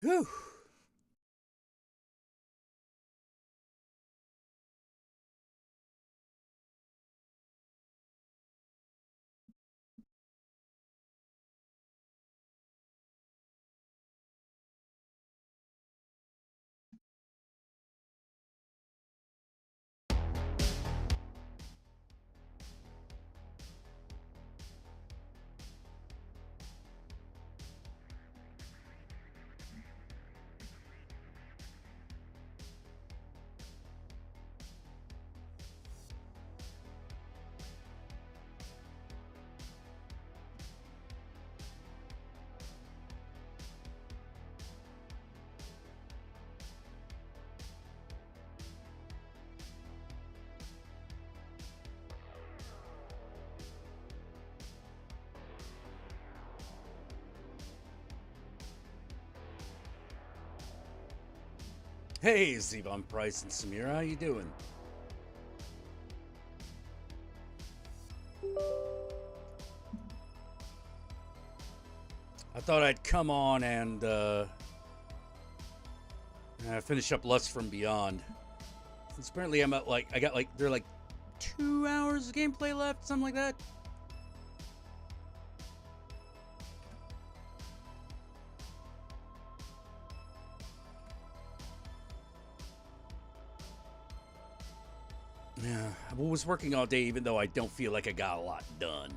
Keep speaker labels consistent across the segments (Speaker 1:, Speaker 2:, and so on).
Speaker 1: Whew. Hey, Zevon Price and Samira, how you doing? I thought I'd come on and finish up Lust from Beyond. Since apparently I'm at like I got like they're like 2 hours of gameplay left, something like that. Yeah, I was working all day, even though I don't feel like I got a lot done.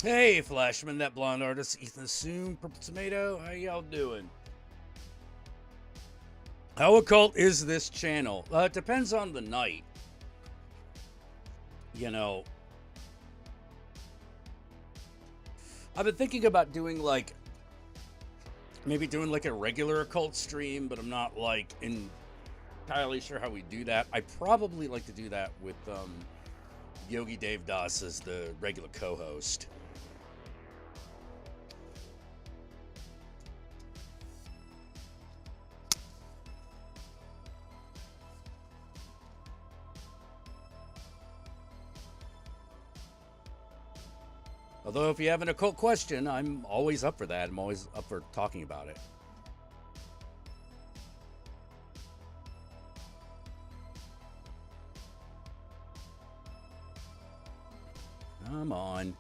Speaker 1: Hey, Flashman, that blonde artist, Ethan Soon, Purple Tomato, how y'all doing? How occult is this channel? It depends on the night. You know, I've been thinking about doing like maybe doing like a regular occult stream, but I'm not like entirely sure how we do that. I probably like to do that with Yogi Dave Das as the regular co-host. Although, if you have an occult question, I'm always up for that. I'm always up for talking about it. Come on.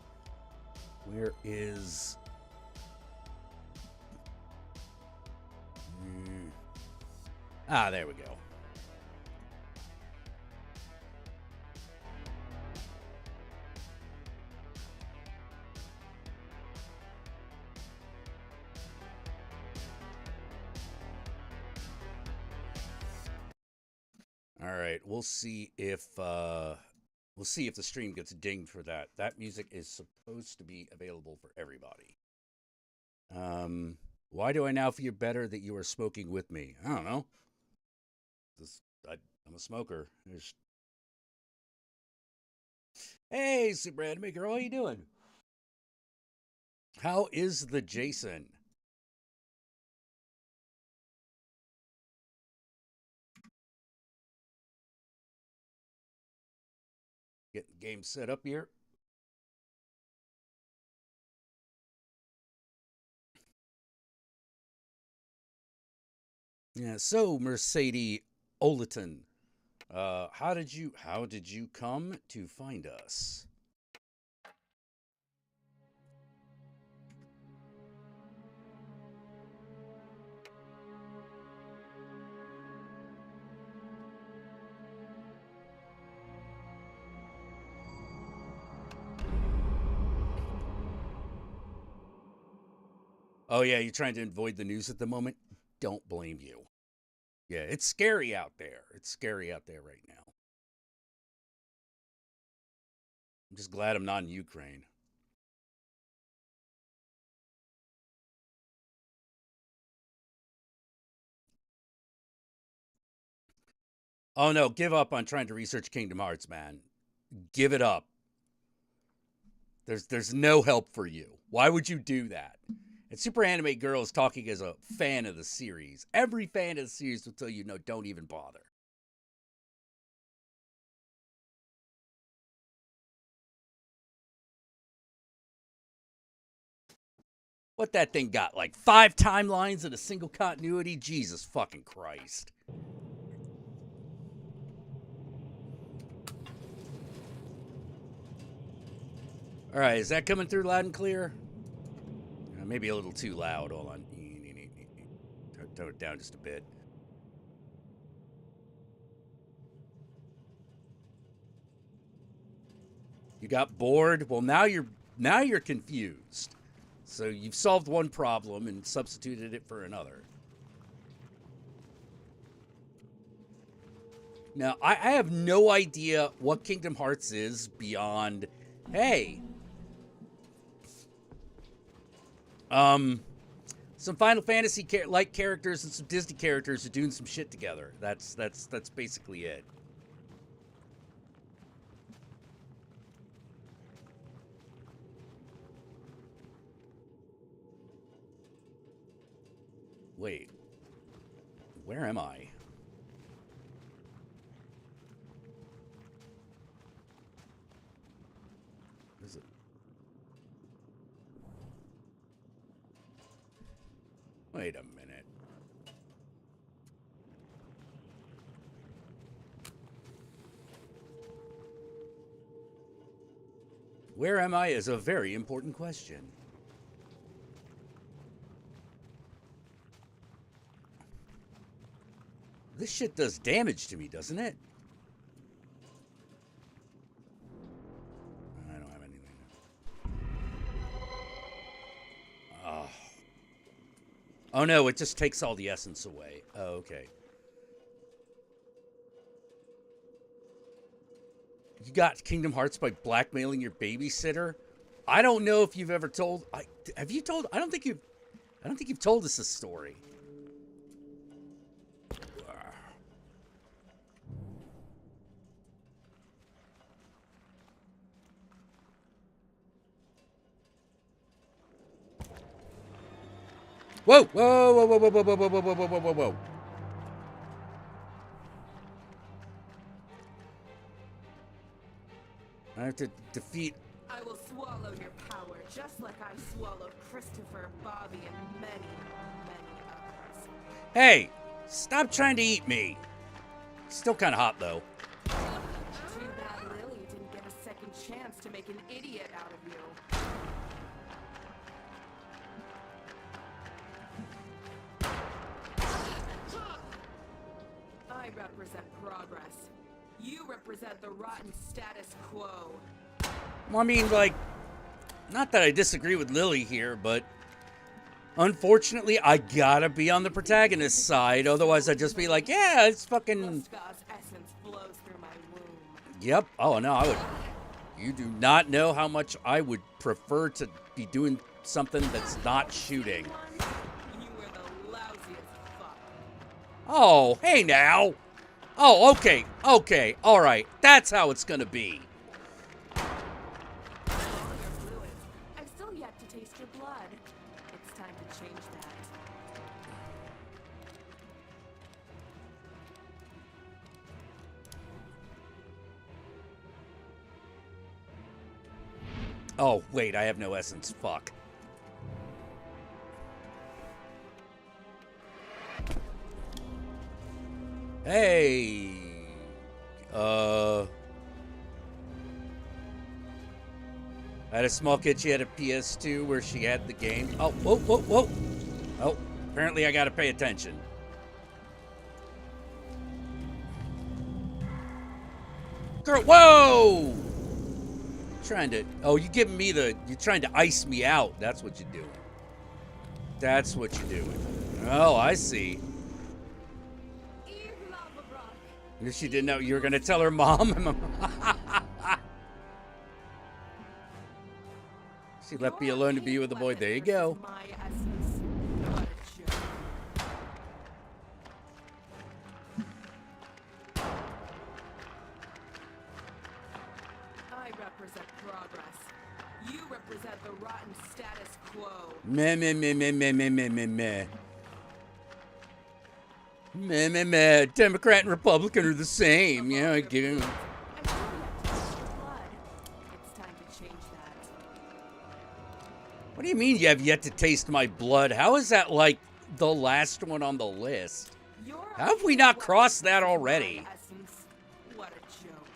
Speaker 1: Where is... Ah, there we go. All right, we'll see if We'll see if the stream gets dinged for that. That music is supposed to be available for everybody. Why do I now feel better that you are smoking with me? I don't know. I'm a smoker. Hey, Super Anime Girl, how you doing? How is the Jason? Get the game set up here. Yeah, so Mercedes Oleton, how did you come to find us? Oh yeah, you're trying to avoid the news at the moment? Don't blame you. Yeah, it's scary out there. It's scary out there right now. I'm just glad I'm not in Ukraine. Oh no, give up on trying to research Kingdom Hearts, man. Give it up. There's no help for you. Why would you do that? And Super Anime Girl is talking as a fan of the series. Every fan of the series will tell you, no, don't even bother. What that thing got? Like 5 timelines in a single continuity? Jesus fucking Christ. All right, is that coming through loud and clear? Maybe a little too loud. Hold on. Tone it down just a bit. You got bored? Well, now you're confused. So you've solved one problem and substituted it for another. Now, I have no idea what Kingdom Hearts is beyond, hey, some Final Fantasy like characters and some Disney characters are doing some shit together. That's basically it. Wait, where am I? Is it? Wait a minute. Where am I is a very important question. This shit does damage to me, doesn't it? I don't have anything. Oh. Oh no, it just takes all the essence away. Oh, okay. You got Kingdom Hearts by blackmailing your babysitter? I don't know if you've ever told. Have you told? I don't think you've told us this story. Whoa! Whoa! Whoa! Whoa! Whoa! Whoa! Whoa! Whoa! Whoa! Whoa! Whoa! Whoa! I have to defeat.
Speaker 2: I will swallow your power, just like I swallowed Christopher, Bobby, and many, many others.
Speaker 1: Hey! Stop trying to eat me! Still kind of hot, though.
Speaker 2: Too bad Lily didn't get a second chance to make an idiot out of you. I represent progress. You represent the rotten status quo.
Speaker 1: Well, I mean, like, not that I disagree with Lily here, but unfortunately, I gotta be on the protagonist's side. Otherwise, I'd just be like, yeah, it's fucking.
Speaker 2: Muska's essence flows through my womb.
Speaker 1: Yep. Oh, no, I would. You do not know how much I would prefer to be doing something that's not shooting.
Speaker 2: You were the lousiest fuck.
Speaker 1: Oh, hey now. Oh, okay. Okay. All right. That's how it's going to be.
Speaker 2: All your fluids. I've still yet to taste your blood. It's time to change that.
Speaker 1: Oh, wait. I have no essence. Fuck. Hey. I had a small kid. She had a PS2 where she had the game. Oh, whoa, whoa, whoa. Oh, apparently I got to pay attention. Girl, whoa! Trying to. Oh, you giving me the. You're trying to ice me out. That's what you're doing. That's what you're doing. Oh, I see. If she didn't know, you were going to tell her mom. She left me alone to be with the boy. There you go.
Speaker 2: My essence. What a joke. I represent progress. You represent the rotten status quo.
Speaker 1: Meh, meh, meh, meh, meh, meh, meh, meh, meh. Meh, meh, meh. Democrat and Republican are the same. Yeah, I get it.
Speaker 2: I still yet to taste your blood. It's time to change that.
Speaker 1: What do you mean you have yet to taste my blood? How is that like the last one on the list? How have we not crossed that already?
Speaker 2: My essence. What a joke.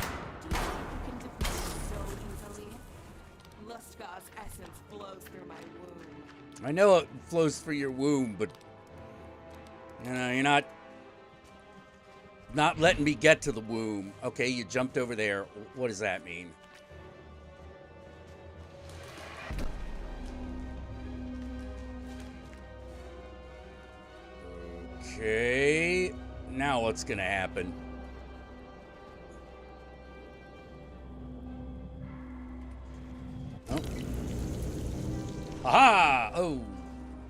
Speaker 2: Do you think you can defeat me so easily? Lustgar's essence flows through my womb.
Speaker 1: I know it flows through your womb, but you're not letting me get to the womb. Okay, you jumped over there. What does that mean? Okay, now what's gonna happen? Oh. Aha! Oh,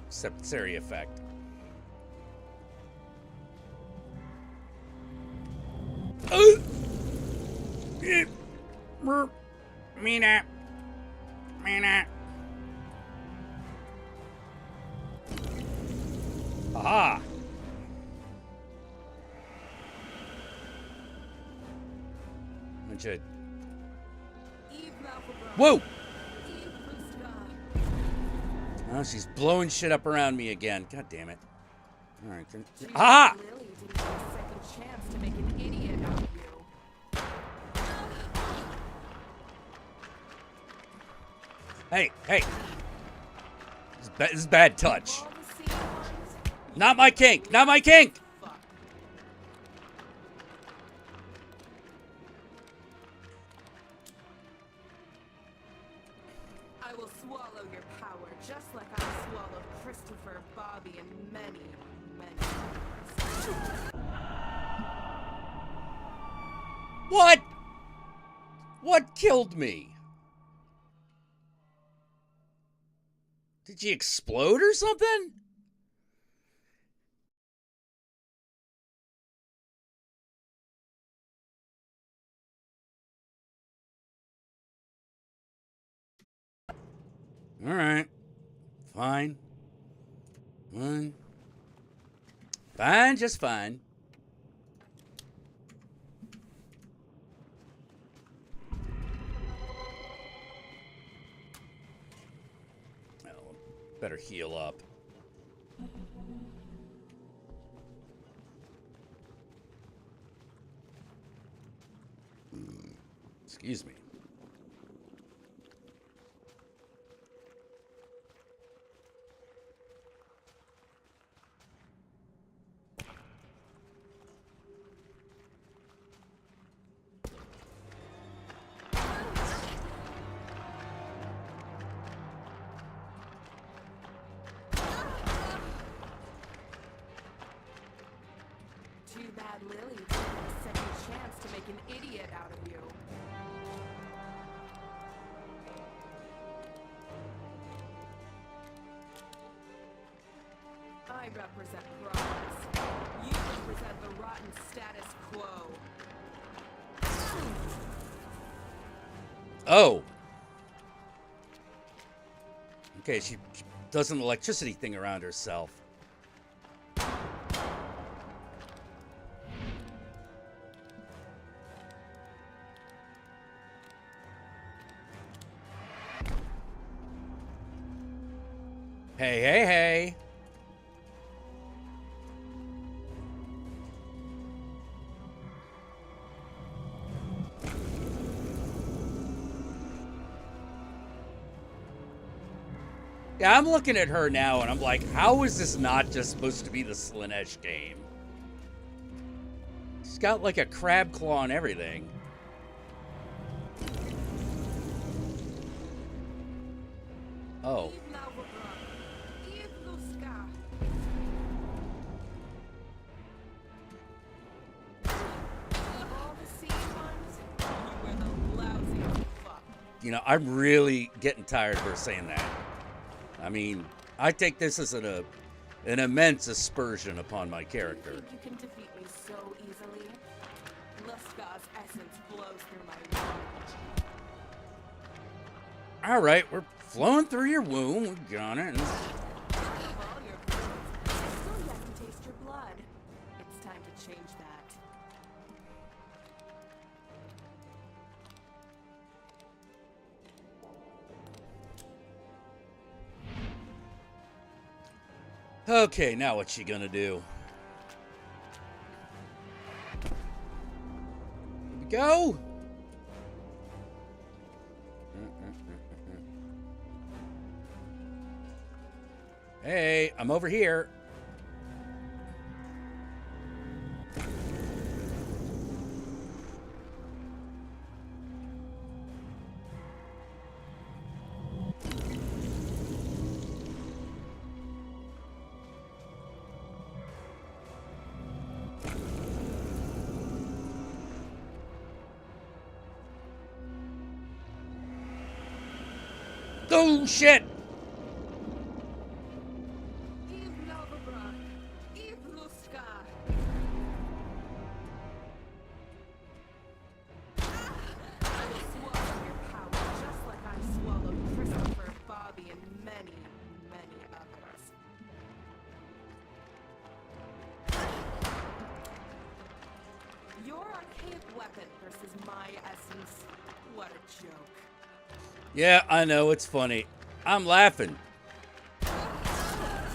Speaker 1: septary effect. Mina. Mina. Aha! Bunch of. Whoa! Oh, she's blowing shit up around me again. God damn it. All right. Aha!
Speaker 2: Lily didn't get a second chance to make an idiot out of you.
Speaker 1: Hey, hey. This is bad touch.
Speaker 2: All the same ones?
Speaker 1: Not my kink. Not my kink.
Speaker 2: Fuck. I will swallow your power just like I swallowed Christopher, Bobby, and many, many others.
Speaker 1: What? What killed me? Did she explode or something? All right. Fine. Fine. Fine, just fine. Oh, better heal up. Excuse me.
Speaker 2: Lily didn't get a second chance to make an idiot out of you. I represent progress. You represent the rotten status quo.
Speaker 1: Oh. Okay, she does an electricity thing around herself. Hey, hey, hey. Yeah, I'm looking at her now and I'm like, how is this not just supposed to be the Slaanesh game? She's got like a crab claw and everything. Oh. You know, I'm really getting tired of her saying that. I mean, I take this as an immense aspersion upon my character.
Speaker 2: You think you can defeat me so easily? Luska's essence flows through my womb.
Speaker 1: All right, we're flowing through your womb. We got it.
Speaker 2: Of all your fluids, I still yet to taste your blood. It's time to change that.
Speaker 1: Okay, now what's she gonna do? Here we go. Hey, I'm over here. Oh, shit! Yeah, I know, it's funny. I'm laughing.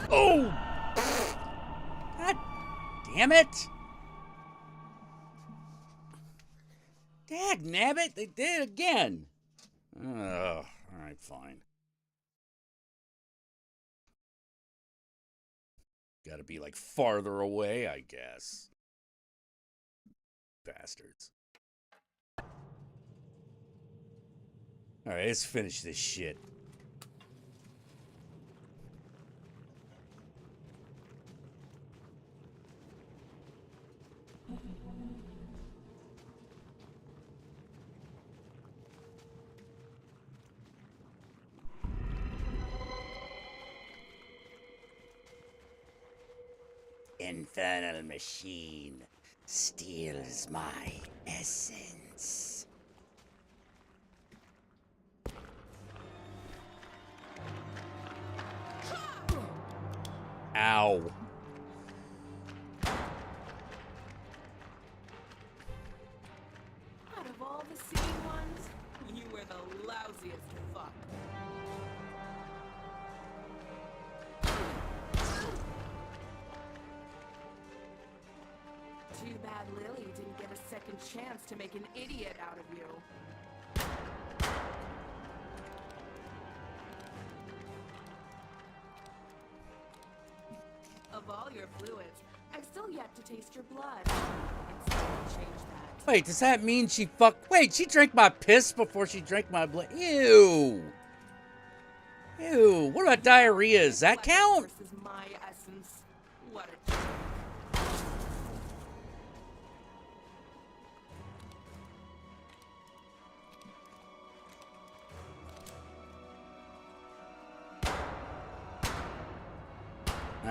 Speaker 1: Oh! God damn it! Dagnabbit, they did it again. Oh, alright, fine. Gotta be like farther away, I guess. Bastards. Alright, let's finish this shit. Infernal machine steals my essence. Ow.
Speaker 2: Out of all the city ones, you were the lousiest fuck. Too bad Lily didn't get a second chance to make an idiot out of you. Of all your fluids, I've still yet to taste your blood. It's time to change that.
Speaker 1: Wait, does that mean she fucked? Wait, she drank my piss before she drank my blood? Ew. Ew. What about diarrhea? Does that count?
Speaker 2: Versus my essence. What a joke.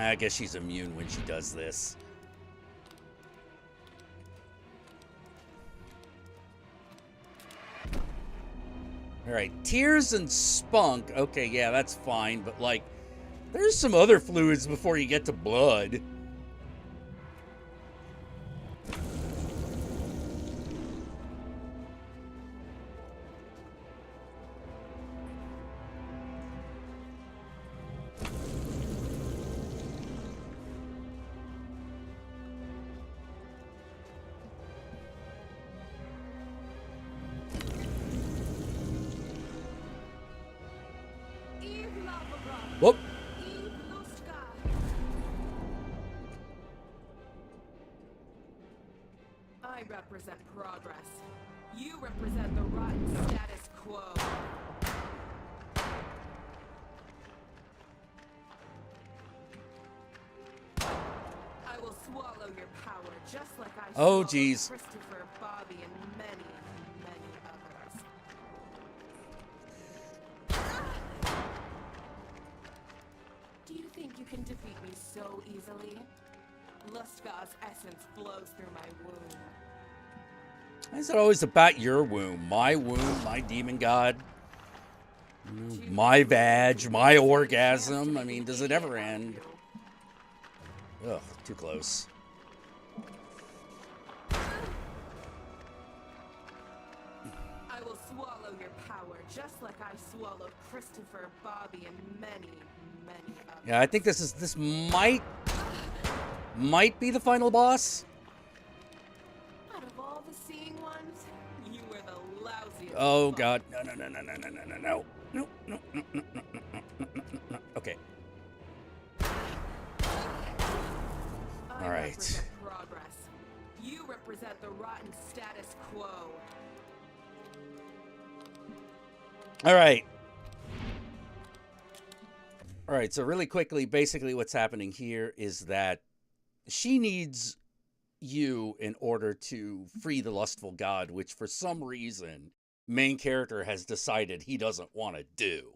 Speaker 1: I guess she's immune when she does this. Alright, tears and spunk. Okay, yeah, that's fine, but like, there's some other fluids before you get to blood. Whoop.
Speaker 2: I represent progress. You represent the rotten status quo. I will swallow your power just like I
Speaker 1: Oh,
Speaker 2: swallowed
Speaker 1: geez.
Speaker 2: Christopher, Bobby, and many, many others. Do you think you can defeat me so easily? Lustgar's essence flows through my womb.
Speaker 1: Why is it always about your womb? My womb, my demon god, my vag, my orgasm. I mean, does it ever end? Ugh, too close.
Speaker 2: I will swallow your power just like I swallowed Christopher, Bobby, and many, many others.
Speaker 1: Yeah, I think this might be the final boss.
Speaker 2: Out of all the seeing ones, you were the lousiest.
Speaker 1: Oh
Speaker 2: fuck.
Speaker 1: god, no. Okay.
Speaker 2: I
Speaker 1: All right.
Speaker 2: represent progress. You represent the rotten status quo.
Speaker 1: All right. All right, so really quickly, basically what's happening here is that she needs you in order to free the lustful god, which for some reason, main character has decided he doesn't want to do.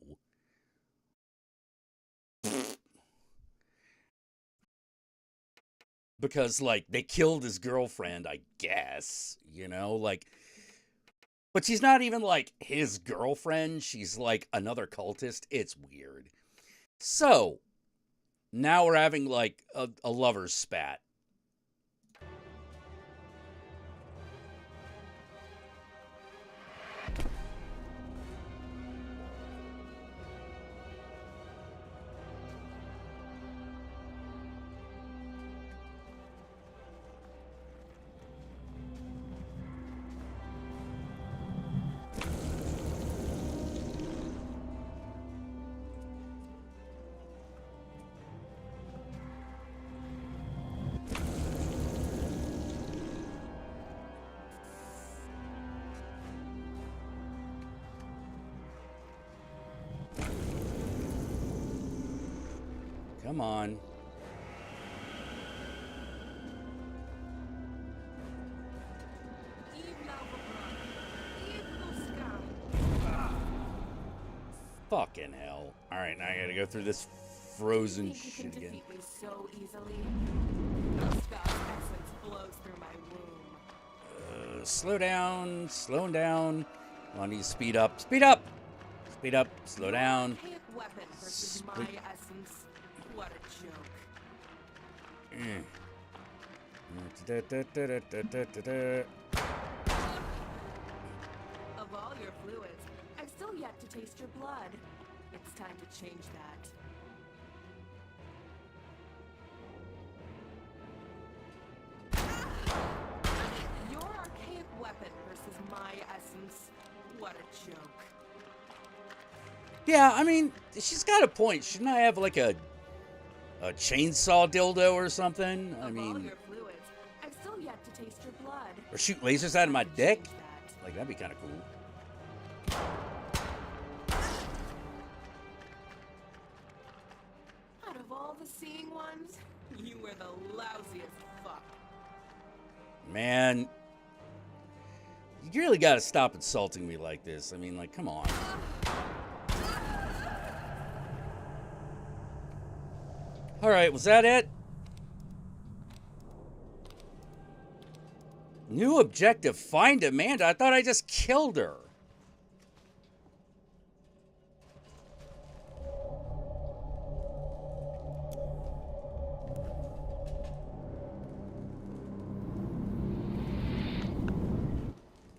Speaker 1: Because, like, they killed his girlfriend, I guess, you know, like, but she's not even, like, his girlfriend. She's, like, another cultist. It's weird. So, now we're having, like, a lover's spat. Come on. Fucking hell. Alright, now I gotta go through this frozen
Speaker 2: You think you
Speaker 1: shit
Speaker 2: can
Speaker 1: again.
Speaker 2: defeat me so easily? Lustgar's essence flows through my womb.
Speaker 1: Slow down, slowing down. I need to speed up. Speed up! Speed up, slow down.
Speaker 2: Archaic weapon versus my essence. What a joke. Of all your fluids, I've still yet to taste your blood. It's time to change that. Your archaic weapon versus my essence. What a joke.
Speaker 1: Yeah, I mean, she's got a point. Shouldn't I have like a chainsaw dildo or something? I
Speaker 2: Of all
Speaker 1: mean,
Speaker 2: your fluids, I've still yet to taste your blood.
Speaker 1: or shoot lasers out of my
Speaker 2: Time to
Speaker 1: dick?
Speaker 2: change that.
Speaker 1: Like, that'd be kind of cool.
Speaker 2: Out of all the seeing ones, you were the lousiest fuck.
Speaker 1: Man, you really got to stop insulting me like this. I mean, like, come on. Alright, was that it? New objective, find Amanda. I thought I just killed her.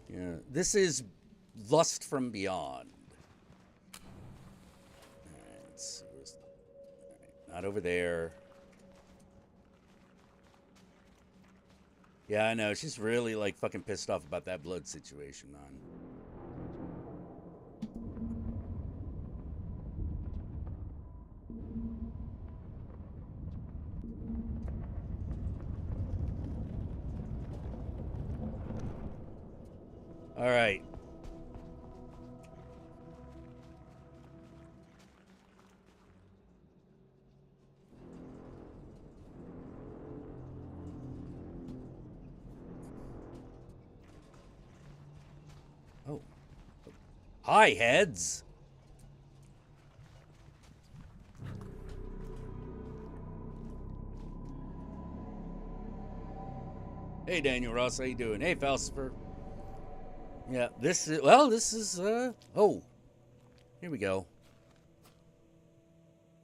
Speaker 1: Yeah, this is Lust from Beyond. Alright, let's see. Not over there. Yeah, I know. She's really, like, fucking pissed off about that blood situation, man. All right. Oh. Hi, heads. Hey, Daniel Ross, how you doing? Hey, Falcifer. Yeah, this is, oh. Here we go.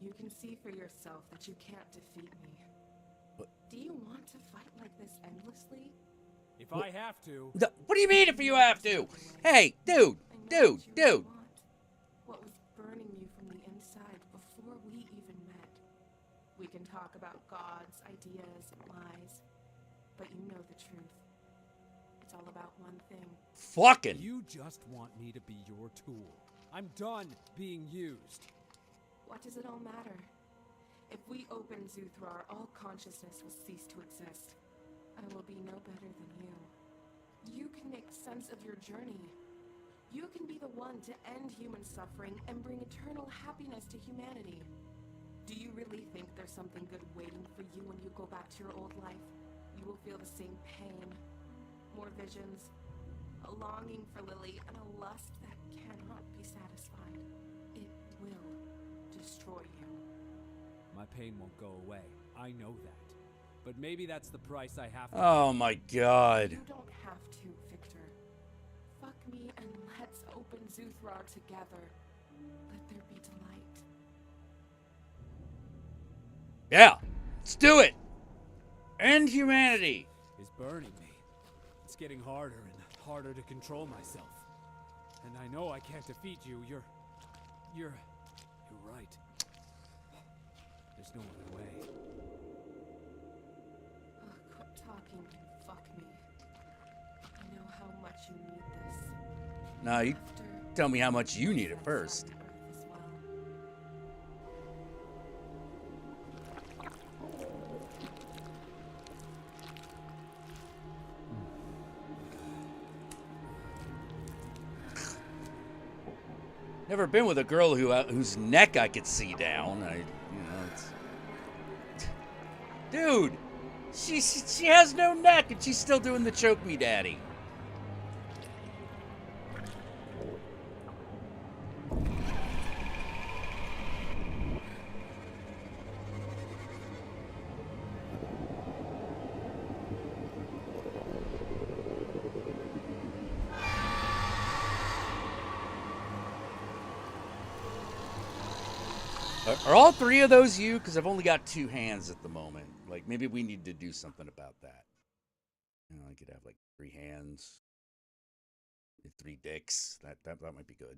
Speaker 2: You can see for yourself that you can't defeat me.
Speaker 1: What?
Speaker 2: Do you want to fight like this endlessly?
Speaker 3: If I have to.
Speaker 1: What do you mean if you have to? Hey, dude.
Speaker 2: What was burning you from the inside before we even met? We can talk about gods, ideas, lies, but you know the truth. It's all about one thing.
Speaker 1: Fucking.
Speaker 3: You just want me to be your tool. I'm done being used.
Speaker 2: What does it all matter? If we open Zuthrar, all consciousness will cease to exist. I will be no better than you. You can make sense of your journey. You can be the one to end human suffering and bring eternal happiness to humanity. Do you really think there's something good waiting for you when you go back to your old life? You will feel the same pain, more visions, a longing for Lily, and a lust that cannot be satisfied. It will destroy you.
Speaker 3: My pain won't go away. I know that. But maybe that's the price I have to
Speaker 1: Oh my god.
Speaker 2: You don't have to, Victor. Fuck me and let's open Zuthrar together. Let there be delight.
Speaker 1: Yeah, let's do it. End humanity.
Speaker 3: is burning me. It's getting harder and harder to control myself. And I know I can't defeat you. You're right. There's no other way.
Speaker 2: Quit talking and fuck me. I know how much you need this.
Speaker 1: Nah, you
Speaker 2: After
Speaker 1: tell me how much you need it first.
Speaker 2: the Earth as well.
Speaker 1: Never been with a girl whose neck I could see down. Dude, she has no neck and she's still doing the choke me daddy. Are all three of those you? Because I've only got two hands at the moment. Like, maybe we need to do something about that. You know, I could have, like, three hands. Three dicks. That might be good.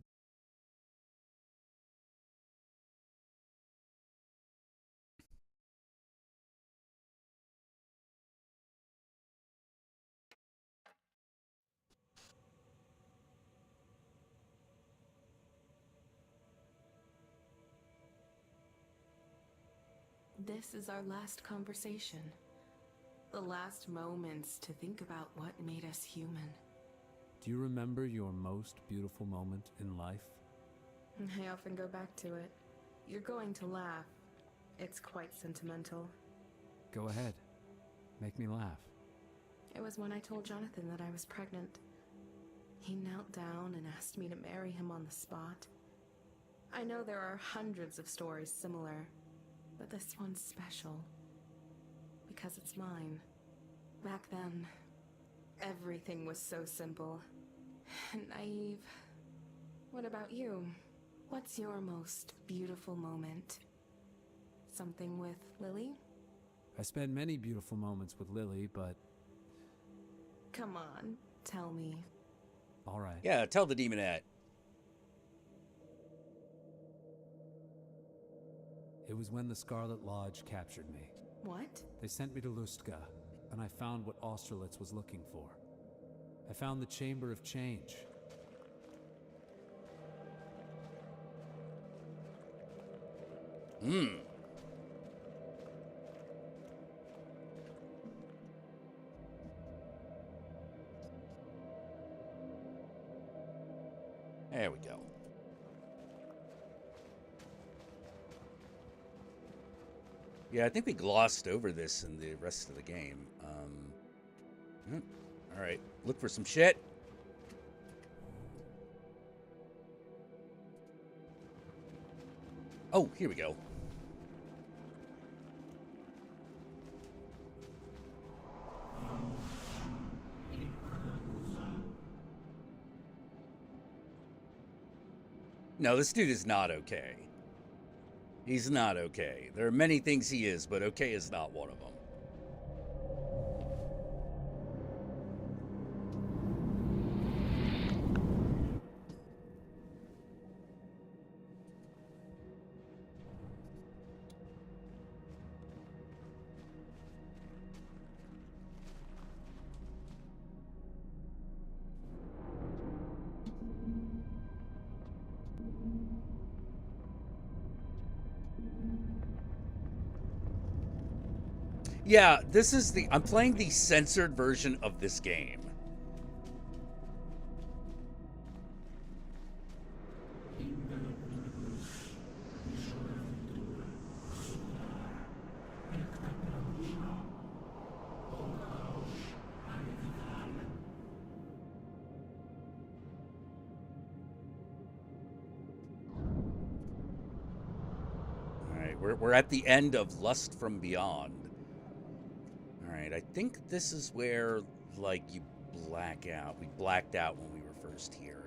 Speaker 2: This is our last conversation. The last moments to think about what made us human.
Speaker 3: Do you remember your most beautiful moment in life?
Speaker 2: I often go back to it. You're going to laugh. It's quite sentimental.
Speaker 3: Go ahead. Make me laugh.
Speaker 2: It was when I told Jonathan that I was pregnant. He knelt down and asked me to marry him on the spot. I know there are hundreds of stories similar, but this one's special. Because it's mine. Back then, everything was so simple. And naive. What about you? What's your most beautiful moment? Something with Lily?
Speaker 3: I spent many beautiful moments with Lily, but...
Speaker 2: Come on, tell me.
Speaker 3: All right.
Speaker 1: Yeah, tell the demonette.
Speaker 3: It was when the Scarlet Lodge captured me.
Speaker 2: What?
Speaker 3: They sent me to Lustka, and I found what Austerlitz was looking for. I found the Chamber of Change.
Speaker 1: There we go. Yeah, I think we glossed over this in the rest of the game. All right, look for some shit. Oh, here we go. No, this dude is not okay. He's not okay. There are many things he is, but okay is not one of them. Yeah, this is I'm playing the censored version of this game. All right, we're at the end of Lust from Beyond. Alright, I think this is where, like, you black out. We blacked out when we were first here.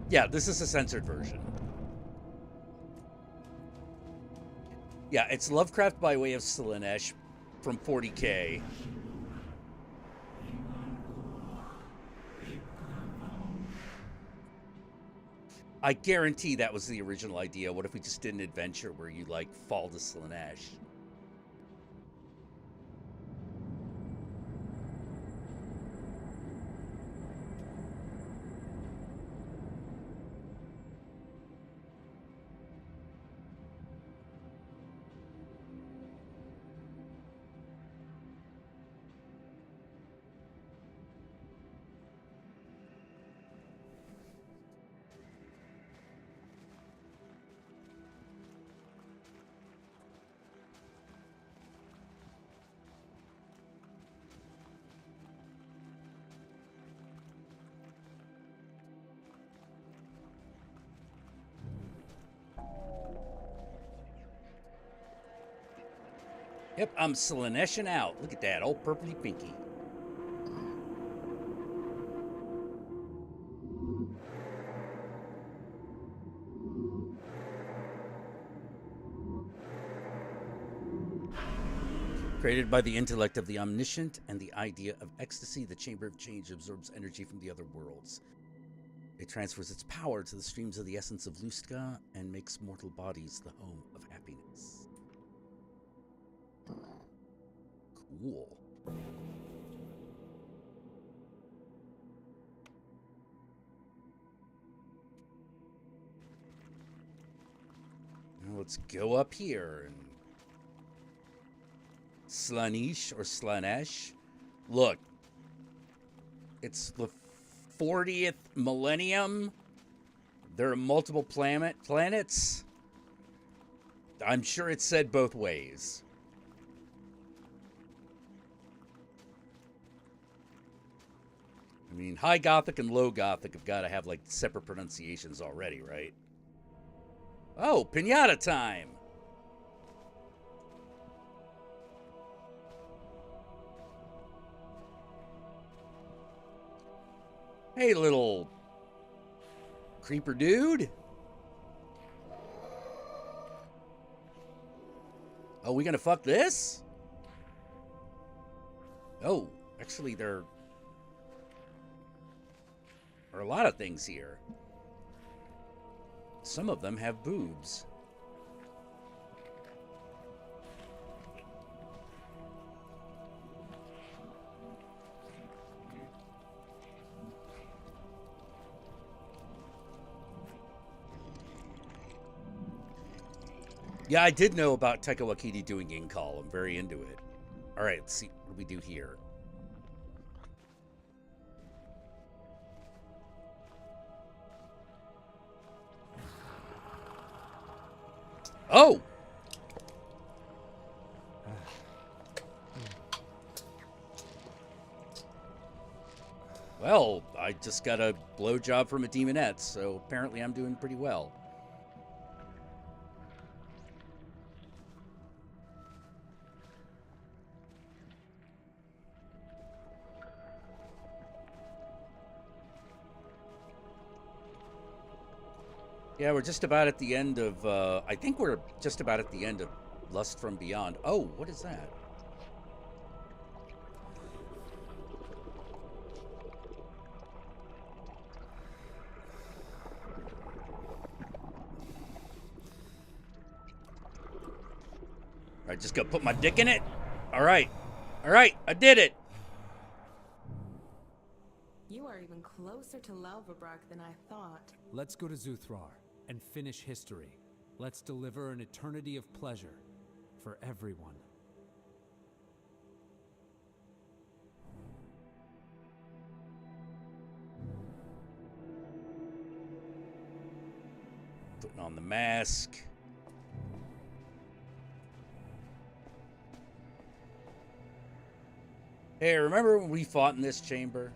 Speaker 1: Yeah, this is a censored version. Yeah, it's Lovecraft by way of Slaanesh from 40K. I guarantee that was the original idea. What if we just did an adventure where you, like, fall to Slaanesh? Yep, I'm Slaaneshing out. Look at that, all purpley pinky. Created by the intellect of the omniscient and the idea of ecstasy, the Chamber of Change absorbs energy from the other worlds. It transfers its power to the streams of the essence of Lustka and makes mortal bodies the home of happiness. Cool. Now let's go up here and Slaanesh or Slaanesh. Look, It's the 40th millennium. There are multiple planets. I'm sure it's said both ways. I mean, High Gothic and Low Gothic have got to have, like, separate pronunciations already, right? Oh, pinata time! Hey, little creeper dude. Oh, we gonna fuck this? Oh, actually, there are a lot of things here. Some of them have boobs. Yeah, I did know about Taika Waititi doing in-call. I'm very into it. All right, let's see what do we do here. Oh! Well, I just got a blowjob from a demonette, so apparently I'm doing pretty well. Yeah, we're just about at the end of, I think we're just about at the end of Lust from Beyond. Oh, what is that? I just gotta put my dick in it? Alright. Alright, I did it!
Speaker 2: You are even closer to Lalvabrak than I thought.
Speaker 3: Let's go to Zuthrar and finish history. Let's deliver an eternity of pleasure for everyone.
Speaker 1: Putting on the mask. Hey, remember when we fought in this chamber?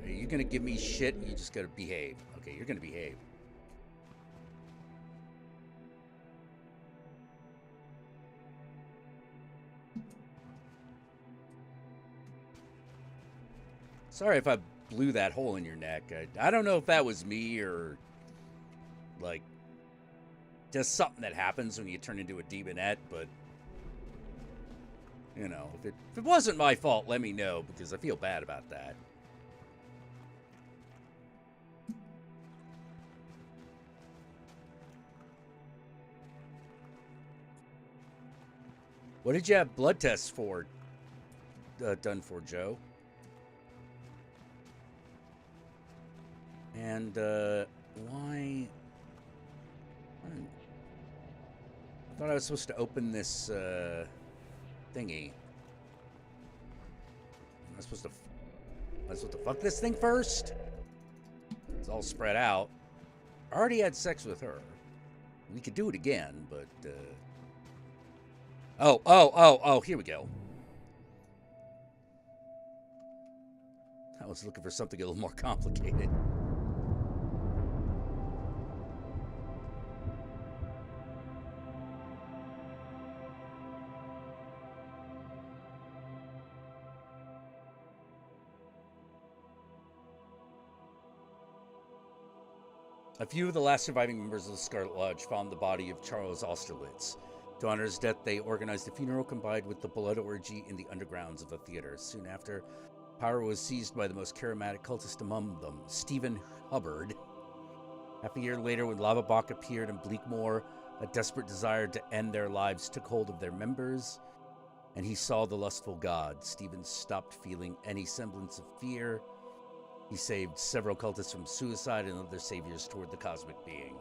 Speaker 1: Are you gonna give me shit? You just gotta behave. Okay, you're gonna behave. Sorry if I blew that hole in your neck. I don't know if that was me or, like, just something that happens when you turn into a demonette, but, you know, if it wasn't my fault, let me know, because I feel bad about that. What did you have blood tests for done for, Joe? And why? I thought I was supposed to open this thingy. Am I supposed to fuck this thing first? It's all spread out. I already had sex with her. We could do it again, but oh, here we go. I was looking for something a little more complicated. A few of the last surviving members of the Scarlet Lodge found the body of Charles Austerlitz. To honor his death, they organized a funeral combined with the blood orgy in the undergrounds of the theater. Soon after, power was seized by the most charismatic cultist among them, Stephen Hubbard. Half a year later, when Lavabok appeared in Bleakmoor, a desperate desire to end their lives took hold of their members, and he saw the lustful god. Stephen stopped feeling any semblance of fear. He saved several cultists from suicide and other saviors toward the cosmic being.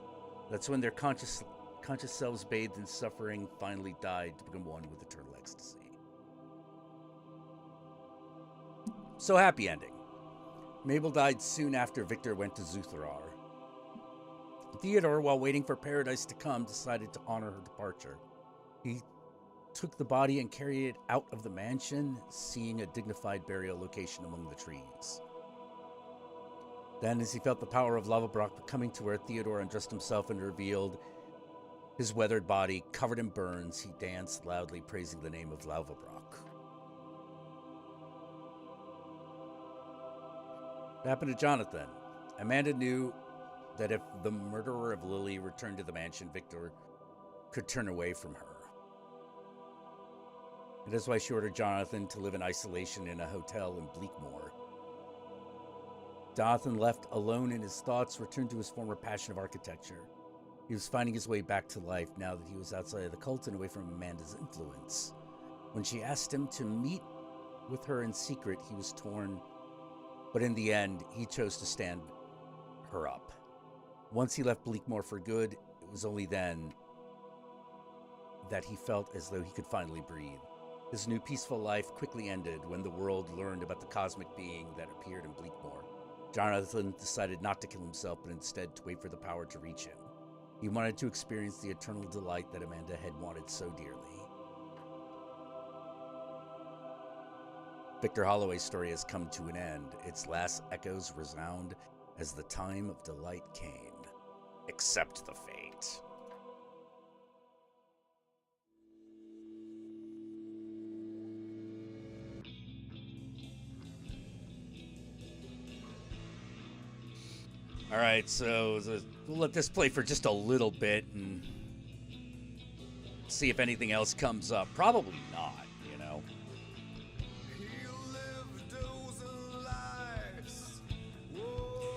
Speaker 1: That's when their conscious conscious selves bathed in suffering finally died to become one with eternal ecstasy. So happy ending. Mabel died soon after Victor went to Zuthrar. Theodore, while waiting for paradise to come, decided to honor her departure. He took the body and carried it out of the mansion, seeing a dignified burial location among the trees. Then, as he felt the power of Lava Brock coming to Earth, Theodore undressed himself and revealed his weathered body covered in burns. He danced loudly, praising the name of Lava Brock. What happened to Jonathan? Amanda knew that if the murderer of Lily returned to the mansion, Victor could turn away from her. And that's why she ordered Jonathan to live in isolation in a hotel in Bleakmore. Jonathan, left alone in his thoughts, returned to his former passion of architecture. He was finding his way back to life now that he was outside of the cult and away from Amanda's influence. When she asked him to meet with her in secret, he was torn, but in the end, he chose to stand her up. Once he left Bleakmore for good, it was only then that he felt as though he could finally breathe. His new peaceful life quickly ended when the world learned about the cosmic being that appeared in Bleakmore. Jonathan decided not to kill himself, but instead to wait for the power to reach him. He wanted to experience the eternal delight that Amanda had wanted so dearly. Victor Holloway's story has come to an end. Its last echoes resound as the time of delight came. Accept the fate. All right, so we'll let this play for just a little bit and see if anything else comes up. Probably not, you know.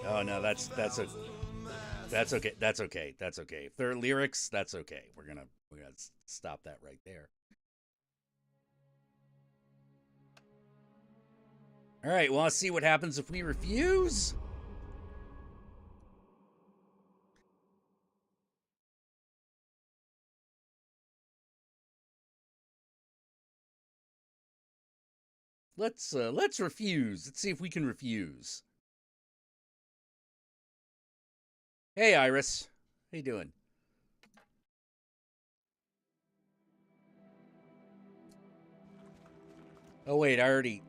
Speaker 1: Oh no, that's okay. That's okay. If there are lyrics, that's okay. We're gonna stop that right there. All right, want to see what happens if we refuse? Let's refuse. Let's see if we can refuse. Hey, Iris. How you doing? Oh, wait, I already...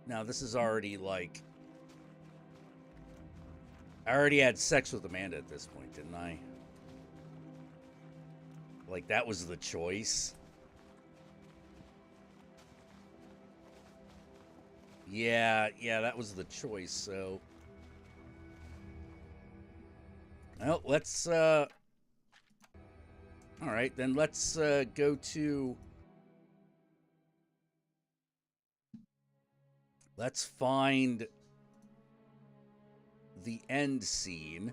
Speaker 1: Now, this is already, like... I already had sex with Amanda at this point, didn't I? Like, that was the choice. Yeah, that was the choice, so... Well, let's, Alright, then let's, go to... Let's find the end scene.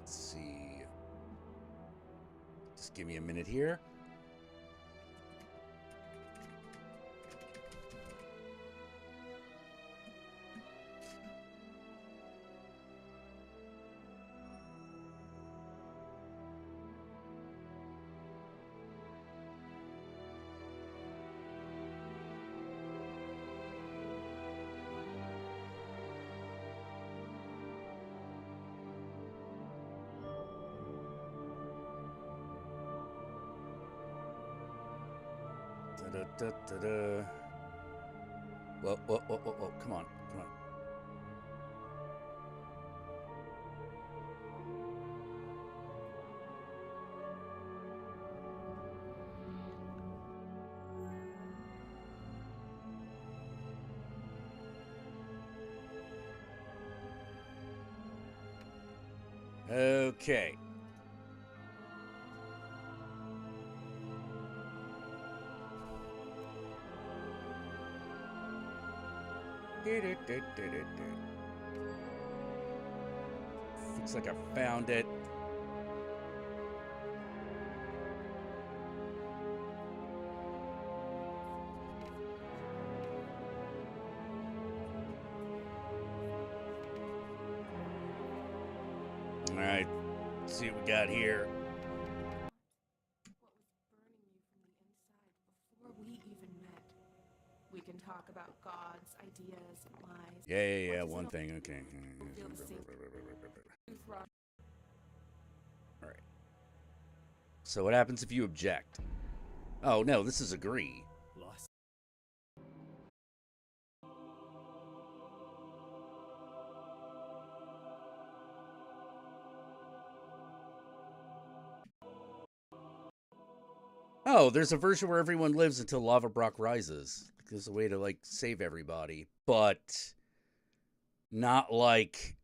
Speaker 1: Let's see. Just give me a minute here. Da-da-da-da-da. Whoa, come on. Okay. Looks like I found it. All right, let's see what we got here.
Speaker 2: What was burning you from the inside before we even met? We can talk about gods, ideas, and lies.
Speaker 1: Yeah.
Speaker 2: What does
Speaker 1: One
Speaker 2: it
Speaker 1: thing. Okay.
Speaker 2: all feel the same? Truth, Rob.
Speaker 1: All right. So what happens if you object? Oh no, this is agree.
Speaker 3: Lost.
Speaker 1: Oh, there's a version where everyone lives until Lava Brock rises. There's a way to like save everybody, but not like.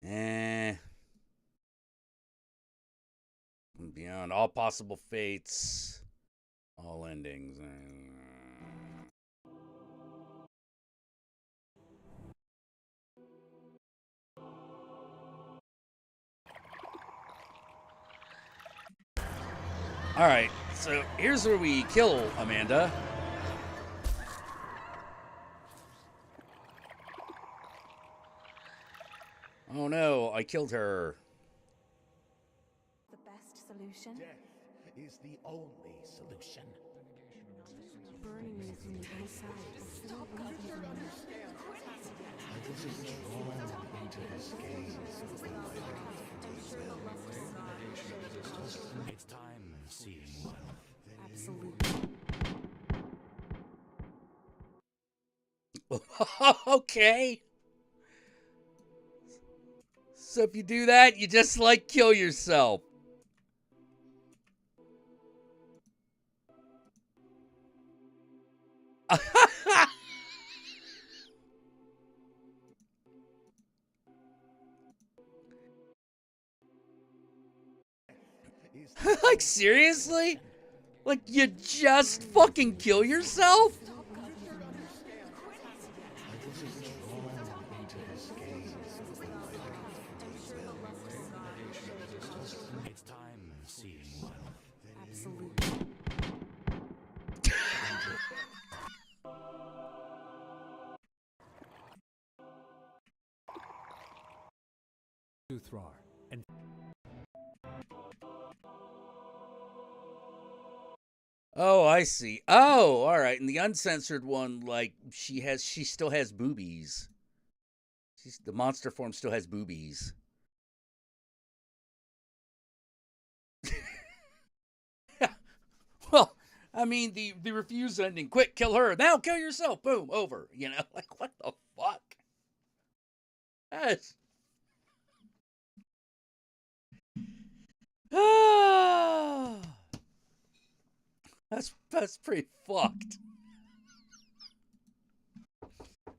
Speaker 1: Eh. Beyond all possible fates, all endings. All right, so here's where we kill Amanda. Oh no, I killed her.
Speaker 4: The best solution?
Speaker 5: Death is the only solution.
Speaker 2: Burning you from the inside before we even met.
Speaker 5: I wasn't drawn into his gaze.
Speaker 6: It's time seeing well.
Speaker 2: Absolutely.
Speaker 1: Okay. So if you do that, you just like kill yourself. Like seriously? Like you just fucking kill yourself?
Speaker 6: It's time seeing well.
Speaker 2: Absolutely.
Speaker 3: Uthrar. And
Speaker 1: Oh, I see. Oh, all right. And the uncensored one, like she still has boobies. The monster form still has boobies. Well, I mean, the refuse ending. Quick, kill her. Now kill yourself. Boom, over. You know, like what the fuck? That's ah, that's pretty fucked.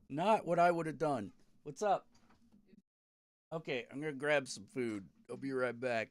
Speaker 1: Not what I would have done. What's up? Okay, I'm gonna grab some food. I'll be right back.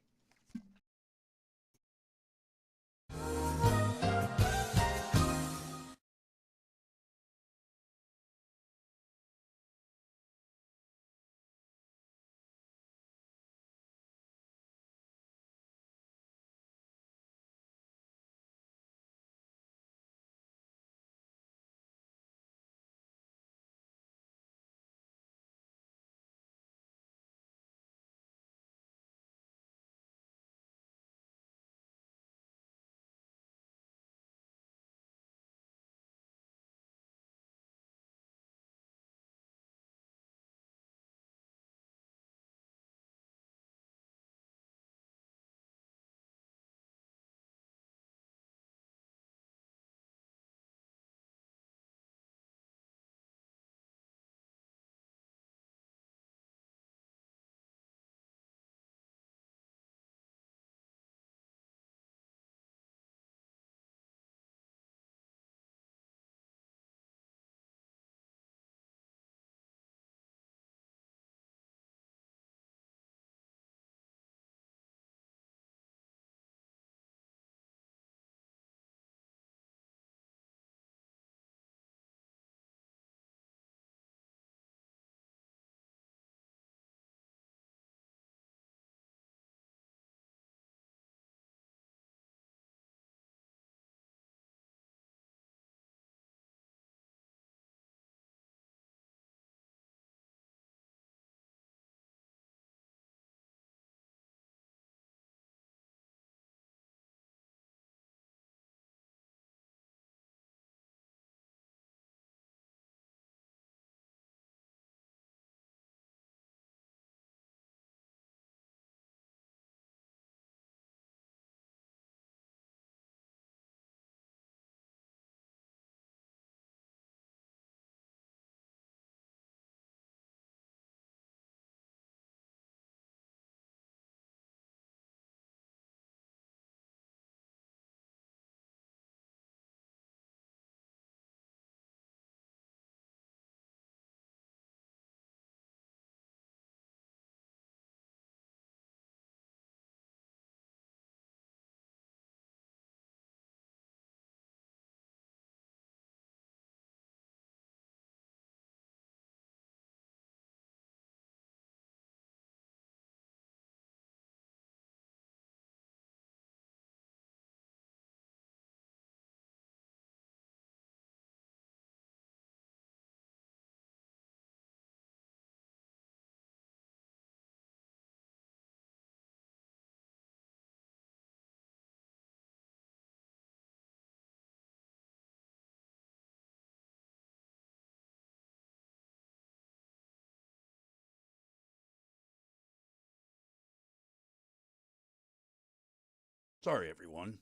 Speaker 1: Sorry, everyone.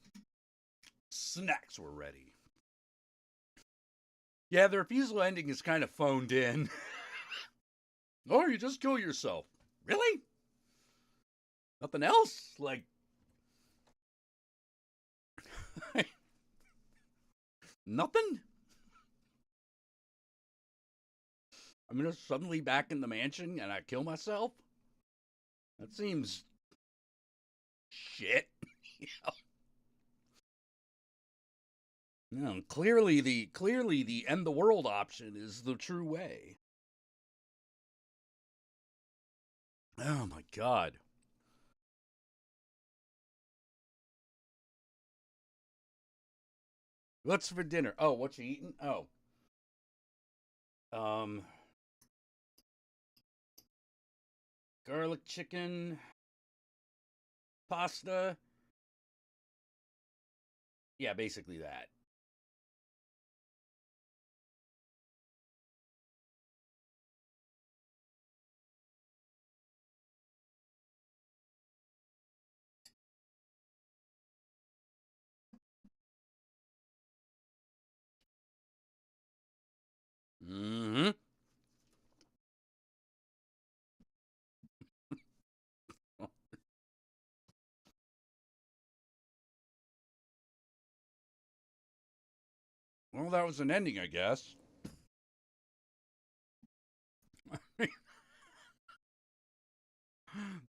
Speaker 1: Snacks were ready. Yeah, the refusal ending is kind of phoned in. Or you just kill yourself. Really? Nothing else? Like, nothing? I'm just suddenly back in the mansion and I kill myself? That seems shit. No, clearly the end the world option is the true way. Oh my god. What's for dinner? Oh, what you eating? Oh. Um Garlic chicken, pasta. Yeah, basically that. Mm-hmm. Well, that was an ending, I guess.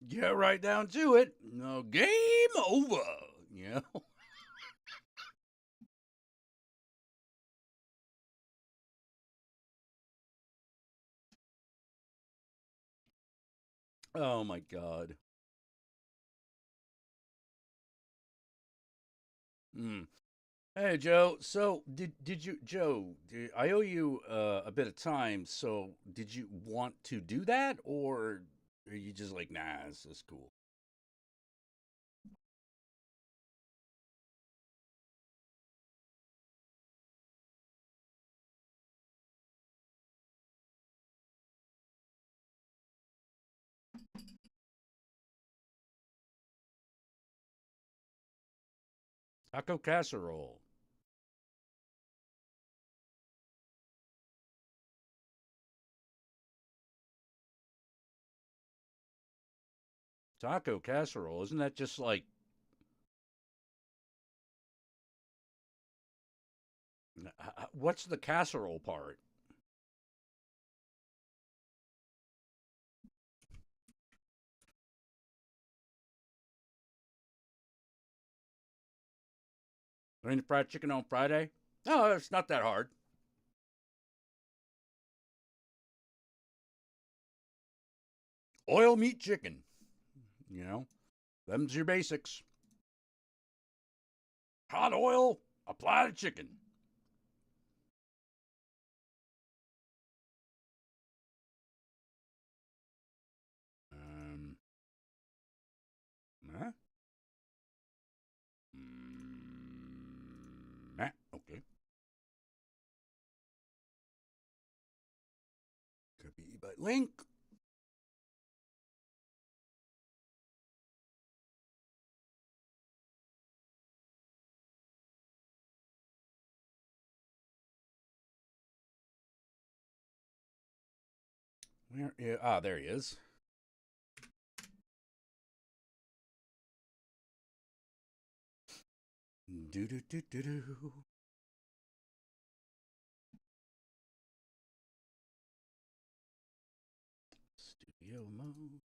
Speaker 1: Get right down to it. No, game over. You know? Oh my god. Hmm. Hey Joe, so did you Joe? I owe you a bit of time. So did you want to do that, or are you just like, nah, this is cool? Taco casserole, taco casserole. Isn't that just like what's the casserole part? Learning fried chicken on Friday? No, it's not that hard. Oil meat chicken. You know, them's your basics. Hot oil, apply to chicken. Um, huh? Okay. Could be by link. Where? Yeah, there he is. Do do do do do. Studio mode.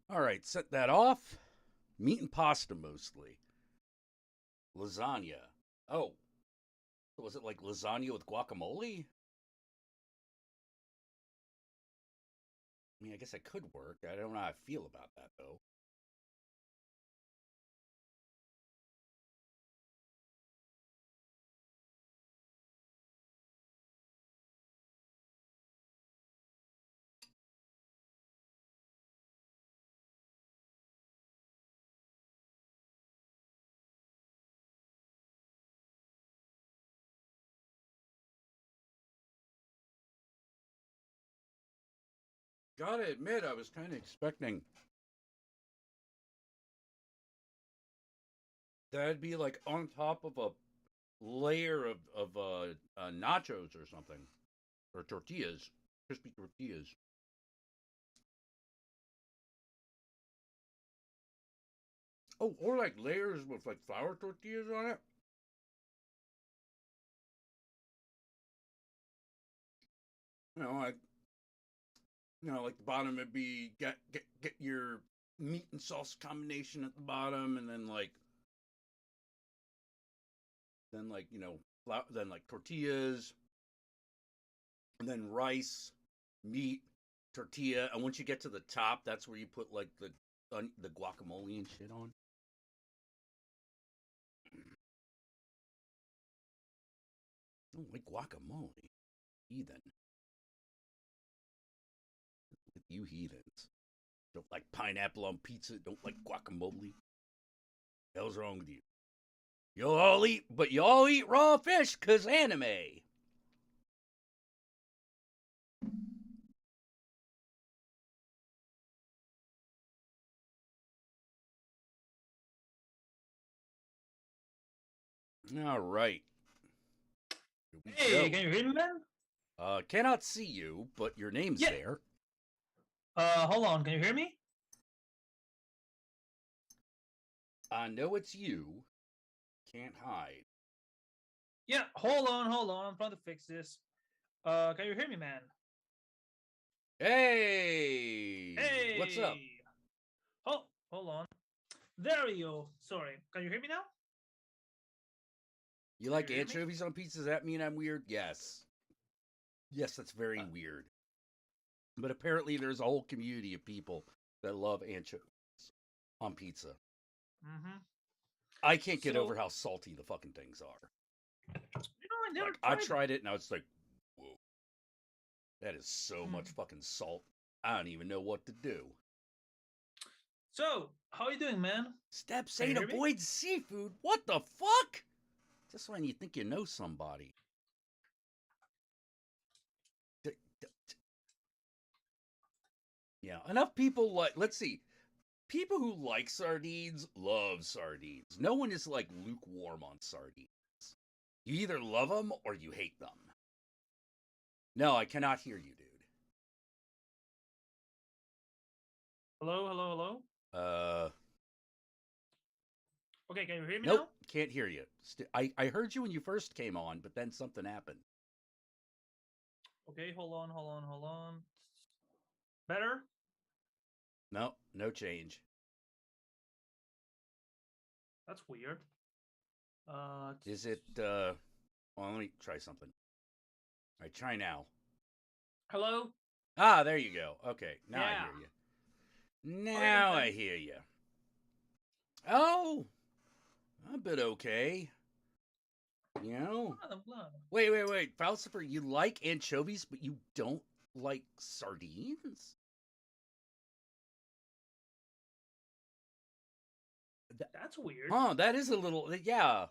Speaker 1: All right, set that off. Meat and pasta mostly. Lasagna. Oh, was it like lasagna with guacamole? I mean, I guess it could work. I don't know how I feel about that though. Gotta admit, I was kind of expecting that'd be like on top of a layer of nachos or something, or tortillas, crispy tortillas. Oh, or like layers with like flour tortillas on it. Like like the bottom would be get your meat and sauce combination at the bottom, and then flour, then like tortillas, and then rice, meat, tortilla, and once you get to the top, that's where you put like the guacamole and shit on. I don't like guacamole, heathen. You heathens don't like pineapple on pizza. Don't like guacamole. Hell's wrong with you? You all eat raw fish 'cause anime. All right.
Speaker 7: Hey, can you hear me, man?
Speaker 1: Cannot see you, but your name's
Speaker 7: Yeah.
Speaker 1: there.
Speaker 7: Hold on. Can you hear me?
Speaker 1: I know it's you. Can't hide.
Speaker 7: Yeah. Hold on. I'm trying to fix this. Can you hear me, man?
Speaker 1: Hey!
Speaker 7: Hey.
Speaker 1: What's up?
Speaker 7: Oh, hold on. There we go. Sorry. Can you hear me now?
Speaker 1: You like
Speaker 7: you hear me?
Speaker 1: anchovies on pizza? Does that mean I'm weird? Yes. Yes, that's very weird. But apparently there's a whole community of people that love anchovies on pizza.
Speaker 7: Mm-hmm.
Speaker 1: I can't get over how salty the fucking things are.
Speaker 7: I never
Speaker 1: I
Speaker 7: tried
Speaker 1: tried it and I was like, whoa. That is so much fucking salt. I don't even know what to do.
Speaker 7: So, how you doing, man?
Speaker 1: Step
Speaker 7: Can you
Speaker 1: say
Speaker 7: hear me?
Speaker 1: avoid seafood. What the fuck? Just when you think you know somebody. Yeah, enough people like, let's see. People who like sardines love sardines. No one is like lukewarm on sardines. You either love them or you hate them. No, I cannot hear you, dude.
Speaker 7: Hello. Okay, can you hear me
Speaker 1: Nope, can't hear you. I heard you when you first came on, but then something happened.
Speaker 7: now? Okay, hold on. Better?
Speaker 1: No, no change.
Speaker 7: That's weird.
Speaker 1: Is it, well, let me try something. All right, try now.
Speaker 7: Hello?
Speaker 1: Ah, there you go. Okay, now I
Speaker 7: Yeah.
Speaker 1: hear you. Now I hear you. Oh, a bit okay. You know? Wait. Falcifer, you like anchovies, but you don't like sardines?
Speaker 7: That's weird.
Speaker 1: Huh, that is a little, yeah.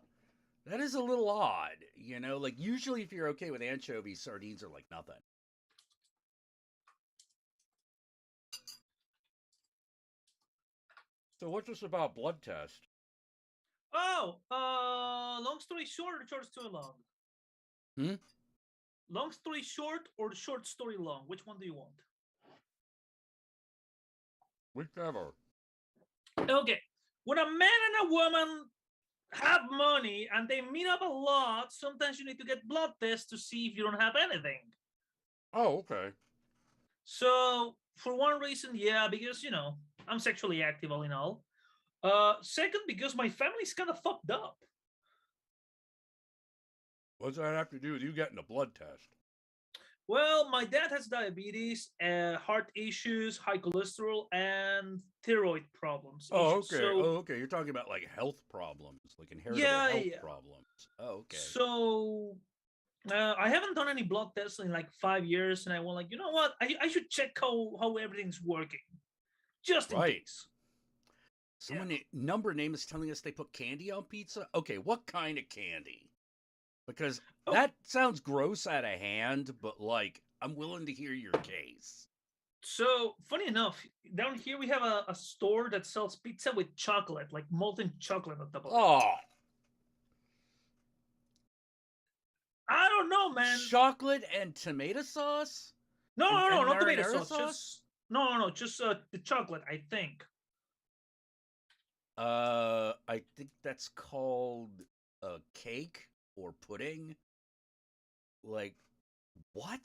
Speaker 1: That is a little odd. Like usually if you're okay with anchovies, sardines are like nothing. So what's this about blood test?
Speaker 7: Oh, long story short or short story long?
Speaker 1: Hmm?
Speaker 7: Long story short or short story long? Which one do you want?
Speaker 1: Whichever.
Speaker 7: Okay. When a man and a woman have money and they meet up a lot, sometimes you need to get blood tests to see if you don't have anything.
Speaker 1: Oh, okay.
Speaker 7: So, for one reason, yeah, because, I'm sexually active all in all. Second, because my family's kind of fucked up.
Speaker 1: What's that have to do with you getting a blood test?
Speaker 7: Well, my dad has diabetes, heart issues, high cholesterol, and thyroid problems.
Speaker 1: Oh,
Speaker 7: issues.
Speaker 1: okay.
Speaker 7: So,
Speaker 1: Okay. You're talking about like health problems, like inheritable health problems. Oh, okay.
Speaker 7: So I haven't done any blood tests in like 5 years, and I want you know what? I should check how everything's working, just in case.
Speaker 1: Number name is telling us they put candy on pizza. Okay, what kind of candy? Because
Speaker 7: Oh.
Speaker 1: that sounds gross out of hand, but like I'm willing to hear your case.
Speaker 7: So funny enough, down here we have a store that sells pizza with chocolate, like molten chocolate on top of it.
Speaker 1: Oh,
Speaker 7: I don't know, man.
Speaker 1: chocolate and tomato sauce
Speaker 7: No,
Speaker 1: and,
Speaker 7: no, no,
Speaker 1: and
Speaker 7: not tomato
Speaker 1: marinara
Speaker 7: sauce.
Speaker 1: sauce.
Speaker 7: Just no, just the chocolate. I think.
Speaker 1: I think that's called a cake or pudding. Like, what?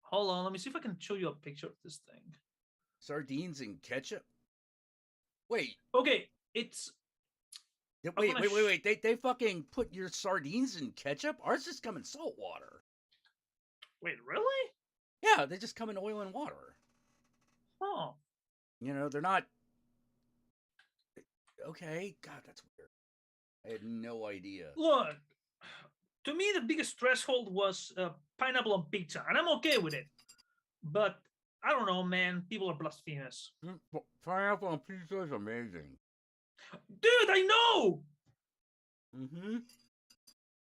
Speaker 7: Hold on, let me see if I can show you a picture of this thing.
Speaker 1: Sardines and ketchup? Wait,
Speaker 7: Okay, it's
Speaker 1: wait. They fucking put your sardines in ketchup? Ours just come in salt water.
Speaker 7: wait, really?
Speaker 1: Yeah, they just come in oil and water.
Speaker 7: Oh,
Speaker 1: You know, they're not. Okay, God, that's weird. I had no idea.
Speaker 7: look. To me, the biggest threshold was pineapple on pizza, and I'm okay with it. But I don't know, man. People are blasphemous.
Speaker 1: Pineapple on pizza is amazing.
Speaker 7: Dude, I know.
Speaker 1: Mm-hmm.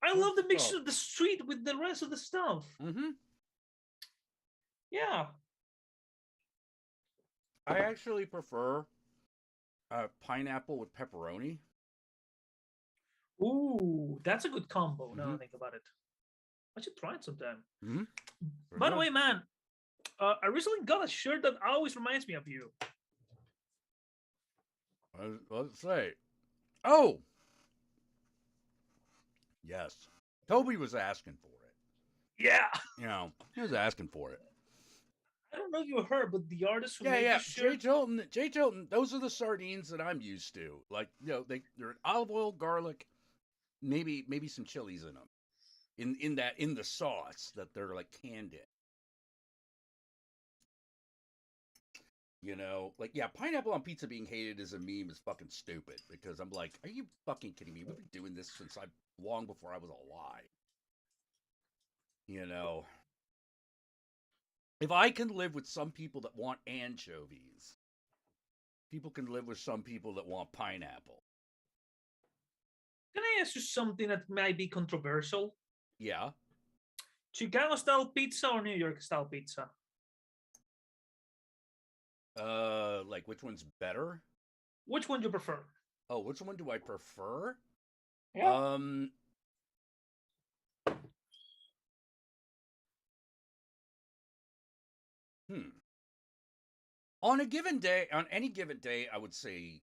Speaker 7: I
Speaker 1: Good
Speaker 7: love the mixture
Speaker 1: stuff.
Speaker 7: of the street with the rest of the stuff.
Speaker 1: Mm-hmm.
Speaker 7: Yeah.
Speaker 1: I actually prefer pineapple with pepperoni.
Speaker 7: Ooh, that's a good combo. Now I
Speaker 1: Mhm.
Speaker 7: think about it. I should try it sometime.
Speaker 1: Mm-hmm.
Speaker 7: By the way, man, I recently got a shirt that always reminds me of you.
Speaker 1: Let's say. Oh, yes. Toby was asking for it.
Speaker 7: Yeah.
Speaker 1: You know, he was asking for it.
Speaker 7: I don't know if you heard, but the artist who
Speaker 1: Yeah,
Speaker 7: made
Speaker 1: yeah.
Speaker 7: this shirt.
Speaker 1: Jay Tilton. Those are the sardines that I'm used to. Like, you know, they're olive oil, garlic, maybe some chilies in them. In the sauce that they're like canned in. You know, like, yeah, pineapple on pizza being hated as a meme is fucking stupid because I'm like, are you fucking kidding me? We've been doing this since long before I was alive. You know, if I can live with some people that want anchovies, people can live with some people that want pineapple.
Speaker 7: Can I ask you something that might be controversial?
Speaker 1: Yeah.
Speaker 7: Chicago style pizza or New York style pizza?
Speaker 1: Like which one's better?
Speaker 7: Which one do you prefer?
Speaker 1: Oh, which one do I prefer?
Speaker 7: Yeah.
Speaker 1: On any given day, I would say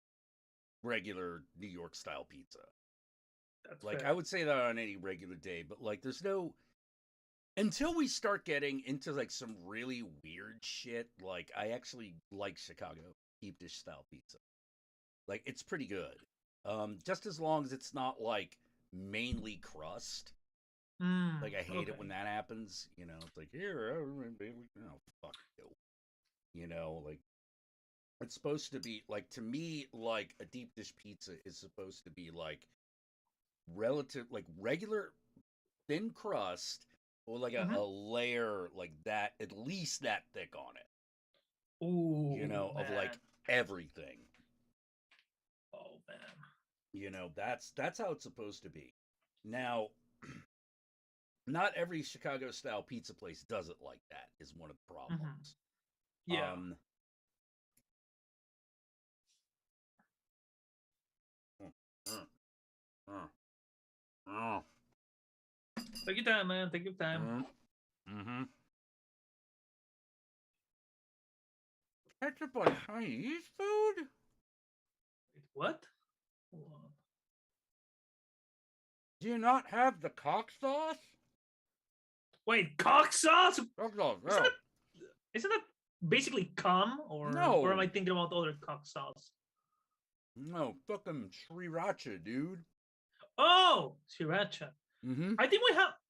Speaker 1: regular New York style pizza.
Speaker 7: That's
Speaker 1: Like
Speaker 7: fair.
Speaker 1: I would say that on any regular day, but like there's no until we start getting into like some really weird shit, like I actually like Chicago deep dish style pizza. Like it's pretty good. Just as long as it's not like mainly crust. Like I hate it when that happens. You know, it's like here, fuck you. You know, like it's supposed to be like to me, like a deep dish pizza is supposed to be like regular thin crust or like a layer like that, at least that thick on it.
Speaker 7: Ooh,
Speaker 1: You know,
Speaker 7: man.
Speaker 1: of like everything.
Speaker 7: Oh man.
Speaker 1: You know, that's how it's supposed to be. Now, not every Chicago style pizza place does it like that, is one of the problems.
Speaker 7: Yeah. Take your time, man. Take your time.
Speaker 1: Mm-hmm. Ketchup on Chinese food?
Speaker 7: Wait, what? Hold on.
Speaker 1: Do you not have the cock sauce?
Speaker 7: Wait, cock sauce?
Speaker 1: Cock sauce,
Speaker 7: Isn't
Speaker 1: yeah.
Speaker 7: isn't that basically cum, or
Speaker 1: No.
Speaker 7: or am I thinking about other cock sauce?
Speaker 1: No, fucking sriracha, dude.
Speaker 7: Oh, sriracha.
Speaker 1: Mm-hmm.
Speaker 7: I think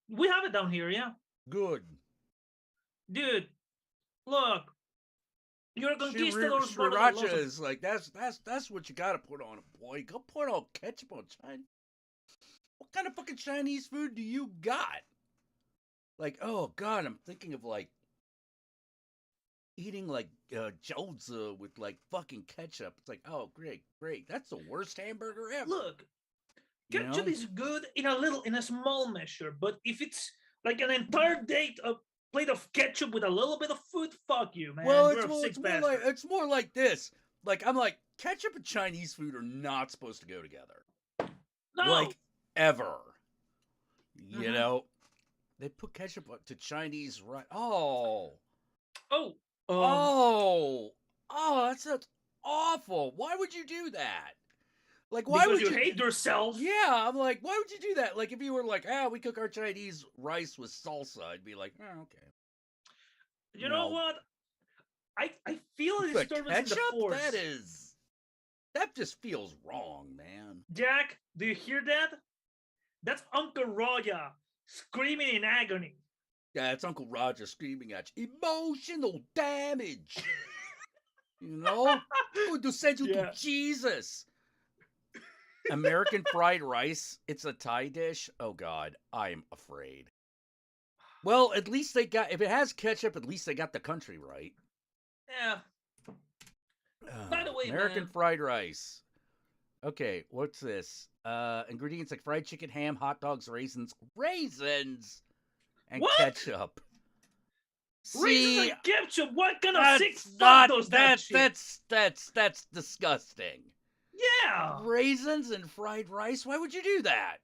Speaker 7: we have it down here. Yeah,
Speaker 1: Good.
Speaker 7: dude. Look, you're a conquistador's brother that loves
Speaker 1: Sriracha
Speaker 7: a-
Speaker 1: is like that's what you gotta put on it, boy. Go put all ketchup on Chinese. What kind of fucking Chinese food do you got? Like, oh god, I'm thinking of like eating like jiaozi with like fucking ketchup. It's like, oh great. That's the worst hamburger ever.
Speaker 7: Look,
Speaker 1: You
Speaker 7: ketchup
Speaker 1: know?
Speaker 7: is good in a small measure, but if it's like an entire date of plate of ketchup with a little bit of food, fuck you, man.
Speaker 1: Well,
Speaker 7: You're a sick bastard.
Speaker 1: it's more like this. Like I'm like ketchup and Chinese food are not supposed to go together.
Speaker 7: No.
Speaker 1: Like ever. You
Speaker 7: Mhm.
Speaker 1: know, they put ketchup to Chinese right. Oh.
Speaker 7: Oh.
Speaker 1: That's awful. Why would you do that? Like, why
Speaker 7: Because
Speaker 1: would
Speaker 7: you hate yourself.
Speaker 1: Yeah, I'm like, why would you do that? Like, if you were like, we cook our Chinese rice with salsa, I'd be like, okay.
Speaker 7: You know what? I feel a
Speaker 1: But
Speaker 7: disturbance in the
Speaker 1: ketchup?
Speaker 7: force.
Speaker 1: That just feels wrong, man.
Speaker 7: Jack, do you hear that? That's Uncle Roya screaming in agony.
Speaker 1: Yeah, it's Uncle Roger screaming at you. Emotional damage. You know? Going to send you to Jesus. American fried rice. It's a Thai dish. Oh, God. I'm afraid. Well, at least they got... If it has ketchup, at least they got the country right.
Speaker 7: Yeah. By the way,
Speaker 1: American
Speaker 7: man.
Speaker 1: fried rice. Okay, what's this? Ingredients like fried chicken, ham, hot dogs, raisins, and
Speaker 7: What?
Speaker 1: ketchup.
Speaker 7: Raisins and ketchup. What kind of sick fuck does that shit?
Speaker 1: That's disgusting.
Speaker 7: Yeah.
Speaker 1: Raisins and fried rice. Why would you do that?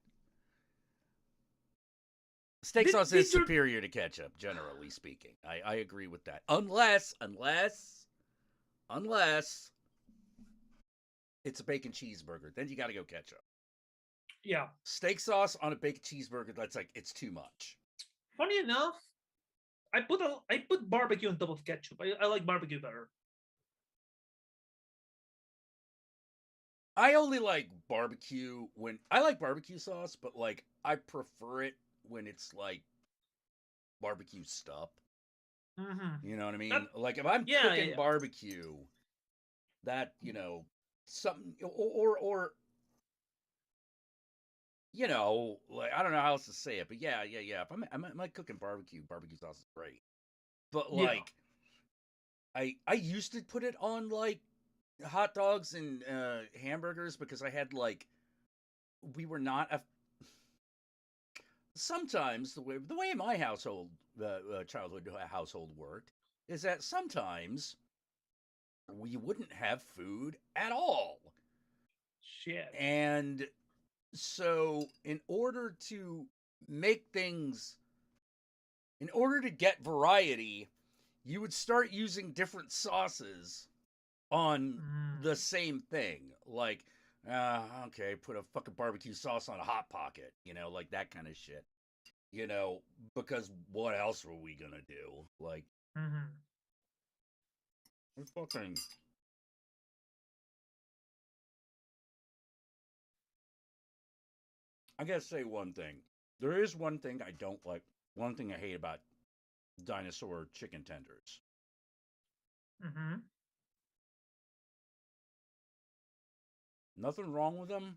Speaker 1: Steak sauce is superior to ketchup, generally speaking. I agree with that. Unless it's a bacon cheeseburger. Then you got to go ketchup.
Speaker 7: Yeah.
Speaker 1: Steak sauce on a bacon cheeseburger, that's like, it's too much.
Speaker 7: Funny enough, I put barbecue on top of ketchup. I like barbecue better.
Speaker 1: I only like barbecue when I like barbecue sauce, but like I prefer it when it's like barbecue stuff.
Speaker 7: Mm-hmm.
Speaker 1: You know what I mean? Like if I'm cooking barbecue, that something or like I don't know how else to say it, but yeah. If I'm like cooking barbecue sauce is great. But like I used to put it on like hot dogs and hamburgers because I had like we were not a sometimes the way my household childhood household worked is that sometimes we wouldn't have food at all.
Speaker 7: Shit.
Speaker 1: And so in order to get variety, you would start using different sauces on the same thing. Like, okay, put a fucking barbecue sauce on a Hot Pocket, like that kind of shit. Because what else were we gonna do? Like, fucking. I gotta say one thing. There is one thing I don't like. One thing I hate about dinosaur chicken tenders. Nothing wrong with them.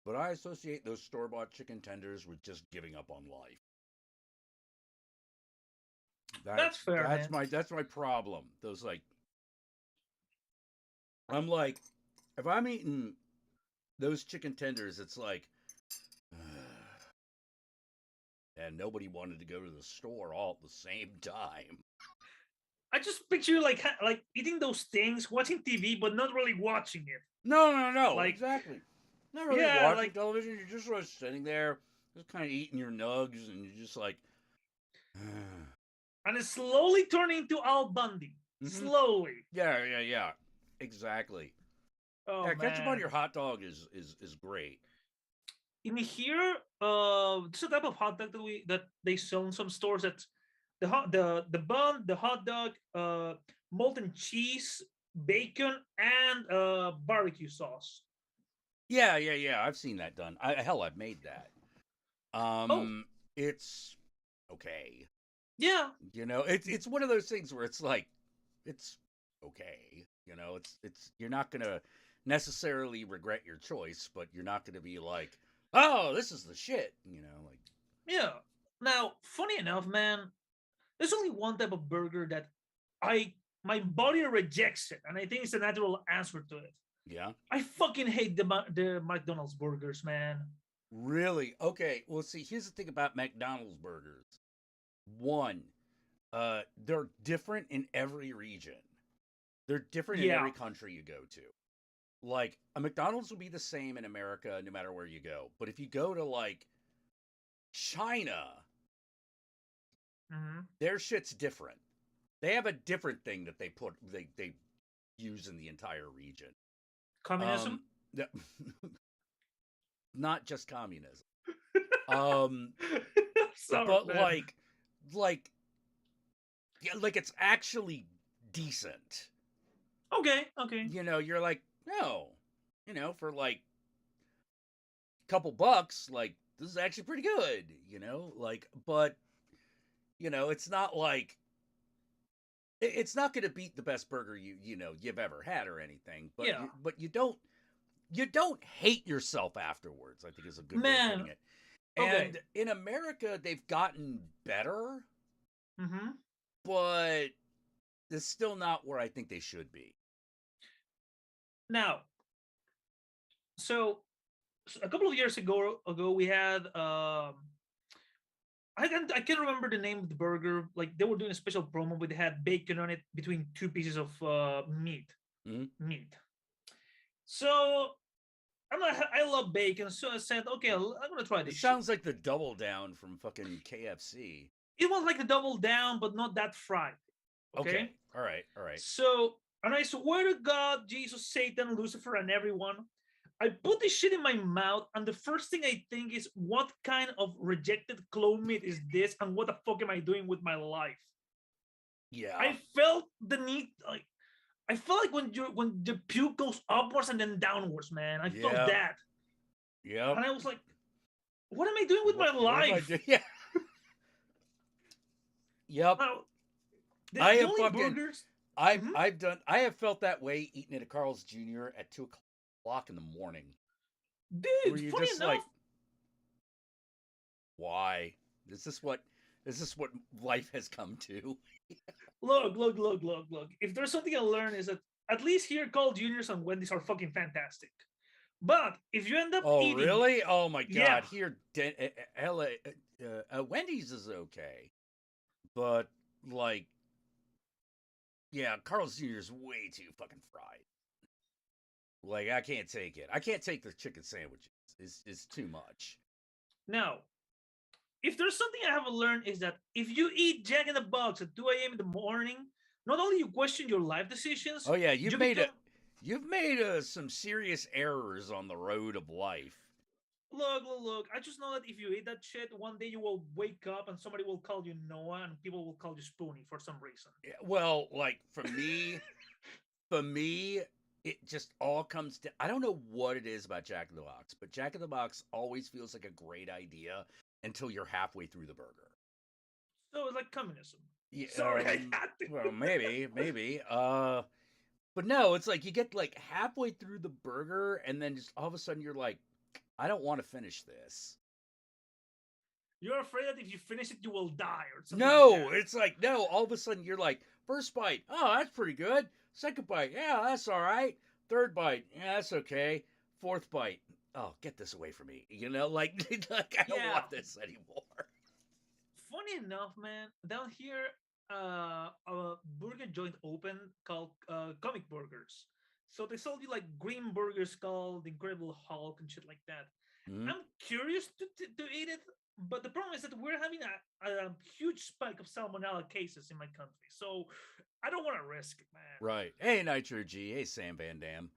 Speaker 1: But I associate those store-bought chicken tenders with just giving up on life.
Speaker 7: That's fair.
Speaker 1: That's my problem. Those I'm like, if I'm eating those chicken tenders, it's like, and nobody wanted to go to the store all at the same time.
Speaker 7: I just picture like eating those things, watching TV, but not really watching it.
Speaker 1: No. Like, exactly. Not really watching television. You're just sort of sitting there, just kind of eating your nugs, and you're just like,
Speaker 7: and it's slowly turning into Al Bundy. Slowly.
Speaker 1: Yeah. Exactly.
Speaker 7: Oh,
Speaker 1: yeah, ketchup on your hot dog is great.
Speaker 7: In here, there's a type of hot dog that they sell in some stores. That's the bun, the hot dog, molten cheese, bacon, and barbecue sauce.
Speaker 1: Yeah. I've seen that done. I've made that. It's okay.
Speaker 7: Yeah.
Speaker 1: It's one of those things where it's like, it's okay. It's you're not gonna necessarily regret your choice, but you're not gonna be like, oh, this is the shit. Like.
Speaker 7: Yeah. Now, funny enough, man, there's only one type of burger that my body rejects it, and I think it's a natural answer to it.
Speaker 1: Yeah.
Speaker 7: I fucking hate the McDonald's burgers, man.
Speaker 1: Really? Okay. Well, see, here's the thing about McDonald's burgers. One, they're different in every region. They're different in
Speaker 7: Yeah.
Speaker 1: every country you go to. Like a McDonald's will be the same in America no matter where you go. But if you go to like China,
Speaker 7: Hmm.
Speaker 1: their shit's different. They have a different thing that they use in the entire region.
Speaker 7: Communism.
Speaker 1: Um, not just communism. Um,
Speaker 7: Sorry,
Speaker 1: but
Speaker 7: man.
Speaker 1: like yeah, like it's actually decent.
Speaker 7: Okay, okay.
Speaker 1: You're like, no, for like a couple bucks, like this is actually pretty good, like, but it's not like it's not going to beat the best burger you've ever had or anything, but
Speaker 7: Yeah,
Speaker 1: you don't hate yourself afterwards, I think is a good way of
Speaker 7: man.
Speaker 1: putting it.
Speaker 7: Okay.
Speaker 1: And in America, they've gotten better,
Speaker 7: Hmm.
Speaker 1: but it's still not where I think they should be.
Speaker 7: Now, so, a couple of years ago we had I can't remember the name of the burger. Like they were doing a special promo, but they had bacon on it between two pieces of meat.
Speaker 1: Mhm.
Speaker 7: Meat. So I love bacon, so I said, okay, I'm gonna try
Speaker 1: It
Speaker 7: this shit.
Speaker 1: sounds like the double down from fucking KFC.
Speaker 7: It was like a double down, but not that fried.
Speaker 1: Okay.
Speaker 7: Okay.
Speaker 1: All right. All right.
Speaker 7: So, and I swear to God, Jesus, Satan, Lucifer, and everyone, I put this shit in my mouth, and the first thing I think is, what kind of rejected clone meat is this, and what the fuck am I doing with my life?
Speaker 1: Yeah.
Speaker 7: I felt the need, like I felt like when the puke goes upwards and then downwards, man. I felt
Speaker 1: Yep.
Speaker 7: that,
Speaker 1: Yep.
Speaker 7: and I was like, what am I doing with my
Speaker 1: What have I
Speaker 7: life?
Speaker 1: done? Yeah. Yep.
Speaker 7: Now, the,
Speaker 1: I
Speaker 7: the
Speaker 1: have
Speaker 7: only
Speaker 1: fucking.
Speaker 7: burgers.
Speaker 1: I've
Speaker 7: Mhm.
Speaker 1: I've done. I have felt that way eating at a Carl's Jr. at 2 o'clock in the morning, where
Speaker 7: Dude,
Speaker 1: you're
Speaker 7: funny
Speaker 1: just like,
Speaker 7: enough,
Speaker 1: why? Is this what? Is this what life has come to?
Speaker 7: look. If there's something I learned is that at least here, Carl Juniors and Wendy's are fucking fantastic. But if you end up
Speaker 1: Oh,
Speaker 7: eating,
Speaker 1: really? Oh my
Speaker 7: yeah,
Speaker 1: God! Here, LA, Wendy's is okay, but like, yeah, Carl's Jr. is way too fucking fried. Like, I can't take it. I can't take the chicken sandwiches. It's too much.
Speaker 7: now, if there's something I have learned is that if you eat Jack in the Box at 2 a.m. in the morning, not only you question your life decisions,
Speaker 1: Oh yeah,
Speaker 7: you become
Speaker 1: you've made some serious errors on the road of life.
Speaker 7: look. I just know that if you eat that shit, one day you will wake up and somebody will call you Noah and people will call you Spoonie for some reason.
Speaker 1: Yeah, well, like for me, it just all comes to. I don't know what it is about Jack in the Box, but Jack in the Box always feels like a great idea until you're halfway through the burger.
Speaker 7: So it's like communism.
Speaker 1: Yeah,
Speaker 7: Sorry, I had to.
Speaker 1: well, maybe. But no, it's like you get like halfway through the burger, and then just all of a sudden you're like, I don't want to finish this.
Speaker 7: You're afraid that if you finish it, you will die or something like
Speaker 1: No,
Speaker 7: that.
Speaker 1: it's like no. All of a sudden you're like, first bite, oh, that's pretty good. Second bite, yeah, that's all right. Third bite, yeah, that's okay. Fourth bite, oh, get this away from me. Like, like I don't
Speaker 7: Yeah.
Speaker 1: want this anymore.
Speaker 7: Funny enough, man, down here, a burger joint opened called Comic Burgers. So they sold you like green burgers called Incredible Hulk and shit like that.
Speaker 1: Mhm.
Speaker 7: I'm curious to eat it, but the problem is that we're having a huge spike of salmonella cases in my country. So I don't want to risk it, man.
Speaker 1: Right. Hey, Nitro G. Hey, Sam Van Dam.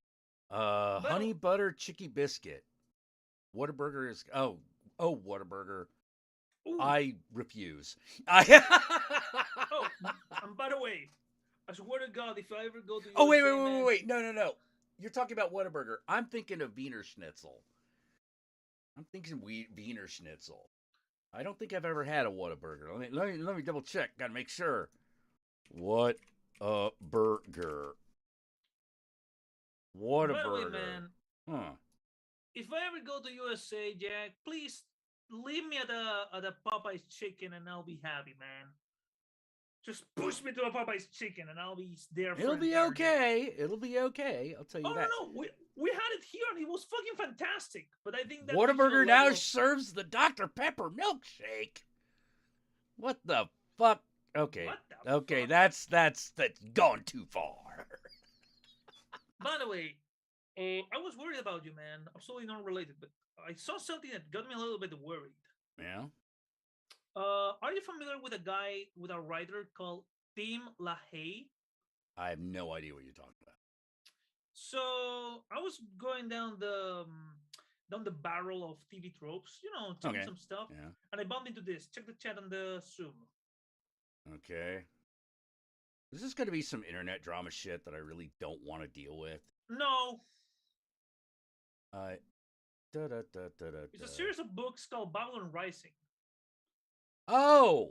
Speaker 7: But
Speaker 1: Honey butter chicky biscuit. Whataburger is. Oh, Whataburger.
Speaker 7: ooh,
Speaker 1: I refuse. I.
Speaker 7: oh, and by the way, I swear to God, if I ever go to
Speaker 1: Oh, wait,
Speaker 7: USA,
Speaker 1: wait, wait, wait,
Speaker 7: man,
Speaker 1: wait. No. You're talking about Whataburger. I'm thinking of Wiener Schnitzel. I'm thinking Wiener Schnitzel. I don't think I've ever had a Whataburger. Let me double check. Got to make sure. What a burger. What
Speaker 7: and
Speaker 1: a
Speaker 7: by the way,
Speaker 1: burger.
Speaker 7: man,
Speaker 1: Huh.
Speaker 7: if I ever go to USA, Jack, please leave me at a Popeye's chicken, and I'll be happy, man. Just push me to a Popeye's chicken, and I'll be there. For
Speaker 1: It'll be
Speaker 7: entire day.
Speaker 1: okay. It'll be okay. I'll tell you
Speaker 7: Oh
Speaker 1: that.
Speaker 7: no, we had it here, and it was fucking fantastic. But I think that
Speaker 1: Whataburger now serves the Dr. Pepper milkshake. What the fuck? Okay.
Speaker 7: What the
Speaker 1: Okay,
Speaker 7: fuck?
Speaker 1: that's gone too far.
Speaker 7: By the way, I was worried about you, man. Absolutely not related, but I saw something that got me a little bit worried.
Speaker 1: Yeah.
Speaker 7: Are you familiar with a guy with a writer called Tim LaHaye?
Speaker 1: I have no idea what you're talking about.
Speaker 7: So I was going down the barrel of TV tropes, checking some stuff,
Speaker 1: Yeah.
Speaker 7: and I bumped into this. Check the chat on the Zoom.
Speaker 1: Okay. This is going to be some internet drama shit that I really don't want to deal with.
Speaker 7: No,
Speaker 1: It's
Speaker 7: it's a series of books called Babylon Rising.
Speaker 1: Oh!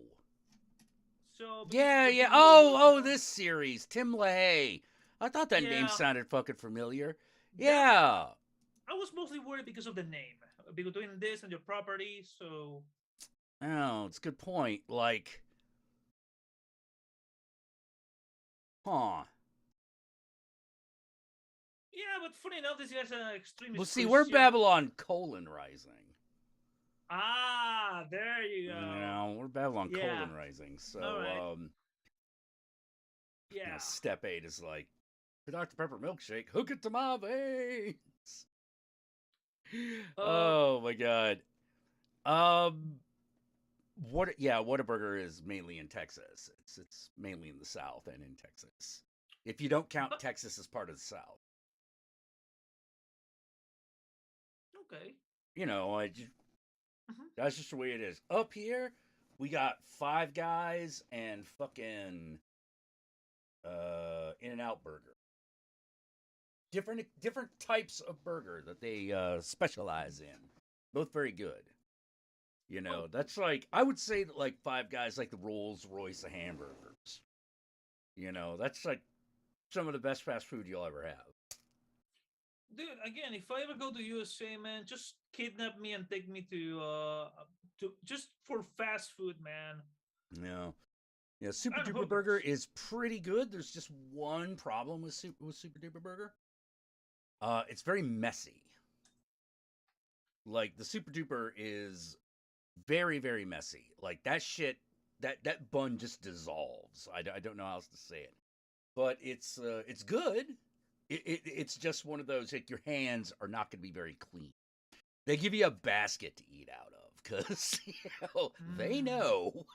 Speaker 7: So
Speaker 1: Yeah,
Speaker 7: because
Speaker 1: yeah.
Speaker 7: the
Speaker 1: Oh,
Speaker 7: people-
Speaker 1: this series. Tim LaHaye. I thought that name
Speaker 7: Yeah.
Speaker 1: sounded fucking familiar.
Speaker 7: That-
Speaker 1: Yeah.
Speaker 7: I was mostly worried because of the name, between this and your property. So
Speaker 1: Oh, it's a good point. Like, huh.
Speaker 7: yeah, but funny enough, this guy's an extremist.
Speaker 1: Well, see, we're
Speaker 7: Christian.
Speaker 1: Babylon Rising.
Speaker 7: Ah, there you go.
Speaker 1: You know, we're Babylon
Speaker 7: Yeah.
Speaker 1: Rising. So,
Speaker 7: Alright.
Speaker 1: you know,
Speaker 7: Yeah.
Speaker 1: step 8 is like, the Dr. Pepper milkshake, hook it to my veins. Oh my god. Whataburger is mainly in Texas. It's mainly in the South and in Texas. If you don't count
Speaker 7: But-
Speaker 1: Texas as part of the South.
Speaker 7: Okay.
Speaker 1: You know,
Speaker 7: Mhm.
Speaker 1: that's just the way it is. Up here, we got Five Guys and fucking In-N-Out Burger. Different types of burger that they specialize in. Both very good. You know,
Speaker 7: Oh.
Speaker 1: that's like, I would say that like Five Guys like the Rolls Royce of hamburgers. You know, that's like some of the best fast food you'll ever have.
Speaker 7: Dude, again, if I ever go to USA, man, just kidnap me and take me to just for fast food, man.
Speaker 1: Yeah. Yeah, Super
Speaker 7: And
Speaker 1: Duper Burger
Speaker 7: hookers.
Speaker 1: is pretty good. There's just one problem with Super Duper Burger. It's very messy. Like, the Super Duper is very, very messy. Like, that shit, that bun just dissolves. I don't know how else to say it. But it's good. It's just one of those, like, your hands are not going to be very clean. They give you a basket to eat out of, because, they know.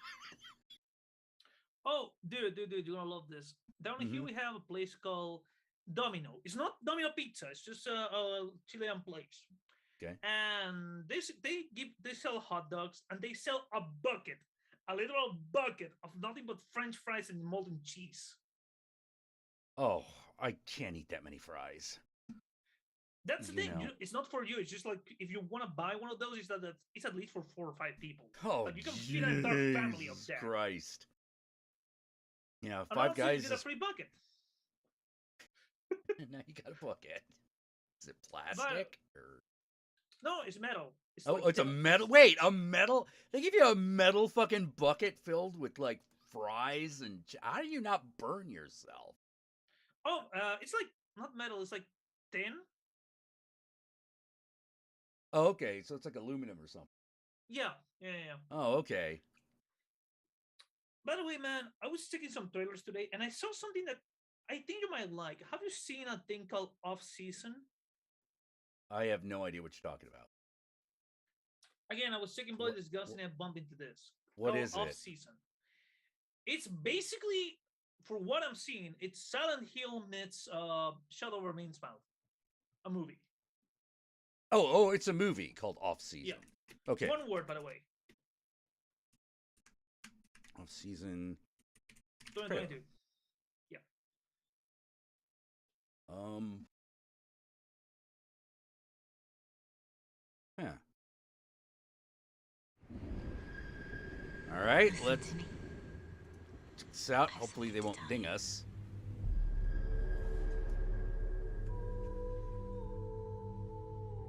Speaker 7: Oh, dude, you're gonna love this. Down here
Speaker 1: Mhm.
Speaker 7: we have a place called Domino. It's not Domino Pizza. It's just a Chilean place.
Speaker 1: Okay.
Speaker 7: And they sell hot dogs, and they sell a literal bucket of nothing but French fries and molten cheese.
Speaker 1: Oh, I can't eat that many fries.
Speaker 7: That's the
Speaker 1: You
Speaker 7: thing.
Speaker 1: know.
Speaker 7: It's not for you. It's just like if you want to buy one of those, it's at least for 4 or 5 people.
Speaker 1: Oh,
Speaker 7: Like, you can feed an entire family of
Speaker 1: Jesus
Speaker 7: that.
Speaker 1: Christ. Yeah,
Speaker 7: And
Speaker 1: Five
Speaker 7: also
Speaker 1: Guys
Speaker 7: you get a
Speaker 1: is...
Speaker 7: free bucket.
Speaker 1: Now you got a bucket. Is it plastic? Or...
Speaker 7: No, it's metal. It's
Speaker 1: Oh,
Speaker 7: like
Speaker 1: it's a
Speaker 7: thin.
Speaker 1: metal... Wait, a metal... They give you a metal fucking bucket filled with, like, fries and... How do you not burn yourself?
Speaker 7: Oh, it's like not metal. It's like tin.
Speaker 1: Oh, okay, so it's like aluminum or something.
Speaker 7: Yeah.
Speaker 1: Oh, okay.
Speaker 7: By the way, man, I was checking some trailers today, and I saw something that I think you might like. Have you seen a thing called Off Season?
Speaker 1: I have no idea what you're talking about.
Speaker 7: Again, I was checking Bloody
Speaker 1: What-
Speaker 7: Disgusting and I bumped into this.
Speaker 1: What
Speaker 7: Called
Speaker 1: is
Speaker 7: Off
Speaker 1: it?
Speaker 7: Season. It's basically, for what I'm seeing, it's Silent Hill meets Shadow over Innsmouth, a movie.
Speaker 1: Oh, it's a movie called Off Season. Okay.
Speaker 7: One word, by the way.
Speaker 1: Off Season.
Speaker 7: 2022.
Speaker 1: Yeah. All right,
Speaker 8: Listen
Speaker 1: let's
Speaker 8: to me.
Speaker 1: check this out.
Speaker 8: I have
Speaker 1: Hopefully they
Speaker 8: something
Speaker 1: won't
Speaker 8: to tell
Speaker 1: ding
Speaker 8: you.
Speaker 1: us.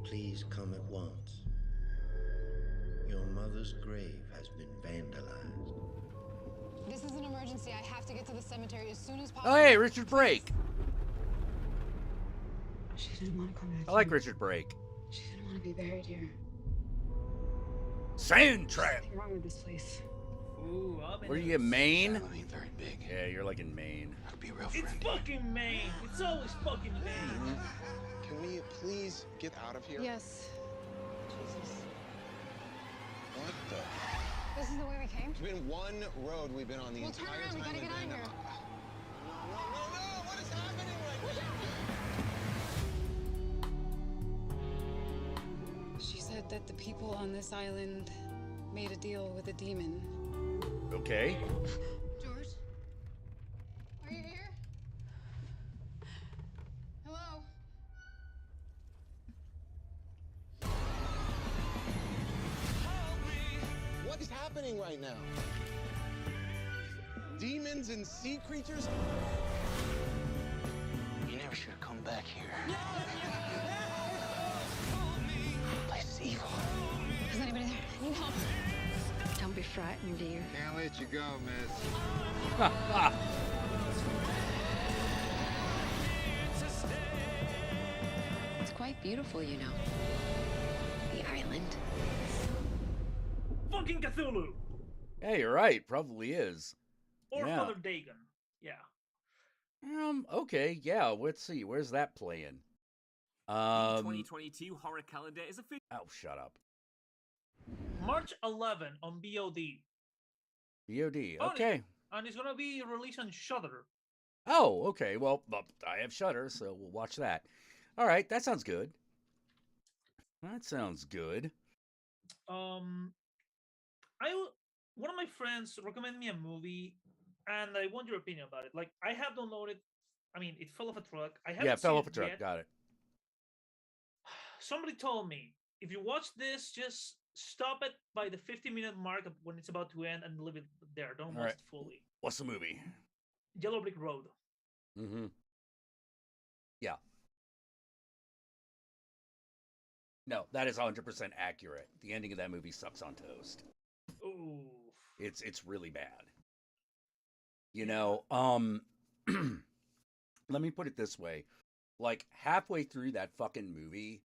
Speaker 5: Please come at once. Your mother's grave has been vandalized.
Speaker 9: This is an emergency.
Speaker 8: emergency. I have to get to the cemetery as soon as possible.
Speaker 1: Oh, hey, Richard Brake.
Speaker 2: She didn't want to come back
Speaker 1: I like
Speaker 2: here.
Speaker 1: Richard Brake.
Speaker 2: She didn't want to be buried here.
Speaker 1: Sand trap.
Speaker 2: Something wrong with this place.
Speaker 7: Ooh,
Speaker 1: Were you in Maine?
Speaker 5: Island ain't very big.
Speaker 1: Yeah, you're like in Maine.
Speaker 5: I'll be real
Speaker 7: It's
Speaker 5: friendly.
Speaker 7: fucking Maine. It's always fucking Maine.
Speaker 9: Can we please get out of here?
Speaker 8: Yes. Jesus.
Speaker 9: What the?
Speaker 8: This is the way we came?
Speaker 9: There's been one road we've been on the
Speaker 8: Well, turn
Speaker 9: entire
Speaker 8: around. We
Speaker 9: time.
Speaker 8: gotta get out of here.
Speaker 9: No! What is happening right now?
Speaker 8: She said that the people on this island made a deal with a demon.
Speaker 1: Okay.
Speaker 8: George? Are you here? Hello?
Speaker 9: What is happening right now? Demons and sea creatures?
Speaker 5: You never should have come back here. Place is evil.
Speaker 8: Is anybody there? I need help.
Speaker 2: Don't be frightened, dear.
Speaker 9: Can't let you go, miss.
Speaker 2: It's quite beautiful, you know. The island.
Speaker 7: Fucking Cthulhu.
Speaker 1: Hey, you're right. Probably is.
Speaker 7: Or
Speaker 1: Yeah.
Speaker 7: Father Dagon. Yeah.
Speaker 1: Okay, yeah. Let's see. Where's that playing?
Speaker 10: The 2022 horror calendar is official.
Speaker 1: Oh, shut up.
Speaker 7: March 11 on BOD.
Speaker 1: VOD.
Speaker 7: Oh,
Speaker 1: Okay.
Speaker 7: And it's gonna be released on Shudder.
Speaker 1: Oh, okay. Well, I have Shudder, so we'll watch that. All right, that sounds good. That sounds good.
Speaker 7: One of my friends recommended me a movie, and I want your opinion about it. Like, I have downloaded. I mean, it fell off a truck. I haven't
Speaker 1: Yeah, fell
Speaker 7: seen
Speaker 1: off a
Speaker 7: it
Speaker 1: truck.
Speaker 7: yet.
Speaker 1: Got it.
Speaker 7: Somebody told me if you watch this, just stop it by the 50-minute mark of when it's about to end and leave it there. Don't
Speaker 1: All
Speaker 7: watch
Speaker 1: right.
Speaker 7: it fully.
Speaker 1: What's the movie?
Speaker 7: Yellow Brick Road.
Speaker 1: Mm-hmm. Yeah. No, that is 100% accurate. The ending of that movie sucks on toast.
Speaker 7: Ooh.
Speaker 1: It's really bad. You know, let me put it this way. Like halfway through that fucking movie,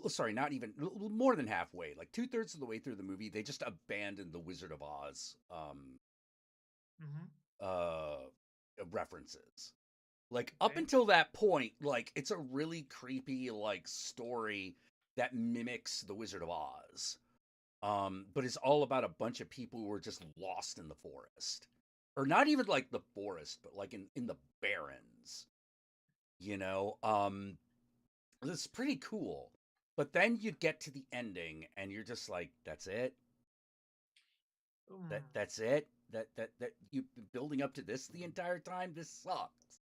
Speaker 1: sorry, not even more than halfway, like 2/3 of the way through the movie, they just abandoned the Wizard of Oz references. Like up
Speaker 7: Okay.
Speaker 1: until that point, like it's a really creepy like story that mimics the Wizard of Oz. But it's all about a bunch of people who are just lost in the forest. Or not even like the forest, but like in the barrens. You know? It's pretty cool. But then you get to the ending and you're just like, that's it? That's it? That you've been building up to this the entire time? This sucks.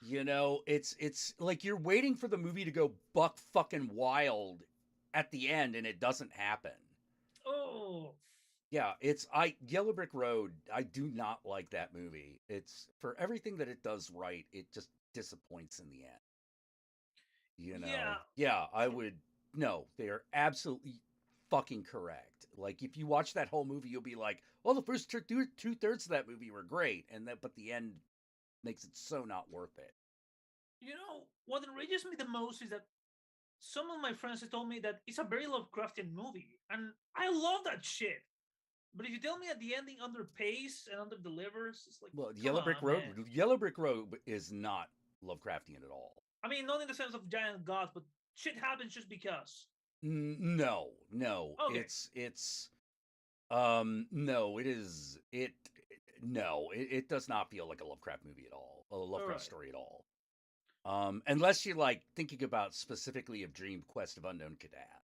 Speaker 1: You know, it's like you're waiting for the movie to go buck fucking wild at the end and it doesn't happen.
Speaker 7: Oh.
Speaker 1: Yeah, Yellow Brick Road, I do not like that movie. It's for everything that it does right, it just disappoints in the end. You know. Yeah, I would no, they are absolutely fucking correct. Like if you watch that whole movie, you'll be like, well, the first 2/3 of that movie were great, but the end makes it so not worth it.
Speaker 7: You know, what enrages me the most is that some of my friends have told me that it's a very Lovecraftian movie, and I love that shit. But if you tell me at the ending underpays and underdelivers, it's like,
Speaker 1: Well,
Speaker 7: come
Speaker 1: Yellow Brick
Speaker 7: on,
Speaker 1: Road,
Speaker 7: man.
Speaker 1: Yellow Brick Road is not Lovecraftian at all.
Speaker 7: I mean, not in the sense of giant gods, but shit happens just because.
Speaker 1: No.
Speaker 7: Okay.
Speaker 1: It does not feel like a Lovecraft movie at all, a Lovecraft
Speaker 7: Alright.
Speaker 1: story at all. Unless you're like thinking about specifically of Dream Quest of Unknown Cadet.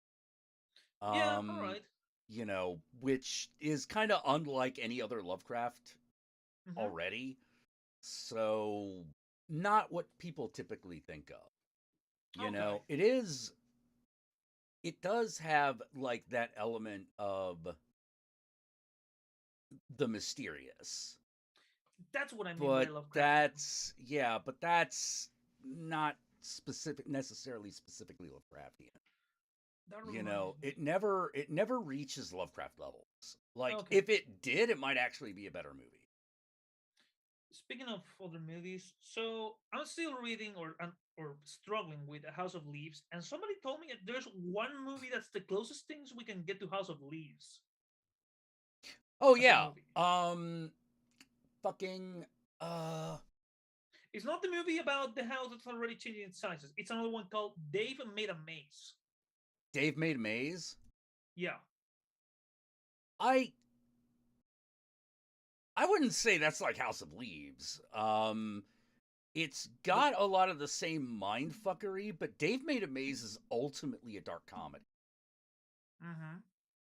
Speaker 7: Yeah, all right.
Speaker 1: You know, which is kind of unlike any other Lovecraft
Speaker 7: Mhm.
Speaker 1: already. So not what people typically think of. You know,
Speaker 7: Okay.
Speaker 1: it does have like that element of the mysterious.
Speaker 7: That's what I mean by
Speaker 1: But
Speaker 7: Lovecraft.
Speaker 1: but that's not necessarily specifically Lovecraftian.
Speaker 7: That
Speaker 1: You
Speaker 7: reminds
Speaker 1: know,
Speaker 7: me.
Speaker 1: it never reaches Lovecraft levels. Like
Speaker 7: Okay.
Speaker 1: if it did, it might actually be a better movie.
Speaker 7: Speaking of other movies, so I'm still reading or struggling with House of Leaves, and somebody told me that there's one movie that's the closest things we can get to House of Leaves
Speaker 1: Oh
Speaker 7: as a
Speaker 1: yeah.
Speaker 7: movie.
Speaker 1: Fucking uh
Speaker 7: It's not the movie about the house that's already changing its sizes. It's another one called Dave Made a Maze.
Speaker 1: Dave Made a Maze.
Speaker 7: Yeah.
Speaker 1: I wouldn't say that's like House of Leaves. It's got a lot of the same mind fuckery, but Dave Made a Maze is ultimately a dark comedy.
Speaker 7: Mm-hmm.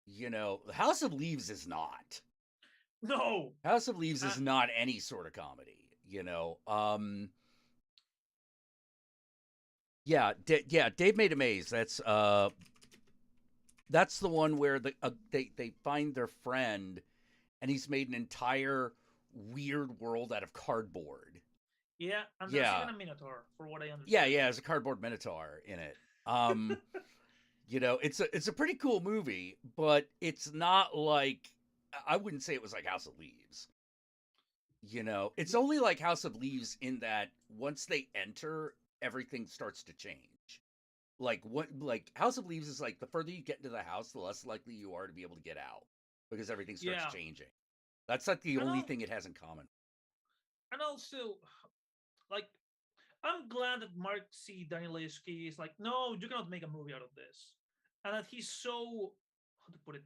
Speaker 1: You know, House of Leaves is not.
Speaker 7: No.
Speaker 1: House of Leaves is not any sort of comedy. You know, yeah, Dave Made a Maze. That's the one where they find their friend, and he's made an entire weird world out of cardboard.
Speaker 7: Yeah, and there's
Speaker 1: Yeah.
Speaker 7: even a Minotaur, for what I understand.
Speaker 1: Yeah, there's a cardboard Minotaur in it. You know, it's a pretty cool movie, but it's not like, I wouldn't say it was like House of Leaves. You know, it's only like House of Leaves in that once they enter, everything starts to change. Like House of Leaves is like the further you get into the house, the less likely you are to be able to get out because everything starts changing. That's like the only thing it has in common.
Speaker 7: And also, like, I'm glad that Mark C. Danielewski is like, no, you cannot make a movie out of this, and that he's so, how to put it,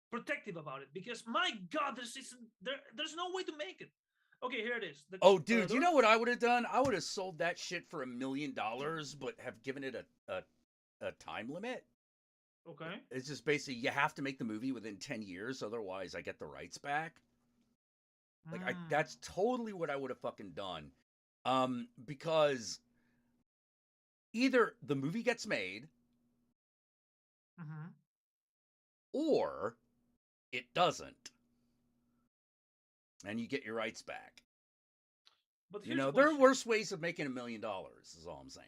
Speaker 7: protective about it, because my God, there's no way to make it. Okay, here it is.
Speaker 1: Oh, dude, you know what I would have done? I would have sold that shit for $1 million, but have given it a time limit.
Speaker 7: Okay.
Speaker 1: It's just basically you have to make the movie within 10 years, otherwise I get the rights back. Like that's totally what I would have fucking done. Because either the movie gets made, or it doesn't, and you get your rights back.
Speaker 7: But
Speaker 1: you know, there are worse ways of making $1 million. Is all I'm saying.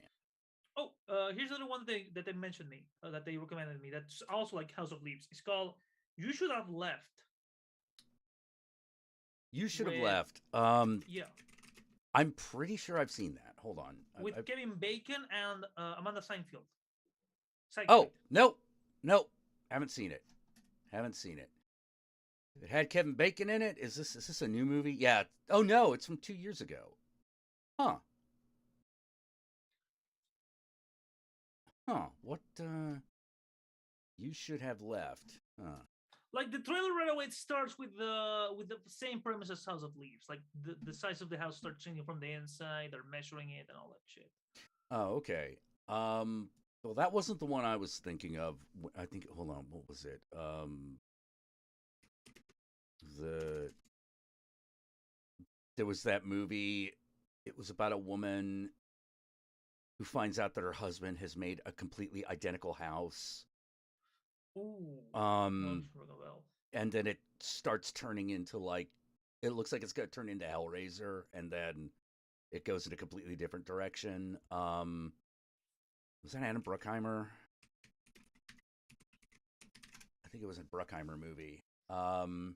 Speaker 7: Oh, here's another one thing that they mentioned me, that they recommended me. That's also like House of Leaves. It's called "You Should Have Left."
Speaker 1: You Should Have Left.
Speaker 7: Yeah.
Speaker 1: I'm pretty sure I've seen that. Hold on.
Speaker 7: With Kevin Bacon and Amanda Seinfeld.
Speaker 1: Oh, nope. Haven't seen it. It had Kevin Bacon in it. Is this a new movie? Yeah. Oh no, it's from 2 years ago. Huh. What You Should Have Left. Huh.
Speaker 7: Like the trailer right away, it starts with the same premise as House of Leaves. Like the size of the house starts changing from the inside. They're measuring it and all that shit.
Speaker 1: Oh, okay. Well, that wasn't the one I was thinking of. I think. Hold on. What was it? There was that movie. It was about a woman who finds out that her husband has made a completely identical house.
Speaker 7: Ooh.
Speaker 1: And then it starts turning into like, it looks like it's going to turn into Hellraiser, and then it goes in a completely different direction. Was that Adam Bruckheimer? I think it was a Bruckheimer movie. No,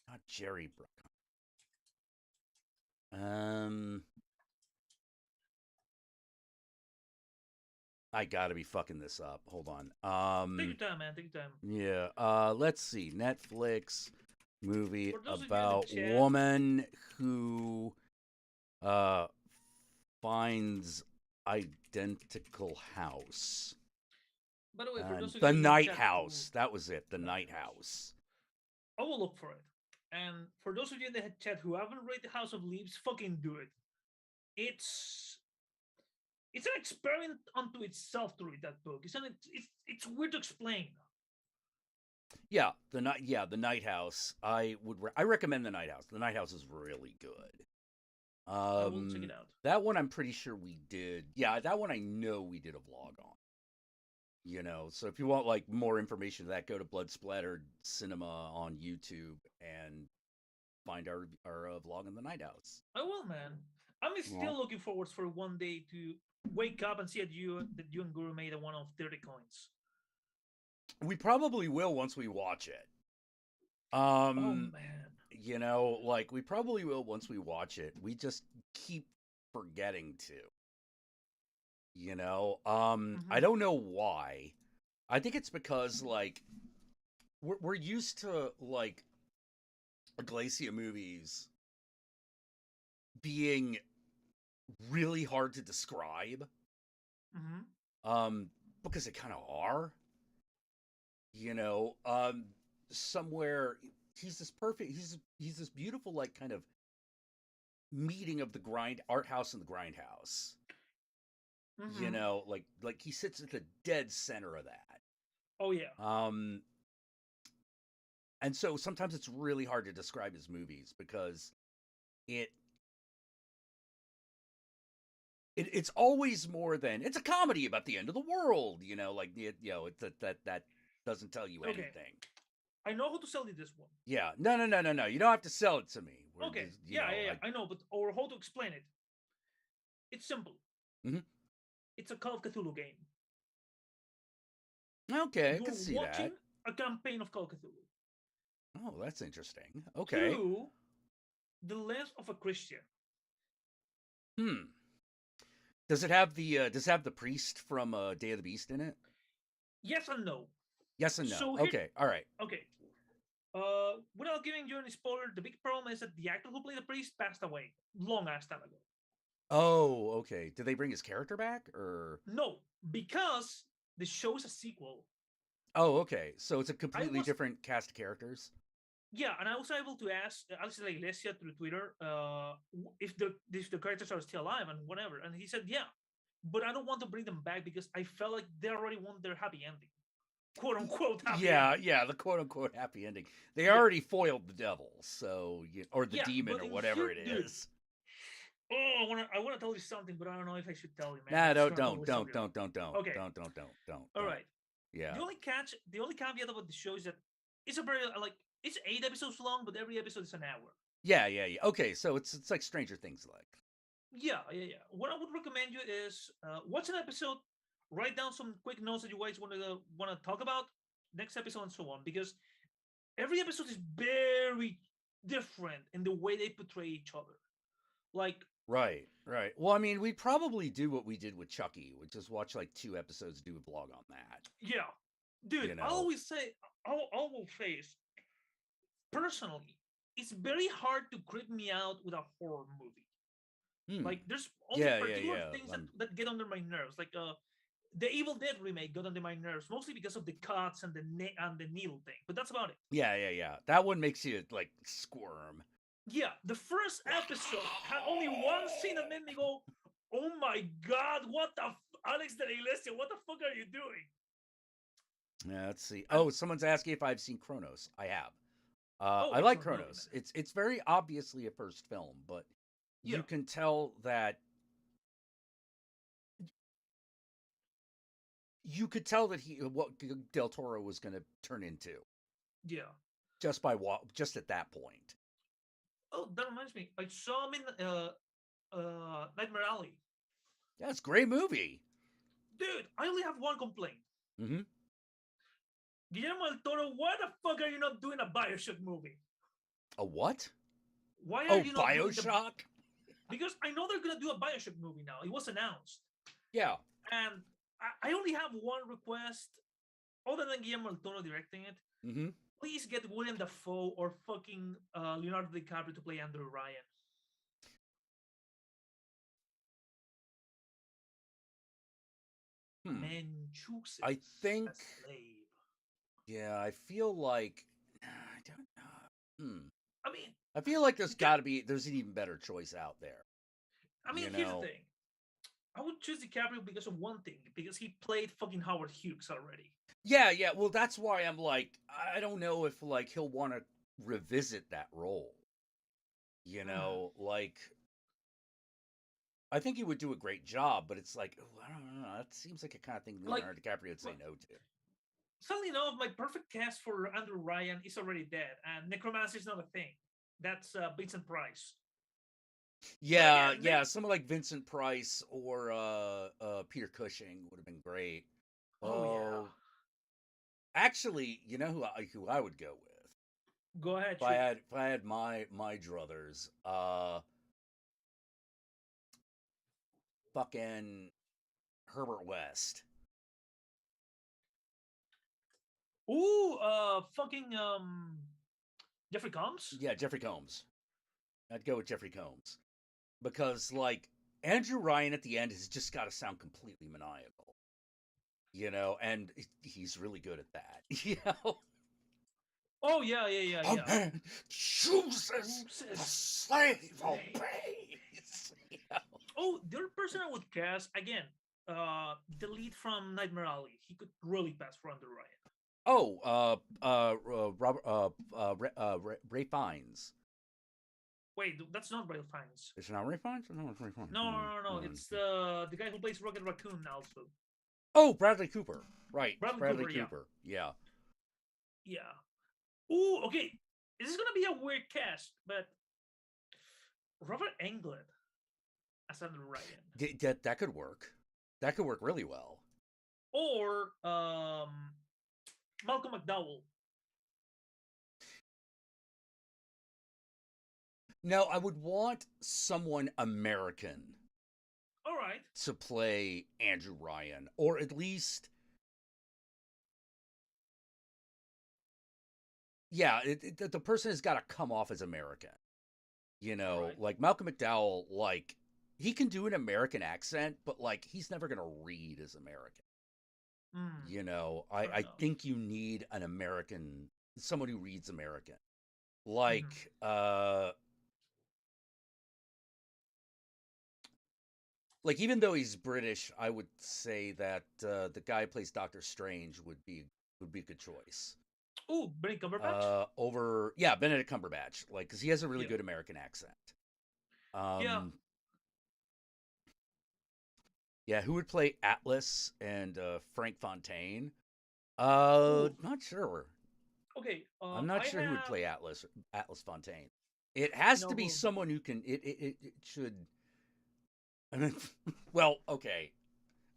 Speaker 1: not Jerry Bruckheimer. I gotta be fucking this up. Hold on.
Speaker 7: Take your time, man. Take your time.
Speaker 1: Yeah. Let's see. Netflix movie about
Speaker 7: chat,
Speaker 1: woman who finds identical house.
Speaker 7: By the way, for those of
Speaker 1: The
Speaker 7: you
Speaker 1: Night House. That was it. The Night House.
Speaker 7: I will look for it. And for those of you in the chat who haven't read The House of Leaves, fucking do it. It's an experiment unto itself to read that book. It's weird to explain.
Speaker 1: Yeah, the Night House. I recommend the Night House. The Night House is really good.
Speaker 7: I will check it out.
Speaker 1: That one I'm pretty sure we did. Yeah, that one I know we did a vlog on. You know, so if you want like more information to that, go to Blood Splattered Cinema on YouTube and find our vlog on the Night House.
Speaker 7: I will, man. I'm still looking forward for one day to wake up and see that you and Guru made a one of 30 coins.
Speaker 1: We probably will once we watch it.
Speaker 7: Oh man.
Speaker 1: You know, like we probably will once we watch it. We just keep forgetting to. You know, I don't know why. I think it's because like we're used to like Glacia movies being really hard to describe. Because they kind of are. You know, somewhere he's this perfect. He's this beautiful like kind of meeting of the art house and the grindhouse. You know, like he sits at the dead center of that.
Speaker 7: Oh yeah.
Speaker 1: And so sometimes it's really hard to describe his movies because it's always more than it's a comedy about the end of the world. You know, like you know, it's that doesn't tell you anything.
Speaker 7: I know how to sell you this one.
Speaker 1: Yeah, no. You don't have to sell it to me.
Speaker 7: Okay, yeah, I know, but or how to explain it? It's simple. It's a Call of Cthulhu game.
Speaker 1: Okay, I can see that.
Speaker 7: Watching a campaign of Call of Cthulhu.
Speaker 1: Oh, that's interesting. Okay.
Speaker 7: Through the lens of a Christian.
Speaker 1: Does it have the priest from Day of the Beast in it?
Speaker 7: Yes and no.
Speaker 1: Yes and no.
Speaker 7: So
Speaker 1: okay, all right.
Speaker 7: Okay. Without giving you any spoiler, the big problem is that the actor who played the priest passed away long ass time ago.
Speaker 1: Oh, okay. Did they bring his character back or
Speaker 7: no? Because the show's a sequel.
Speaker 1: Oh, okay. So it's a completely different cast of characters.
Speaker 7: Yeah, and I was able to ask Alex La Iglesia through Twitter if the characters are still alive and whatever, and he said yeah, but I don't want to bring them back because I felt like they already won their happy ending, quote unquote happy ending.
Speaker 1: Yeah, the quote unquote happy ending. They already foiled the devil, so or the demon or whatever it is.
Speaker 7: Oh, I want to tell you something, but I don't know if I should tell you,
Speaker 1: Nah,
Speaker 7: man.
Speaker 1: don't.
Speaker 7: Okay.
Speaker 1: Don't.
Speaker 7: All right.
Speaker 1: Yeah.
Speaker 7: The only caveat about the show is that it's a very it's 8 episodes long, but every episode is an hour.
Speaker 1: Yeah. Okay, so it's like Stranger Things like.
Speaker 7: Yeah. What I would recommend you is watch an episode, write down some quick notes that you guys want to talk about next episode and so on, because every episode is very different in the way they portray each other. Like
Speaker 1: Right. Well, I mean, we probably do what we did with Chucky, which is watch like 2 episodes, do a blog on that.
Speaker 7: Yeah, dude. You know? I always say, I will face personally, it's very hard to creep me out with a horror movie. Like there's only particular things that get under my nerves. Like the Evil Dead remake got under my nerves mostly because of the cuts and the needle thing. But that's about it.
Speaker 1: Yeah. That one makes you like squirm.
Speaker 7: Yeah, the first episode had only one scene that made me go, "Oh my god, what the Alex de la Iglesia, what the fuck are you doing?"
Speaker 1: Yeah, let's see. Oh, someone's asking if I've seen Kronos. I have. I like Kronos. It's very obviously a first film, but you can tell that you could tell that what Del Toro was going to turn into.
Speaker 7: Yeah.
Speaker 1: Just at that point.
Speaker 7: Oh, that reminds me. I saw him in Nightmare Alley.
Speaker 1: Yeah, it's a great movie.
Speaker 7: Dude, I only have one complaint. Guillermo del Toro, why the fuck are you not doing a Bioshock movie?
Speaker 1: A what?
Speaker 7: Why are you not
Speaker 1: Bioshock?
Speaker 7: Because I know they're gonna do a Bioshock movie now. It was announced.
Speaker 1: Yeah.
Speaker 7: And I only have one request, other than Guillermo del Toro directing it. Please get William Dafoe or fucking Leonardo DiCaprio to play Andrew Ryan. Man chooses
Speaker 1: I think.
Speaker 7: A slave.
Speaker 1: Yeah, I feel like I don't know.
Speaker 7: I mean,
Speaker 1: I feel like there's an even better choice out there.
Speaker 7: I mean, here's the thing. I would choose DiCaprio because of one thing, because he played fucking Howard Hughes already.
Speaker 1: Yeah. Well, that's why I'm like, I don't know if like he'll want to revisit that role. You know, like I think he would do a great job, but it's like, I don't know. That seems like a kind of thing Leonardo DiCaprio would say no to.
Speaker 7: Sadly enough, my perfect cast for Andrew Ryan is already dead, and Necromancer is not a thing. That's Vincent Price.
Speaker 1: Yeah,
Speaker 7: again,
Speaker 1: yeah, someone like Vincent Price or Peter Cushing would have been great.
Speaker 7: oh yeah.
Speaker 1: Oh, actually, you know who I would go with
Speaker 7: Go ahead,
Speaker 1: if I
Speaker 7: shoot.
Speaker 1: had my druthers. Fucking Herbert West.
Speaker 7: Ooh, fucking Jeffrey Combs.
Speaker 1: Yeah, Jeffrey Combs. I'd go with Jeffrey Combs because like Andrew Ryan at the end has just got to sound completely maniacal, and he's really good at that,
Speaker 7: Oh yeah, yeah, yeah,
Speaker 1: A
Speaker 7: yeah.
Speaker 1: man chooses the slave obeys.
Speaker 7: Oh, the other person I would cast again, the lead from Nightmare Alley. He could really pass for Andrew Ryan.
Speaker 1: Oh, Robert, Ray Fiennes.
Speaker 7: Wait, that's not Ralph Fiennes.
Speaker 1: Is it not Ray Fiennes? No, it's Ray Fiennes.
Speaker 7: No, no, no, no. It's the guy who plays Rocket Raccoon also.
Speaker 1: Oh, Bradley Cooper. Right,
Speaker 7: Bradley
Speaker 1: Cooper. Yeah.
Speaker 7: Yeah. Ooh, okay. This is gonna be a weird cast, but Robert Englund as Andrew Ryan,
Speaker 1: That could work. That could work really well.
Speaker 7: or Malcolm McDowell.
Speaker 1: No, I would want someone American
Speaker 7: All right.
Speaker 1: to play Andrew Ryan, or at least, yeah, the person has got to come off as American.
Speaker 7: Right.
Speaker 1: Like Malcolm McDowell, like he can do an American accent, but like he's never gonna read as American. I think you need an American, someone who reads American, like like even though he's British, I would say that the guy who plays Doctor Strange would be a good choice.
Speaker 7: Ooh, Benedict Cumberbatch.
Speaker 1: Over Benedict Cumberbatch, like because he has a really good American accent.
Speaker 7: Yeah.
Speaker 1: Yeah, who would play Atlas and Frank Fontaine? Not sure.
Speaker 7: Okay.
Speaker 1: I'm not sure who would play Atlas Fontaine. It has to be someone who can. It should. I mean, well, okay,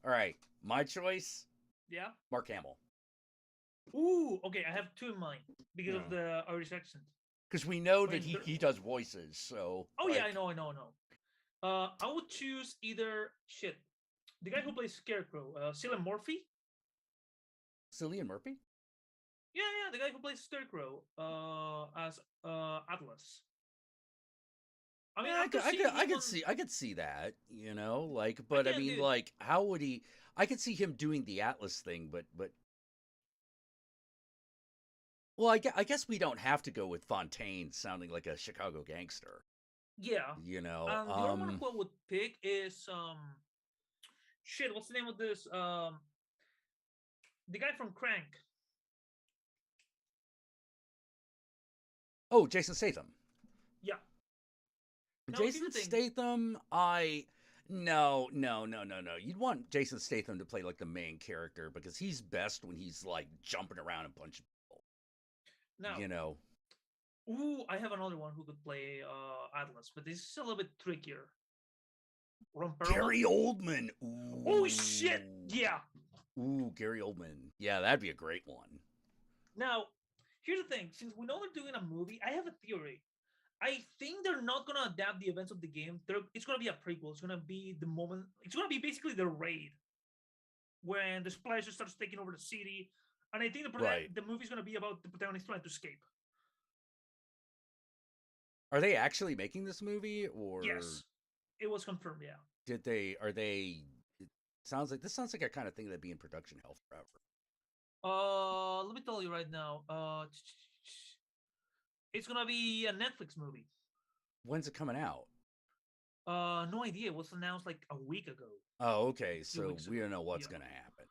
Speaker 1: all right. My choice.
Speaker 7: Yeah.
Speaker 1: Mark Hamill.
Speaker 7: Ooh, okay. I have two in mind because of the Irish accent.
Speaker 1: Because we know that he does voices, so.
Speaker 7: Oh yeah, I know. I would choose either the guy who plays Scarecrow, Cillian Murphy.
Speaker 1: Cillian Murphy.
Speaker 7: Yeah, the guy who plays Scarecrow as Atlas. I mean,
Speaker 1: I could see that, like, but I mean, like, how would he? I could see him doing the Atlas thing, but. Well, I guess we don't have to go with Fontaine sounding like a Chicago gangster.
Speaker 7: Yeah.
Speaker 1: The
Speaker 7: other one who I would pick is what's the name of this? The guy from Crank.
Speaker 1: Oh, Jason Statham.
Speaker 7: Yeah.
Speaker 1: Jason Statham, no. You'd want Jason Statham to play like the main character because he's best when he's like jumping around and punching people.
Speaker 7: Now, ooh, I have another one who could play Atlas, but this is a little bit trickier.
Speaker 1: Gary Oldman. Ooh.
Speaker 7: Oh shit! Yeah.
Speaker 1: Ooh, Gary Oldman. Yeah, that'd be a great one.
Speaker 7: Now, here's the thing: since we know they're doing a movie, I have a theory. I think they're not gonna adapt the events of the game. It's gonna be a prequel. It's gonna be the moment. It's gonna be basically the raid when the Splasher starts taking over the city, and I think the movie's gonna be about the protagonist trying to escape.
Speaker 1: Are they actually making this movie, or
Speaker 7: yes, it was confirmed? Yeah.
Speaker 1: Did they? Are they? This sounds like a kind of thing that'd be in production hell forever.
Speaker 7: Let me tell you right now. It's gonna be a Netflix movie.
Speaker 1: When's it coming out?
Speaker 7: No idea. It was announced like a week ago.
Speaker 1: Oh, okay. So we don't know what's gonna happen.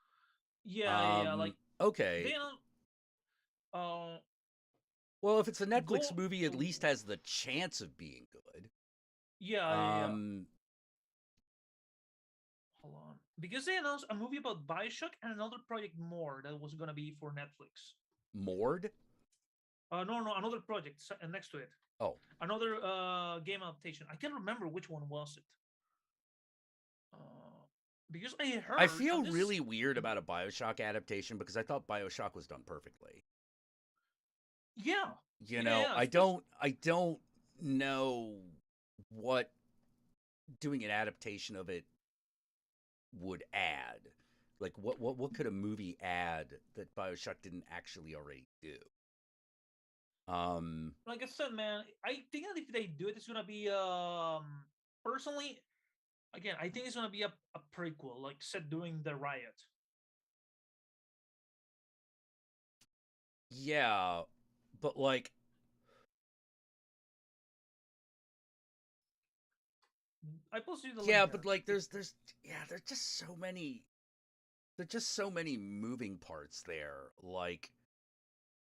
Speaker 7: Yeah, like
Speaker 1: okay. Well, if it's a Netflix movie, at least has the chance of being good.
Speaker 7: Yeah. Hold on, because they announced a movie about Bioshock and another project more that was gonna be for Netflix.
Speaker 1: Moored?
Speaker 7: No, another project next to it.
Speaker 1: Oh,
Speaker 7: Another game adaptation. I can't remember which one was it. Because I heard.
Speaker 1: I feel really weird about a BioShock adaptation because I thought BioShock was done perfectly.
Speaker 7: Yeah.
Speaker 1: You know,
Speaker 7: yeah,
Speaker 1: I don't know what doing an adaptation of it would add. Like, what could a movie add that BioShock didn't actually already do?
Speaker 7: Like I said, man, I think that if they do it, it's gonna be personally. Again, I think it's gonna be a prequel, like set during the riot.
Speaker 1: Yeah, but like,
Speaker 7: I posted the
Speaker 1: yeah,
Speaker 7: link
Speaker 1: but
Speaker 7: there.
Speaker 1: like, there's just so many moving parts there. Like,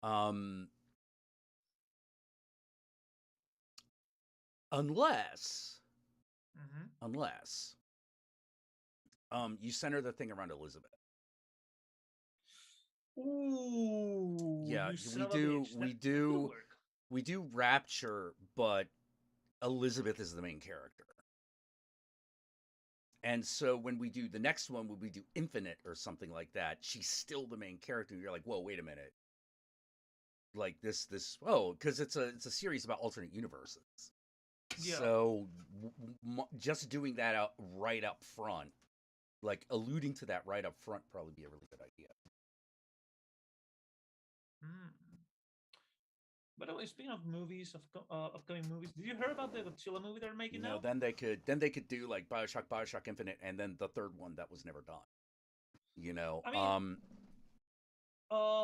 Speaker 1: um, unless unless you center the thing around Elizabeth.
Speaker 7: Ooh,
Speaker 1: Yeah,
Speaker 7: you son of a bitch. That could work.
Speaker 1: we do Rapture, but Elizabeth is the main character. And so when we do the next one, when we do Infinite or something like that, she's still the main character. You're like, whoa, wait a minute. Like this, because it's a series about alternate universes.
Speaker 7: Yeah.
Speaker 1: So just doing that out right up front, like alluding to that right up front, probably be a really good idea.
Speaker 7: By the way, speaking of movies, of upcoming movies, did you hear about the Godzilla movie they're making now?
Speaker 1: Then they could do like Bioshock Infinite, and then the third one that was never done.
Speaker 7: I mean,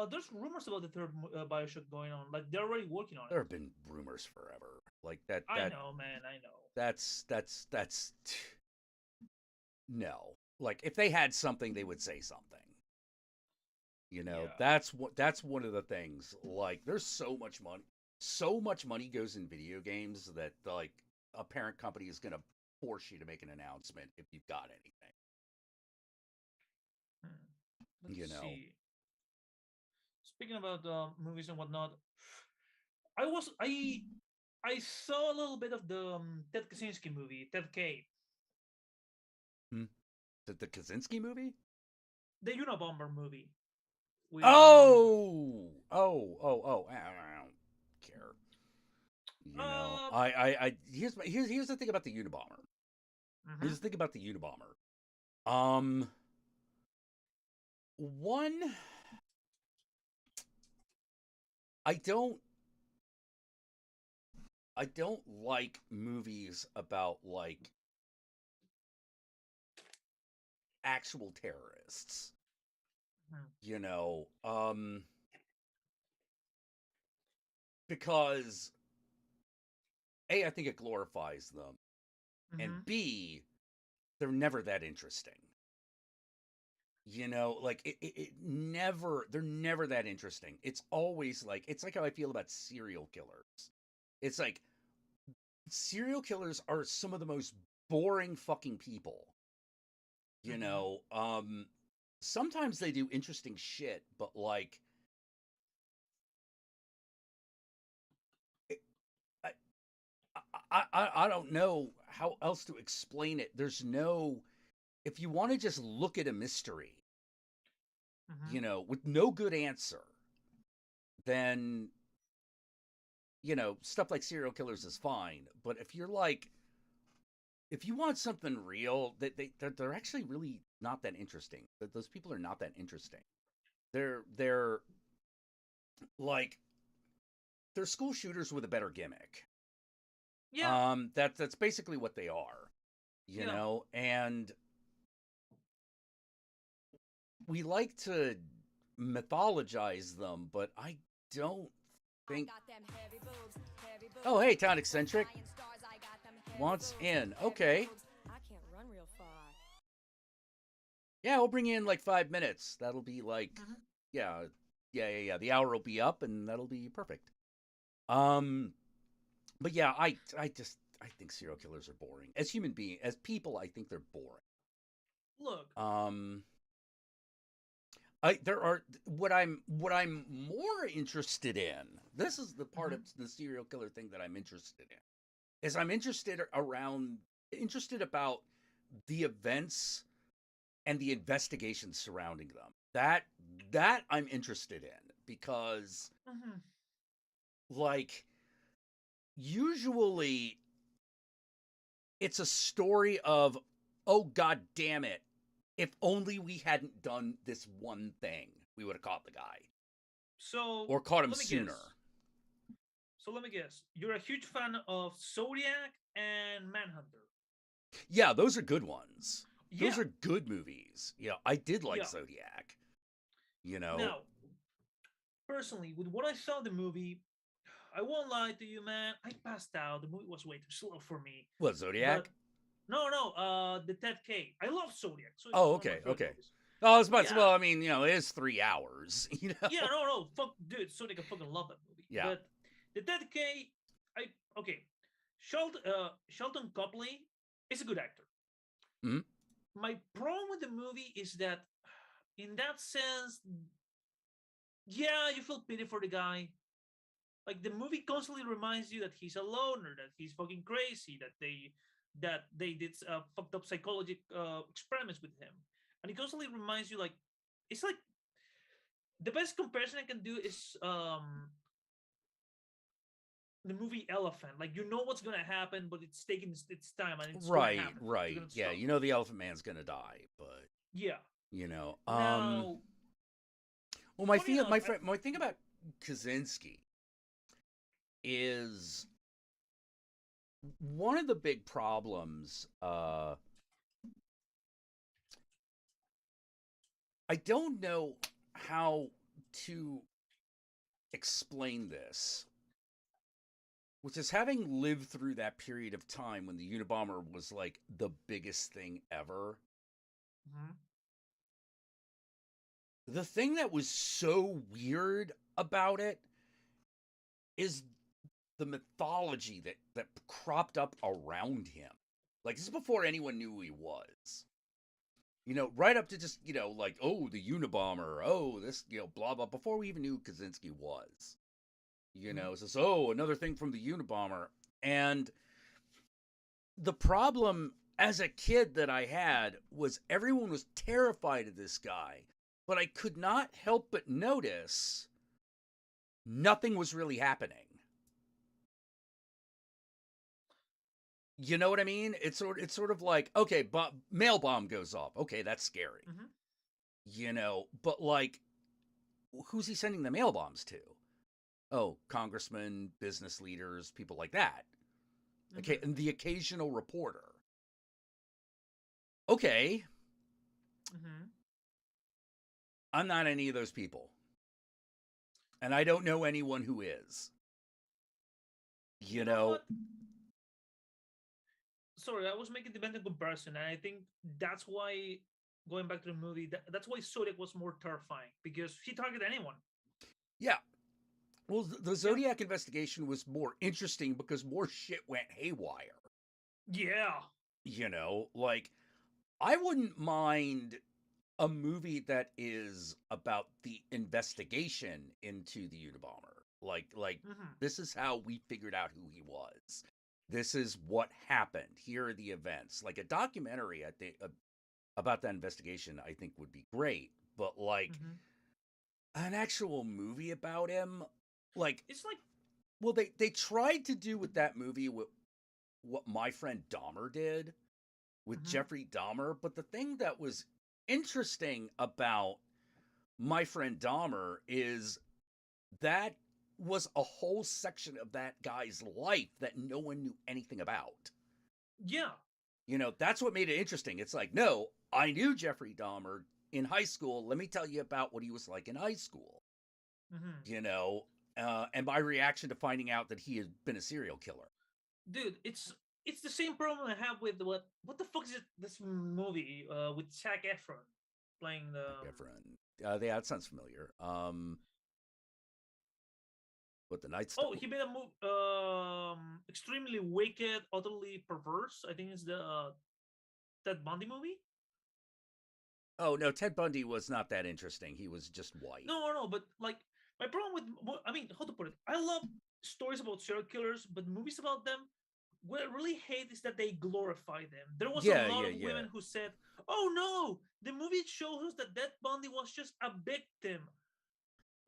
Speaker 7: there's rumors about the third Bioshock going on. Like they're already working on it.
Speaker 1: There have been rumors forever. Like that.
Speaker 7: I know, man. I know.
Speaker 1: That's no. Like if they had something, they would say something. That's one of the things. Like there's so much money goes in video games that like a parent company is going to force you to make an announcement if you've got anything.
Speaker 7: Let's see. Speaking about movies and whatnot, I saw a little bit of the Ted Kaczynski movie, Ted K.
Speaker 1: The Kaczynski movie?
Speaker 7: The Unabomber movie.
Speaker 1: With, oh! I don't care. Here's the thing about the Unabomber. Here's the thing about the Unabomber. One, I don't like movies about like actual terrorists. Because A, I think it glorifies them, and B, they're never that interesting. Like they're never that interesting. It's always like, it's like how I feel about serial killers. It's like serial killers are some of the most boring fucking people. Sometimes they do interesting shit, but like I don't know how else to explain it. There's no, if you want to just look at a mystery, with no good answer, then stuff like serial killers is fine. But if you're like, if you want something real, they're actually really not that interesting. Those people are not that interesting. They're like, they're school shooters with a better gimmick.
Speaker 7: Yeah.
Speaker 1: That's basically what they are. And we like to mythologize them, but I don't think. Oh, hey, Town Eccentric wants in. Okay.
Speaker 11: I can't run real far.
Speaker 1: Yeah, we'll bring you in like 5 minutes. That'll be like, yeah. The hour will be up, and that'll be perfect. But yeah, I think serial killers are boring. As human beings, as people, I think they're boring.
Speaker 7: Look.
Speaker 1: there are what I'm more interested in. This is the part of the serial killer thing that I'm interested in. Is I'm interested about the events and the investigations surrounding them. That I'm interested in because like usually it's a story of, oh god damn it, if only we hadn't done this one thing, we would have caught the guy.
Speaker 7: So
Speaker 1: or caught him
Speaker 7: let me
Speaker 1: sooner.
Speaker 7: guess. So let me guess. You're a huge fan of Zodiac and Manhunter.
Speaker 1: Yeah, those are good ones.
Speaker 7: Yeah.
Speaker 1: Those are good movies. Yeah, I did like
Speaker 7: Yeah.
Speaker 1: Zodiac. You know.
Speaker 7: Now, personally, with what I saw in the movie, I won't lie to you, man. I passed out. The movie was way too slow for me.
Speaker 1: What, Zodiac?
Speaker 7: No, the Ted K. I love Zodiac. So
Speaker 1: Oh, okay. Oh, I was about to, well, I mean, it is 3 hours, you know?
Speaker 7: Yeah, no, fuck, dude, Zodiac, I fucking love that movie.
Speaker 1: Yeah.
Speaker 7: But the Ted K, okay. Sheldon Copley is a good actor.
Speaker 1: Mm-hmm.
Speaker 7: My problem with the movie is that, in that sense, yeah, you feel pity for the guy. Like, the movie constantly reminds you that he's a loner, that he's fucking crazy, that they did fucked up psychology experiments with him, and it constantly reminds you, like, it's like the best comparison I can do is the movie Elephant. Like, you know what's gonna happen, but it's taking its time, and it's
Speaker 1: right,
Speaker 7: gonna happen.
Speaker 1: right. Yeah, you know the Elephant Man's gonna die, but
Speaker 7: yeah,
Speaker 1: you know.
Speaker 7: Now,
Speaker 1: well, my thing about Kaczynski is one of the big problems. I don't know how to explain this, which is having lived through that period of time when the Unabomber was like the biggest thing ever.
Speaker 7: Mm-hmm.
Speaker 1: The thing that was so weird about it is the mythology that cropped up around him. Like, this is before anyone knew who he was. You know, right up to just, like, oh, the Unabomber, oh, this, blah, blah, before we even knew who Kaczynski was. You know, it's just, oh, another thing from the Unabomber. And the problem as a kid that I had was everyone was terrified of this guy, but I could not help but notice nothing was really happening. You know what I mean? It's sort of like, okay, mail bomb goes off. Okay, that's scary.
Speaker 7: Mm-hmm.
Speaker 1: You know, but like, who's he sending the mail bombs to? Oh, congressmen, business leaders, people like that. Mm-hmm. Okay, and the occasional reporter. Okay.
Speaker 7: Mm-hmm.
Speaker 1: I'm not any of those people. And I don't know anyone who is. You know?
Speaker 7: Sorry, I was making the mental comparison, and I think that's why, going back to the movie, that's why Zodiac was more terrifying, because he targeted anyone.
Speaker 1: Yeah. Well, the Zodiac investigation was more interesting because more shit went haywire.
Speaker 7: Yeah.
Speaker 1: You know, like, I wouldn't mind a movie that is about the investigation into the Unabomber. Like, mm-hmm. This is how we figured out who he was. This is what happened. Here are the events. Like, a documentary, I think, about that investigation, I think would be great. But like, mm-hmm. an actual movie about him, like,
Speaker 7: it's like,
Speaker 1: well, they tried to do with that movie what My Friend Dahmer did with mm-hmm. Jeffrey Dahmer. But the thing that was interesting about My Friend Dahmer is that was a whole section of that guy's life that no one knew anything about.
Speaker 7: Yeah.
Speaker 1: You know, that's what made it interesting. It's like, no, I knew Jeffrey Dahmer in high school. Let me tell you about what he was like in high school. Mm-hmm. You know, and my reaction to finding out that he had been a serial killer.
Speaker 7: Dude, it's the same problem I have with what the fuck is it? This movie with Zac Efron playing the
Speaker 1: Efron. Yeah, it sounds familiar. What, the Night
Speaker 7: Stalker? Oh, he made a movie, extremely wicked, utterly perverse. I think it's the Ted Bundy movie.
Speaker 1: Oh no, Ted Bundy was not that interesting. He was just white.
Speaker 7: No, but like my problem with I mean, how to put it? I love stories about serial killers, but movies about them. What I really hate is that they glorify them. There was a
Speaker 1: Yeah,
Speaker 7: lot
Speaker 1: yeah,
Speaker 7: of
Speaker 1: yeah.
Speaker 7: women who said, "Oh no, the movie shows us that Ted Bundy was just a victim."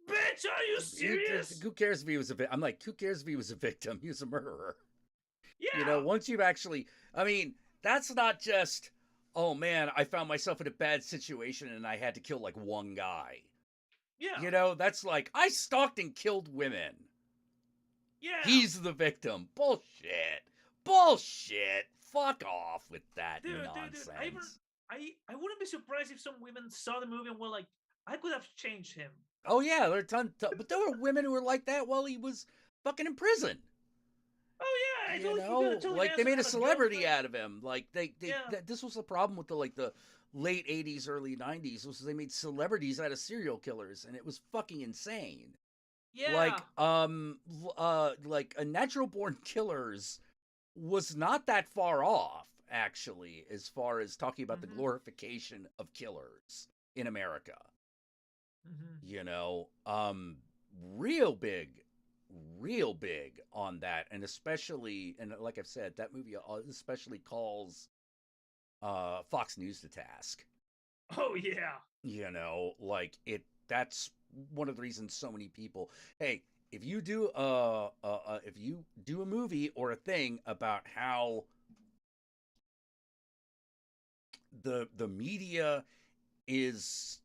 Speaker 7: Bitch, are you serious?
Speaker 1: Who cares if he was a victim? I'm like, who cares if he was a victim? He was a murderer. You know,
Speaker 7: Yeah,
Speaker 1: once you've actually, I mean, that's not just, oh man, I found myself in a bad situation and I had to kill like one guy.
Speaker 7: yeah,
Speaker 1: You know, that's like, I stalked and killed women.
Speaker 7: yeah.
Speaker 1: He's the victim. Bullshit. Bullshit. Fuck off with that
Speaker 7: Dude. I even
Speaker 1: nonsense.
Speaker 7: I wouldn't be surprised if some women saw the movie and were like, I could have changed him.
Speaker 1: Oh yeah, there are but there were women who were like that while he was fucking in prison.
Speaker 7: Oh yeah, I
Speaker 1: You
Speaker 7: totally forgot. I
Speaker 1: know,
Speaker 7: totally
Speaker 1: like they
Speaker 7: managed to
Speaker 1: made a
Speaker 7: have a
Speaker 1: celebrity
Speaker 7: girlfriend.
Speaker 1: out of him. Like
Speaker 7: Yeah.
Speaker 1: this was the problem with the late '80s, early '90s was they made celebrities out of serial killers, and it was fucking insane.
Speaker 7: Yeah.
Speaker 1: Like a natural born killers was not that far off actually, as far as talking about the
Speaker 7: Mm-hmm.
Speaker 1: glorification of killers in America.
Speaker 7: Mm-hmm.
Speaker 1: You know, real big, real big on that, and especially, and like I've said, that movie especially calls Fox News to task.
Speaker 7: Oh yeah.
Speaker 1: You know, like it. That's one of the reasons so many people. Hey, if you do if you do a movie or a thing about how the media is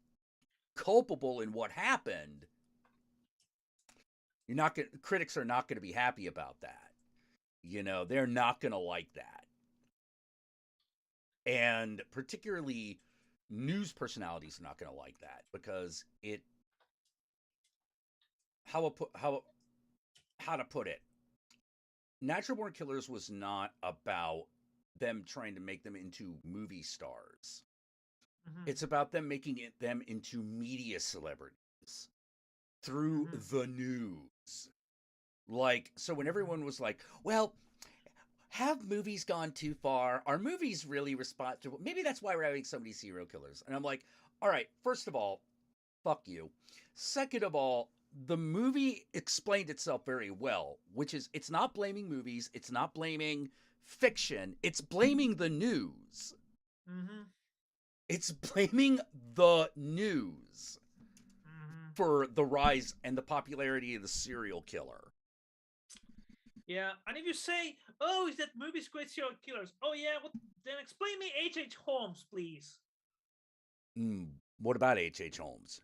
Speaker 1: culpable in what happened, you're not going critics are not going to be happy about that. You know, they're not going to like that. And particularly news personalities are not going to like that because it how to put it. Natural Born Killers was not about them trying to make them into movie stars.
Speaker 7: Mm-hmm.
Speaker 1: It's about them making them into media celebrities through
Speaker 7: Mm-hmm.
Speaker 1: the news. Like, so when everyone was like, well, have movies gone too far? Are movies really responsible? Maybe that's why we're having so many serial killers. And I'm like, all right, first of all, fuck you. Second of all, the movie explained itself very well, which is it's not blaming movies, it's not blaming fiction, it's blaming the news.
Speaker 7: Mm-hmm.
Speaker 1: It's blaming the news
Speaker 7: Mm-hmm.
Speaker 1: for the rise and the popularity of the serial killer.
Speaker 7: Yeah, and if you say, "Oh, is that movie's great serial killers?" Oh yeah, what? Then explain me H. Holmes, please.
Speaker 1: What about H.H. Holmes?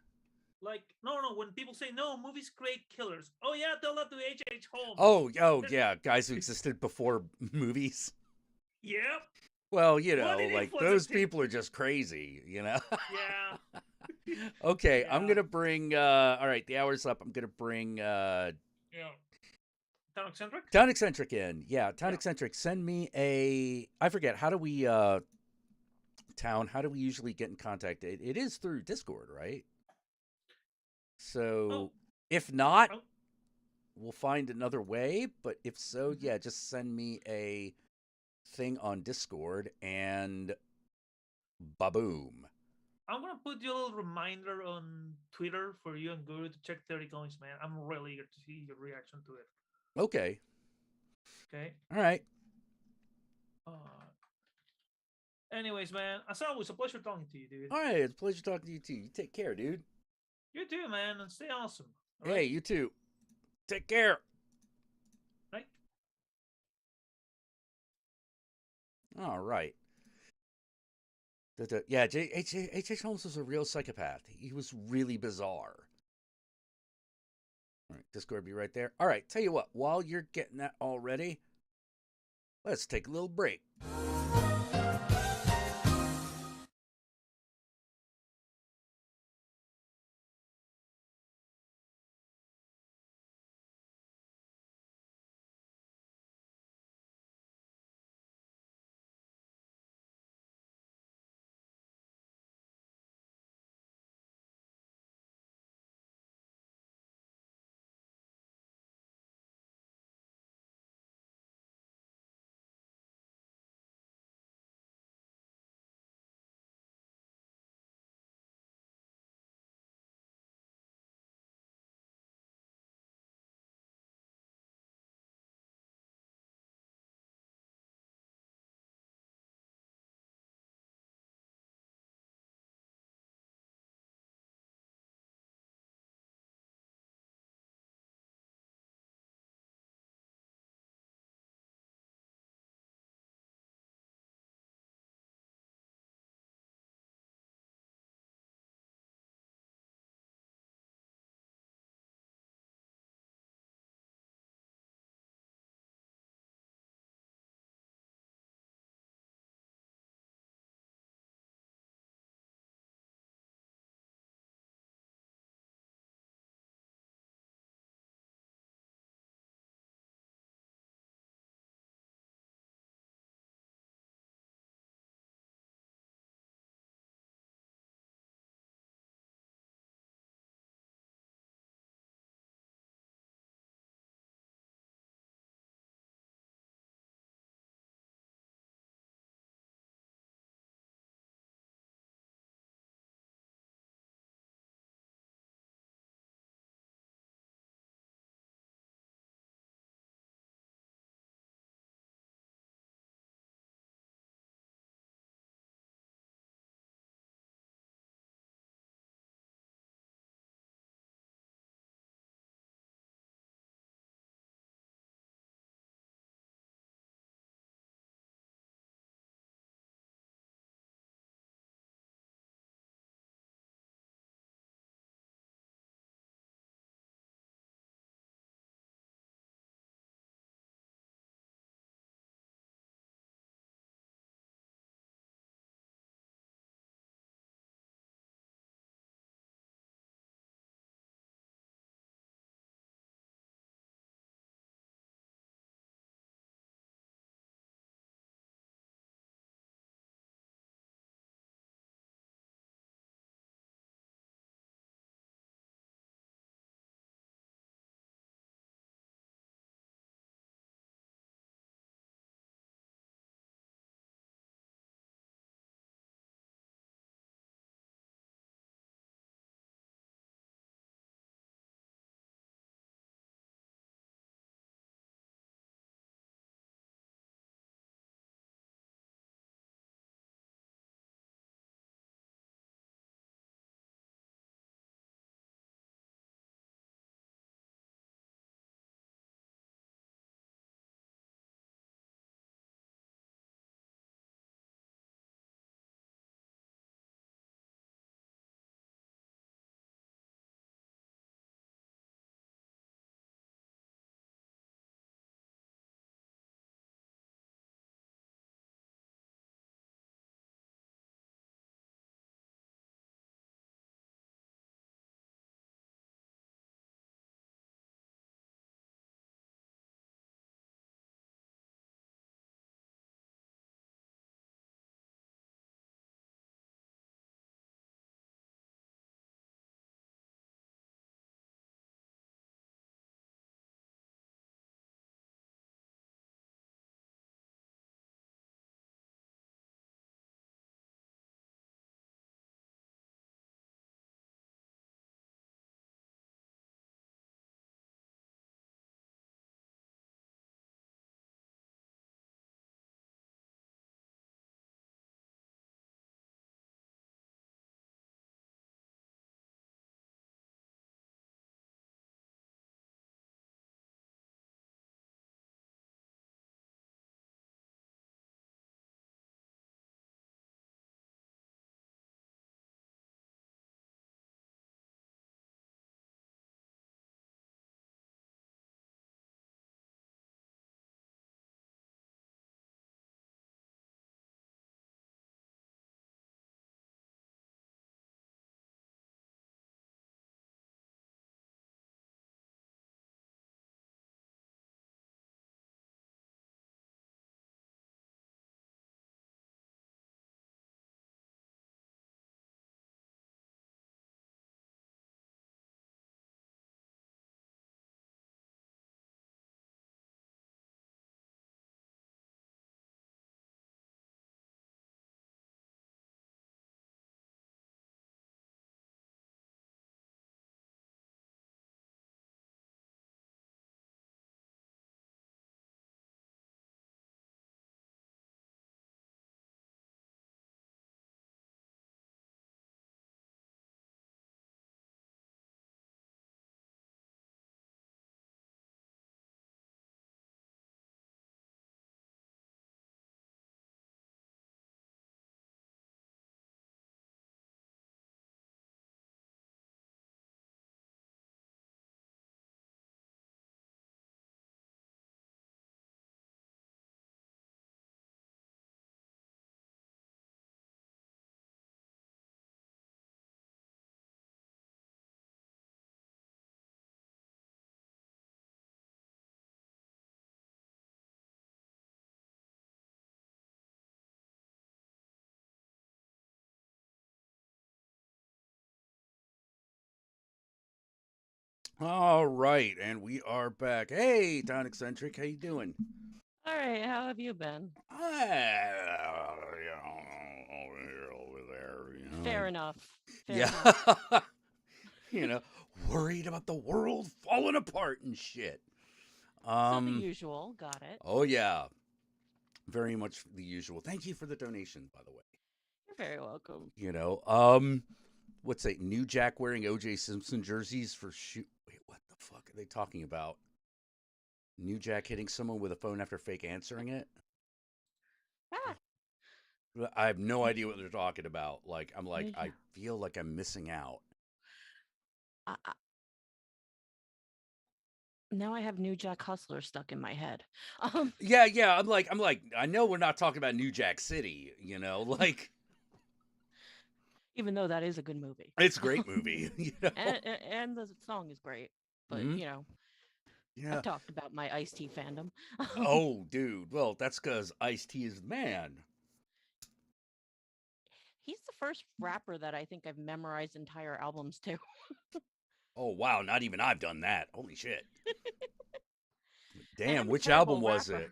Speaker 7: Like, no. When people say, "No, movies great killers," oh yeah, tell that to H. Holmes.
Speaker 1: Oh, yeah, guys who existed before movies.
Speaker 7: Yep.
Speaker 1: Well, you
Speaker 7: What
Speaker 1: know,
Speaker 7: did
Speaker 1: like
Speaker 7: influence
Speaker 1: those
Speaker 7: him?
Speaker 1: people are just crazy, you know.
Speaker 7: Yeah.
Speaker 1: Okay, I'm
Speaker 7: Yeah.
Speaker 1: gonna bring. All right, the hour's up. I'm gonna bring
Speaker 7: Yeah. Town eccentric.
Speaker 1: Town Eccentric in. Yeah, Town
Speaker 7: Yeah.
Speaker 1: Eccentric. Send me a. I forget how do we Town. How do we usually get in contact? It is through Discord, right?
Speaker 7: Oh.
Speaker 1: So if not,
Speaker 7: Oh.
Speaker 1: we'll find another way. But if so,
Speaker 7: Mm-hmm.
Speaker 1: yeah, just send me a thing on Discord and baboom.
Speaker 7: I'm gonna put you a little reminder on Twitter for you and Guru to check 30 coins, man. I'm really eager to see your reaction to it.
Speaker 1: Okay.
Speaker 7: Okay.
Speaker 1: All right.
Speaker 7: Uh, anyways, man, as always, a pleasure talking to you, dude.
Speaker 1: All right. It's a pleasure talking to you too. You take care, dude.
Speaker 7: You too, man, and stay awesome. All
Speaker 1: Hey,
Speaker 7: right?
Speaker 1: you too. Take care.
Speaker 7: Right?
Speaker 1: All right. Yeah, H. Holmes was a real psychopath. He was really bizarre. All right, Discord be right there. All right, tell you what, while you're getting that all ready, let's take a little break. All right, and we are back. Hey, Don Eccentric, how you doing?
Speaker 11: All right, how have you been?
Speaker 1: Over there,
Speaker 11: Fair enough. Fair
Speaker 1: yeah,
Speaker 11: enough.
Speaker 1: you know, worried about the world falling apart and shit.
Speaker 11: So the usual, got it.
Speaker 1: Oh yeah, very much the usual. Thank you for the donation, by the way.
Speaker 11: You're very welcome.
Speaker 1: What's that? New Jack wearing O.J. Simpson jerseys for shoot. Wait, what the fuck are they talking about? New Jack hitting someone with a phone after fake answering it?
Speaker 11: Ah.
Speaker 1: I have no idea what they're talking about.
Speaker 11: Yeah.
Speaker 1: I feel like I'm missing out.
Speaker 11: Now I have New Jack Hustler stuck in my head.
Speaker 1: Yeah. I'm like, I know we're not talking about New Jack City,
Speaker 11: Even though that is a good movie.
Speaker 1: It's a great movie,
Speaker 11: and the song is great. But
Speaker 1: yeah.
Speaker 11: I've talked about my Ice-T fandom.
Speaker 1: Oh, dude. Well, that's because Ice-T is the man.
Speaker 11: He's the first rapper that I think I've memorized entire albums to.
Speaker 1: Oh, wow. Not even I've done that. Holy shit. Damn,
Speaker 11: I'm a
Speaker 1: which
Speaker 11: terrible
Speaker 1: album was
Speaker 11: rapper.
Speaker 1: it?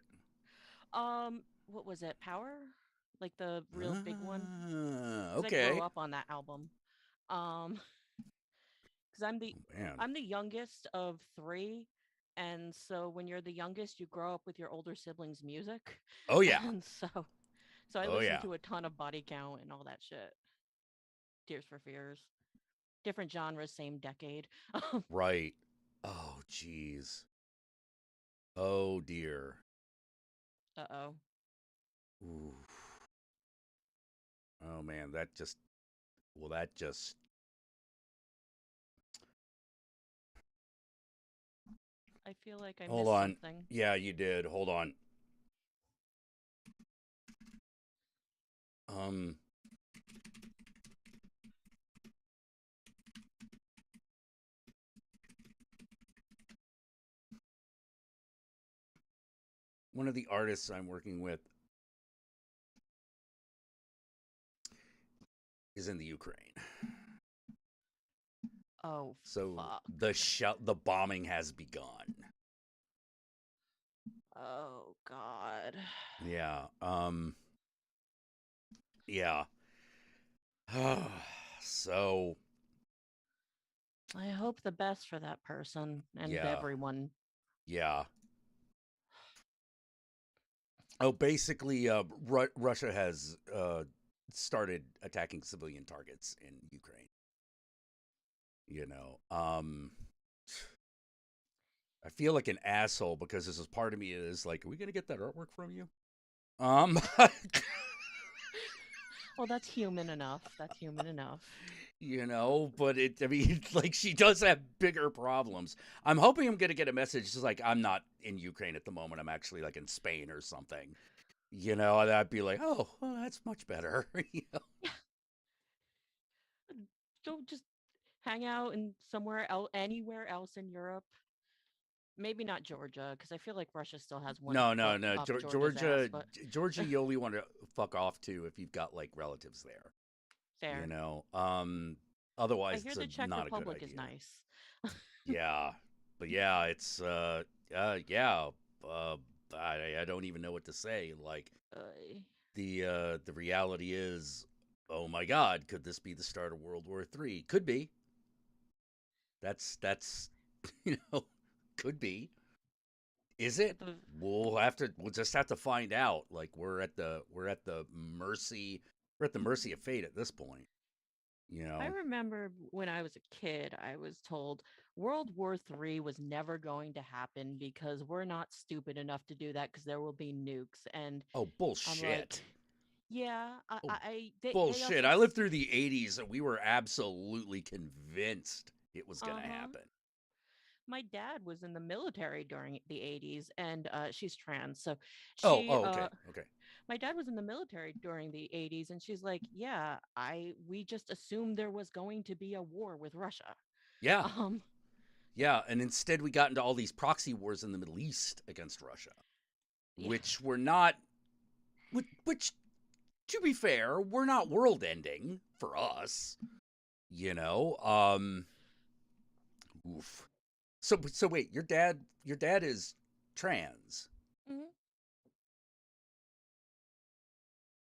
Speaker 11: What was it? Power? Like the real big one?
Speaker 1: Okay.
Speaker 11: I grew up on that album. Because I'm the youngest of 3, and so when you're the youngest, you grow up with your older siblings' music.
Speaker 1: Oh yeah.
Speaker 11: And so I listened to a ton of Body Count and all that shit. Tears for Fears. Different genres, same decade.
Speaker 1: Right. Oh, jeez. Oh, dear.
Speaker 11: Uh-oh.
Speaker 1: Ooh. Oh, man, that just...
Speaker 11: I feel like I
Speaker 1: Hold
Speaker 11: missed
Speaker 1: on.
Speaker 11: something.
Speaker 1: Yeah, you did. Hold on. One of the artists I'm working with is in the Ukraine.
Speaker 11: Oh,
Speaker 1: so
Speaker 11: fuck.
Speaker 1: the bombing has begun.
Speaker 11: Oh, God.
Speaker 1: Yeah. Yeah. So
Speaker 11: I hope the best for that person and
Speaker 1: yeah.
Speaker 11: everyone.
Speaker 1: Yeah. Oh, basically, Russia has started attacking civilian targets in Ukraine. I feel like an asshole because this is part of me is like, are we gonna get that artwork from you?
Speaker 11: Well, that's human enough. That's human enough.
Speaker 1: But like she does have bigger problems. I'm hoping I'm gonna get a message just like I'm not in Ukraine at the moment. I'm actually like in Spain or something. And I'd be like, oh, well, that's much better.
Speaker 11: Yeah. Don't just hang out in anywhere else in Europe. Maybe not Georgia, because I feel like Russia still has one
Speaker 1: No.
Speaker 11: foot up
Speaker 1: Georgia,
Speaker 11: ass, but...
Speaker 1: Georgia, you only want to fuck off to if you've got like relatives there.
Speaker 11: Fair.
Speaker 1: Otherwise,
Speaker 11: I hear the Czech
Speaker 1: not
Speaker 11: Republic
Speaker 1: a good idea.
Speaker 11: is nice.
Speaker 1: Yeah, but yeah, it's yeah. I don't even know what to say. Like the reality is, oh my God, could this be the start of World War III? Could be. That's could be. Is it? We'll just have to find out. Like we're at the mercy of fate at this point.
Speaker 11: I remember when I was a kid, I was told World War III was never going to happen because we're not stupid enough to do that because there will be nukes. And
Speaker 1: oh, bullshit.
Speaker 11: I'm like, yeah,
Speaker 1: bullshit. I lived through the 80s and we were absolutely convinced it was going to happen.
Speaker 11: My dad was in the military during the 80s and she's trans. So
Speaker 1: okay.
Speaker 11: My dad was in the military during the 80s and she's like, yeah, we just assumed there was going to be a war with Russia.
Speaker 1: Yeah. Yeah, and instead we got into all these proxy wars in the Middle East against Russia, which were not which to be fair, were not world ending for us. Oof. So wait, your dad is trans.
Speaker 11: Hmm.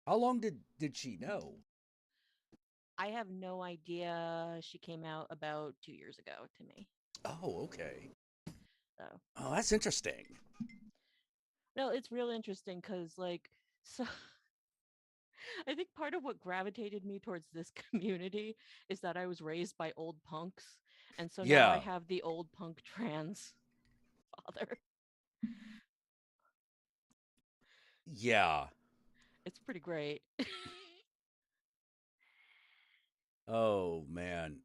Speaker 1: How long did she know?
Speaker 11: I have no idea. She came out about 2 years ago to me.
Speaker 1: Oh, okay.
Speaker 11: So
Speaker 1: Oh, that's interesting.
Speaker 11: no, it's real interesting because so I think part of what gravitated me towards this community is that I was raised by old punks, and so now I
Speaker 1: Yeah.
Speaker 11: have the old punk trans father.
Speaker 1: Yeah.
Speaker 11: It's pretty great.
Speaker 1: Oh man.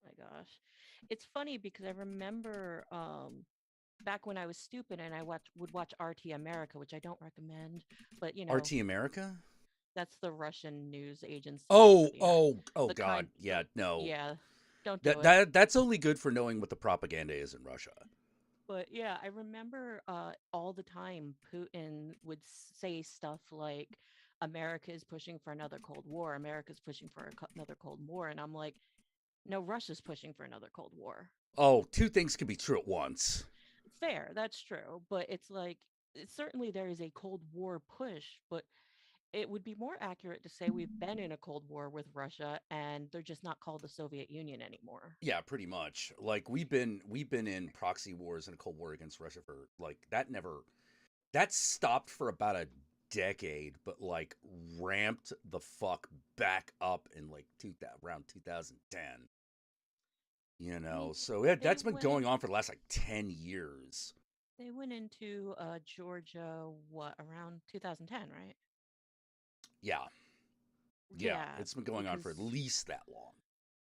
Speaker 11: My gosh. It's funny because I remember back when I was stupid and would watch RT America, which I don't recommend, but
Speaker 1: RT America?
Speaker 11: that's the Russian news agency for
Speaker 1: Oh,
Speaker 11: the
Speaker 1: oh
Speaker 11: the
Speaker 1: God.
Speaker 11: kind
Speaker 1: Yeah, no.
Speaker 11: yeah, don't do
Speaker 1: That
Speaker 11: it.
Speaker 1: that that's only good for knowing what the propaganda is in Russia.
Speaker 11: But yeah, I remember all the time Putin would say stuff like America is pushing for another Cold War, America's pushing for another Cold War, and I'm like, no, Russia's pushing for another Cold War.
Speaker 1: Oh, two things can be true at once.
Speaker 11: Fair, that's true, but it's like certainly there is a Cold War push, but it would be more accurate to say we've been in a Cold War with Russia and they're just not called the Soviet Union anymore.
Speaker 1: Yeah, pretty much. Like we've been in proxy wars and a cold war against Russia for like that stopped for about a decade, but like ramped the fuck back up in like around 2010.
Speaker 11: I mean,
Speaker 1: So
Speaker 11: they
Speaker 1: that's been
Speaker 11: went
Speaker 1: going
Speaker 11: in
Speaker 1: on for the last like 10 years.
Speaker 11: they went into Georgia what around 2010, right?
Speaker 1: Yeah, yeah,
Speaker 11: Yeah,
Speaker 1: it's been going on for at
Speaker 11: because
Speaker 1: least that long.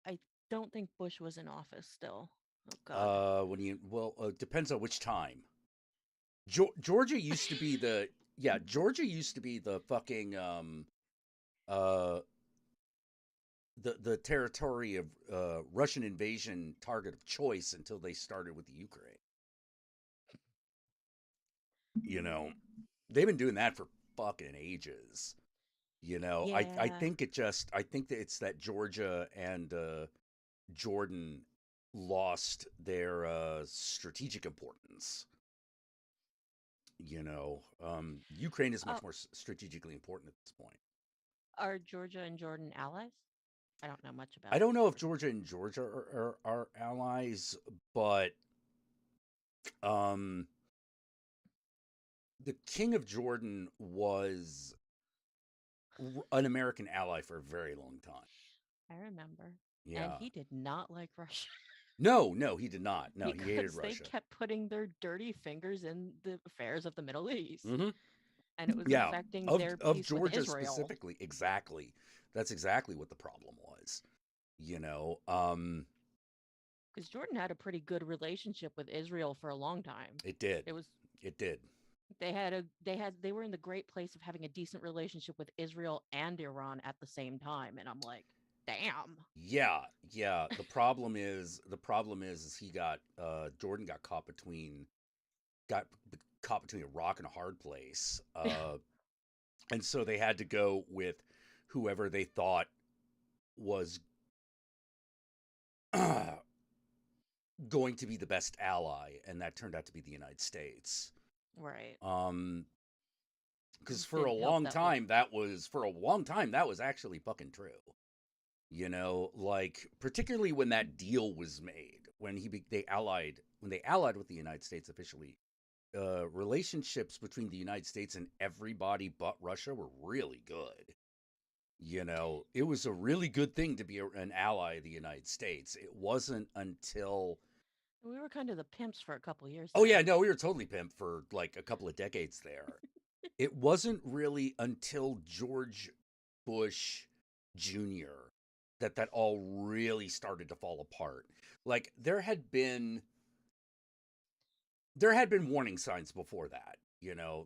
Speaker 11: I don't think Bush was in office still. Oh God.
Speaker 1: Depends on which time. Georgia used to be the yeah, Georgia used to be the fucking uh the territory of Russian invasion target of choice until they started with the Ukraine. You know, they've been doing that for fucking ages. I
Speaker 11: Yeah,
Speaker 1: think I think that it's that Georgia and Jordan lost their strategic importance. Ukraine is
Speaker 11: uh,
Speaker 1: much more strategically important at this point.
Speaker 11: are Georgia and Jordan allies? I don't know much
Speaker 1: I
Speaker 11: about
Speaker 1: don't know if
Speaker 11: Jordan.
Speaker 1: Georgia and Georgia are allies, but um, the King of Jordan was an American ally for a very long time.
Speaker 11: I remember. And
Speaker 1: Yeah.
Speaker 11: he did not like Russia
Speaker 1: No, no, he did not. No, he hated
Speaker 11: because they
Speaker 1: Russia.
Speaker 11: kept putting their dirty fingers in the affairs of the Middle East.
Speaker 1: Hmm.
Speaker 11: And it was
Speaker 1: Yeah,
Speaker 11: affecting
Speaker 1: of
Speaker 11: their
Speaker 1: of
Speaker 11: peace with
Speaker 1: Georgia
Speaker 11: Israel.
Speaker 1: specifically. Exactly. That's exactly what the problem was. You know, um,
Speaker 11: Because Jordan had a pretty good relationship with Israel for a long time.
Speaker 1: it did.
Speaker 11: It was
Speaker 1: It did.
Speaker 11: they were in the great place of having a decent relationship with Israel and Iran at the same time. And I'm like, damn.
Speaker 1: Yeah, yeah. The problem is he got Jordan got caught between a rock and a hard place. And so they had to go with whoever they thought was going to be the best ally, and that turned out to be the United States.
Speaker 11: Right.
Speaker 1: Um, because
Speaker 11: Didn't help that was
Speaker 1: for a long time that was actually fucking true. Like particularly when that deal was made, when they allied with the United States officially, relationships between the United States and everybody but Russia were really good. It was a really good thing to be an ally of the United States. It wasn't until
Speaker 11: we were kind of the pimps for a couple years
Speaker 1: oh
Speaker 11: there.
Speaker 1: yeah, no, we were totally pimped for like a couple of decades there. It wasn't really until George Bush Jr. that all really started to fall apart. Like there had been warning signs before that,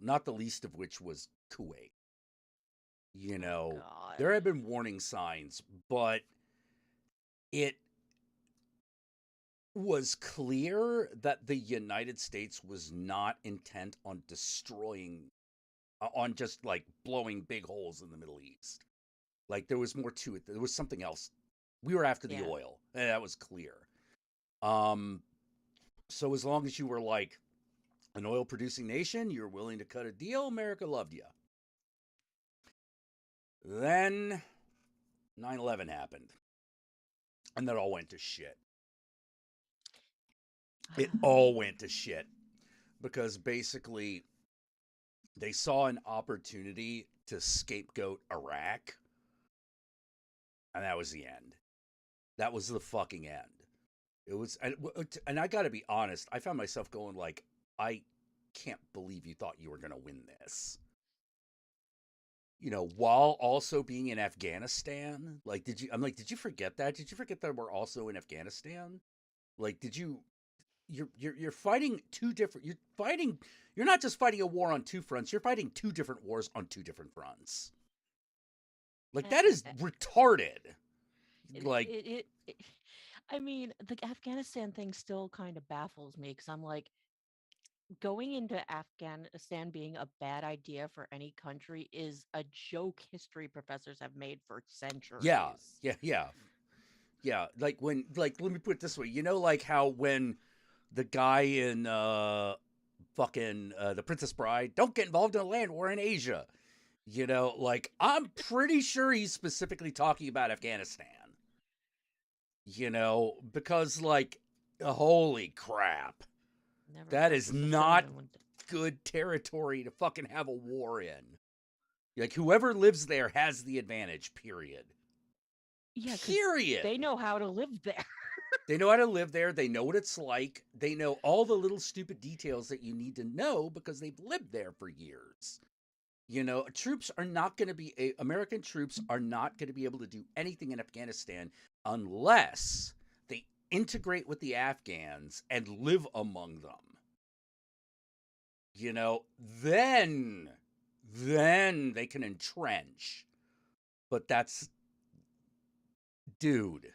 Speaker 1: not the least of which was Kuwait.
Speaker 11: Oh God.
Speaker 1: There had been warning signs, but it was clear that the United States was not intent on destroying, on just like blowing big holes in the Middle East. Like there was more to it. There was something else We were after the
Speaker 11: Yeah.
Speaker 1: oil. And that was clear. So as long as you were like an oil producing nation, you're willing to cut a deal, America loved you. Then 9/11 happened. And that all went to shit. It all went to shit because basically they saw an opportunity to scapegoat Iraq, and that was the end. That was the fucking end. It was, and I got to be honest, I found myself going like, I can't believe you thought you were going to win this. You know, while also being in Afghanistan. Like, did you forget that? Did you forget that we're also in Afghanistan? Like, you're fighting two different, you're not just fighting a war on two fronts, you're fighting two different wars on two different fronts. Like, that is retarded. Like,
Speaker 11: I mean, the Afghanistan thing still kind of baffles me because I'm like, going into Afghanistan being a bad idea for any country is a joke history professors have made for centuries.
Speaker 1: Yeah. Like let me put it this way. You know, like how when the guy in fucking The Princess Bride, don't get involved in a land war in Asia. You know, like, I'm pretty sure he's specifically talking about Afghanistan. You know, because, like, holy crap. That is not good territory to fucking have a war in. Like, whoever lives there has the advantage, period.
Speaker 11: Yeah,
Speaker 1: period.
Speaker 11: They know how to live there.
Speaker 1: They know how to live there. They know what it's like. They know all the little stupid details that you need to know because they've lived there for years. You know, American troops are not going to be able to do anything in Afghanistan unless they integrate with the Afghans and live among them. You know, then they can entrench. But dude.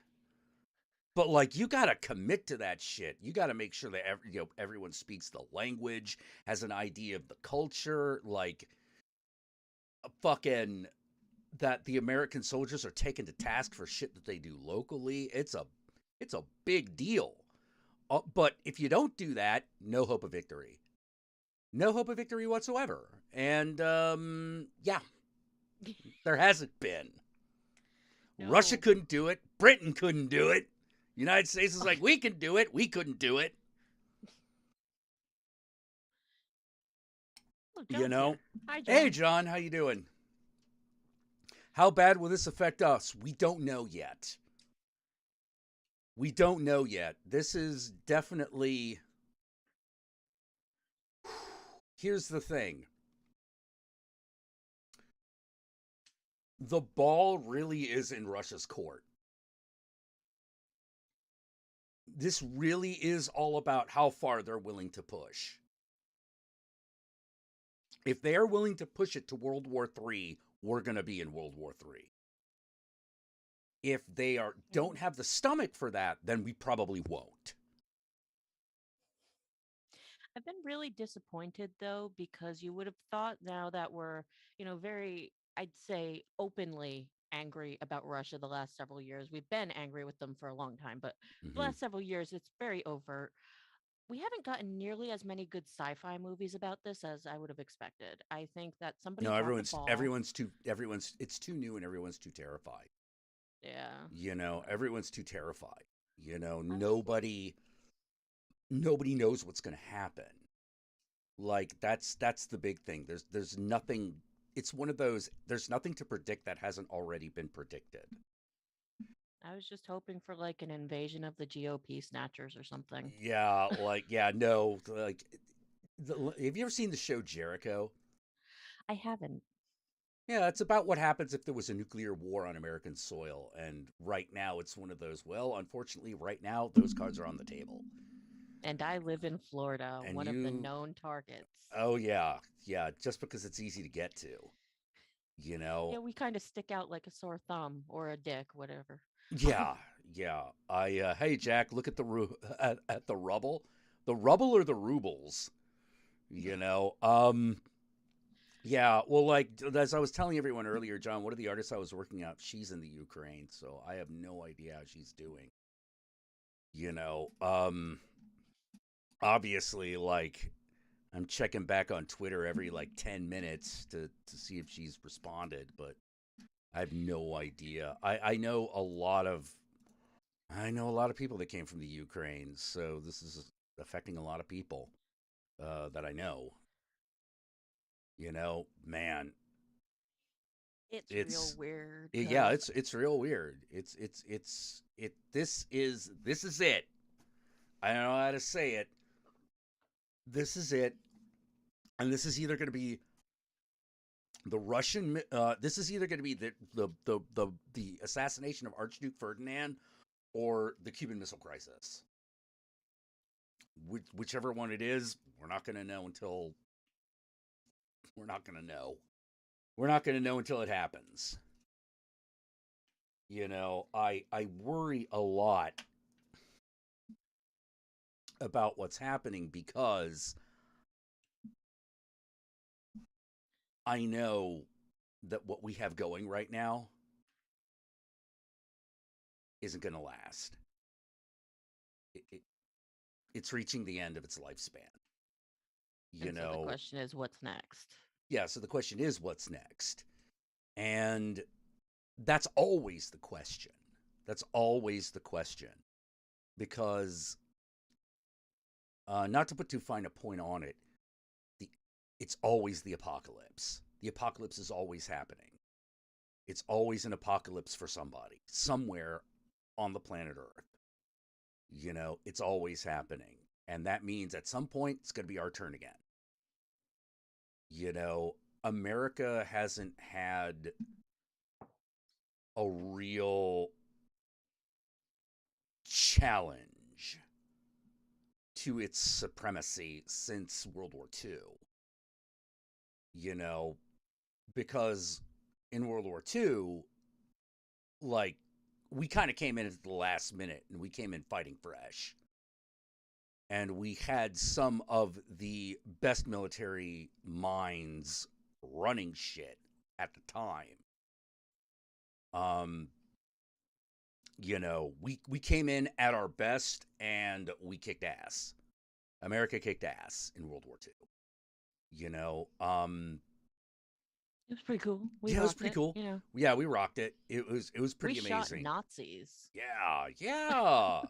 Speaker 1: But, like, you got to commit to that shit. You got to make sure that everyone speaks the language, has an idea of the culture, like, fucking, that the American soldiers are taken to task for shit that they do locally. It's a big deal. But if you don't do that, no hope of victory. No hope of victory whatsoever. And, yeah, there hasn't been. No. Russia couldn't do it. Britain couldn't do it. United States is like, we can do it. We couldn't do it.
Speaker 11: Oh,
Speaker 1: you know?
Speaker 11: Here. Hi, John.
Speaker 1: Hey, John. How you doing? How bad will this affect us? We don't know yet. We don't know yet. This is definitely... Here's the thing. The ball really is in Russia's court. This really is all about how far they're willing to push. If they are willing to push it to World War III, we're going to be in World War III. If they don't have the stomach for that, then we probably won't.
Speaker 11: I've been really disappointed, though, because you would have thought now that we're, very, I'd say, openly angry about Russia the last several years. We've been angry with them for a long time, but the last several years, it's very overt. We haven't gotten nearly as many good sci-fi movies about this as I would have expected. I think that somebody
Speaker 1: everyone's it's too new and everyone's too terrified.
Speaker 11: Yeah.
Speaker 1: Everyone's too terrified. Nobody knows what's going to happen. Like, that's the big thing. There's nothing. It's one of those, there's nothing to predict that hasn't already been predicted.
Speaker 11: I was just hoping for, like, an invasion of the GOP snatchers or something.
Speaker 1: Yeah, no, like, have you ever seen the show Jericho?
Speaker 11: I haven't.
Speaker 1: Yeah, it's about what happens if there was a nuclear war on American soil. And right now, it's one of those, well, unfortunately, right now, those cards are on the table.
Speaker 11: And I live in Florida, one of the known targets.
Speaker 1: Oh, yeah. Yeah, just because it's easy to get to.
Speaker 11: Yeah, we kind of stick out like a sore thumb or a dick, whatever.
Speaker 1: Yeah. Hey, Jack, look at at the rubble. The rubble or the rubles? Yeah, well, like as I was telling everyone earlier, John, one of the artists I was working out, she's in the Ukraine, so I have no idea how she's doing. You know, obviously, like I'm checking back on Twitter every like 10 minutes to see if she's responded, but I have no idea. I know a lot of people that came from the Ukraine, so this is affecting a lot of people that I know. You know, man,
Speaker 11: It's real
Speaker 1: it's
Speaker 11: weird
Speaker 1: yeah,
Speaker 11: because
Speaker 1: it's real weird. This is it. I don't know how to say it. This is it, and this is either going to be the Russian. This is either going to be the assassination of Archduke Ferdinand or the Cuban Missile Crisis. Whichever one it is, we're not going to know until we're not going to know. We're not going to know until it happens. You know, I worry a lot about what's happening because I know that what we have going right now isn't going to last. It, it, it's reaching the end of its lifespan. You
Speaker 11: and so the
Speaker 1: know,
Speaker 11: question is what's next?
Speaker 1: yeah, so the question is what's next? And that's always the question. That's always the question. Because, not to put too fine a point on it, the, it's always the apocalypse. The apocalypse is always happening. It's always an apocalypse for somebody, somewhere on the planet Earth. You know, it's always happening. And that means at some point, it's going to be our turn again. You know, America hasn't had a real challenge to its supremacy since World War II. You know, because in World War II, like, we kind of came in at the last minute and we came in fighting fresh. And we had some of the best military minds running shit at the time. Um, you know, we came in at our best and we kicked ass. America kicked ass in World War II. You know,
Speaker 11: It was pretty cool. We
Speaker 1: yeah, it was
Speaker 11: rocked
Speaker 1: pretty
Speaker 11: it,
Speaker 1: cool.
Speaker 11: you know.
Speaker 1: Yeah, we rocked it. It was
Speaker 11: We
Speaker 1: pretty
Speaker 11: shot
Speaker 1: amazing.
Speaker 11: Nazis.
Speaker 1: Yeah, yeah.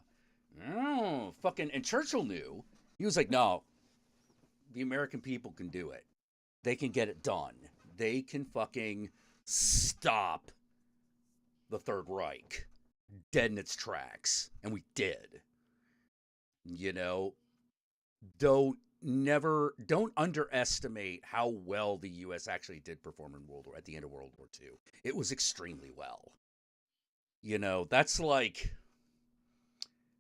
Speaker 1: Oh, fucking and Churchill knew. He was like, "No, the American people can do it. They can get it done. They can fucking stop the Third Reich dead in its tracks." And we did. You know, don't underestimate how well the US actually did perform in World War at the end of World War II. It was extremely well. You know, that's like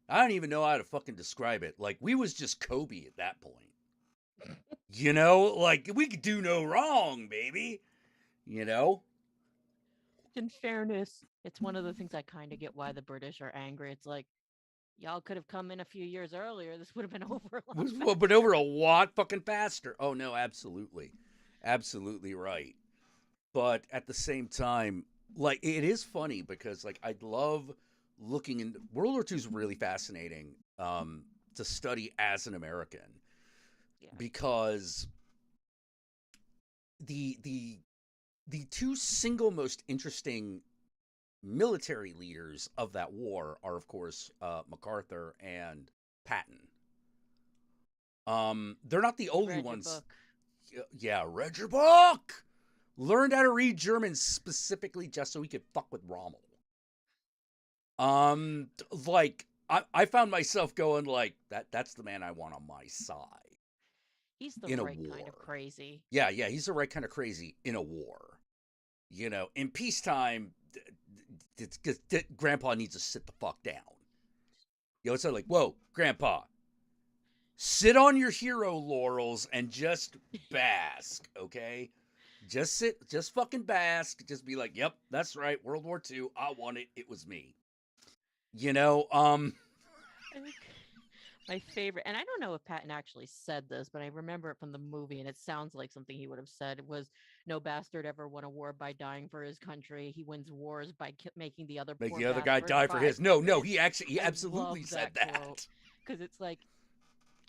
Speaker 1: I don't even know how to fucking describe it. Like we was just Kobe at that point. You know, like we could do no wrong, baby. You know?
Speaker 11: In fairness, it's one of the things I kind of get why the British are angry. It's like, y'all could have come in a few years earlier. This would have been over a lot faster.
Speaker 1: But over a lot fucking faster. Oh no, absolutely. Absolutely right. But at the same time, like it is funny because like I love looking in World War II is really fascinating to study as an American
Speaker 11: Yeah.
Speaker 1: because the the two single most interesting military leaders of that war are, of course, MacArthur and Patton. They're not the only
Speaker 11: Read your
Speaker 1: ones.
Speaker 11: book.
Speaker 1: Yeah, read your book. Learned how to read German specifically just so he could fuck with Rommel. Like I found myself going like that's the man I want on my side.
Speaker 11: He's the
Speaker 1: In a
Speaker 11: right
Speaker 1: war.
Speaker 11: kind of crazy.
Speaker 1: Yeah, he's the right kind of crazy in a war. You know, in peacetime, Grandpa needs to sit the fuck down. You know, it's like, whoa, Grandpa, sit on your hero laurels and just bask, okay? Just sit, just fucking bask. Just be like, yep, that's right, World War II, I won it, it was me. You know,
Speaker 11: My favorite, and I don't know if Patton actually said this, but I remember it from the movie, and it sounds like something he would have said. Was no bastard ever won a war by dying for his country. He wins wars by making the other
Speaker 1: Make
Speaker 11: poor
Speaker 1: the other guy
Speaker 11: bastard
Speaker 1: die for
Speaker 11: fight
Speaker 1: his. No,
Speaker 11: for
Speaker 1: no,
Speaker 11: his.
Speaker 1: he
Speaker 11: I
Speaker 1: absolutely
Speaker 11: love
Speaker 1: said
Speaker 11: that quote
Speaker 1: that.
Speaker 11: because it's like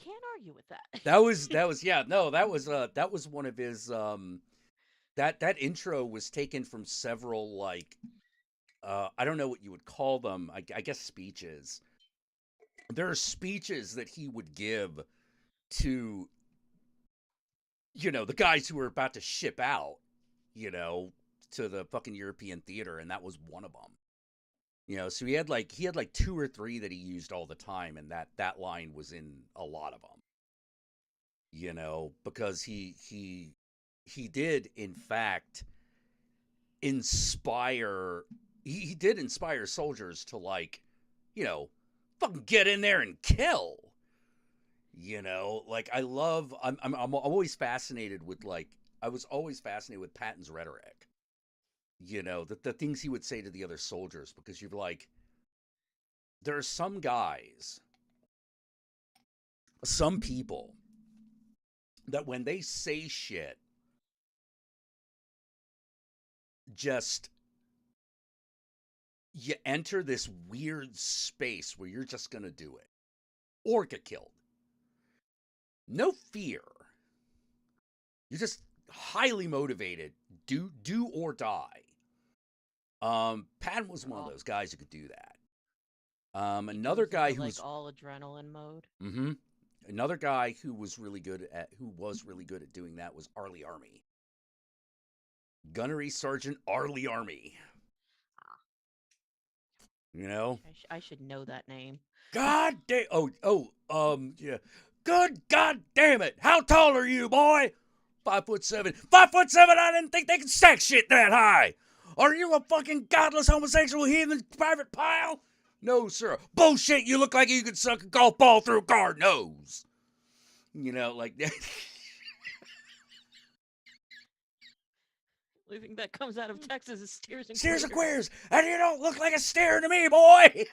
Speaker 11: can't argue with that.
Speaker 1: That was yeah, no, that was one of his that intro was taken from several like I don't know what you would call them. I guess speeches. There are speeches that he would give to the guys who were about to ship out, you know, to the fucking European theater, and that was one of them. So he had like two or three that he used all the time, and that line was in a lot of them. Because he did in fact inspire he did inspire soldiers to like, you know, fucking get in there and kill. Like I'm always fascinated with like I was always fascinated with Patton's rhetoric. The things he would say to the other soldiers because you're like there are some guys, some people that when they say shit just you enter this weird space where you're just going to do it or get killed. No fear. You're just highly motivated. Do or die. Patton was one of those guys who could do that. Another guy who was
Speaker 11: like all adrenaline mode.
Speaker 1: Mm-hmm. Another guy who was really good at doing that was Arlie Army. Gunnery Sergeant Arlie Army.
Speaker 11: I should know that name.
Speaker 1: God damn. Yeah. Good God damn it. How tall are you, boy? 5'7". 5'7". I didn't think they could stack shit that high. Are you a fucking godless homosexual heathen private pile? No, sir. Bullshit. You look like you could suck a golf ball through a garden hose. Like that.
Speaker 11: The thing that comes out of Texas is steers and
Speaker 1: Steers and
Speaker 11: queers.
Speaker 1: queers, and you don't look like a steer to me, boy.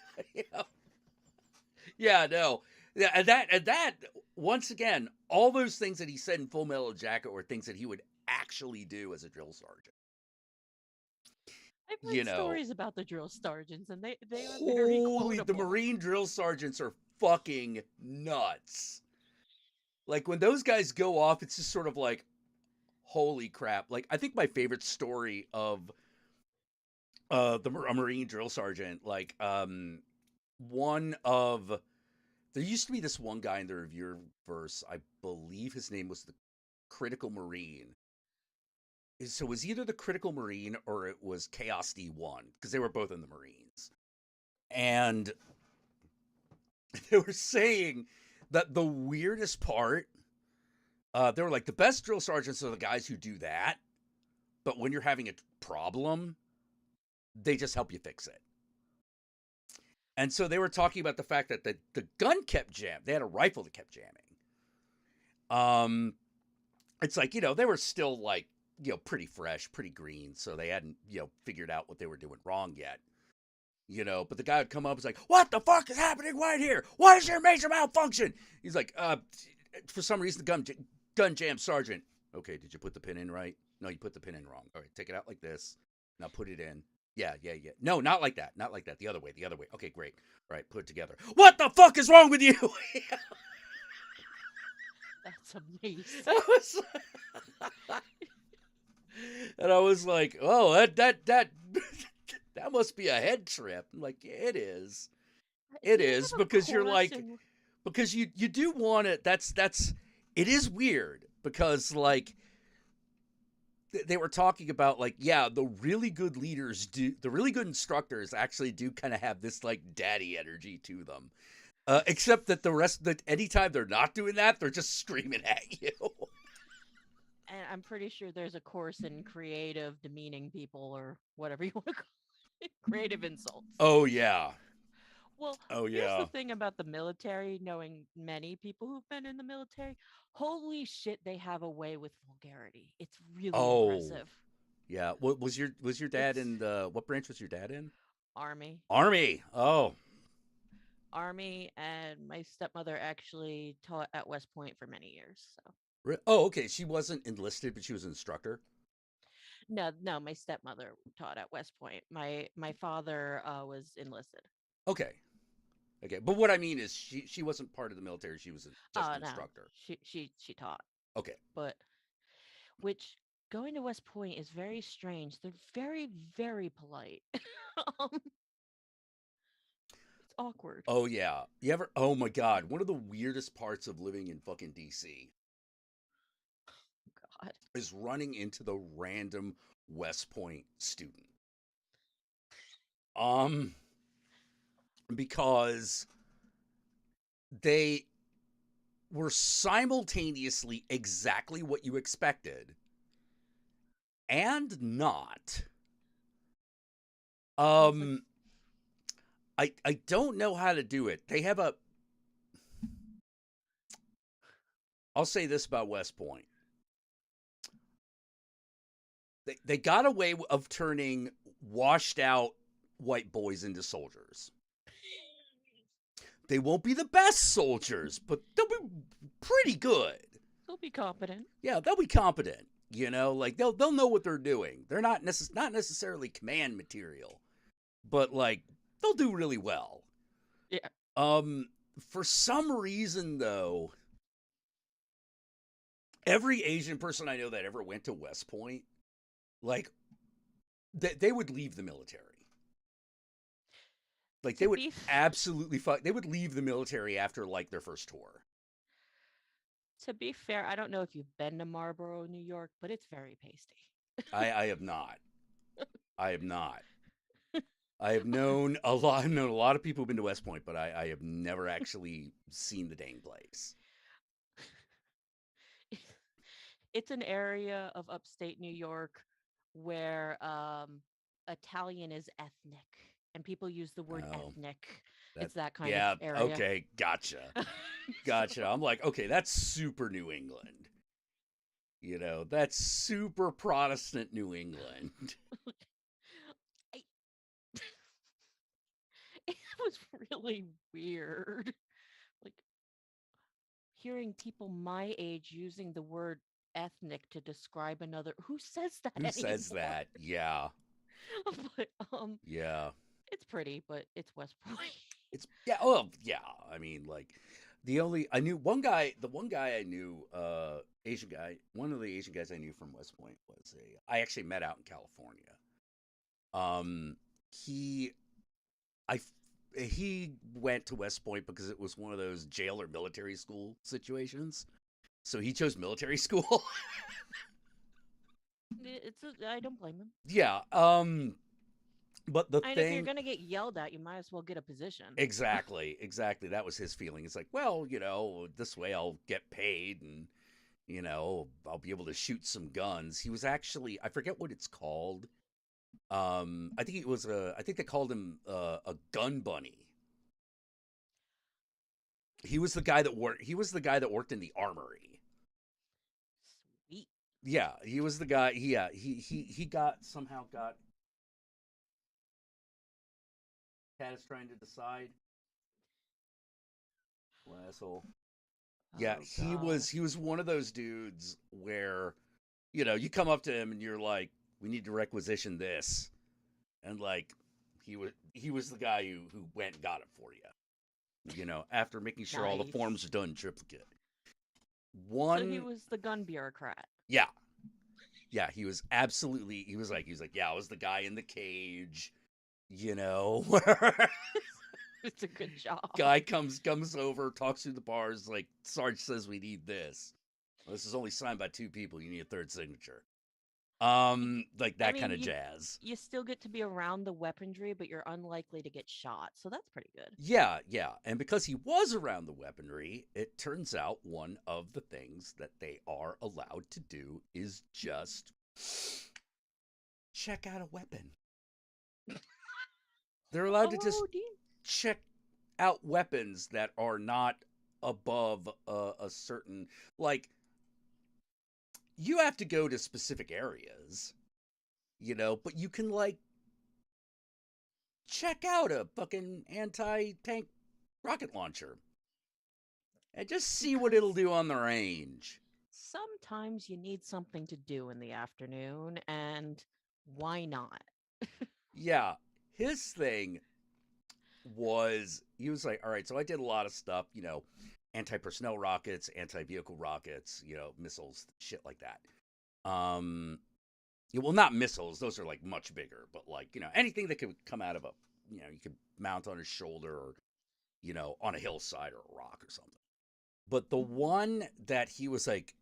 Speaker 1: Yeah, no. Yeah, and that once again, all those things that he said in Full Metal Jacket were things that he would actually do as a drill sergeant.
Speaker 11: I've heard stories about the drill sergeants, and they are very quotable.
Speaker 1: The Marine drill sergeants are fucking nuts. Like when those guys go off, it's just sort of like, holy crap. Like I think my favorite story of a Marine drill sergeant, like one of there used to be this one guy in the Reviewverse, I believe his name was the Critical Marine. So it was either the Critical Marine or it was Chaos D1, because they were both in the Marines. And they were saying that the weirdest part, they were like, the best drill sergeants are the guys who do that, but when you're having a problem, they just help you fix it. And so they were talking about the fact that the gun kept jamming. They had a rifle that kept jamming. It's like, they were still like, pretty fresh, pretty green. So they hadn't, figured out what they were doing wrong yet. But the guy would come up and was like, what the fuck is happening right here? Why is your major malfunction? He's like, for some reason, the gun jammed, Sergeant. Okay, did you put the pin in right? No, you put the pin in wrong. All right, take it out like this. Now put it in. Yeah. No, not like that. Not like that. The other way. Okay, great. All right, put it together. What the fuck is wrong with you?
Speaker 11: That's amazing.
Speaker 1: And I was like, oh, that must be a head trip. I'm like, yeah, it is. It is because you're like, because you do want it. It is weird because like, they were talking about like, yeah, the really good instructors actually do kind of have this like daddy energy to them. Except that anytime they're not doing that, they're just screaming at you.
Speaker 11: And I'm pretty sure there's a course in creative demeaning people or whatever you want to call it. Creative insults.
Speaker 1: Oh, yeah.
Speaker 11: Well, here's the thing about the military, knowing many people who've been in the military. Holy shit, they have a way with vulgarity. It's really impressive.
Speaker 1: Yeah. What was your dad in what branch was your dad in?
Speaker 11: Army.
Speaker 1: Army. Oh.
Speaker 11: Army, and my stepmother actually taught at West Point for many years. So
Speaker 1: Oh, okay. She wasn't enlisted, but she was an instructor.
Speaker 11: no, my stepmother taught at West Point. My father was enlisted.
Speaker 1: Okay. Okay. But what I mean is she wasn't part of the military. She was just
Speaker 11: Oh
Speaker 1: an
Speaker 11: no,
Speaker 1: instructor.
Speaker 11: she taught,
Speaker 1: Okay.
Speaker 11: but which going to West Point is very strange. They're very very polite. It's awkward.
Speaker 1: Oh yeah. You ever Oh my god, one of the weirdest parts of living in fucking DC
Speaker 11: God.
Speaker 1: is running into the random West Point student. Um because they were simultaneously exactly what you expected and not.
Speaker 11: Sounds like
Speaker 1: I don't know how to do it. They have a I'll say this about West Point. They got a way of turning washed out white boys into soldiers. They won't be the best soldiers, but they'll be pretty good.
Speaker 11: they'll be competent.
Speaker 1: Yeah, they'll be competent. You know, like they'll know what they're doing. They're not necessarily command material, but like they'll do really well.
Speaker 11: Yeah.
Speaker 1: For some reason though, every Asian person I know that ever went to West Point, like they would leave the military. Like they
Speaker 11: To
Speaker 1: would
Speaker 11: be
Speaker 1: absolutely fuck. They would leave the military after like their first tour.
Speaker 11: to be fair, I don't know if you've been to Marlboro, New York, but it's very pasty.
Speaker 1: I have not. I have not. I have known a lot. I've known a lot of people who've been to West Point, but I have never actually seen the dang place.
Speaker 11: It's an area of upstate New York where Italian is ethnic, and people use the word
Speaker 1: Oh,
Speaker 11: ethnic.
Speaker 1: that
Speaker 11: It's that kind
Speaker 1: yeah.
Speaker 11: of area.
Speaker 1: Okay, gotcha, gotcha. I'm like, okay, that's super New England. You know, that's super Protestant New England.
Speaker 11: I, it was really weird. Like hearing people my age using the word ethnic to describe another. Who says that
Speaker 1: Who says
Speaker 11: anymore?
Speaker 1: that? Yeah,
Speaker 11: But
Speaker 1: yeah.
Speaker 11: it's pretty, but it's West Point.
Speaker 1: It's yeah. Oh yeah. I mean, like I knew one guy. The one guy I knew, Asian guy. One of the Asian guys I knew from West Point was I actually met out in California. He I he went to West Point because it was one of those jail or military school situations. So he chose military school.
Speaker 11: I don't blame him.
Speaker 1: Yeah. But the
Speaker 11: I know if you're
Speaker 1: thing
Speaker 11: gonna get yelled at, you might as well get a position.
Speaker 1: exactly, that was his feeling. It's like, well, you know, this way I'll get paid and you know, I'll be able to shoot some guns. He was actually I forget what it's called. I think it was I think they called him a gun bunny. He was the guy that worked in the armory.
Speaker 11: Sweet.
Speaker 1: Yeah, he was the guy. Yeah, he somehow got. Cat is trying to decide. Well, asshole. Yeah,
Speaker 11: Oh,
Speaker 1: he was one of those dudes where, you know, you come up to him and you're like, we need to requisition this, and like, he was the guy who went and got it for you. You know, after making sure all the
Speaker 11: Nice.
Speaker 1: forms are done in triplicate.
Speaker 11: So he was the gun bureaucrat.
Speaker 1: Yeah. Yeah, he was absolutely he was like, yeah, I was the guy in the cage, you know.
Speaker 11: It's a good job.
Speaker 1: Guy comes over, talks through the bars, like, Sarge says we need this. Well, this is only signed by 2 people, you need a 3rd signature. Like that kind of jazz.
Speaker 11: You still get to be around the weaponry, but you're unlikely to get shot. So that's pretty good.
Speaker 1: Yeah, yeah. And because he was around the weaponry, it turns out one of the things that they are allowed to do is just check out a weapon. They're allowed to just check out weapons that are not above a certain, like, you have to go to specific areas, you know, but you can, like, check out a fucking anti-tank rocket launcher and just see what it'll do on the range.
Speaker 11: Sometimes you need something to do in the afternoon, and why not?
Speaker 1: Yeah, his thing was he was like, all right, so I did a lot of stuff, anti-personnel rockets, anti-vehicle rockets, missiles, shit like that. Yeah, well, not missiles; those are like much bigger, but like anything that could come out of you could mount on his shoulder or on a hillside or a rock or something. But the one that he was like,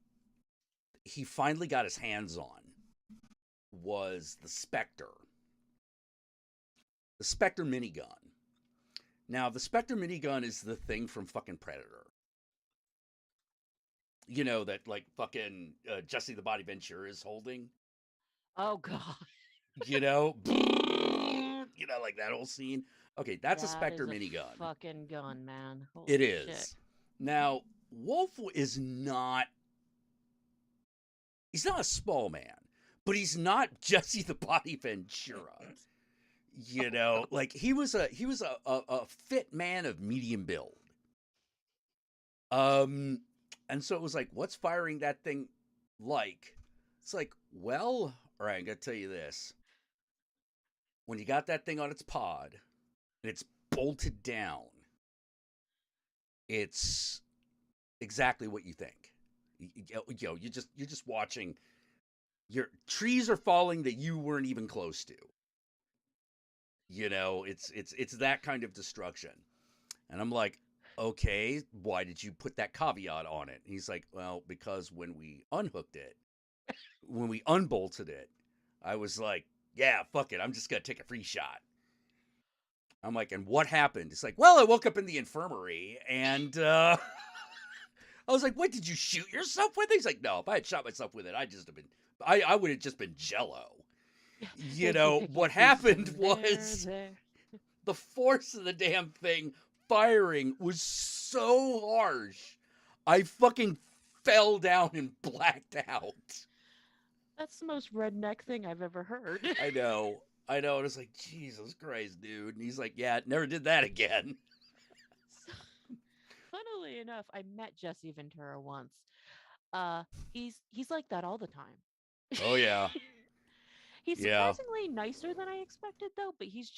Speaker 1: he finally got his hands on was the Spectre. The Spectre minigun. Now, the Spectre minigun is the thing from fucking Predator. That like fucking Jesse the Body Ventura is holding.
Speaker 11: Oh god.
Speaker 1: Like that whole scene. Okay, that's a Spectre minigun.
Speaker 11: Fucking gun, man. Holy
Speaker 1: it is.
Speaker 11: Shit.
Speaker 1: Now, Wolf is not. He's not a small man, but he's not Jesse the Body Ventura. Like he was a fit man of medium build. And so it was like, what's firing that thing like? It's like, well, all right, I gotta tell you this. When you got that thing on its pod and it's bolted down, it's exactly what you think. You're just watching. Your trees are falling that you weren't even close to. It's that kind of destruction. And I'm like, okay, why did you put that caveat on it? And he's like, well, because when we unhooked it, when we unbolted it, I was like, yeah, fuck it, I'm just gonna take a free shot. I'm like, and what happened? It's like, well, I woke up in the infirmary and I was like, what, did you shoot yourself with it? He's like, no, if I had shot myself with it, I would have just been jello. What happened was the force of the damn thing firing was so harsh, I fucking fell down and blacked out.
Speaker 11: That's the most redneck thing I've ever heard.
Speaker 1: I know. And it's like, Jesus Christ, dude. And he's like, yeah, never did that again.
Speaker 11: Funnily enough, I met Jesse Ventura once. He's like that all the time.
Speaker 1: Oh yeah.
Speaker 11: He's surprisingly nicer than I expected, though. But he's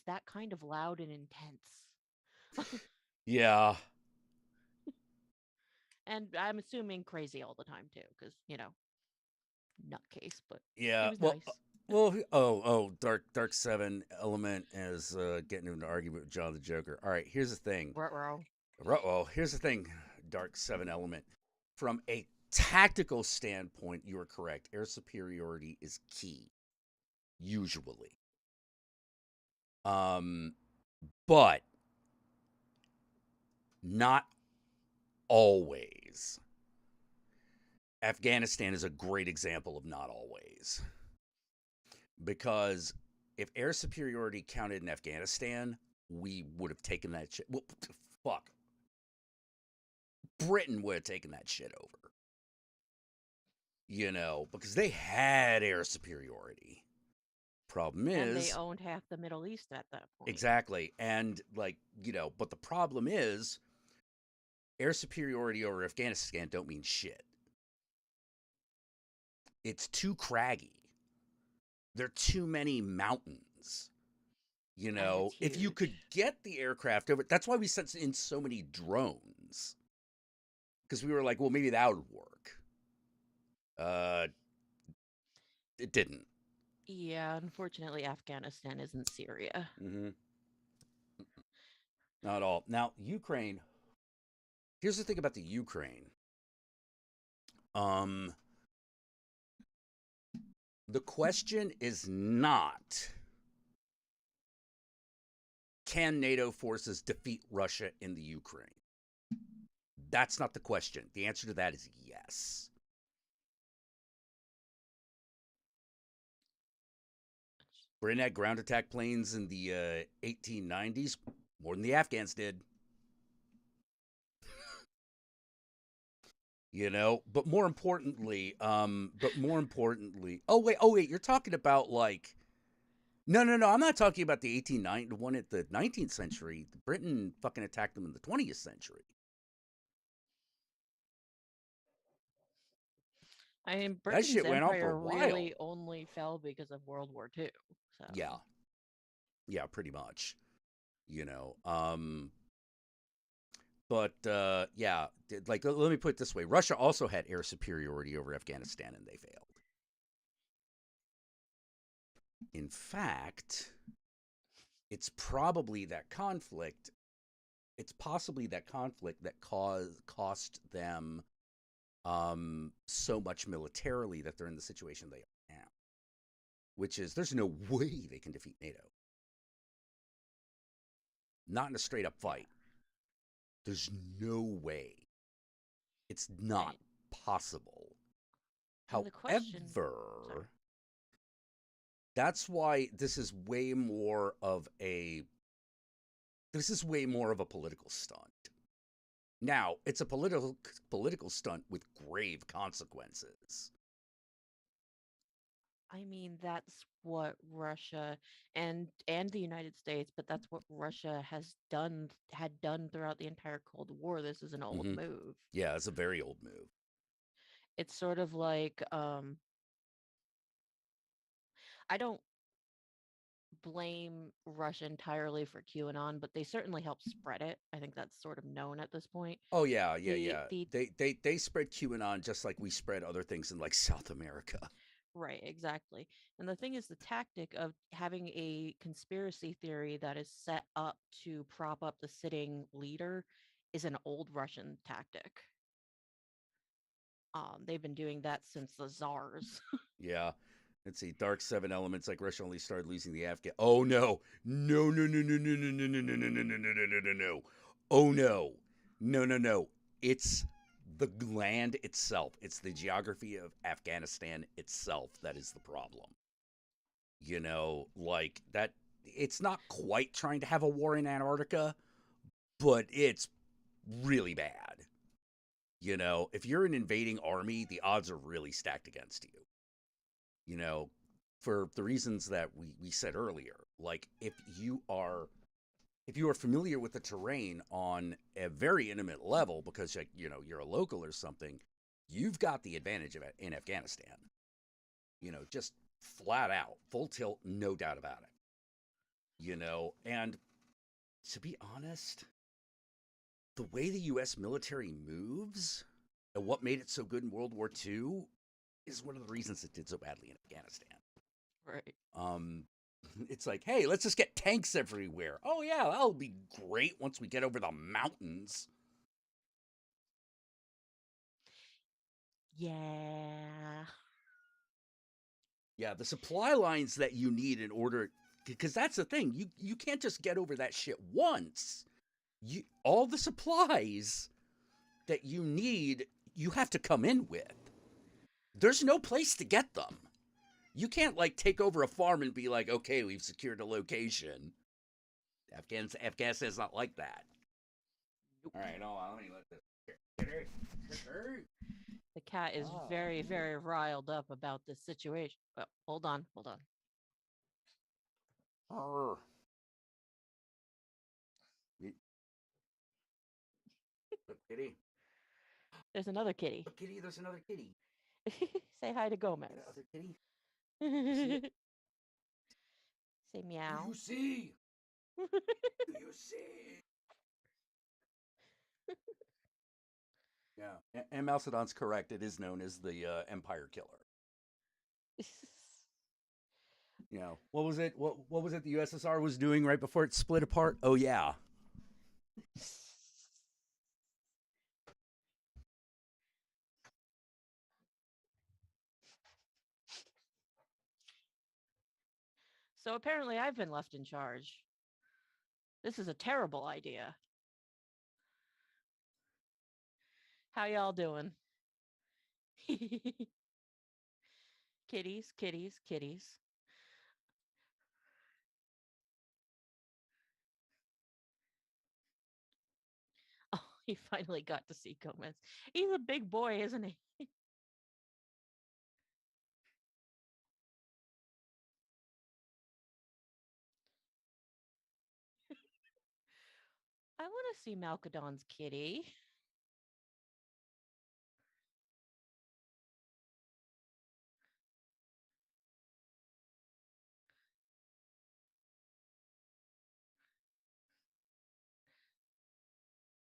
Speaker 11: that kind of loud and intense.
Speaker 1: Yeah.
Speaker 11: And I'm assuming crazy all the time too, because nutcase. But
Speaker 1: yeah,
Speaker 11: he was nice.
Speaker 1: Well, Dark 7 element is getting into an argument with John the Joker. All right, here's the thing. Here's the thing, Dark 7 element. From a tactical standpoint, you are correct. Air superiority is key, usually. But not always. Afghanistan is a great example of not always. Because if air superiority counted in Afghanistan, we would have taken that shit. Well, fuck. Britain would have taken that shit over. Because they had air superiority. Problem is...
Speaker 11: And they owned half the Middle East at that point.
Speaker 1: Exactly. And, but the problem is, air superiority over Afghanistan don't mean shit. It's too craggy. There are too many mountains. If you could get the aircraft over, that's why we sent in so many drones. Because we were like, well, maybe that would work. It didn't.
Speaker 11: Yeah, unfortunately, Afghanistan isn't Syria.
Speaker 1: Mm-hmm. Not at all. Now, Ukraine. Here's the thing about the Ukraine. The question is not, can NATO forces defeat Russia in the Ukraine? That's not the question. The answer to that is yes. Britain had ground attack planes in the 1890s, more than the Afghans did. But more importantly, oh wait, you're talking about like No. I'm not talking about the 1890, the one at the 19th century. Britain fucking attacked them in the 20th century.
Speaker 11: I mean,
Speaker 1: That
Speaker 11: Britain's
Speaker 1: shit went on for a
Speaker 11: empire
Speaker 1: while.
Speaker 11: really only fell because of World War II. So
Speaker 1: Yeah. Yeah, pretty much. You know. But yeah, like let me put it this way: Russia also had air superiority over Afghanistan, and they failed. In fact, it's probably that conflict. It's possibly that conflict that cost them so much militarily that they're in the situation they are now. Which is, there's no way they can defeat NATO. Not in a straight up fight. There's no way. It's not
Speaker 11: right.
Speaker 1: possible.
Speaker 11: And the question, sorry.
Speaker 1: However, that's why this is way more of a political stunt. Now, it's a political stunt with grave consequences.
Speaker 11: I mean, that's what Russia and the United States, but that's what Russia had done throughout the entire Cold War. This is an old
Speaker 1: Mm-hmm.
Speaker 11: move.
Speaker 1: Yeah, it's a very old move.
Speaker 11: It's sort of like I don't blame Russia entirely for QAnon, but they certainly helped spread it. I think that's sort of known at this point.
Speaker 1: Oh yeah.
Speaker 11: The the
Speaker 1: They spread QAnon just like we spread other things in like South America.
Speaker 11: Right, exactly. And the thing is, the tactic of having a conspiracy theory that is set up to prop up the sitting leader is an old Russian tactic. They've been doing that since the czars.
Speaker 1: Yeah. Let's see. Dark Seven elements like Russia only started losing the Afghan. Oh no. No. No. Oh no. No. It's the land itself. It's the geography of Afghanistan itself that is the problem. You know, like that. It's not quite trying to have a war in Antarctica, but it's really bad. You know, if you're an invading army, the odds are really stacked against you. You know, for the reasons that we said earlier. Like if you are familiar with the terrain on a very intimate level because you're a local or something, you've got the advantage of it in Afghanistan. You know, just flat out, full tilt, no doubt about it. You know, and to be honest, the way the US military moves and what made it so good in World War II is one of the reasons it did so badly in Afghanistan.
Speaker 11: Right.
Speaker 1: It's like, hey, let's just get tanks everywhere. Oh yeah, that'll be great once we get over the mountains.
Speaker 11: Yeah.
Speaker 1: Yeah, the supply lines that you need in order, because that's the thing, you can't just get over that shit once. All the supplies that you need, you have to come in with. There's no place to get them. You can't like take over a farm and be like, okay, we've secured a location. Afghanistan's not like that. All right, hold on, let me let this.
Speaker 11: The cat is very, very riled up about this situation. Oh, hold on.
Speaker 1: Arr. Look, kitty.
Speaker 11: There's another kitty.
Speaker 1: Look, kitty, there's another kitty.
Speaker 11: Say hi to Gomez.
Speaker 1: Other kitty.
Speaker 11: Say meow.
Speaker 1: Do you see? Do you see? Yeah, and Malcedon's correct. It is known as the Empire Killer. You know, what was it? What was it the USSR was doing right before it split apart? Oh yeah.
Speaker 11: So apparently I've been left in charge. This is a terrible idea. How y'all doing? Kitties. Oh, he finally got to see Gomez. He's a big boy, isn't he? I want to see Malkadon's kitty.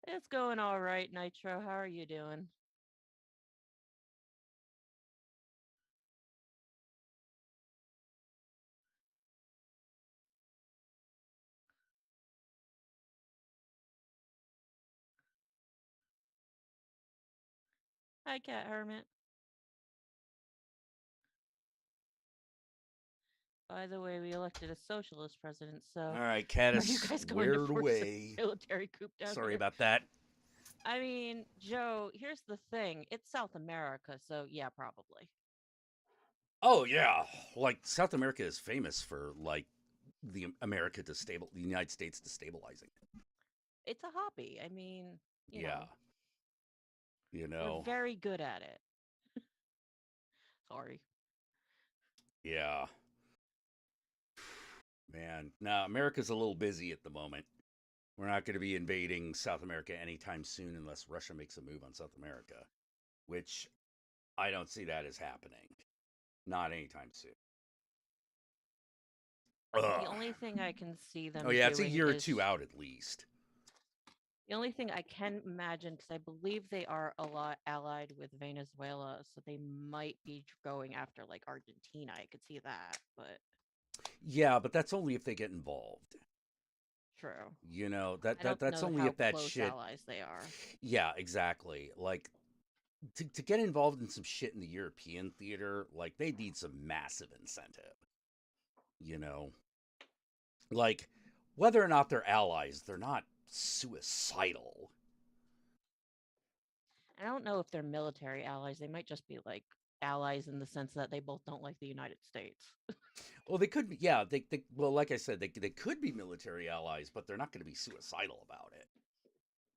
Speaker 11: It's going all right, Nitro. How are you doing? Hi, Cat Hermit. By the way, we elected a socialist president, so
Speaker 1: All right,
Speaker 11: are you
Speaker 1: Caddis,
Speaker 11: guys going to
Speaker 1: squared
Speaker 11: force a
Speaker 1: away.
Speaker 11: military coup down
Speaker 1: Sorry
Speaker 11: here?
Speaker 1: about that.
Speaker 11: I mean, Joe, here's the thing. It's South America, so yeah, probably.
Speaker 1: Oh yeah, like South America is famous for like the United States destabilizing.
Speaker 11: It's a hobby. I mean, you
Speaker 1: Yeah,
Speaker 11: know,
Speaker 1: you
Speaker 11: we're
Speaker 1: know.
Speaker 11: very good at it. Sorry.
Speaker 1: Yeah, man. Now America's a little busy at the moment. We're not going to be invading South America anytime soon unless Russia makes a move on South America, which I don't see that as happening. Not anytime soon.
Speaker 11: The
Speaker 1: Ugh.
Speaker 11: only thing I can see them
Speaker 1: Oh yeah, it's a
Speaker 11: doing
Speaker 1: year or
Speaker 11: is
Speaker 1: two out at least.
Speaker 11: the only thing I can imagine, because I believe they are a lot allied with Venezuela, so they might be going after like Argentina. I could see that, but
Speaker 1: Yeah, but that's only if they get involved.
Speaker 11: true.
Speaker 1: You know,
Speaker 11: I don't
Speaker 1: that's
Speaker 11: know
Speaker 1: only
Speaker 11: how
Speaker 1: if that
Speaker 11: close
Speaker 1: shit.
Speaker 11: allies they are.
Speaker 1: Yeah, exactly. Like to get involved in some shit in the European theater, like they need some massive incentive. You know, like whether or not they're allies, they're not suicidal.
Speaker 11: I don't know if they're military allies. They might just be like allies in the sense that they both don't like the United States.
Speaker 1: Well, they could be. Yeah, they well, like I said, they could be military allies, but they're not going to be suicidal about it.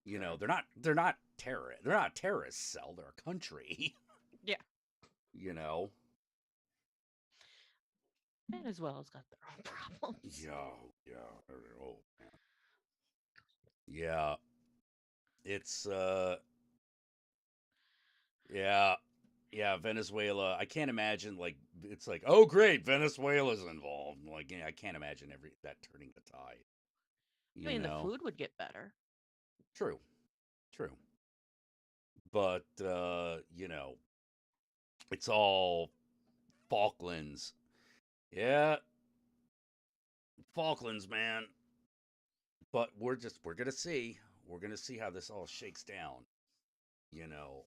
Speaker 1: You know,
Speaker 11: Sure.
Speaker 1: they're not terror. They're not a terrorist cell. They're a country.
Speaker 11: Yeah.
Speaker 1: You know.
Speaker 11: Venezuela's got their own problems.
Speaker 1: Yeah. Oh man. Yeah. It's yeah. Yeah, Venezuela. I can't imagine like it's like, oh great, Venezuela's involved. Like I can't imagine that turning the tide.
Speaker 11: I
Speaker 1: You
Speaker 11: mean, the
Speaker 1: know.
Speaker 11: food would get better.
Speaker 1: True. True. But you know, it's all Falklands. Yeah, Falklands, man. But we're gonna see. We're gonna see how this all shakes down. You know.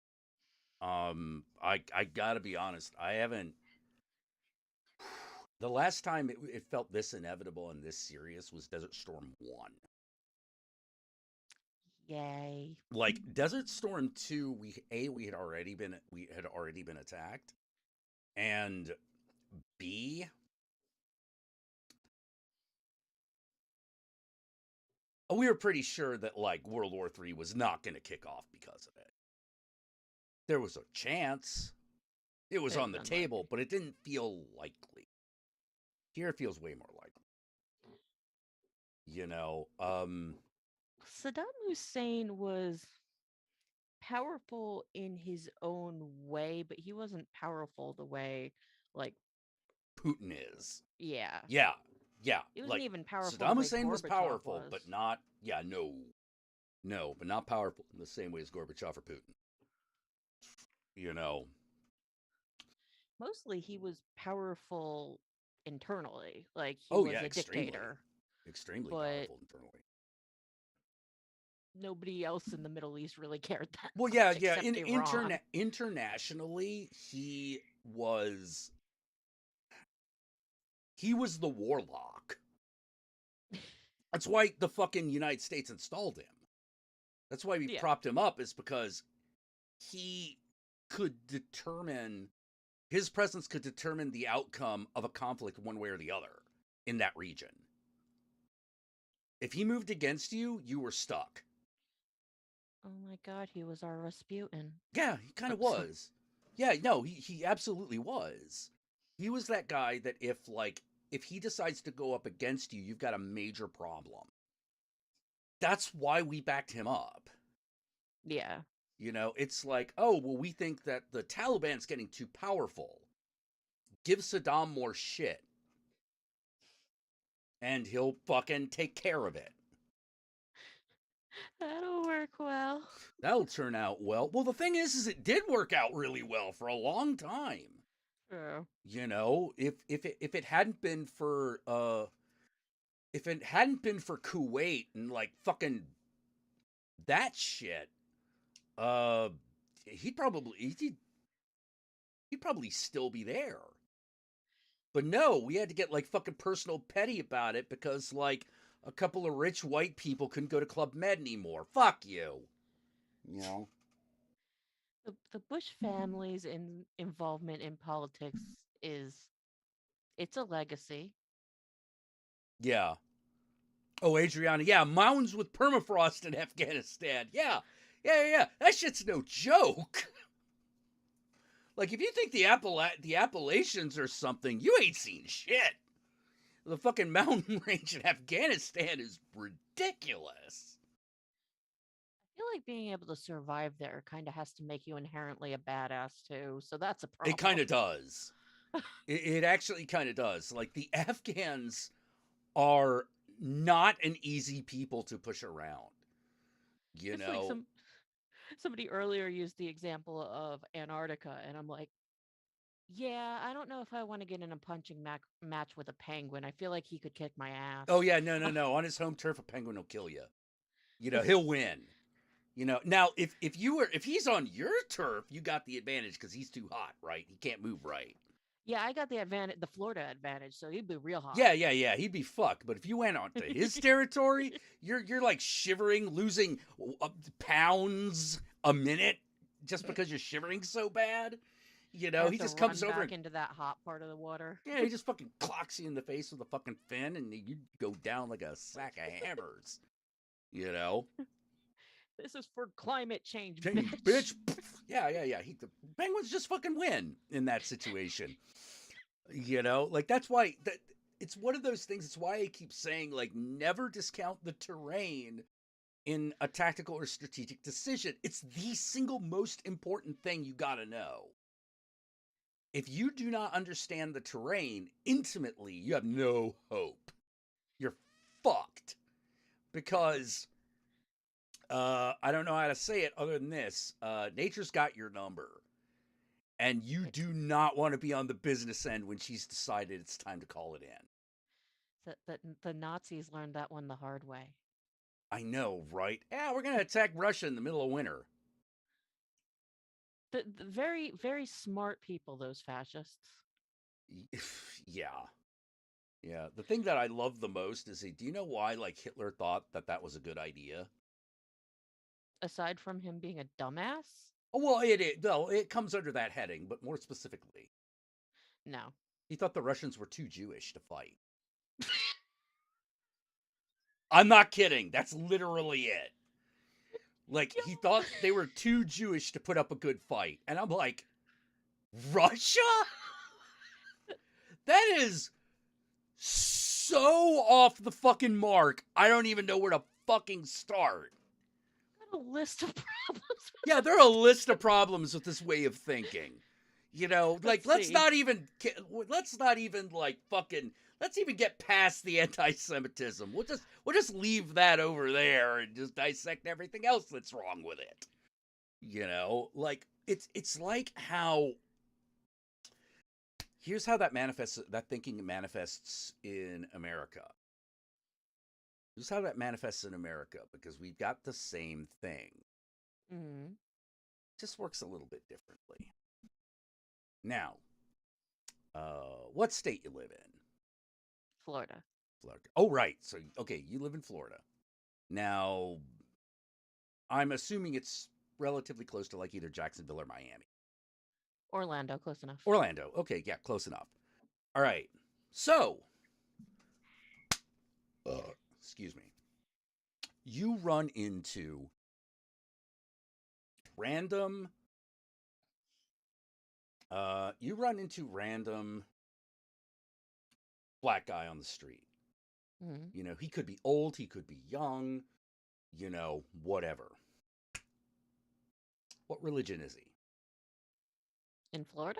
Speaker 1: I gotta be honest. I haven't. The last time it felt this inevitable and this serious was Desert Storm 1.
Speaker 11: Yay.
Speaker 1: Like Desert Storm 2, we had already been attacked, and B, we were pretty sure that like World War 3 was not going to kick off because of it. There was a chance. It was
Speaker 11: It's
Speaker 1: on the table, but it didn't feel likely. Here it feels way more likely. You know,
Speaker 11: Saddam Hussein was powerful in his own way, but he wasn't powerful the way like
Speaker 1: Putin is.
Speaker 11: yeah.
Speaker 1: Yeah.
Speaker 11: He wasn't
Speaker 1: Like
Speaker 11: even powerful the
Speaker 1: Saddam
Speaker 11: way
Speaker 1: Hussein was
Speaker 11: Gorbachev
Speaker 1: powerful,
Speaker 11: was.
Speaker 1: but not. Yeah, no, but not powerful in the same way as Gorbachev or Putin. You know.
Speaker 11: Mostly he was powerful internally. Like he
Speaker 1: Oh
Speaker 11: was
Speaker 1: yeah,
Speaker 11: a
Speaker 1: extremely,
Speaker 11: dictator,
Speaker 1: extremely
Speaker 11: but
Speaker 1: powerful internally.
Speaker 11: nobody else in the Middle East really cared that
Speaker 1: Well,
Speaker 11: much
Speaker 1: yeah.
Speaker 11: except Iran.
Speaker 1: Internationally, was he was the warlock. That's why the fucking United States installed him. That's why we propped him up, is because he could determine, his presence could determine the outcome of a conflict one way or the other in that region. If he moved against you, you were stuck.
Speaker 11: Oh my god, he was our Rasputin.
Speaker 1: Yeah, he kind of was. Yeah, no, he absolutely was. He was that guy that if he decides to go up against you, you've got a major problem. that's why we backed him up.
Speaker 11: Yeah.
Speaker 1: You know, it's like, oh, well, we think that the Taliban's getting too powerful. Give Saddam more shit. And he'll fucking take care of it.
Speaker 11: That'll work well.
Speaker 1: That'll turn out well. Well, the thing is it did work out really well for a long time.
Speaker 11: True.
Speaker 1: You know, if it hadn't been for Kuwait and like fucking that shit, he'd probably still be there. But no, we had to get like fucking personal petty about it because like a couple of rich white people couldn't go to Club Med anymore. Fuck you. You know.
Speaker 11: The Bush family's involvement in politics it's a legacy.
Speaker 1: Yeah. Oh, Adriana. Yeah, mountains with permafrost in Afghanistan. Yeah. That shit's no joke. Like, if you think the Appalachians are something, you ain't seen shit. The fucking mountain range in Afghanistan is ridiculous.
Speaker 11: I feel like being able to survive there kind of has to make you inherently a badass too, so that's a problem.
Speaker 1: It kind of does. It actually kind of does. Like, the Afghans are not an easy people to push around. You know?
Speaker 11: Like somebody earlier used the example of Antarctica, and I'm like, yeah, I don't know if I want to get in a punching match with a penguin. I feel like he could kick my ass.
Speaker 1: Oh, yeah, no. On his home turf, a penguin will kill you. You know, he'll win. You know, now, if he's on your turf, you got the advantage because he's too hot, right? He can't move right.
Speaker 11: Yeah, I got the Florida advantage, so he'd be real hot.
Speaker 1: Yeah, he'd be fucked. But if you went onto his territory, you're like shivering, losing pounds a minute just because you're shivering so bad. You know, he just comes over
Speaker 11: back into that hot part of the water.
Speaker 1: Yeah, he just fucking clocks you in the face with a fucking fin, and you go down like a sack of hammers. You know.
Speaker 11: This is for climate change,
Speaker 1: bitch. Yeah. The Penguins just fucking win in that situation. You know, like that's why it's one of those things. It's why I keep saying, like, never discount the terrain in a tactical or strategic decision. It's the single most important thing you gotta know. If you do not understand the terrain intimately, you have no hope. You're fucked. Because I don't know how to say it other than this. Nature's got your number. And you do not want to be on the business end when she's decided it's time to call it in.
Speaker 11: The Nazis learned that one the hard way.
Speaker 1: I know, right? Yeah, we're going to attack Russia in the middle of winter.
Speaker 11: The very, very smart people, those fascists.
Speaker 1: Yeah. Yeah. The thing that I love the most is, do you know why, like, Hitler thought that was a good idea?
Speaker 11: Aside from him being a dumbass?
Speaker 1: Oh, well, it comes under that heading, but more specifically.
Speaker 11: No.
Speaker 1: He thought the Russians were too Jewish to fight. I'm not kidding. That's literally it. Like, he thought they were too Jewish to put up a good fight. And I'm like, Russia? That is so off the fucking mark. I don't even know where to fucking start.
Speaker 11: Got a list of problems.
Speaker 1: Yeah, there are a list of problems with this way of thinking. You know, like, let's even get past the anti-Semitism. We'll just leave that over there and just dissect everything else that's wrong with it. You know, like, it's like how, here's how that thinking manifests in America. Here's how that manifests in America, because we've got the same thing.
Speaker 11: Mm-hmm.
Speaker 1: Just works a little bit differently. Now, what state you live in?
Speaker 11: Florida.
Speaker 1: Oh, right. So, okay, you live in Florida. Now, I'm assuming it's relatively close to, like, either Jacksonville or Miami.
Speaker 11: Orlando, close enough.
Speaker 1: Orlando. Okay, yeah, close enough. All right. So, excuse me. You run into random black guy on the street.
Speaker 11: Mm-hmm.
Speaker 1: You know, he could be old, he could be young, whatever. What religion is he?
Speaker 11: In Florida?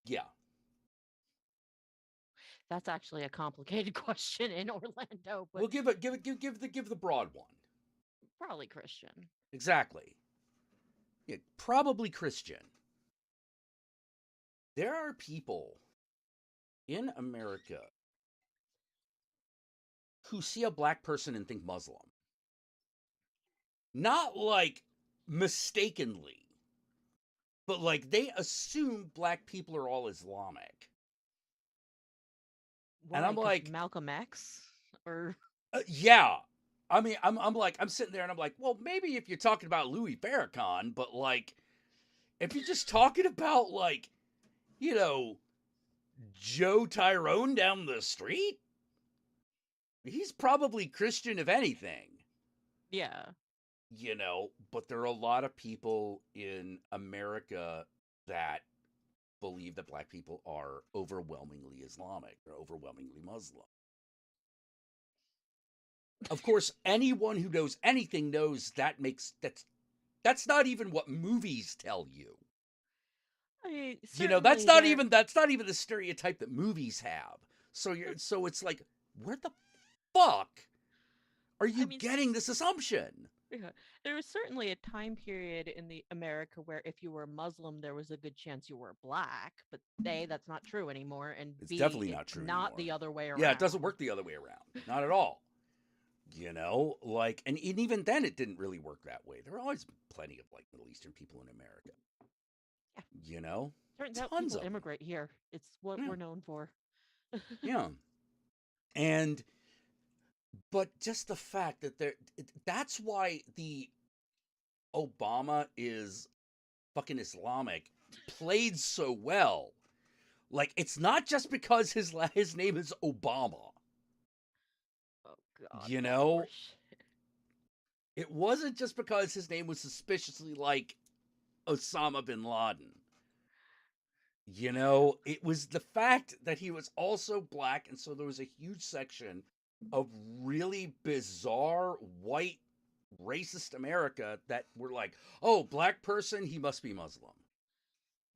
Speaker 1: Yeah.
Speaker 11: That's actually a complicated question in Orlando, but
Speaker 1: We'll give the broad one.
Speaker 11: probably Christian.
Speaker 1: Exactly. Yeah, probably Christian. There are people in America who see a black person and think Muslim. Not like mistakenly, but like they assume black people are all Islamic.
Speaker 11: Why?
Speaker 1: And I'm
Speaker 11: 'Cause
Speaker 1: like,
Speaker 11: Malcolm X? Or
Speaker 1: yeah. I mean, I'm like, I'm sitting there and I'm like, well, maybe if you're talking about Louis Farrakhan, but like, if you're just talking about like, Joe Tyrone down the street, he's probably Christian if anything.
Speaker 11: yeah.
Speaker 1: But there are a lot of people in America that believe that black people are overwhelmingly Islamic or overwhelmingly Muslim. Of course, anyone who knows anything knows that's not even what movies tell you.
Speaker 11: I mean,
Speaker 1: That's
Speaker 11: certainly
Speaker 1: not even the stereotype that movies have. So it's like, where the fuck are you getting this assumption?
Speaker 11: Yeah. There was certainly a time period in the America where if you were Muslim, there was a good chance you were black. But A, that's not true anymore, and
Speaker 1: It's
Speaker 11: B,
Speaker 1: definitely not
Speaker 11: it's
Speaker 1: true
Speaker 11: not
Speaker 1: anymore.
Speaker 11: the other way around.
Speaker 1: Yeah, it doesn't work the other way around. Not at all. And even then it didn't really work that way. There are always plenty of like Middle Eastern people in America.
Speaker 11: Yeah. Turns out
Speaker 1: tons
Speaker 11: people
Speaker 1: of them.
Speaker 11: immigrate here. It's what we're known for.
Speaker 1: Yeah. But just the fact that that's why the Obama is fucking Islamic played so well. Like, it's not just because his name is Obama.
Speaker 11: Oh God.
Speaker 1: It wasn't just because his name was suspiciously like Osama bin Laden. It was the fact that he was also black, and so there was a huge section of really bizarre white racist America that were like, oh, black person, he must be Muslim.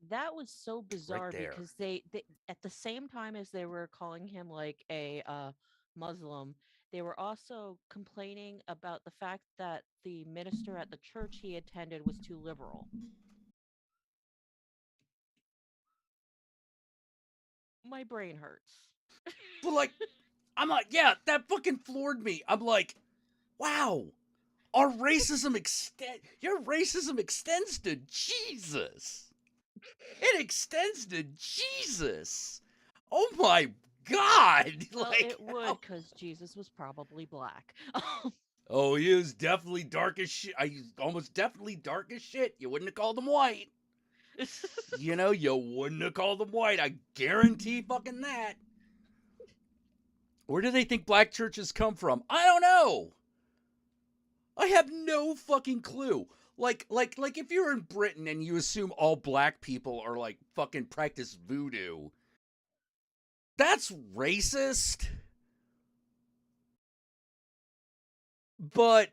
Speaker 11: That was so bizarre
Speaker 1: there.
Speaker 11: because they at the same time as they were calling him like a Muslim, they were also complaining about the fact that the minister at the church he attended was too liberal. My brain hurts.
Speaker 1: But like, I'm like, yeah, that fucking floored me. I'm like, wow, your racism extends to Jesus. It extends to Jesus. Oh my God.
Speaker 11: Well, it would, because Jesus was probably black.
Speaker 1: Oh, he is definitely dark as shit. Almost definitely dark as shit. You wouldn't have called him white. You wouldn't have called him white. I guarantee fucking that. Where do they think black churches come from? I don't know. I have no fucking clue. Like if you're in Britain and you assume all black people are like fucking practice voodoo, that's racist. But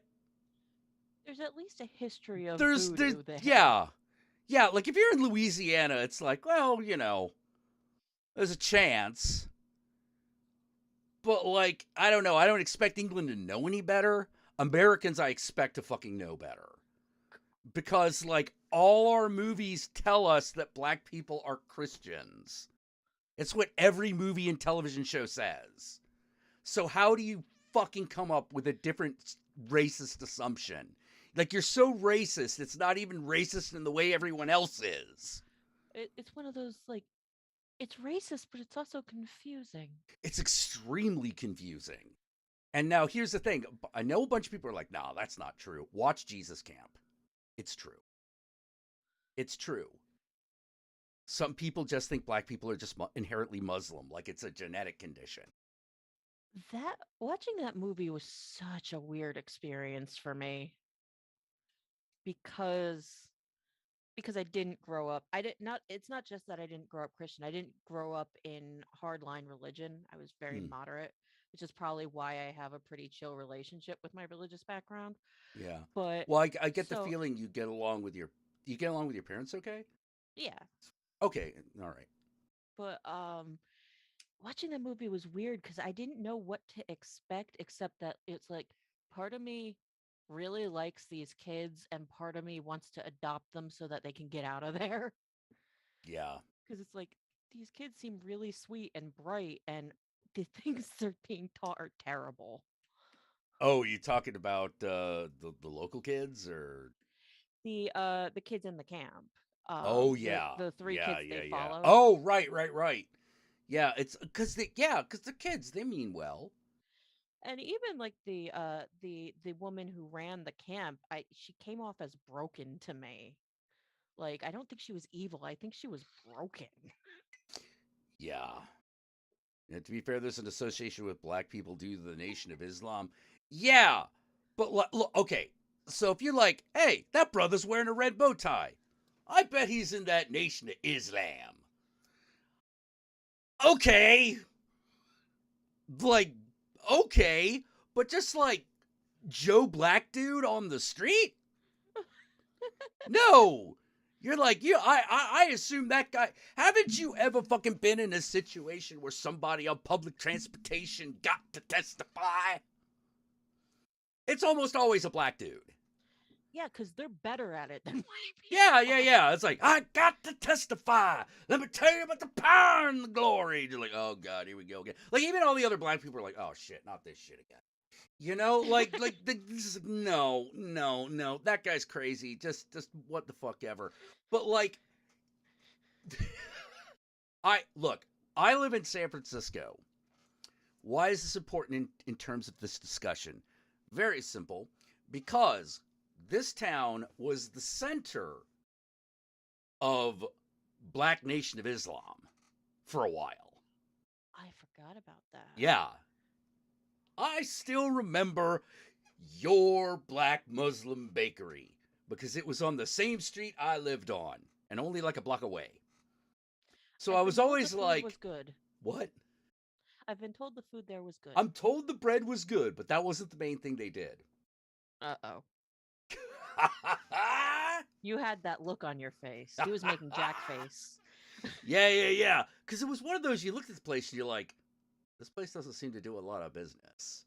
Speaker 11: there's at least a history of voodoo there.
Speaker 1: Yeah, like if you're in Louisiana, it's like, well, there's a chance. But like, I don't know. I don't expect England to know any better. Americans, I expect to fucking know better. Because like all our movies tell us that black people are Christians. It's what every movie and television show says. So how do you fucking come up with a different racist assumption? Like, you're so racist, it's not even racist in the way everyone else is.
Speaker 11: It's one of those, like, it's racist, but it's also confusing.
Speaker 1: It's extremely confusing. And now here's the thing. I know a bunch of people are like, nah, that's not true. Watch Jesus Camp. It's true. It's true. Some people just think black people are just inherently Muslim, like it's a genetic condition.
Speaker 11: Watching that movie was such a weird experience for me. Because because I didn't grow up. I did not. It's not just that I didn't grow up Christian. I didn't grow up in hardline religion. I was very
Speaker 1: Hmm.
Speaker 11: moderate, which is probably why I have a pretty chill relationship with my religious background.
Speaker 1: Yeah.
Speaker 11: But
Speaker 1: Well, I get the
Speaker 11: so
Speaker 1: feeling you get along with your parents okay?
Speaker 11: yeah,
Speaker 1: Okay. All right.
Speaker 11: but watching the movie was weird because I didn't know what to expect, except that it's like part of me really likes these kids and part of me wants to adopt them so that they can get out of there.
Speaker 1: Yeah.
Speaker 11: Because it's like these kids seem really sweet and bright, and the things they're being taught are terrible.
Speaker 1: Oh, you talking about the local kids or?
Speaker 11: The kids in the camp,
Speaker 1: Oh
Speaker 11: the
Speaker 1: yeah.
Speaker 11: the three
Speaker 1: Yeah,
Speaker 11: kids
Speaker 1: yeah,
Speaker 11: they
Speaker 1: yeah.
Speaker 11: follow.
Speaker 1: Oh, right, right, right. Yeah, it's because they're kids. They mean well.
Speaker 11: And even like the woman who ran the camp, she came off as broken to me. Like, I don't think she was evil. I think she was broken.
Speaker 1: Yeah. And to be fair, there's an association with black people due to the Nation of Islam. Yeah, but look, okay. So if you're like, hey, that brother's wearing a red bow tie, I bet he's in that Nation of Islam. Okay, like, okay, but just like Joe Black dude on the street? No. You're like, I assume that guy. Haven't you ever fucking been in a situation where somebody on public transportation got to testify? It's almost always a black dude.
Speaker 11: Yeah, because they're better at it than white people.
Speaker 1: Yeah, yeah, yeah. It's like, I got to testify. Let me tell you about the power and the glory. You're like, oh God, here we go again. Like, even all the other black people are like, oh shit, not this shit again. You know, this is, no, no, no. That guy's crazy. Just what the fuck ever. But like, I live in San Francisco. Why is this important in terms of this discussion? Very simple. Because this town was the center of Black Nation of Islam for a while.
Speaker 11: I forgot about that.
Speaker 1: Yeah. I still remember your Black Muslim bakery because it was on the same street I lived on and only like a block away. So
Speaker 11: I've
Speaker 1: I
Speaker 11: been
Speaker 1: was
Speaker 11: told
Speaker 1: always
Speaker 11: the food
Speaker 1: like,
Speaker 11: was good.
Speaker 1: what?
Speaker 11: I've been told the food there was good.
Speaker 1: I'm told the bread was good, but that wasn't the main thing they did.
Speaker 11: Uh-oh. You had that look on your face. He was making Jack face.
Speaker 1: Yeah, yeah, yeah. Because it was one of those, you looked at the place and you're like, this place doesn't seem to do a lot of business.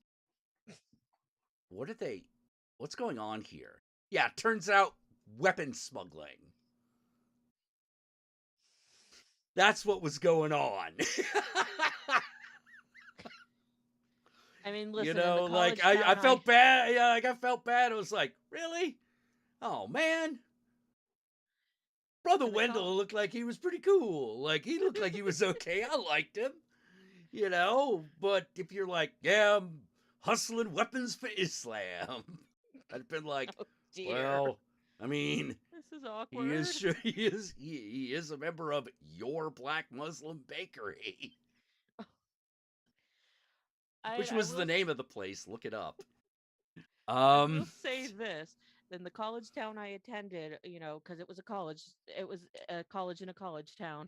Speaker 1: What's going on here? Yeah, turns out weapon smuggling. That's what was going on.
Speaker 11: I mean, listen,
Speaker 1: You
Speaker 11: in the
Speaker 1: know,
Speaker 11: college
Speaker 1: like I
Speaker 11: town,
Speaker 1: felt bad. Yeah, like I felt bad. It was like, really? Oh man. Brother
Speaker 11: in the
Speaker 1: Wendell looked like he was pretty cool. Like he looked like he was okay. I liked him. You know, but if you're like, yeah, I'm hustling weapons for Islam, I'd been like,
Speaker 11: Oh dear.
Speaker 1: well, I mean,
Speaker 11: This is awkward.
Speaker 1: he is a member of your Black Muslim bakery, which
Speaker 11: I
Speaker 1: was
Speaker 11: will
Speaker 1: the name of the place. Look it up.
Speaker 11: I will say this. In the college town I attended, because it was a college in a college town,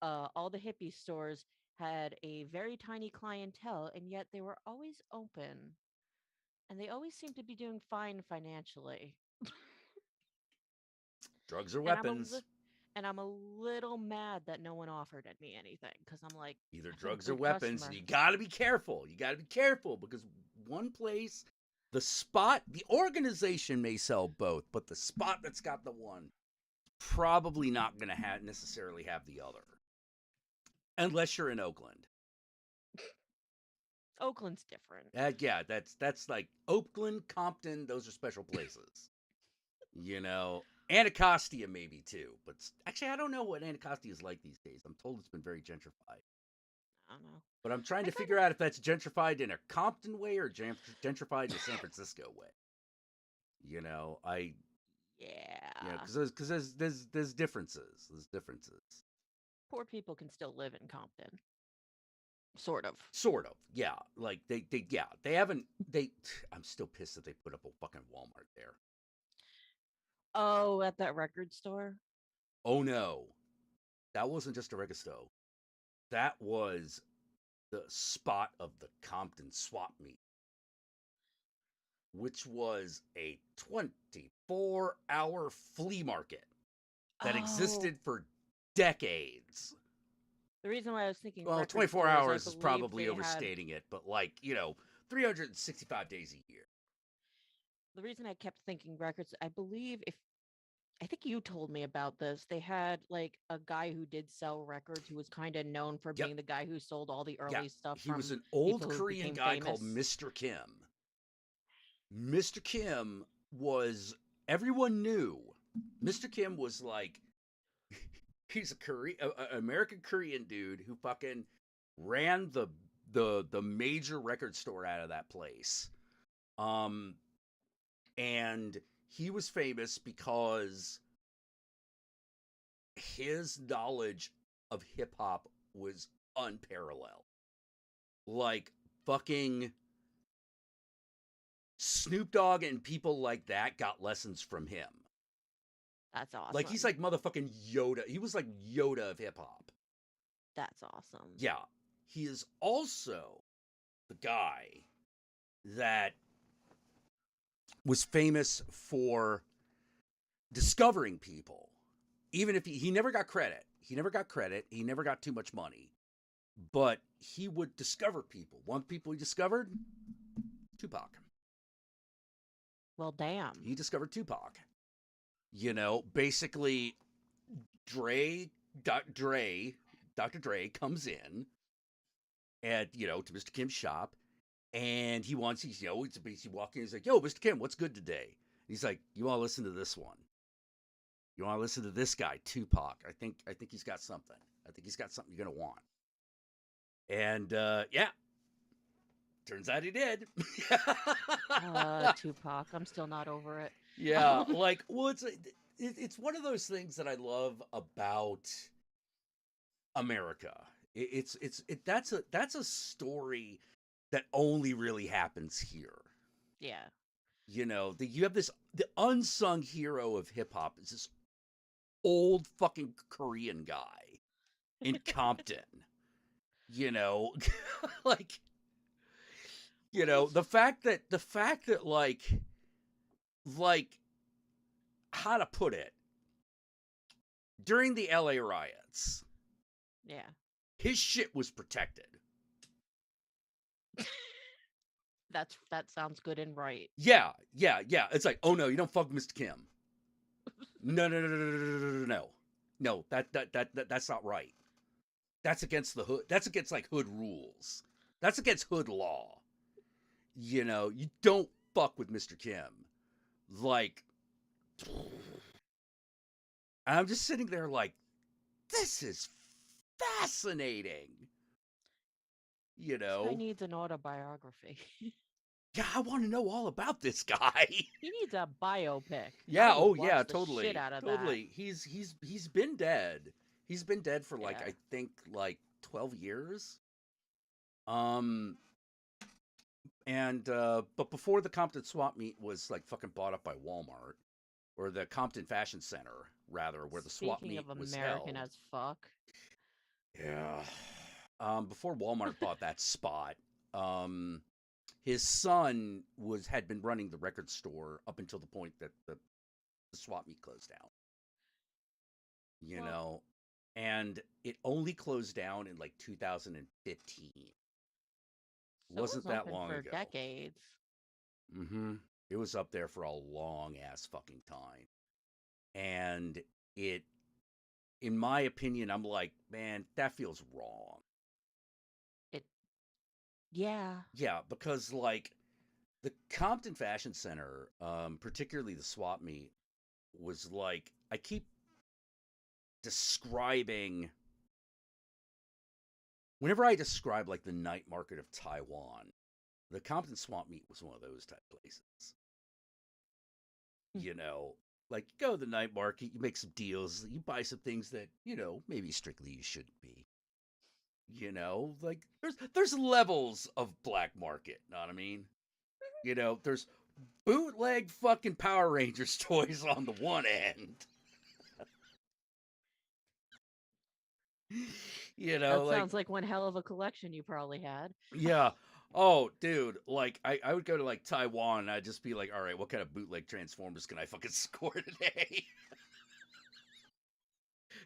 Speaker 11: all the hippie stores had a very tiny clientele, and yet they were always open. And they always seemed to be doing fine financially.
Speaker 1: Drugs or
Speaker 11: And I'm a
Speaker 1: weapons.
Speaker 11: and I'm a little mad that no one offered me anything because I'm like,
Speaker 1: Either
Speaker 11: I've been a
Speaker 1: drugs or
Speaker 11: good
Speaker 1: weapons,
Speaker 11: customer.
Speaker 1: and you gotta be careful. You gotta be careful because one place, the organization may sell both, but the spot that's got the one probably not gonna necessarily have the other, unless you're in Oakland.
Speaker 11: Oakland's different.
Speaker 1: Yeah, that's like Oakland, Compton. Those are special places. You know, Anacostia maybe too, but actually I don't know what Anacostia is like these days. I'm told it's been very gentrified.
Speaker 11: I don't know.
Speaker 1: But I'm trying to figure out if that's gentrified in a Compton way or gentrified in a San Francisco way. You know,
Speaker 11: Yeah.
Speaker 1: because there's differences. There's differences.
Speaker 11: Poor people can still live in Compton. Sort of.
Speaker 1: Sort of, yeah. Like they haven't. I'm still pissed that they put up a fucking Walmart there.
Speaker 11: Oh, at that record store?
Speaker 1: Oh no, that wasn't just a record store. That was the spot of the Compton swap meet, which was a 24-hour flea market that
Speaker 11: Oh,
Speaker 1: existed for decades.
Speaker 11: the reason why I was thinking
Speaker 1: Well,
Speaker 11: record
Speaker 1: 24
Speaker 11: stores, I
Speaker 1: hours is
Speaker 11: believe
Speaker 1: probably
Speaker 11: they had
Speaker 1: overstating it, but like, 365 days a year.
Speaker 11: the reason I kept thinking records, I believe if I think you told me about this. They had like a guy who did sell records who was kind of known for
Speaker 1: Yep.
Speaker 11: being the guy who sold all the
Speaker 1: Yeah.
Speaker 11: early stuff
Speaker 1: He was
Speaker 11: from
Speaker 1: an old
Speaker 11: people who
Speaker 1: Korean
Speaker 11: became
Speaker 1: guy called
Speaker 11: famous.
Speaker 1: Mr. Kim. Mr. Kim was, everyone knew. Mr. Kim was like, he's a American Korean dude who fucking ran the major record store out of that place. And he was famous because his knowledge of hip hop was unparalleled. Like fucking Snoop Dogg and people like that got lessons from him.
Speaker 11: That's awesome.
Speaker 1: Like he's like motherfucking Yoda. He was like Yoda of hip hop.
Speaker 11: That's awesome.
Speaker 1: Yeah. He is also the guy that was famous for discovering people. Even if he never got credit. He never got too much money. But he would discover people. One people he discovered? Tupac.
Speaker 11: Well, damn.
Speaker 1: He discovered Tupac. Basically, Dr. Dre comes in at, to Mr. Kim's shop, and he's walking, he's like, yo, Mr. Kim, what's good today? He's like, you want to listen to this one? You want to listen to this guy, Tupac? I think he's got something. I think he's got something you're going to want. And, yeah. Turns out he did.
Speaker 11: Tupac. I'm still not over it.
Speaker 1: Yeah, it's one of those things that I love about America. That's a story that only really happens here.
Speaker 11: Yeah.
Speaker 1: You have the unsung hero of hip hop is this old fucking Korean guy in Compton. Like, the fact that like how to put it, during the LA riots,
Speaker 11: yeah,
Speaker 1: his shit was protected.
Speaker 11: That sounds good and right.
Speaker 1: Yeah. It's like, oh no, you don't fuck Mr. Kim. No, that's not right. That's against the hood. That's against like hood rules. That's against hood law. You don't fuck with Mr. Kim. Like, I'm just sitting there like, this is fascinating.
Speaker 11: This guy needs an autobiography.
Speaker 1: Yeah, I want to know all about this guy.
Speaker 11: He needs a biopic.
Speaker 1: Yeah,
Speaker 11: totally.
Speaker 1: totally.
Speaker 11: That.
Speaker 1: He's been dead. He's been dead for like, I think like 12 years. But before the Compton swap meet was like fucking bought up by Walmart, or the Compton Fashion Center rather, where the swap meet was held.
Speaker 11: Speaking of American as fuck.
Speaker 1: Yeah. Before Walmart bought that spot, his son had been running the record store up until the point that the swap meet closed down. And it only closed down in like 2015.
Speaker 11: So
Speaker 1: Wasn't that long
Speaker 11: for
Speaker 1: ago.
Speaker 11: Decades.
Speaker 1: Mm-hmm. It was up there for a long ass fucking time. And it, in my opinion, I'm like, man, that feels wrong.
Speaker 11: Yeah.
Speaker 1: Yeah, because like the Compton Fashion Center, particularly the swap meet, was like, I keep describing, whenever I describe like the night market of Taiwan, the Compton swap meet was one of those type places. Like you go to the night market, you make some deals, you buy some things that, maybe strictly you shouldn't be. Like there's levels of black market, know what I mean? There's bootleg fucking Power Rangers toys on the one end. You
Speaker 11: That
Speaker 1: know, like,
Speaker 11: sounds like one hell of a collection you probably had.
Speaker 1: yeah. Oh, dude, like I would go to like Taiwan and I'd just be like, all right, what kind of bootleg Transformers can I fucking score today?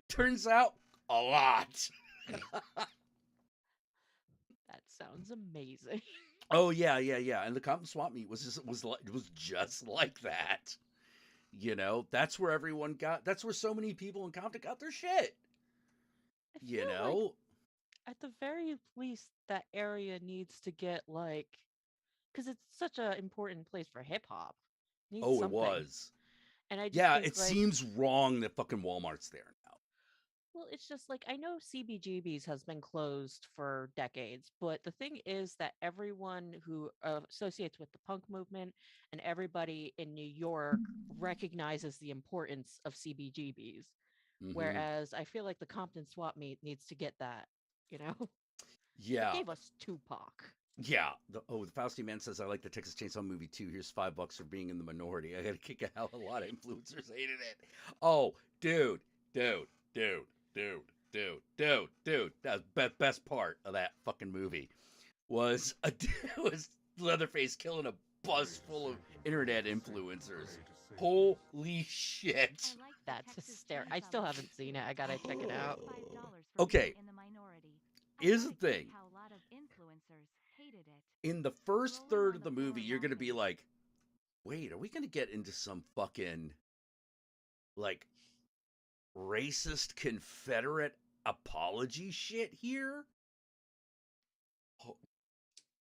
Speaker 1: Turns out a lot.
Speaker 11: That sounds amazing.
Speaker 1: Oh yeah, yeah, yeah. And the Compton Swap Meet was just like that. You know, that's where everyone got. That's where so many people in Compton got their shit.
Speaker 11: I
Speaker 1: You
Speaker 11: feel like
Speaker 1: know.
Speaker 11: at the very least that area needs to get like, because it's such an important place for hip hop. Needs
Speaker 1: Oh, it
Speaker 11: something.
Speaker 1: was.
Speaker 11: And I just
Speaker 1: Yeah,
Speaker 11: think
Speaker 1: it
Speaker 11: like,
Speaker 1: seems wrong that fucking Walmart's there now.
Speaker 11: well, it's just like I know CBGB's has been closed for decades, but the thing is that everyone who associates with the punk movement and everybody in New York recognizes the importance of CBGB's.
Speaker 1: Mm-hmm.
Speaker 11: Whereas I feel like the Compton Swap Meet needs to get that, you know? It
Speaker 1: Yeah.
Speaker 11: gave us Tupac.
Speaker 1: Yeah. The Fausty Man says I like the Texas Chainsaw movie too. Here's $5 for being in the minority. I got to kick out a lot of influencers hated it. Oh, dude, dude, dude, dude, dude, dude, dude. That was best part of that fucking movie was was Leatherface killing a bus full of internet influencers. Holy shit!
Speaker 11: That's hysterical. I still haven't seen it. I gotta check it out.
Speaker 1: Okay, here's the thing. In the first third of the movie, you're gonna be like, wait, are we gonna get into some fucking like racist Confederate apology shit here?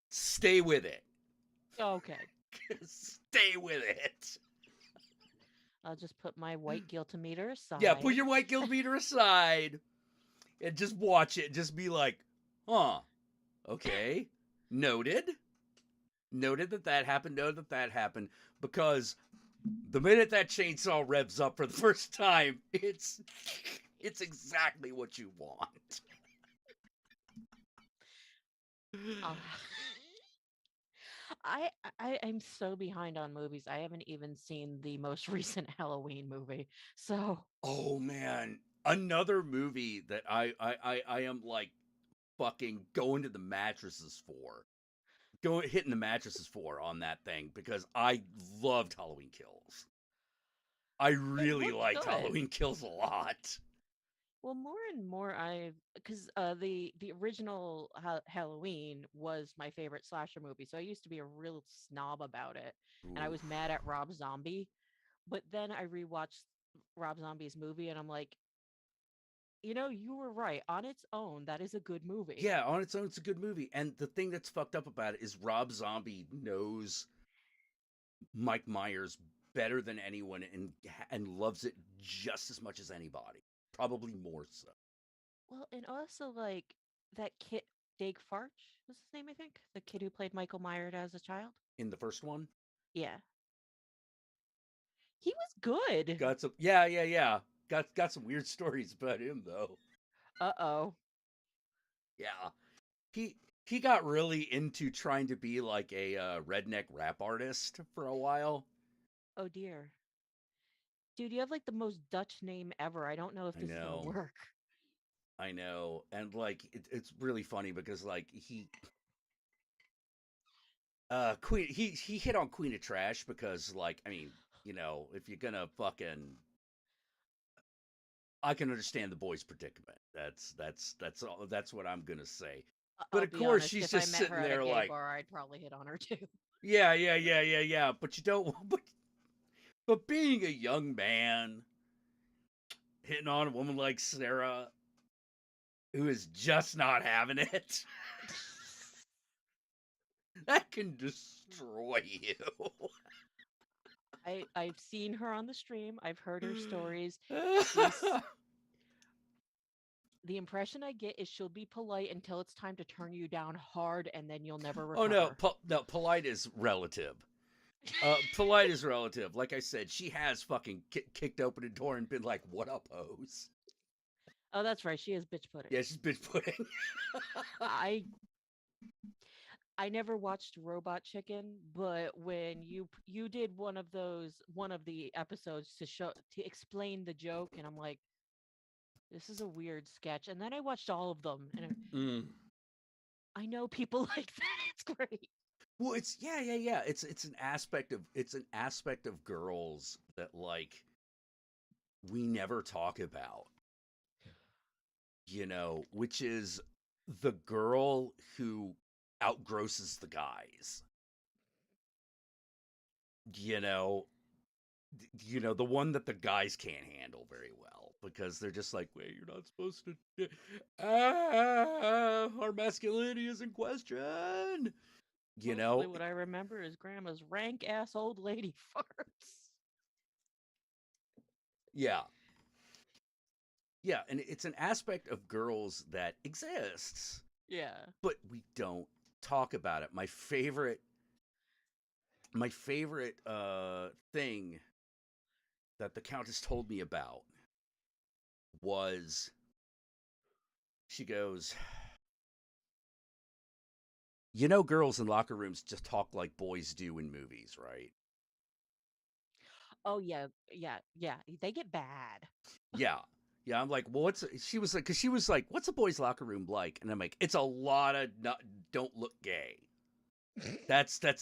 Speaker 1: Stay with it.
Speaker 11: Okay.
Speaker 1: Stay with it.
Speaker 11: I'll just put my white guiltometer aside.
Speaker 1: Yeah, put your white guiltometer aside and just watch it. Just be like, huh, okay, noted. Noted that happened. Noted that happened. Because the minute that chainsaw revs up for the first time, it's exactly what you want.
Speaker 11: Uh, I'm so behind on movies. I haven't even seen the most recent Halloween movie. So
Speaker 1: Oh man, another movie that I am like fucking going to the mattresses for. Hitting the mattresses for on that thing because I loved Halloween Kills. I
Speaker 11: it
Speaker 1: really
Speaker 11: looked
Speaker 1: liked
Speaker 11: good.
Speaker 1: Halloween Kills a lot.
Speaker 11: Well, more and more because the original Halloween was my favorite slasher movie. So I used to be a real snob about it, and I was
Speaker 1: Oof.
Speaker 11: mad at Rob Zombie. But then I rewatched Rob Zombie's movie, and I'm like, you know, you were right. On its own, that is a good movie.
Speaker 1: Yeah, on its own, it's a good movie. And the thing that's fucked up about it is Rob Zombie knows Mike Myers better than anyone and loves it just as much as anybody. Probably more so.
Speaker 11: Well, and also like that kid, Dave Farch was his name, I think, the kid who played Michael Myers as a child.
Speaker 1: In the first one,
Speaker 11: Yeah, he was good.
Speaker 1: got some. Yeah, yeah, yeah. Got some weird stories about him though.
Speaker 11: Uh-oh.
Speaker 1: Yeah, he he got really into trying to be like a redneck rap artist for a while.
Speaker 11: Oh dear. Dude, you have like the most Dutch name ever. I don't know if
Speaker 1: I
Speaker 11: this is gonna
Speaker 1: know,
Speaker 11: work.
Speaker 1: I know, and like it's really funny because like Queen he hit on Queen of Trash because like I mean you know if you're gonna fucking I can understand the boy's predicament. That's what I'm gonna say. But
Speaker 11: I'll
Speaker 1: of
Speaker 11: be
Speaker 1: course
Speaker 11: honest,
Speaker 1: she's
Speaker 11: if I
Speaker 1: just
Speaker 11: met her
Speaker 1: sitting
Speaker 11: at a
Speaker 1: there
Speaker 11: gay
Speaker 1: like
Speaker 11: bar, I'd probably hit on her too.
Speaker 1: yeah yeah yeah yeah yeah. But you don't but being a young man hitting on a woman like Sarah who is just not having it that can destroy you.
Speaker 11: I've seen her on the stream. I've heard her stories. She's the impression I get is she'll be polite until it's time to turn you down hard, and then you'll never
Speaker 1: Oh no,
Speaker 11: recover.
Speaker 1: no, polite is relative. Polite is relative. Like I said, she has fucking kicked open a door and been like, "What up, hoes?"
Speaker 11: Oh, that's right. She is bitch pudding.
Speaker 1: Yeah, she's bitch pudding.
Speaker 11: I I never watched Robot Chicken, but when you did one of those one of the episodes to explain the joke, and I'm like, this is a weird sketch. And then I watched all of them, and
Speaker 1: Mm.
Speaker 11: I know people like that. It's great.
Speaker 1: Well, it's yeah. It's an aspect of girls that like we never talk about, which is the girl who outgrosses the guys. You know, the one that the guys can't handle very well because they're just like, wait, you're not supposed to. Our masculinity is in question. You
Speaker 11: Mostly
Speaker 1: know,
Speaker 11: what I remember is Grandma's rank ass old lady farts.
Speaker 1: yeah, yeah, and it's an aspect of girls that exists,
Speaker 11: Yeah.
Speaker 1: but we don't talk about it. My favorite thing that the countess told me about was she goes, girls in locker rooms just talk like boys do in movies, right?
Speaker 11: Oh yeah, yeah, yeah. They get bad.
Speaker 1: Yeah. Yeah, I'm like, well, she was like, because she was like, what's a boys' locker room like? And I'm like, it's a lot of don't look gay. That's that.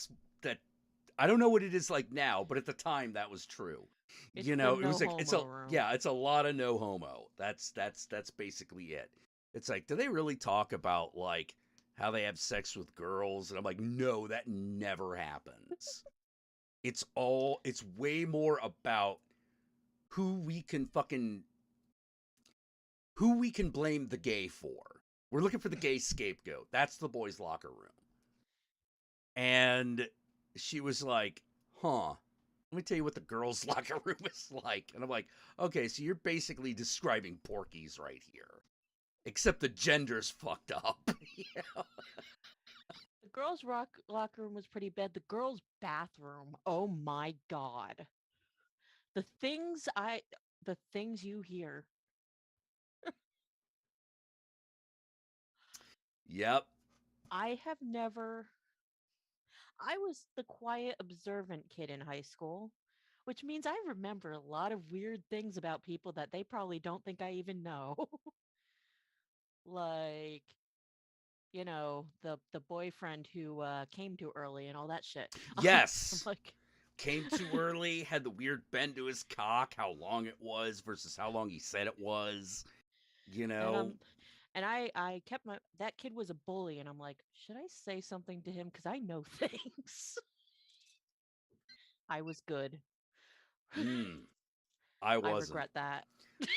Speaker 1: I don't know what it is like now, but at the time that was true.
Speaker 11: It's the
Speaker 1: It
Speaker 11: no
Speaker 1: was like
Speaker 11: homo room.
Speaker 1: it's a lot of no homo. That's basically it. It's like, do they really talk about like how they have sex with girls? And I'm like, no, that never happens. It's way more about who we can fucking who we can blame the gay for. We're looking for the gay scapegoat. That's the boys' locker room. And she was like, huh, let me tell you what the girls' locker room is like. And I'm like, okay, so you're basically describing Porky's right here. Except the gender's fucked up.
Speaker 11: The girls' locker room was pretty bad. The girls' bathroom. Oh my god. The things I the things you hear.
Speaker 1: Yep.
Speaker 11: I have never I was the quiet observant kid in high school, which means I remember a lot of weird things about people that they probably don't think I even know. Like, the boyfriend who came too early and all that shit. I'm
Speaker 1: Yes.
Speaker 11: like
Speaker 1: Came too early, had the weird bend to his cock, how long it was versus how long he said it was. You
Speaker 11: and
Speaker 1: know,
Speaker 11: I'm and I kept my that kid was a bully and I'm like, should I say something to him cuz I know things. I was good.
Speaker 1: mm, I
Speaker 11: I
Speaker 1: wasn't.
Speaker 11: regret that.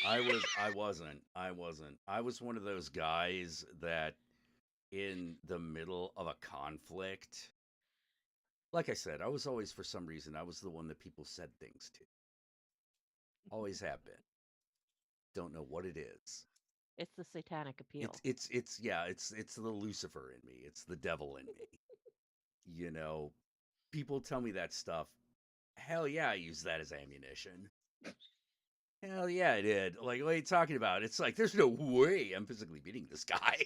Speaker 1: I wasn't. I was one of those guys that in the middle of a conflict, like I said, I was always, for some reason, I was the one that people said things to. Always have been. Don't know what it is.
Speaker 11: It's the satanic appeal.
Speaker 1: It's the Lucifer in me. It's the devil in me. You know, people tell me that stuff. Hell yeah, I use that as ammunition. Hell yeah, I did. Like, what are you talking about? It's like, there's no way I'm physically beating this guy.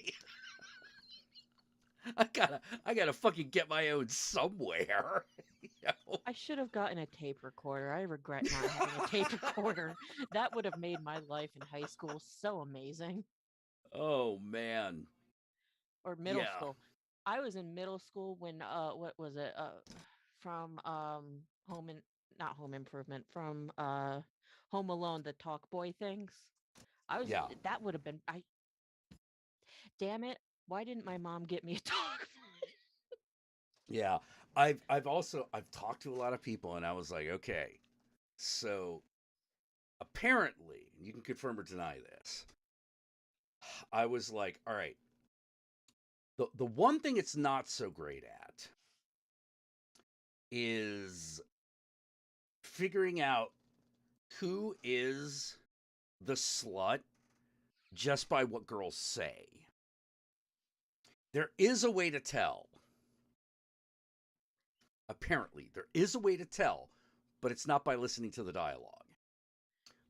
Speaker 1: I gotta fucking get my own somewhere. you know?
Speaker 11: I should have gotten a tape recorder. I regret not having a tape recorder. That would have made my life in high school so amazing.
Speaker 1: Oh man.
Speaker 11: Or middle
Speaker 1: Yeah.
Speaker 11: school. I was in middle school when what was it? From home and not home improvement, from Home Alone, the talk boy things. I was
Speaker 1: Yeah.
Speaker 11: that would have been I damn it. Why didn't my mom get me a talk boy?
Speaker 1: Yeah. I've talked to a lot of people and I was like, okay, so apparently, you can confirm or deny this. I was like, all right, the one thing it's not so great at is figuring out who is the slut just by what girls say. There is a way to tell. Apparently, there is a way to tell, but it's not by listening to the dialogue.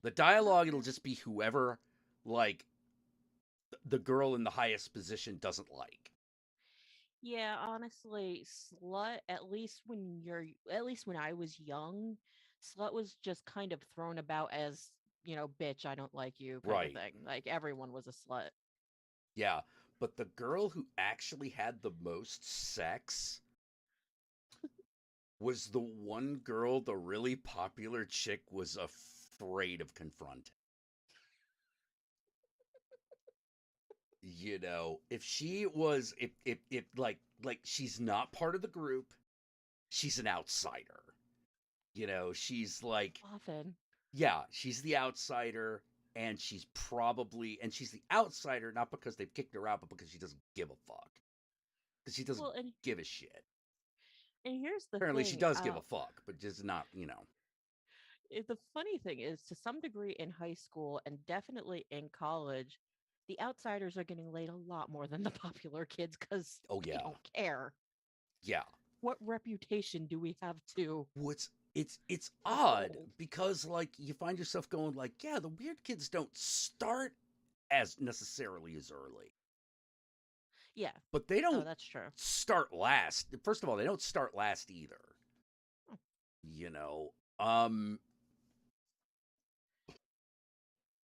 Speaker 1: The dialogue, it'll just be whoever, like, the girl in the highest position doesn't like.
Speaker 11: Yeah, honestly, slut, at least when I was young, slut was just kind of thrown about as bitch, I don't like you kind of
Speaker 1: Right.
Speaker 11: thing. Like everyone was a slut.
Speaker 1: Yeah. But the girl who actually had the most sex was the one girl the really popular chick was afraid of confronting. If she was if like she's not part of the group, she's an outsider. She's like,
Speaker 11: Often.
Speaker 1: yeah, she's the outsider, and she's the outsider not because they've kicked her out, but because she doesn't give a fuck. Because she doesn't
Speaker 11: Well,
Speaker 1: give a shit.
Speaker 11: and here's the
Speaker 1: Apparently, she
Speaker 11: thing.
Speaker 1: does give a fuck, but just not.
Speaker 11: The funny thing is, to some degree in high school and definitely in college, the outsiders are getting laid a lot more than the popular kids because
Speaker 1: Oh
Speaker 11: they
Speaker 1: yeah,
Speaker 11: don't care.
Speaker 1: yeah.
Speaker 11: What reputation do we have to
Speaker 1: It's odd because like you find yourself going like, yeah, the weird kids don't start as necessarily as early.
Speaker 11: Yeah.
Speaker 1: But they
Speaker 11: Oh,
Speaker 1: don't
Speaker 11: that's true.
Speaker 1: start last. First of all, they don't start last either.
Speaker 11: Oh.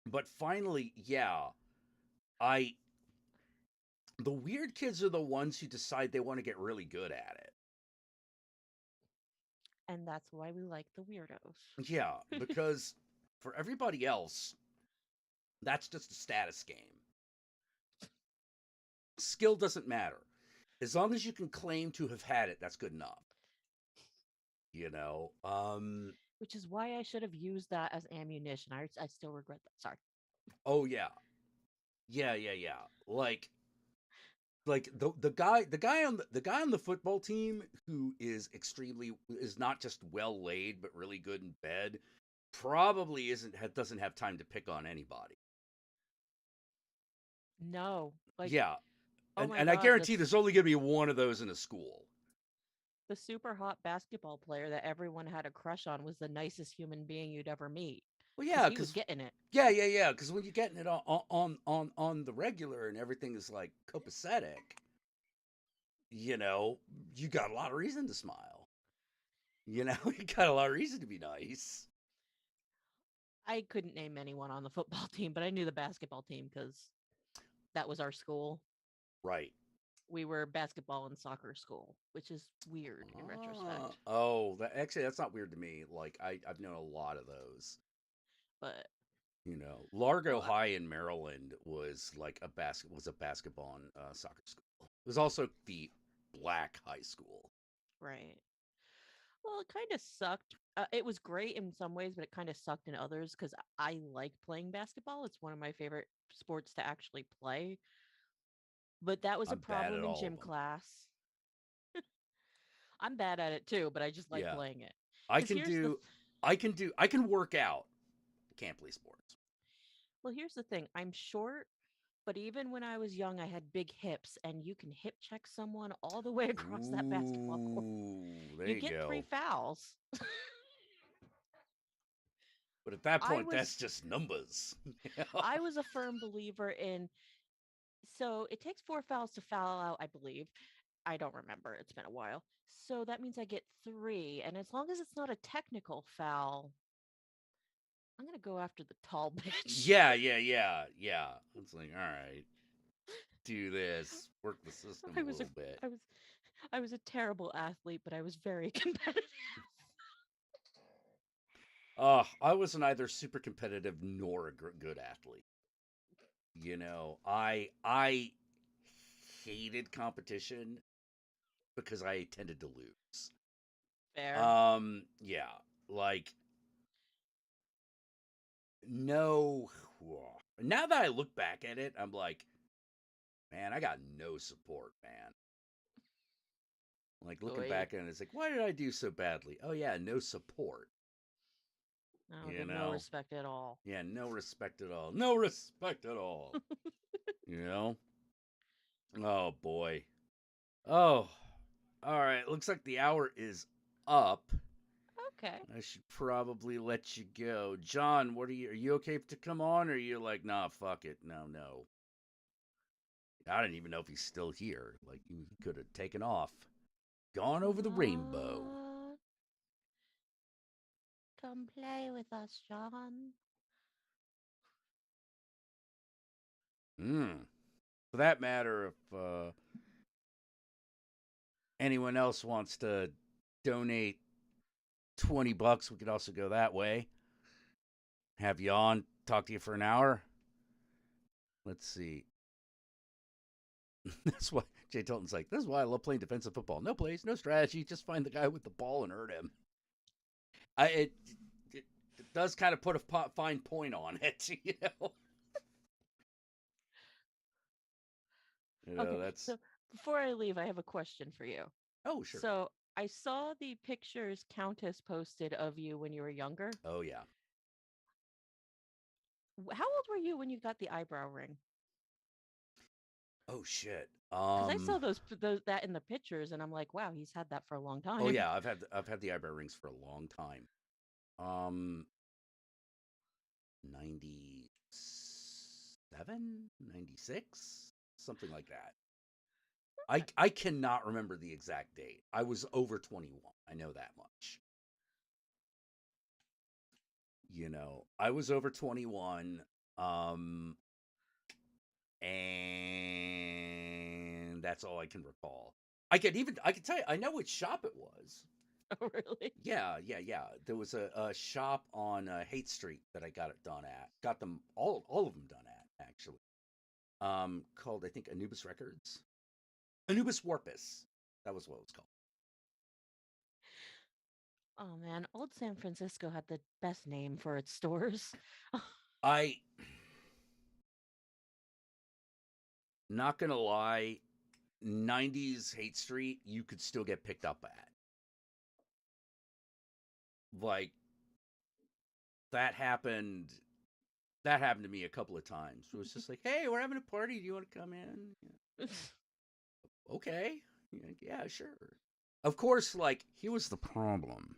Speaker 1: But finally, yeah, the weird kids are the ones who decide they want to get really good at it.
Speaker 11: And that's why we like the weirdos.
Speaker 1: Yeah, because for everybody else, that's just a status game. Skill doesn't matter. As long as you can claim to have had it, that's good enough.
Speaker 11: Which is why I should have used that as ammunition. I still regret that. Sorry.
Speaker 1: Oh yeah. Yeah. Like the guy on the football team who is not just well laid but really good in bed probably doesn't have time to pick on anybody.
Speaker 11: No. Like,
Speaker 1: yeah.
Speaker 11: oh
Speaker 1: And
Speaker 11: my
Speaker 1: and I
Speaker 11: God,
Speaker 1: guarantee there's only going to be one of those in a school.
Speaker 11: the super hot basketball player that everyone had a crush on was the nicest human being you'd ever meet.
Speaker 1: Well, yeah,
Speaker 11: he was getting it.
Speaker 1: Yeah. Because when you're getting it on the regular and everything is like copacetic, you got a lot of reason to smile. You got a lot of reason to be nice.
Speaker 11: I couldn't name anyone on the football team, but I knew the basketball team because that was our school.
Speaker 1: Right.
Speaker 11: We were basketball and soccer school, which is weird in retrospect.
Speaker 1: Oh, that's not weird to me. Like I've known a lot of those.
Speaker 11: But
Speaker 1: Largo High in Maryland was like a basketball and soccer school. It was also the black high school.
Speaker 11: Right. Well, it kind of sucked. It was great in some ways, but it kind of sucked in others because I like playing basketball. It's one of my favorite sports to actually play. But that was a problem in gym class. I'm bad at it too, but I just like playing it.
Speaker 1: I can work out. Can't play sports.
Speaker 11: Well, here's the thing. I'm short, but even when I was young, I had big hips, and you can hip check someone all the way across that basketball court.
Speaker 1: There
Speaker 11: You get 3 fouls.
Speaker 1: But at that point, that's just numbers.
Speaker 11: I was a firm believer in. So it takes 4 fouls to foul out, I believe. I don't remember. It's been a while. So that means I get 3. And as long as it's not a technical foul, I'm going to go after the tall bitch.
Speaker 1: Yeah. It's like, all right, do this, work the system a little bit.
Speaker 11: I was a terrible athlete, but I was very competitive.
Speaker 1: I wasn't either super competitive nor a good athlete. I hated competition because I tended to lose.
Speaker 11: Fair.
Speaker 1: Yeah, like no. Now that I look back at it, I'm like, man, I got no support, man. Like looking back at it, it's like, why did I do so badly? Oh yeah, no support.
Speaker 11: No, no respect at all.
Speaker 1: Yeah, no respect at all. No respect at all. Oh boy. Oh. All right. Looks like the hour is up.
Speaker 11: Okay.
Speaker 1: I should probably let you go. John, are you okay to come on, or are you like, nah, fuck it. No. I don't even know if he's still here. Like, he could have taken off. Gone over the rainbow.
Speaker 11: Come play with us, John.
Speaker 1: For that matter, if anyone else wants to donate $20, we could also go that way. Have you on, talk to you for an hour. Let's see. That's why Jay Tilton's like, this is why I love playing defensive football. No plays, no strategy, just find the guy with the ball and hurt him. It does kind of put a fine point on it, you know.
Speaker 11: Okay,
Speaker 1: That's.
Speaker 11: so before I leave, I have a question for you.
Speaker 1: Oh, sure.
Speaker 11: So I saw the pictures Countess posted of you when you were younger.
Speaker 1: Oh, yeah.
Speaker 11: How old were you when you got the eyebrow ring?
Speaker 1: Oh shit.
Speaker 11: Because I saw those that in the pictures, and I'm like, wow, he's had that for a long time.
Speaker 1: Oh yeah, I've had the eyebrow rings for a long time. 97, 96, something like that. I cannot remember the exact date. I was over 21. I know that much. You know, I was over 21. And that's all I can recall. I could tell you, I know which shop it was.
Speaker 11: Oh, really?
Speaker 1: Yeah. There was a shop on Haight Street that I got it done at. Got them all of them done at, actually. Called, I think, Anubis Records. Anubis Warpus. That was what it was called.
Speaker 11: Oh man, old San Francisco had the best name for its stores.
Speaker 1: Not gonna lie, 90s Haight Street, you could still get picked up at. Like, that happened to me a couple of times. It was just like, hey, we're having a party. Do you want to come in? Yeah. Okay. Yeah, sure. Of course, like, here was the problem.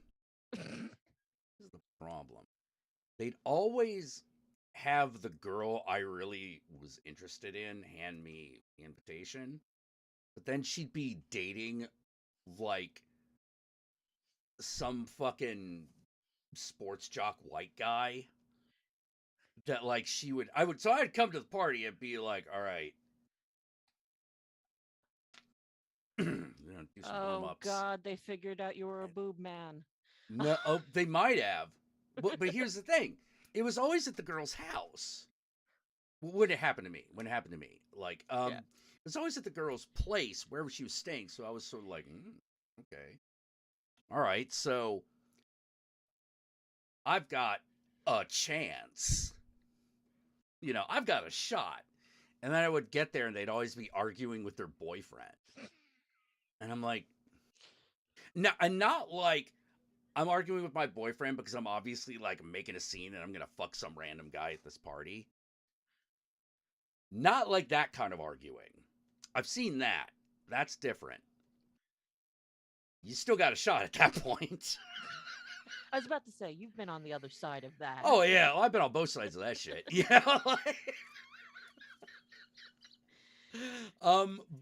Speaker 1: They'd always have the girl I really was interested in hand me the invitation, but then she'd be dating like some fucking sports jock white guy that like I'd come to the party and be like, all right, do some warm-ups.
Speaker 11: God, they figured out you were a boob man.
Speaker 1: No, they might have, but here's the thing: it was always at the girl's house. When it happened to me, like, it was always at the girl's place, wherever she was staying. So I was sort of like, okay, all right. So I've got a chance, I've got a shot. And then I would get there, and they'd always be arguing with their boyfriend, and I'm like, no, and not like I'm arguing with my boyfriend because I'm obviously like making a scene and I'm gonna fuck some random guy at this party. Not like that kind of arguing. I've seen that. That's different. You still got a shot at that point.
Speaker 11: I was about to say, you've been on the other side of that.
Speaker 1: Oh, yeah. Well, I've been on both sides of that shit. Yeah.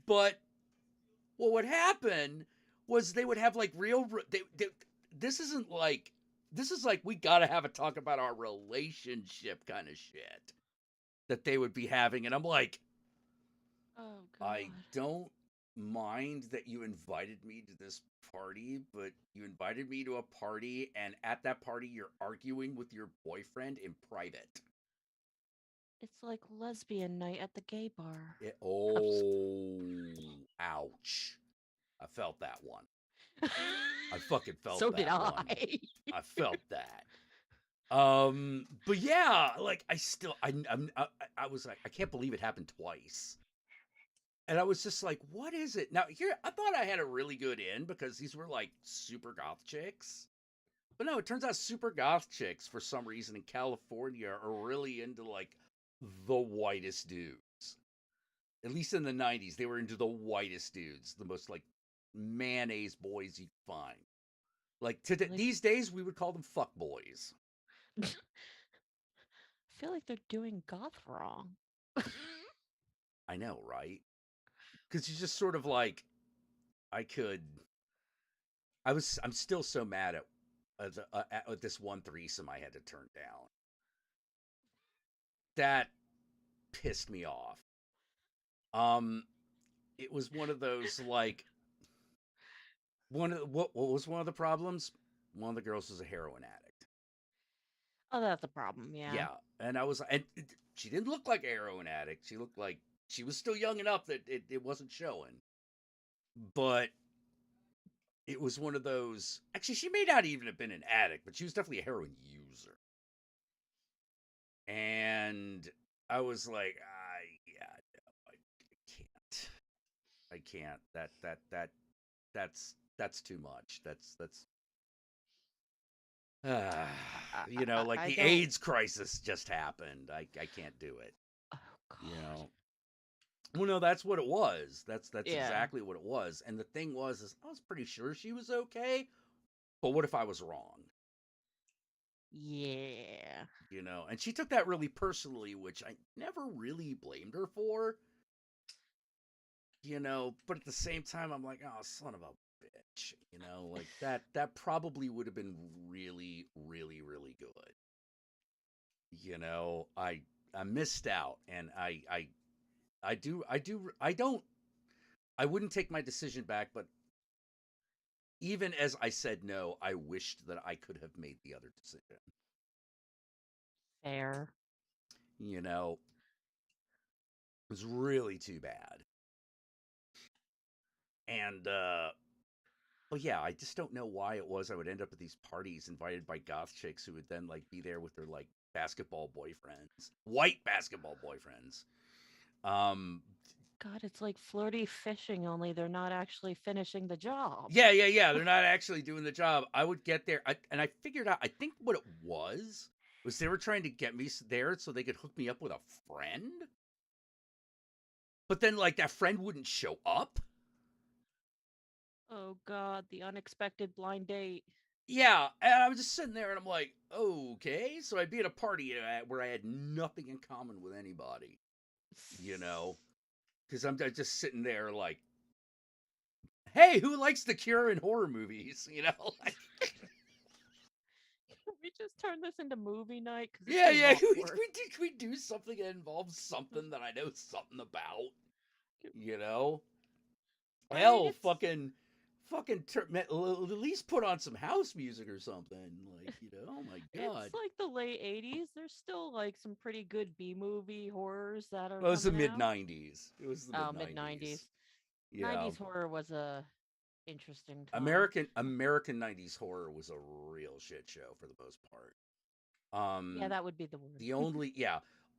Speaker 1: But what would happen was they would have like this is like we got to have a talk about our relationship kind of shit that they would be having. And I'm like,
Speaker 11: oh, God.
Speaker 1: I don't mind that you invited me to this party, but you invited me to a party, and at that party, you're arguing with your boyfriend in private.
Speaker 11: It's like lesbian night at the gay bar.
Speaker 1: Ouch. I felt that one. I fucking felt
Speaker 11: so
Speaker 1: that
Speaker 11: did
Speaker 1: one.
Speaker 11: I
Speaker 1: felt that. But yeah, like I was like, I can't believe it happened twice. And I was just like, what is it? Now here, I thought I had a really good in because these were like super goth chicks. But no, it turns out super goth chicks for some reason in California are really into like the whitest dudes. At least in the 90s, they were into the whitest dudes, the most like mayonnaise boys you'd find. Like these days, we would call them fuck boys.
Speaker 11: I feel like they're doing goth wrong.
Speaker 1: I know, right? Because you just sort of like, I'm still so mad at this one threesome I had to turn down. That pissed me off. Um, it was one of those like what was one of the problems? One of the girls was a heroin addict.
Speaker 11: Oh, that's a problem. Yeah.
Speaker 1: Yeah, and she didn't look like a heroin addict. She looked like she was still young enough that it wasn't showing. But it was one of those. Actually, she may not even have been an addict, but she was definitely a heroin user. And I was like, yeah, no, I can't. That's too much. Like
Speaker 11: I
Speaker 1: the
Speaker 11: don't.
Speaker 1: AIDS crisis just happened. I can't do it.
Speaker 11: Oh God.
Speaker 1: You know. Well, no, that's what it was. That's
Speaker 11: Yeah.
Speaker 1: exactly what it was. And the thing was, is I was pretty sure she was okay. But what if I was wrong?
Speaker 11: Yeah.
Speaker 1: And she took that really personally, which I never really blamed her for. But at the same time, I'm like, oh, son of a bitch. Like that probably would have been really, really, really good. I missed out, and I wouldn't take my decision back, but even as I said no, I wished that I could have made the other decision.
Speaker 11: Fair.
Speaker 1: It was really too bad. And well, yeah, I just don't know why it was I would end up at these parties invited by goth chicks who would then like be there with their like basketball boyfriends, white basketball boyfriends.
Speaker 11: God, it's like flirty fishing, only they're not actually finishing the job.
Speaker 1: Yeah. They're not actually doing the job. I would get there, and I figured out. I think what it was they were trying to get me there so they could hook me up with a friend. But then, like, that friend wouldn't show up.
Speaker 11: Oh God, the unexpected blind date.
Speaker 1: Yeah, and I was just sitting there, and I'm like, okay. So I'd be at a party where I had nothing in common with anybody, because I'm just sitting there like, hey, who likes The Cure in horror movies? Like,
Speaker 11: Can we just turn this into movie night?
Speaker 1: Yeah. Can we do something that involves something that I know something about? Hell, fucking at least put on some house music or something. Like, oh my God.
Speaker 11: It's like the late 80s. There's still like some pretty good B-movie horrors that are
Speaker 1: It was the
Speaker 11: coming
Speaker 1: mid
Speaker 11: out.
Speaker 1: 90s. It was the mid 90s.
Speaker 11: Mid 90s.
Speaker 1: Yeah.
Speaker 11: 90s horror was a interesting time.
Speaker 1: American 90s horror was a real shit show for the most part.
Speaker 11: Yeah, that would be the word.
Speaker 1: The only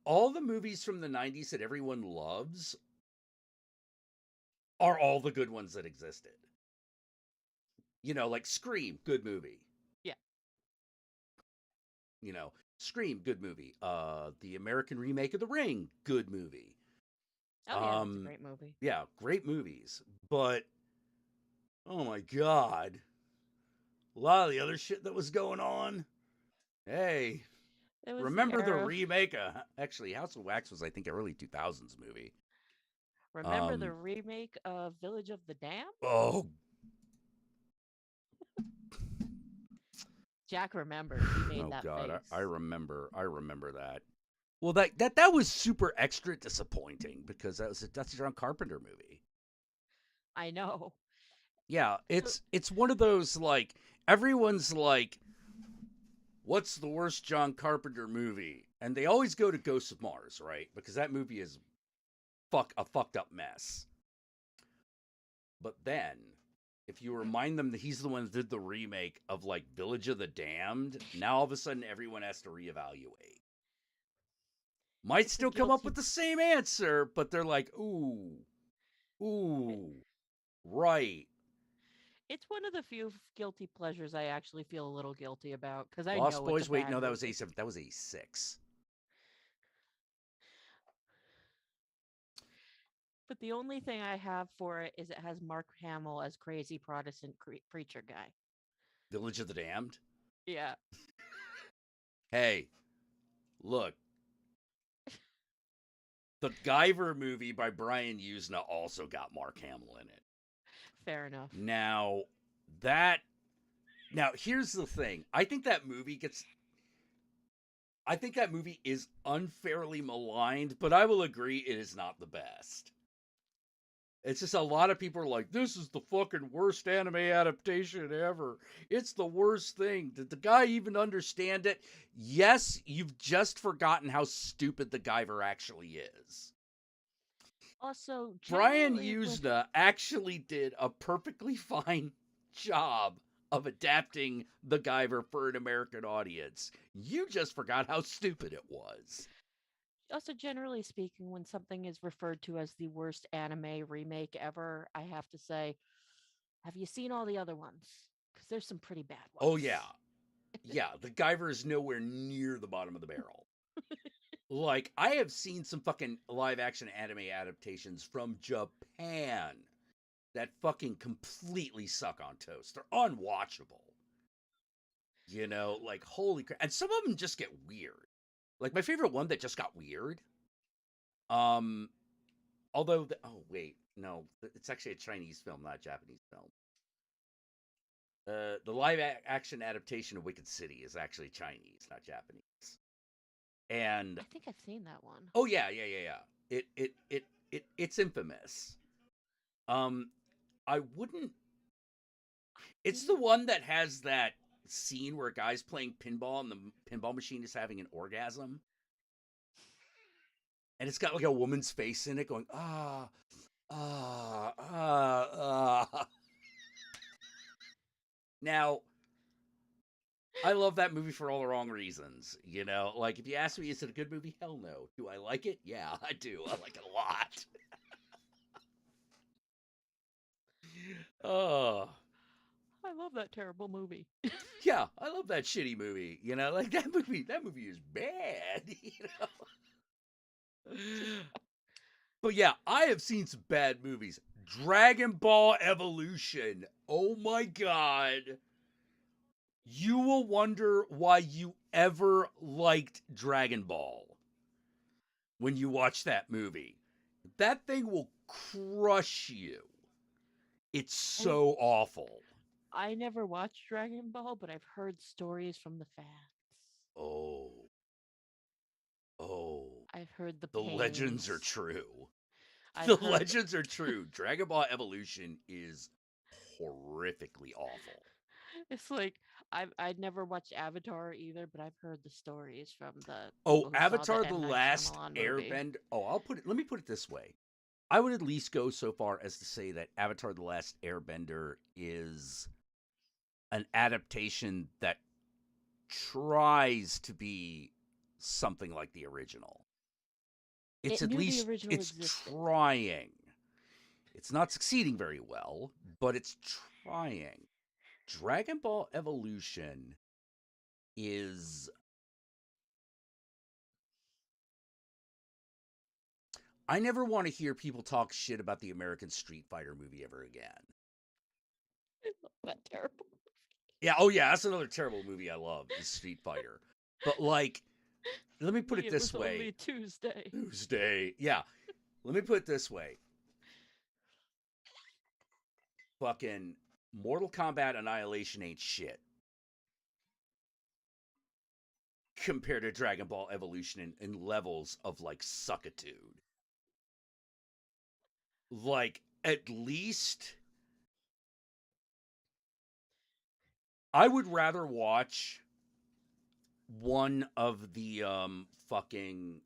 Speaker 1: all the movies from the 90s that everyone loves are all the good ones that existed. Like Scream, good movie.
Speaker 11: Yeah.
Speaker 1: Scream, good movie. The American remake of The Ring, good movie.
Speaker 11: Oh yeah, it's a great movie.
Speaker 1: Yeah, great movies. But oh my God, a lot of the other shit that was going on. Hey, remember the remake? Actually, House of Wax was, I think, an early 2000s movie.
Speaker 11: Remember the remake of Village of the Damned?
Speaker 1: Oh.
Speaker 11: Jack remembers. He made that
Speaker 1: God,
Speaker 11: face.
Speaker 1: I remember that. Well, that was super extra disappointing because that's a John Carpenter movie.
Speaker 11: I know.
Speaker 1: Yeah, it's one of those, like, everyone's like, what's the worst John Carpenter movie? And they always go to Ghosts of Mars, right? Because that movie is a fucked up mess. But then, if you remind them that he's the one that did the remake of, like, Village of the Damned, now all of a sudden everyone has to reevaluate. Might still come up with the same answer, but they're like, ooh, right.
Speaker 11: It's one of the few guilty pleasures I actually feel a little guilty about because I
Speaker 1: Lost
Speaker 11: know
Speaker 1: Boys.
Speaker 11: it's a
Speaker 1: Wait,
Speaker 11: bad
Speaker 1: no, that
Speaker 11: movie.
Speaker 1: was A7. That was A6.
Speaker 11: But the only thing I have for it is it has Mark Hamill as crazy Protestant preacher guy.
Speaker 1: Village of the Damned?
Speaker 11: Yeah.
Speaker 1: Hey, look. The Guyver movie by Brian Usna also got Mark Hamill in it.
Speaker 11: Fair enough.
Speaker 1: Now, here's the thing. I think that movie is unfairly maligned, but I will agree it is not the best. It's just a lot of people are like, this is the fucking worst anime adaptation ever. It's the worst thing. Did the guy even understand it? Yes, you've just forgotten how stupid the Guyver actually is.
Speaker 11: Also,
Speaker 1: Brian
Speaker 11: generally with
Speaker 1: Usna actually did a perfectly fine job of adapting the Guyver for an American audience. You just forgot how stupid it was.
Speaker 11: also generally speaking, when something is referred to as the worst anime remake ever, I have to say, have you seen all the other ones? Because there's some pretty bad ones.
Speaker 1: Oh, yeah. Yeah, the Guyver is nowhere near the bottom of the barrel. Like, I have seen some fucking live action anime adaptations from Japan that fucking completely suck on toast. They're unwatchable. You know, like, holy crap. And some of them just get weird. Like, my favorite one that just got weird. Although, oh, wait. No, it's actually a Chinese film, not a Japanese film. The live action adaptation of Wicked City is actually Chinese, not Japanese. And
Speaker 11: I think I've seen that one.
Speaker 1: oh yeah. It's infamous. I wouldn't. It's the one that has that scene where a guy's playing pinball and the pinball machine is having an orgasm, and it's got like a woman's face in it, going ah. Now, I love that movie for all the wrong reasons. You know, like if you ask me, is it a good movie? Hell no. Do I like it? Yeah, I do. I like it a lot. Oh.
Speaker 11: I love that terrible movie.
Speaker 1: Yeah, I love that shitty movie. You know, like that movie is bad, you know. But yeah, I have seen some bad movies. Dragon Ball Evolution. Oh my god. You will wonder why you ever liked Dragon Ball when you watch that movie. That thing will crush you. It's so awful.
Speaker 11: I never watched Dragon Ball, but I've heard stories from the fans.
Speaker 1: Oh.
Speaker 11: I've heard the
Speaker 1: legends are
Speaker 11: pains.
Speaker 1: true.
Speaker 11: I've heard
Speaker 1: Legends are true. Dragon Ball Evolution is horrifically awful.
Speaker 11: It's like I'd never watched Avatar either, but I've heard the stories from the
Speaker 1: Oh,
Speaker 11: people who
Speaker 1: Avatar:
Speaker 11: saw
Speaker 1: The
Speaker 11: M. Night
Speaker 1: Last
Speaker 11: Shyamalan movie.
Speaker 1: Airbender. Oh, let me put it this way. I would at least go so far as to say that Avatar: The Last Airbender is an adaptation that tries to be something like the original. It's
Speaker 11: It
Speaker 1: at
Speaker 11: knew the
Speaker 1: least
Speaker 11: original
Speaker 1: it's
Speaker 11: existed.
Speaker 1: trying. It's not succeeding very well, but it's trying. Dragon Ball Evolution is I never want to hear people talk shit about the American Street Fighter movie ever again.
Speaker 11: That terrible.
Speaker 1: Yeah, oh yeah, that's another terrible movie I love, is Street Fighter. But like, let me put it this way.
Speaker 11: Only Tuesday.
Speaker 1: Tuesday. Yeah. Let me put it this way. Fucking Mortal Kombat Annihilation ain't shit compared to Dragon Ball Evolution in levels of like suckitude. Like, at least I would rather watch one of the fucking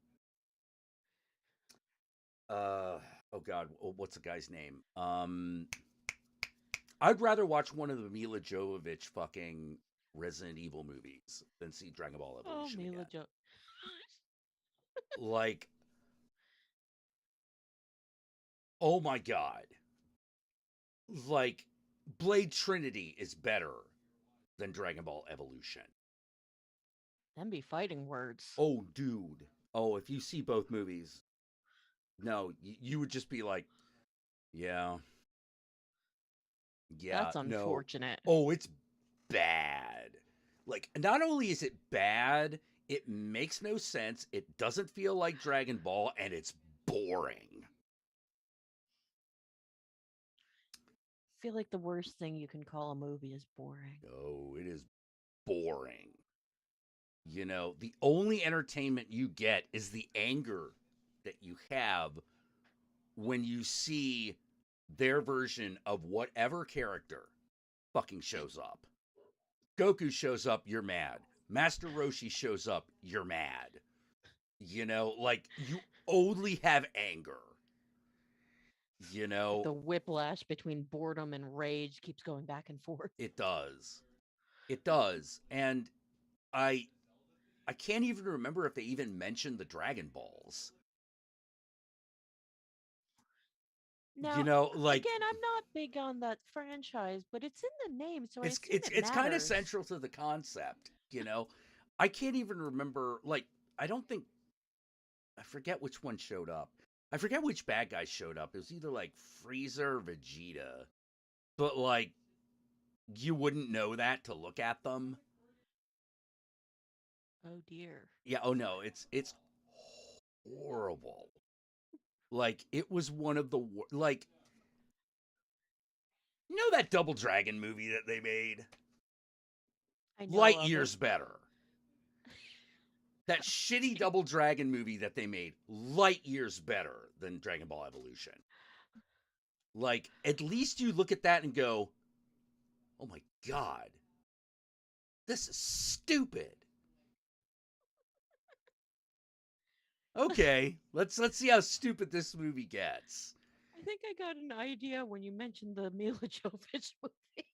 Speaker 1: oh god, what's the guy's name? I'd rather watch one of the Mila Jovovich fucking Resident Evil movies than see Dragon Ball Evolution.
Speaker 11: Oh, Mila
Speaker 1: again. Like, oh my god. Like, Blade Trinity is better than Dragon Ball Evolution.
Speaker 11: Them be fighting words.
Speaker 1: Oh, dude. Oh, if you see both movies, no, you would just be like, yeah. Yeah,
Speaker 11: That's
Speaker 1: no.
Speaker 11: unfortunate.
Speaker 1: Oh, it's bad. Like, not only is it bad, it makes no sense, it doesn't feel like Dragon Ball, and it's boring.
Speaker 11: I feel like the worst thing you can call a movie is boring.
Speaker 1: No, it is boring. You know, the only entertainment you get is the anger that you have when you see their version of whatever character fucking shows up. Goku shows up, you're mad. Master Roshi shows up, you're mad. You know, like, you only have anger. You know,
Speaker 11: The whiplash between boredom and rage keeps going back and forth.
Speaker 1: it does. It does. And I can't even remember if they even mentioned the Dragon Balls.
Speaker 11: Now,
Speaker 1: You know, like,
Speaker 11: again, I'm not big on that franchise, but it's in the name, so I
Speaker 1: it's
Speaker 11: assume it
Speaker 1: it's kind of
Speaker 11: matters.
Speaker 1: central to the concept, you know. I can't even remember, like, I don't think, I forget which one showed up. I forget which bad guy showed up. It was either like Frieza or Vegeta. But like, you wouldn't know that to look at them.
Speaker 11: Oh dear.
Speaker 1: Yeah, oh no, it's horrible. Like, it was one of the like, you know that Double Dragon movie that they made?
Speaker 11: I know
Speaker 1: Light
Speaker 11: of
Speaker 1: years
Speaker 11: it.
Speaker 1: better. That shitty Double Dragon movie that they made, light years better than Dragon Ball Evolution. Like, at least you look at that and go, oh my god, this is stupid. Okay, let's see how stupid this movie gets.
Speaker 11: I think I got an idea when you mentioned the Mila Jovovich movies.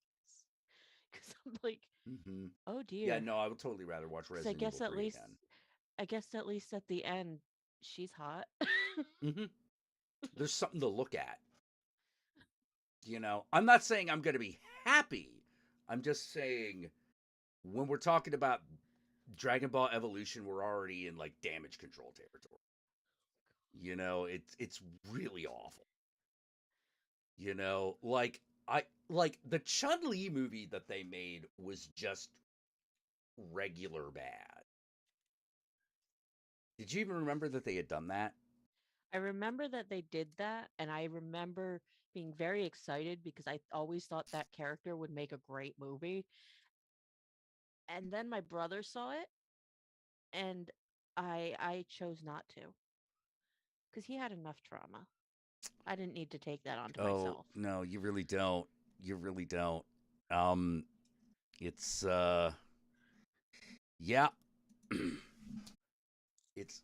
Speaker 11: Because I'm like,
Speaker 1: Mm-hmm.
Speaker 11: oh dear.
Speaker 1: Yeah, no, I would totally rather watch
Speaker 11: 'Cause
Speaker 1: Resident Evil 3 again.
Speaker 11: I guess at least at the end, she's hot.
Speaker 1: Mm-hmm. There's something to look at. You know, I'm not saying I'm going to be happy. I'm just saying, when we're talking about Dragon Ball Evolution, we're already in like damage control territory. You know, it's really awful. You know, like, the Chun-Li movie that they made was just regular bad. Did you even remember that they had done that?
Speaker 11: I remember that they did that, and I remember being very excited because I always thought that character would make a great movie. And then my brother saw it, and I chose not to because he had enough trauma. I didn't need to take that onto
Speaker 1: Oh,
Speaker 11: myself.
Speaker 1: no, you really don't. You really don't. It's yeah. it's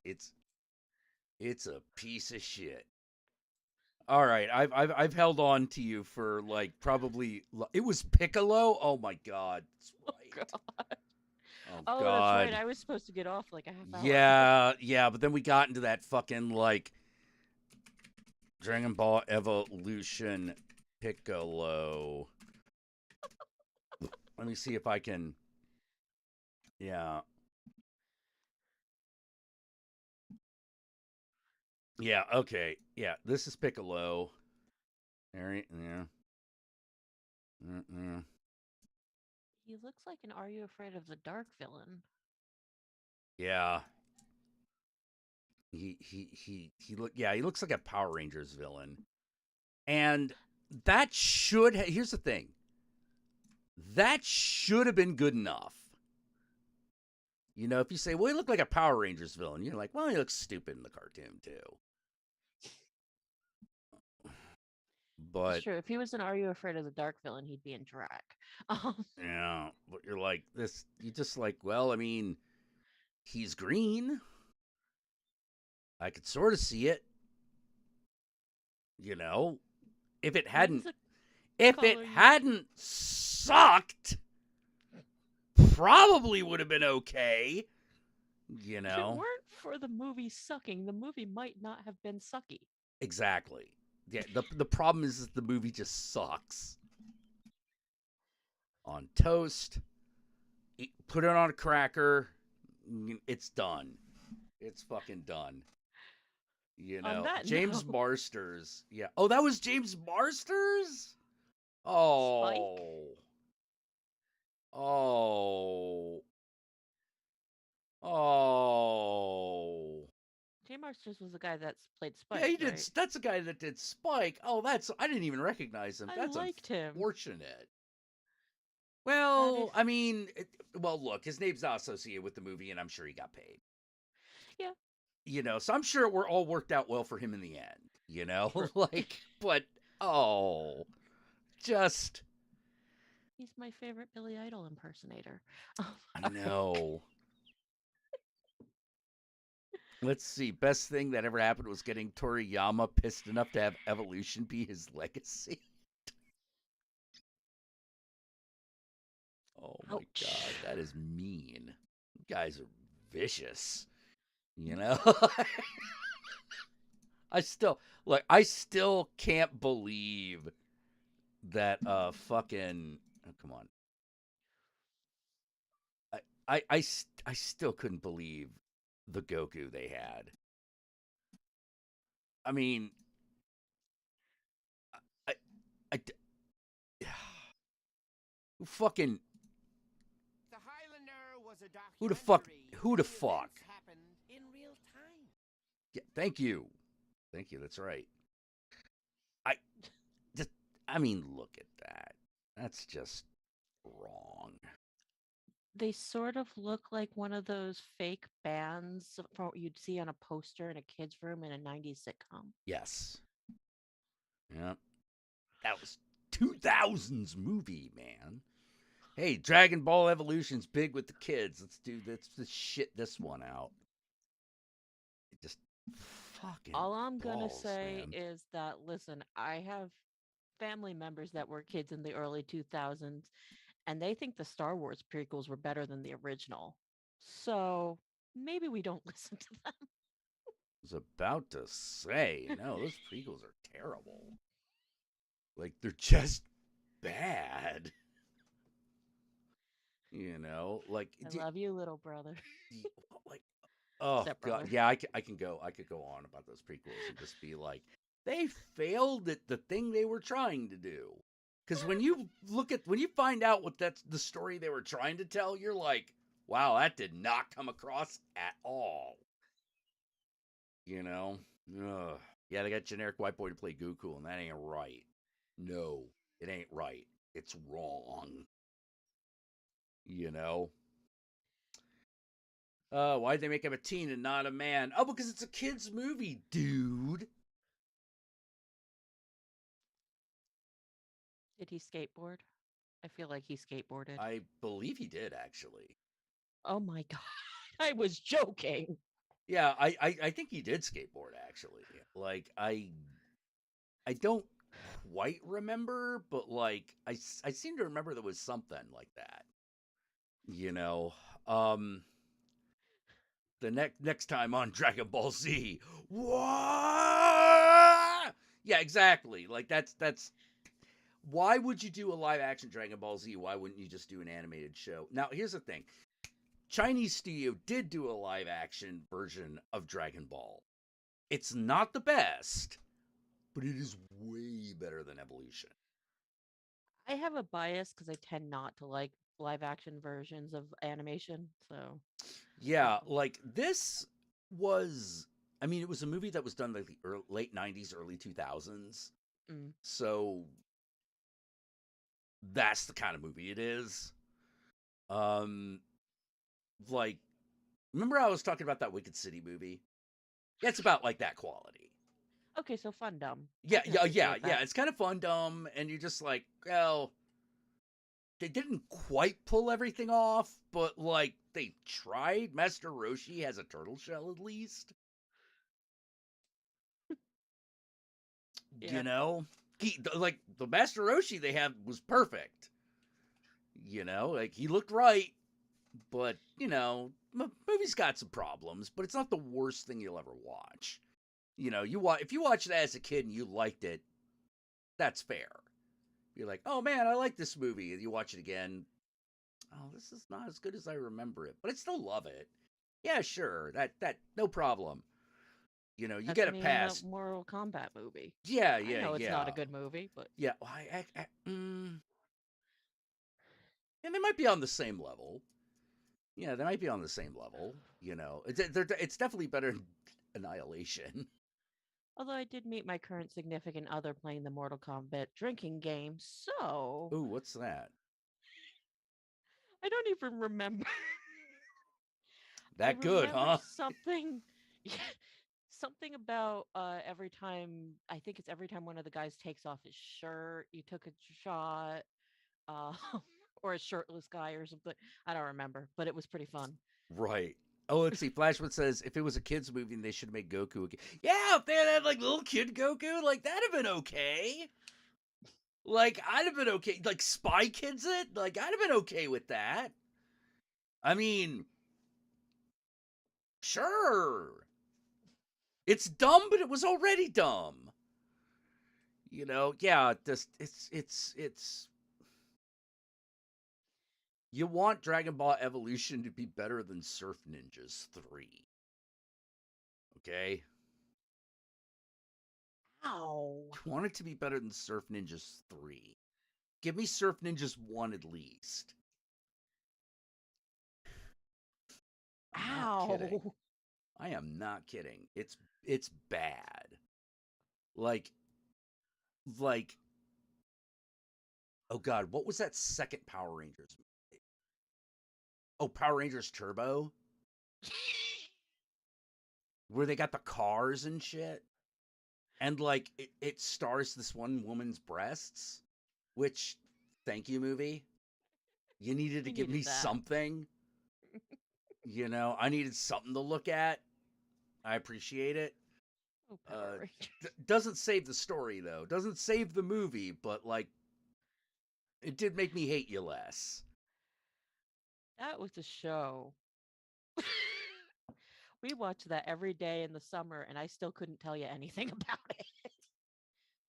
Speaker 1: a piece of shit. All right, I've held on to you for like probably it was Piccolo. Oh my god. That's right.
Speaker 11: Oh,
Speaker 1: God.
Speaker 11: that's right. I was supposed to get off like a half hour.
Speaker 1: Yeah, but then we got into that fucking like Dragon Ball Evolution Piccolo. Let me see if I can. Yeah. Yeah, okay. Yeah, this is Piccolo. All right, yeah. Mm-mm.
Speaker 11: He looks like an Are You Afraid of the Dark villain.
Speaker 1: Yeah. He looks like a Power Rangers villain. And that here's the thing. That should have been good enough. You know, if you say, well, he looked like a Power Rangers villain, you're like, well, he looks stupid in the cartoon, too. But
Speaker 11: it's true. If he was an Are You Afraid of the Dark villain, he'd be in drag.
Speaker 1: Yeah, but you're like, you just like, well, I mean, he's green. I could sort of see it. You know, if it hadn't sucked, probably would have been okay. You know,
Speaker 11: if it weren't for the movie sucking, the movie might not have been sucky.
Speaker 1: Exactly. Yeah. The problem is the movie just sucks. On toast, put it on a cracker. It's done. It's fucking done. You know, James Marsters. Yeah. Oh, that was James Marsters? Oh.
Speaker 11: Spike?
Speaker 1: Oh. Oh.
Speaker 11: James Marsters was the guy that played Spike.
Speaker 1: Yeah, he did.
Speaker 11: Right?
Speaker 1: That's the guy that did Spike. Oh, I didn't even recognize him. That's
Speaker 11: liked him.
Speaker 1: Unfortunate. Well, I mean, look, his name's not associated with the movie, and I'm sure he got paid.
Speaker 11: Yeah.
Speaker 1: You know, so I'm sure we're all worked out well for him in the end. You know, like, but Oh, just
Speaker 11: He's my favorite Billy Idol impersonator.
Speaker 1: I know. Let's see. Best thing that ever happened was getting Toriyama pissed enough to have Evolution be his legacy. Oh my god, that is mean. You guys are vicious. You know? I still can't believe that fucking oh, come on. I still couldn't believe the Goku they had. I mean, I, I, who fucking,
Speaker 9: The Highlander was a
Speaker 1: who the fuck,
Speaker 9: documentary.
Speaker 1: who the
Speaker 9: The
Speaker 1: fuck?
Speaker 9: events happened in real time.
Speaker 1: Yeah, thank you. That's right. I just, I mean, look at that. That's just wrong.
Speaker 11: They sort of look like one of those fake bands from you'd see on a poster in a kid's room in a 90s sitcom.
Speaker 1: Yes. Yeah. That was 2000s movie, man. Hey, Dragon Ball Evolution's big with the kids. Let's shit this one out. It just fucking
Speaker 11: All I'm gonna
Speaker 1: balls,
Speaker 11: say
Speaker 1: man.
Speaker 11: is that listen, I have family members that were kids in the early 2000s, and they think the Star Wars prequels were better than the original. So maybe we don't listen to them.
Speaker 1: I was about to say, no, those prequels are terrible. Like, they're just bad. You know, like
Speaker 11: I love you, little brother.
Speaker 1: like, oh
Speaker 11: Stepbrother.
Speaker 1: god, yeah, I could go on about those prequels and just be like, they failed at the thing they were trying to do. Because when you find out what that's the story they were trying to tell, you're like, wow, that did not come across at all. You know, ugh. Yeah, they got generic white boy to play Goku, and that ain't right. No, it ain't right. It's wrong. You know. Why'd they make him a teen and not a man? Oh, because it's a kid's movie, dude.
Speaker 11: Did he skateboard? I feel like he skateboarded.
Speaker 1: I believe he did, actually.
Speaker 11: Oh my god. I was joking.
Speaker 1: Yeah, I think he did skateboard, actually. Like, I don't quite remember, but, like, I seem to remember there was something like that. You know, the next time on Dragon Ball Z. What? Yeah, exactly. Like, that's why would you do a live action Dragon Ball Z? Why wouldn't you just do an animated show? Now, here's the thing. Chinese studio did do a live action version of Dragon Ball. It's not the best, but it is way better than Evolution.
Speaker 11: I have a bias because I tend not to like live action versions of animation. So
Speaker 1: yeah, like this was, I mean, it was a movie that was done like the late 90s, early 2000s. So that's the kind of movie it is. Like, remember I was talking about that Wicked City movie? Yeah, it's about like that quality.
Speaker 11: Okay, so fun dumb.
Speaker 1: Yeah. It's kind of fun dumb, and you're just like, well, they didn't quite pull everything off, but like they tried. Master Roshi has a turtle shell at least. You know, like the Master Roshi they have was perfect. You know, like he looked right, but you know, movie's got some problems, but it's not the worst thing you'll ever watch. You know, if you watched it as a kid and you liked it, that's fair. You're like, oh man, I like this movie, and you watch it again. Oh, this is not as good as I remember it, but I still love it. Yeah, sure, that no problem. You know, you
Speaker 11: That's
Speaker 1: get a
Speaker 11: me
Speaker 1: pass.
Speaker 11: in a Mortal Kombat movie.
Speaker 1: Yeah,
Speaker 11: I know it's not a good movie, but
Speaker 1: yeah, and they might be on the same level. Yeah, they might be on the same level. You know, it's definitely better than Annihilation.
Speaker 11: although I did meet my current significant other playing the Mortal Kombat drinking game, so
Speaker 1: Ooh, what's that?
Speaker 11: I don't even remember.
Speaker 1: That good, huh?
Speaker 11: Something something about every time, I think it's every time one of the guys takes off his shirt, you took a shot, uh, or a shirtless guy or something. I don't remember, but it was pretty fun.
Speaker 1: Right. Oh, let's see. Flashman says if it was a kids movie, they should make Goku again. Yeah, if they had like little kid Goku, like that'd have been okay. Like I'd have been okay. Like Spy Kids it. Like I'd have been okay with that. I mean, sure. It's dumb, but it was already dumb. Yeah. It's. You want Dragon Ball Evolution to be better than Surf Ninjas 3. Okay?
Speaker 11: Ow.
Speaker 1: You want it to be better than Surf Ninjas 3. Give me Surf Ninjas 1 at least. I'm not kidding.
Speaker 11: Ow.
Speaker 1: I am not kidding. It's bad. Like oh god, what was that second Power Rangers movie? Oh, Power Rangers Turbo? Where they got the cars and shit? And like it stars this one woman's breasts, which thank you, movie. You needed to give me
Speaker 11: that.
Speaker 1: something. I needed something to look at. I appreciate it.
Speaker 11: Oh, Power Rangers.
Speaker 1: Doesn't save the story though. Doesn't save the movie, but like it did make me hate you less.
Speaker 11: That was a show. We watched that every day in the summer, and I still couldn't tell you anything about it.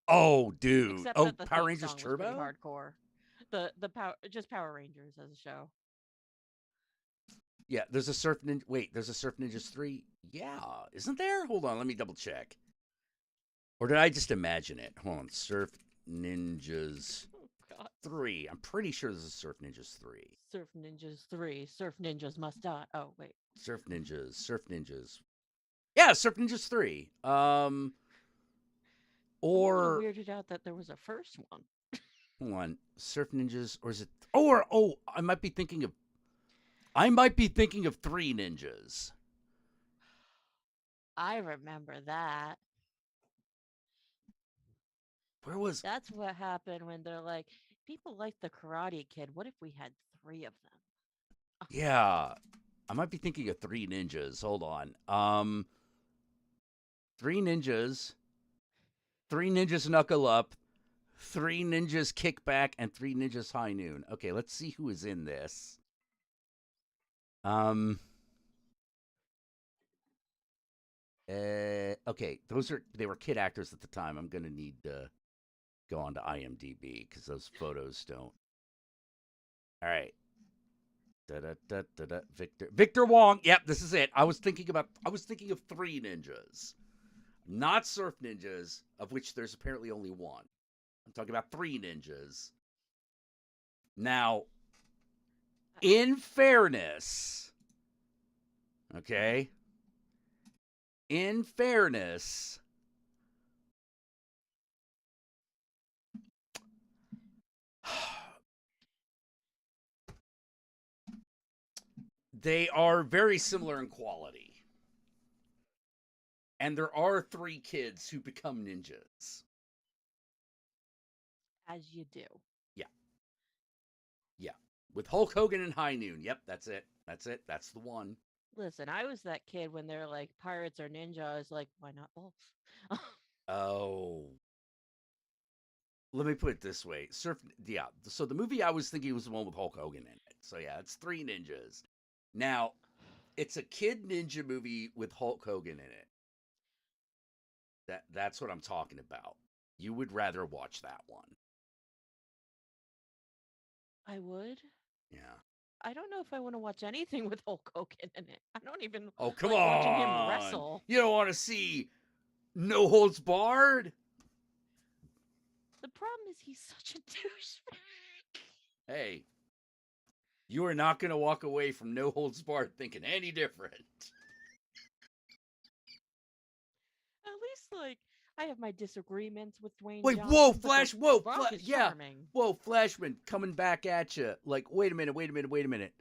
Speaker 1: Oh, dude.
Speaker 11: Except
Speaker 1: Oh,
Speaker 11: that the
Speaker 1: Power
Speaker 11: theme
Speaker 1: Rangers
Speaker 11: song
Speaker 1: Turbo?
Speaker 11: was pretty hardcore. The power, just Power Rangers as a show.
Speaker 1: Yeah, there's a Surf Ninja. Wait, there's a Surf Ninjas 3? Yeah, isn't there? Hold on, let me double check. Or did I just imagine it? Hold on, Surf Ninjas 3. I'm pretty sure there's a Surf Ninjas 3.
Speaker 11: Surf Ninjas 3. Surf Ninjas Must Die. Oh, wait.
Speaker 1: Surf Ninjas. Yeah, Surf Ninjas 3.
Speaker 11: I'm a little
Speaker 1: Or
Speaker 11: weirded out that there was a first one.
Speaker 1: hold on, Surf Ninjas, or is it? I might be thinking of Three Ninjas.
Speaker 11: I remember that.
Speaker 1: Where was?
Speaker 11: That's what happened when they're like, people like the Karate Kid. What if we had 3 of them?
Speaker 1: Yeah, I might be thinking of Three Ninjas. Hold on. Three Ninjas Knuckle Up, Three Ninjas Kick Back, and Three Ninjas High Noon. Okay, let's see who is in this. Okay, they were kid actors at the time. I'm gonna need to go on to IMDb because those photos don't. All right. Victor Wong. Yep, this is it. I was thinking of Three Ninjas, not Surf Ninjas, of which there's apparently only one. I'm talking about Three Ninjas. Now, in fairness, okay, in fairness, they are very similar in quality. And there are 3 kids who become ninjas.
Speaker 11: As you do.
Speaker 1: Yeah. Yeah. With Hulk Hogan and High Noon. Yep, that's it. That's the one.
Speaker 11: Listen, I was that kid when they're like pirates or ninja. I was like, why not both?
Speaker 1: Oh. Let me put it this way. So the movie I was thinking was the one with Hulk Hogan in it. So yeah, it's Three Ninjas. Now, it's a kid ninja movie with Hulk Hogan in it. That's what I'm talking about. You would rather watch that one.
Speaker 11: I would.
Speaker 1: Yeah.
Speaker 11: I don't know if I want to watch anything with Hulk Hogan in it. I don't even
Speaker 1: come
Speaker 11: like
Speaker 1: on.
Speaker 11: watching him wrestle.
Speaker 1: You don't want to see No Holds Barred?
Speaker 11: The problem is he's such a douchebag.
Speaker 1: Hey, you are not going to walk away from No Holds Barred thinking any different.
Speaker 11: At least, like, I have my disagreements with Dwayne
Speaker 1: Wait,
Speaker 11: Johnson,
Speaker 1: whoa,
Speaker 11: but
Speaker 1: Flash,
Speaker 11: The
Speaker 1: whoa,
Speaker 11: Rock is
Speaker 1: yeah.
Speaker 11: charming.
Speaker 1: Whoa, Flashman, coming back at you. Like, wait a minute.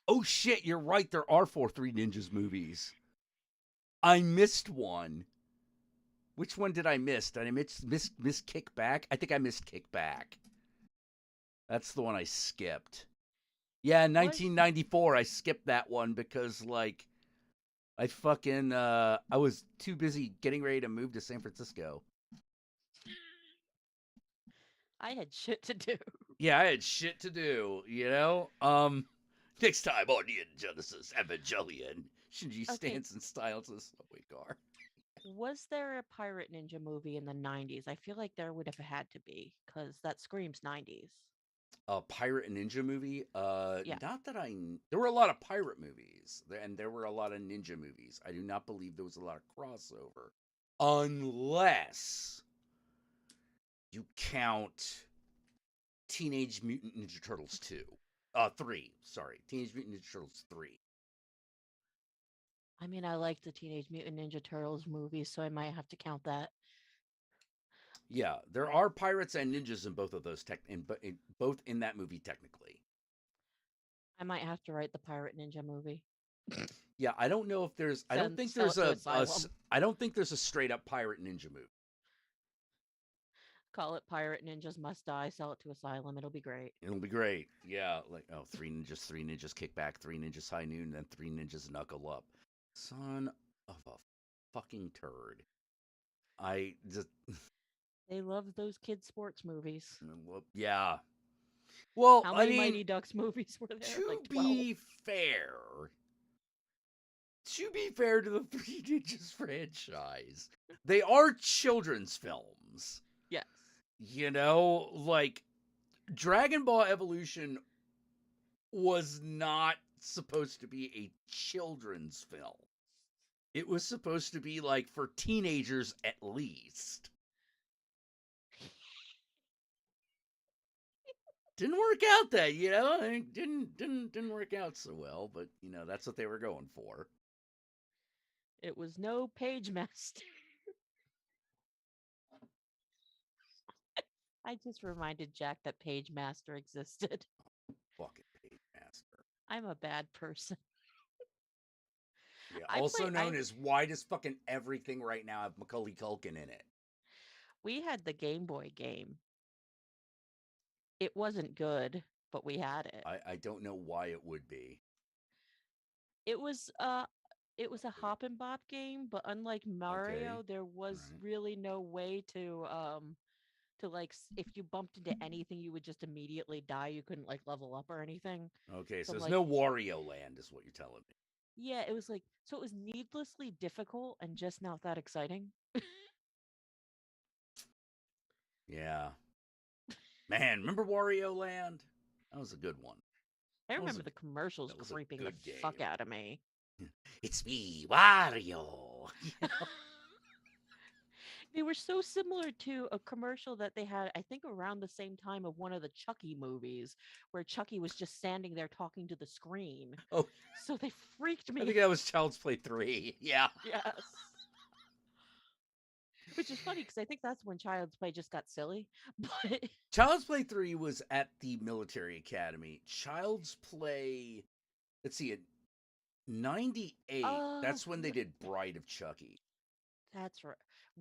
Speaker 1: Oh, shit, you're right. There are 4 Three Ninjas movies. I missed one. Which one did I miss? Did I miss Kickback? I think I missed Kickback. That's the one I skipped. Yeah, 1994. I skipped that one because like I fucking I was too busy getting ready to move to San Francisco.
Speaker 11: I had shit to do.
Speaker 1: Yeah, I had shit to do, you know? Next time on Neon Genesis Evangelion, Shinji stands in style to the subway car.
Speaker 11: Was there a Pirate Ninja movie in the 90s? I feel like there would have had to be, because that screams 90s.
Speaker 1: A pirate and ninja movie?
Speaker 11: Yeah.
Speaker 1: Not that there were a lot of pirate movies, and there were a lot of ninja movies. I do not believe there was a lot of crossover. Unless you count Teenage Mutant Ninja Turtles 3. Sorry, Teenage Mutant Ninja Turtles 3.
Speaker 11: I mean, I like the Teenage Mutant Ninja Turtles movies, so I might have to count that.
Speaker 1: Yeah, there are pirates and ninjas in both of those both in that movie technically.
Speaker 11: I might have to write the Pirate Ninja movie.
Speaker 1: Yeah, I don't know if there's. I don't think there's I don't think there's a straight up pirate ninja movie.
Speaker 11: Call it Pirate Ninjas Must Die. Sell it to Asylum. It'll be great.
Speaker 1: It'll be great. Yeah, like three ninjas kick back, 3 ninjas high noon, then 3 ninjas knuckle up. Son of a fucking turd. I just.
Speaker 11: They love those kid sports movies.
Speaker 1: Yeah. Well,
Speaker 11: how many Mighty Ducks movies were there?
Speaker 1: To
Speaker 11: like 12.
Speaker 1: be fair to the Three Ninjas franchise, they are children's films.
Speaker 11: Yes.
Speaker 1: You know, like Dragon Ball Evolution was not supposed to be a children's film. It was supposed to be like for teenagers at least. Didn't work out that, you know, it didn't work out so well, but you know, that's what they were going for.
Speaker 11: It was no Page Master. I just reminded Jack that Page Master existed.
Speaker 1: Fucking Page Master.
Speaker 11: I'm a bad person.
Speaker 1: Yeah, also known as why does fucking everything right now have Macaulay Culkin in it?
Speaker 11: We had the Game Boy game. It wasn't good, but we had it.
Speaker 1: I don't know why it would be.
Speaker 11: It was a hop and bop game, but unlike Mario, there was really no way to like if you bumped into anything, you would just immediately die. You couldn't like level up or anything.
Speaker 1: Okay, so there's no Wario Land, is what you're telling me.
Speaker 11: Yeah, it was like so it was needlessly difficult and just not that exciting.
Speaker 1: Yeah. Man, remember Wario Land? That was a good one.
Speaker 11: I remember the commercials creeping the fuck out of me.
Speaker 1: It's me, Wario.
Speaker 11: They were so similar to a commercial that they had, I think, around the same time of one of the Chucky movies, where Chucky was just standing there talking to the screen.
Speaker 1: Oh,
Speaker 11: so they freaked me.
Speaker 1: I think that was Child's Play 3. Yeah.
Speaker 11: Yes. Which is funny because I think that's when Child's Play just got silly. But
Speaker 1: Child's Play 3 was at the military academy. Child's Play, let's see, 98. That's when they did Bride of Chucky.
Speaker 11: That's right.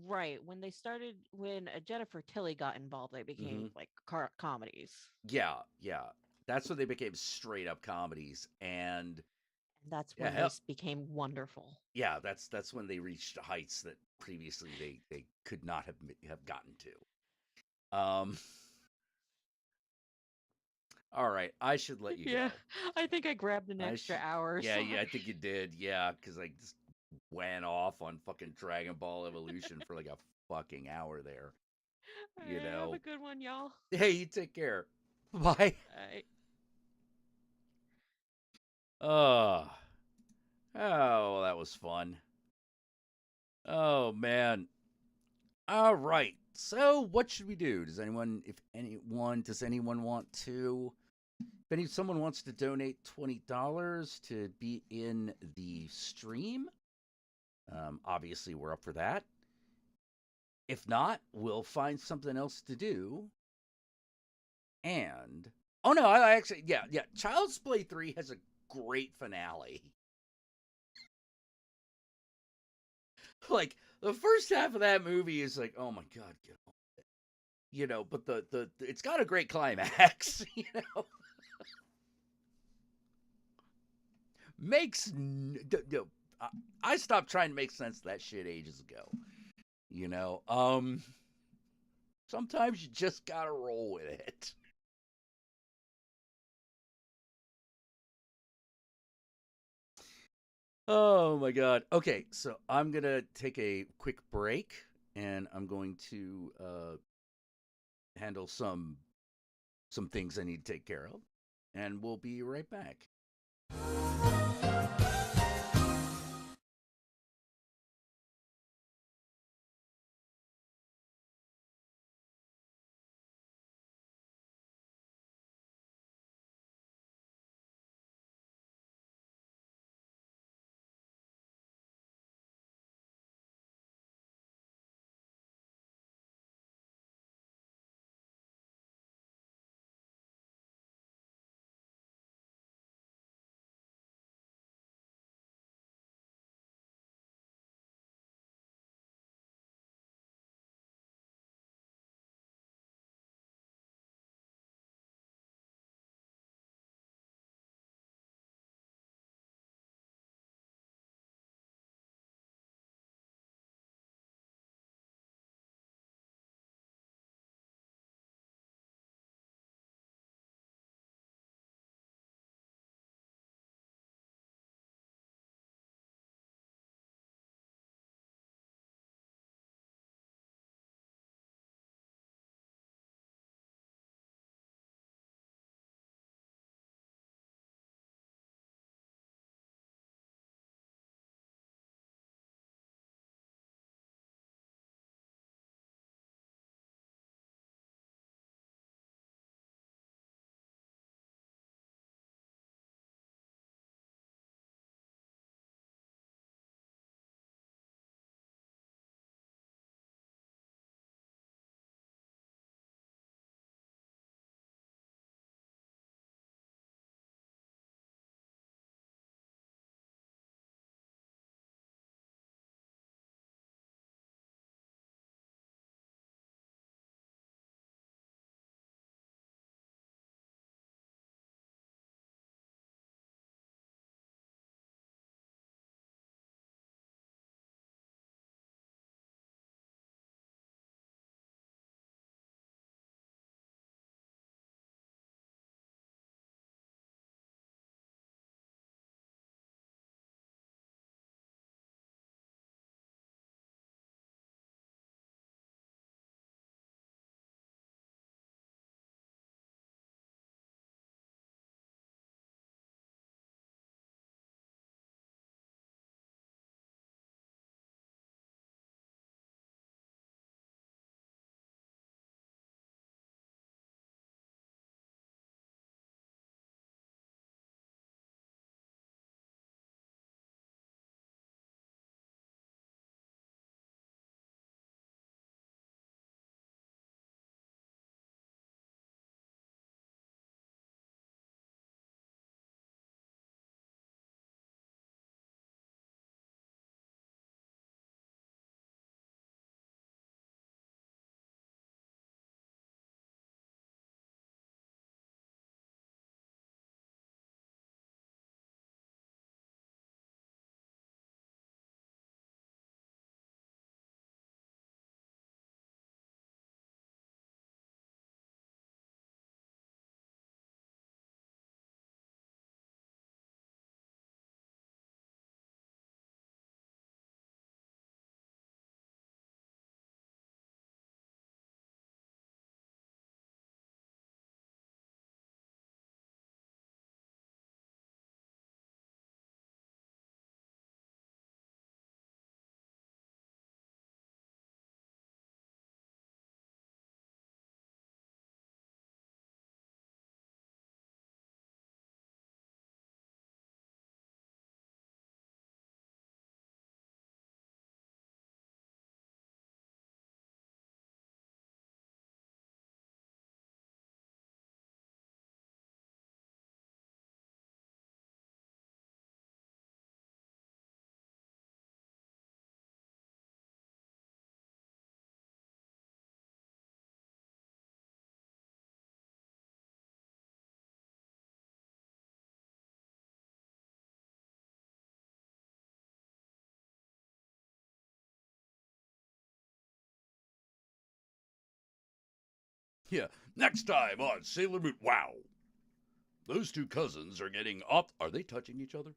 Speaker 11: Right. When they started, when Jennifer Tilly got involved, they became like comedies.
Speaker 1: Yeah, yeah. That's when they became straight up comedies, and
Speaker 11: that's when they became wonderful.
Speaker 1: Yeah, that's when they reached heights that previously they could not have gotten to. All right, I should let you go.
Speaker 11: Yeah, I think I grabbed an extra hour.
Speaker 1: Yeah, I think you did. Yeah, because I just went off on fucking Dragon Ball Evolution for like a fucking hour there. You know,
Speaker 11: have a good one, y'all.
Speaker 1: Hey, you take care. Bye.
Speaker 11: Bye.
Speaker 1: Oh, that was fun. Oh man. All right. So, what should we do? Does anyone want to? If someone wants to donate $20 to be in the stream, obviously we're up for that. If not, we'll find something else to do. And oh no, I actually yeah. Child's Play 3 has a great finale. like the first half of that movie is like, oh my god, get on it. But the it's got a great climax, makes I stopped trying to make sense of that shit ages ago. Sometimes you just gotta roll with it. Oh my god. Okay, so I'm gonna take a quick break, and I'm going to handle some things I need to take care of, and we'll be right back. Yeah. Next time on Sailor Moon. Wow. Those two cousins are getting up. Are they touching each other?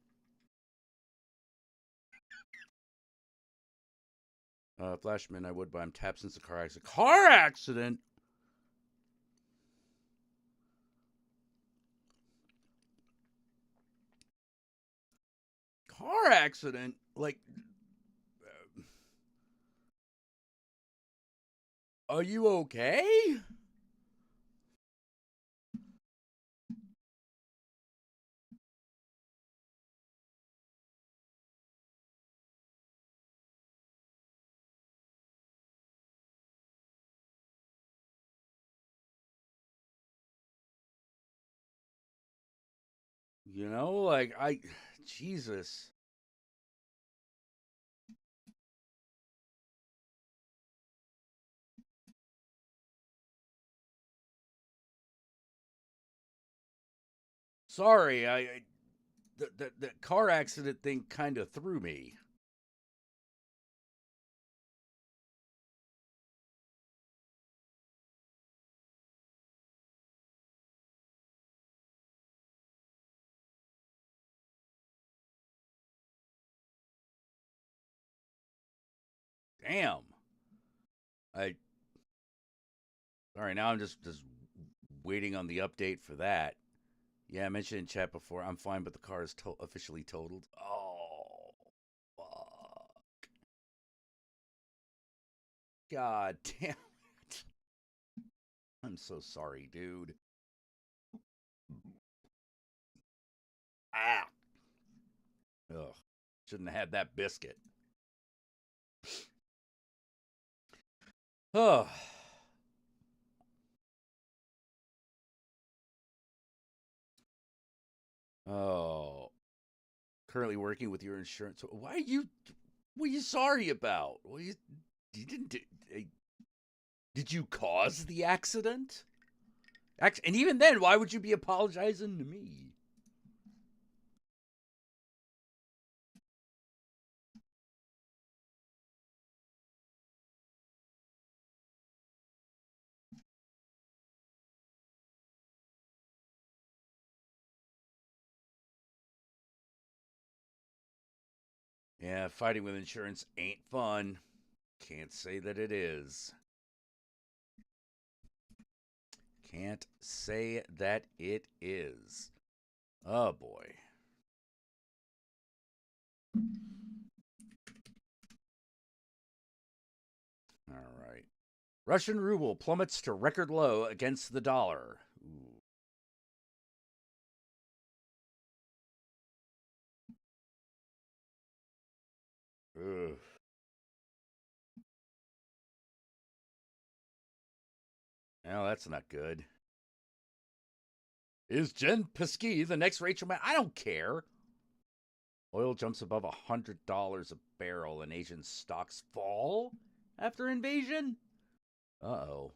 Speaker 1: Flashman, I would, but I'm tapped since the car accident. Car accident? Car accident? Like, are you okay? You know, like, Jesus. Sorry, the car accident thing kind of threw me. Damn. I. All right, now I'm just waiting on the update for that. Yeah, I mentioned in chat before. I'm fine, but the car is officially totaled. Oh, fuck. God damn it. I'm so sorry, dude. Ah. Ugh. Shouldn't have had that biscuit. Oh. Oh. Currently working with your insurance. Why are you? What are you sorry about? You didn't. Did you cause the accident? And even then, why would you be apologizing to me? Yeah, fighting with insurance ain't fun. Can't say that it is. Can't say that it is. Oh boy. All right. Russian ruble plummets to record low against the dollar. Ooh. Ugh. Well, that's not good. Is Jen Pesky the next Rachel Maddow? I don't care. Oil jumps above $100 a barrel and Asian stocks fall after invasion? Uh-oh.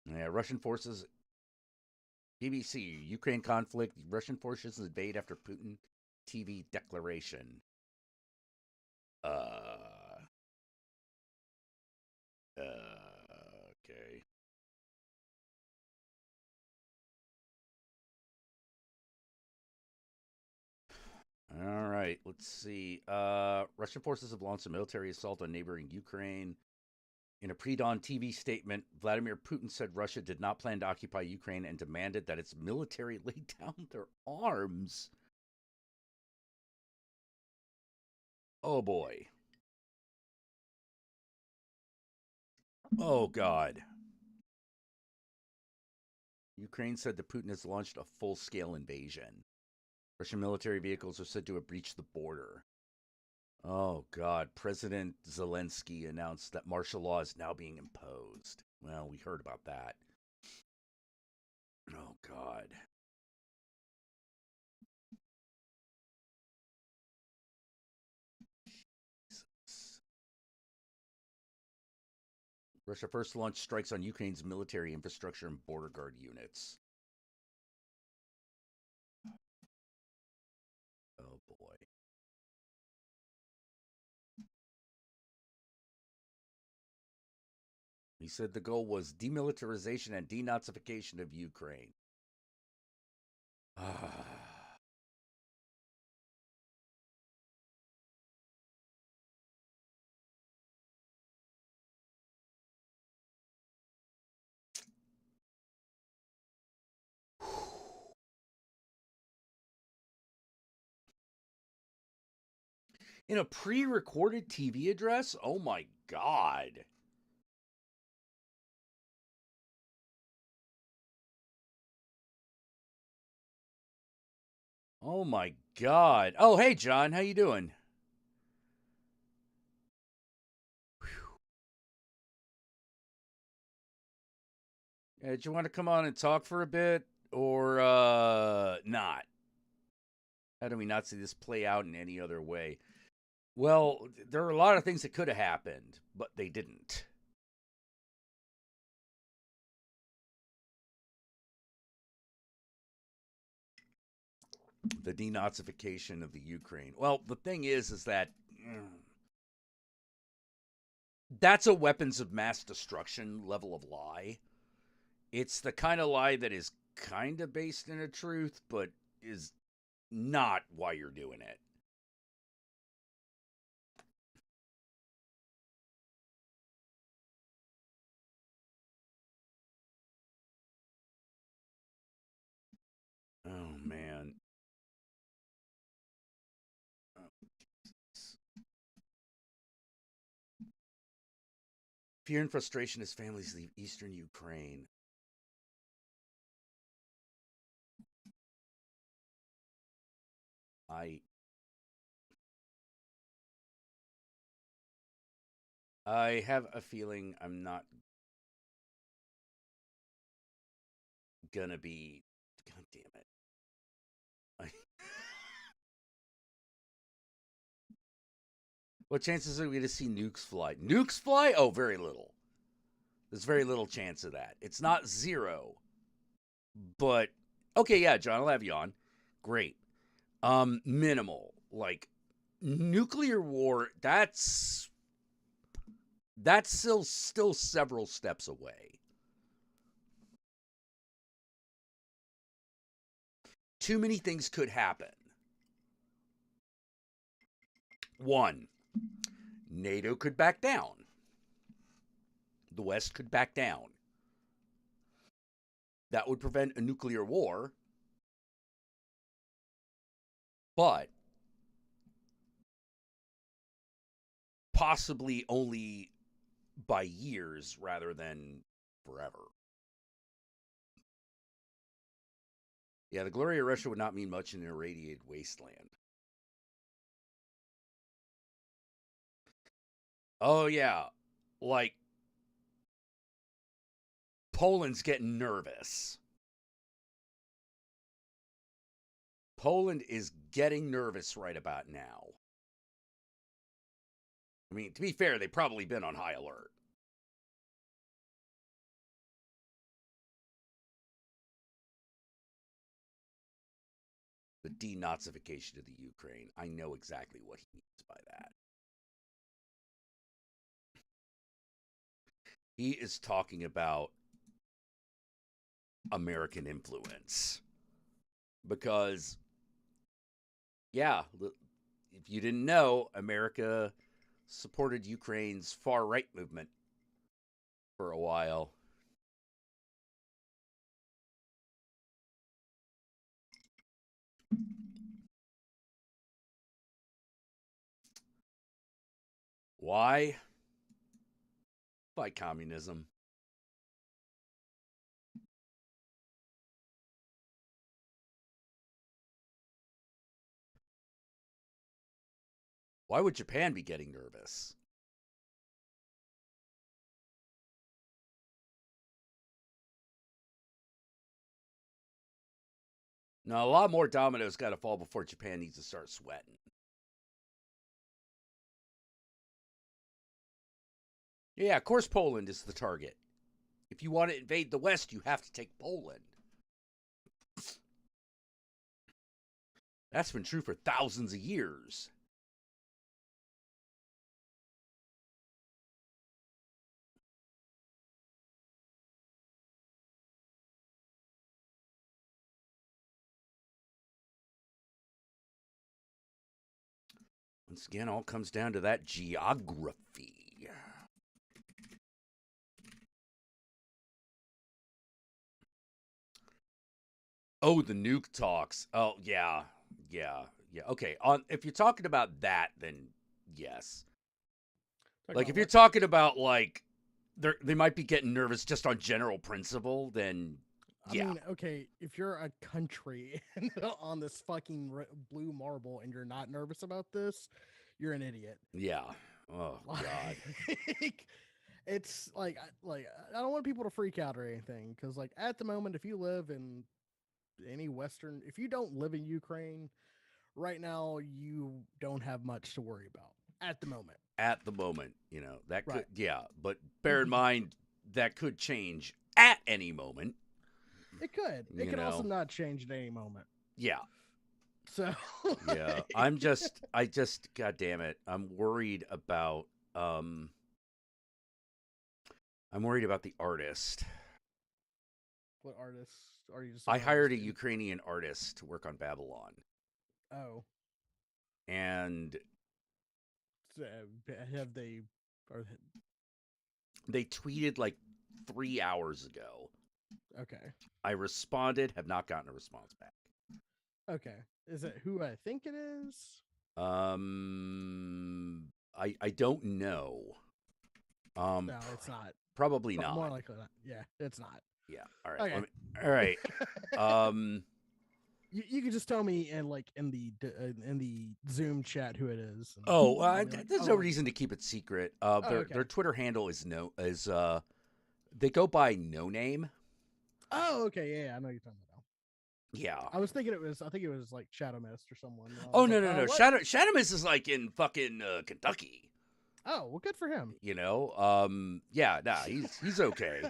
Speaker 1: Yeah, Russian forces. BBC, Ukraine conflict. Russian forces invade after Putin TV declaration. Okay. All right, let's see. Russian forces have launched a military assault on neighboring Ukraine. In a pre-dawn TV statement, Vladimir Putin said Russia did not plan to occupy Ukraine and demanded that its military lay down their arms. Oh boy. Oh God. Ukraine said that Putin has launched a full-scale invasion. Russian military vehicles are said to have breached the border. Oh God. President Zelensky announced that martial law is now being imposed. Well, we heard about that. Oh God. Russia first launched strikes on Ukraine's military infrastructure and border guard units. Oh boy. He said the goal was demilitarization and denazification of Ukraine. In a pre-recorded TV address? Oh my God. Oh my God. Oh, hey John, how you doing? Did you want to come on and talk for a bit or not? How do we not see this play out in any other way? Well, there are a lot of things that could have happened, but they didn't. The denazification of the Ukraine. Well, the thing is that that's a weapons of mass destruction level of lie. It's the kind of lie that is kind of based in a truth, but is not why you're doing it. Oh, man. Fear and frustration as families leave eastern Ukraine. I have a feeling I'm not gonna be. God damn it. What chances are we to see nukes fly? Nukes fly? Oh, very little. There's very little chance of that. It's not zero. But okay, yeah, John, I'll have you on. Great. Minimal. Like nuclear war, that's still several steps away. Too many things could happen. One, NATO could back down. The West could back down. That would prevent a nuclear war. But possibly only by years rather than forever. Yeah, the glory of Russia would not mean much in an irradiated wasteland. Oh, yeah. Like, Poland's getting nervous. Poland is getting nervous right about now. I mean, to be fair, they've probably been on high alert. The denazification of the Ukraine. I know exactly what he means by that. He is talking about American influence. Because, yeah, if you didn't know, America supported Ukraine's far right movement for a while. Why? By communism. Why would Japan be getting nervous? Now, a lot more dominoes got to fall before Japan needs to start sweating. Yeah, of course Poland is the target. If you want to invade the West, you have to take Poland. That's been true for thousands of years. Once again, all comes down to that geography. Oh, the nuke talks. Oh, yeah. Okay. If you're talking about that, then yes. Like, if you're talking about, like, they might be getting nervous just on general principle, then yeah.
Speaker 12: I mean, okay, if you're a country on this fucking blue marble and you're not nervous about this, you're an idiot.
Speaker 1: Yeah. Oh, God.
Speaker 12: It's like I don't want people to freak out or anything, because like at the moment, if you live in any Western, if you don't live in Ukraine right now, you don't have much to worry about at the moment.
Speaker 1: At the moment, you know, that could,
Speaker 12: Right.
Speaker 1: yeah, but bear in mind that could change at any moment.
Speaker 12: It could. It could also not change at any moment.
Speaker 1: Yeah.
Speaker 12: So
Speaker 1: yeah, I just, God damn it, I'm worried about the artist.
Speaker 12: What artists are you?
Speaker 1: I hired a Ukrainian artist to work on Babylon.
Speaker 12: Oh.
Speaker 1: And
Speaker 12: have they?
Speaker 1: They tweeted like 3 hours ago.
Speaker 12: Okay.
Speaker 1: I responded, have not gotten a response back.
Speaker 12: Okay. Is it who I think it is?
Speaker 1: I don't know.
Speaker 12: No, it's not.
Speaker 1: Probably not.
Speaker 12: More likely not. Yeah, it's not.
Speaker 1: Yeah. All right.
Speaker 12: Okay.
Speaker 1: All right.
Speaker 12: You can just tell me in the Zoom chat who it is.
Speaker 1: There's no reason to keep it secret. Their Twitter handle is they go by No Name.
Speaker 12: Oh, okay, yeah, I know you're talking about.
Speaker 1: Yeah,
Speaker 12: I was thinking I think it was like Shadow Mist or someone.
Speaker 1: Oh no. Shadow Mist is like in fucking Kentucky.
Speaker 12: Oh, well, good for him.
Speaker 1: You know, yeah, nah, he's okay.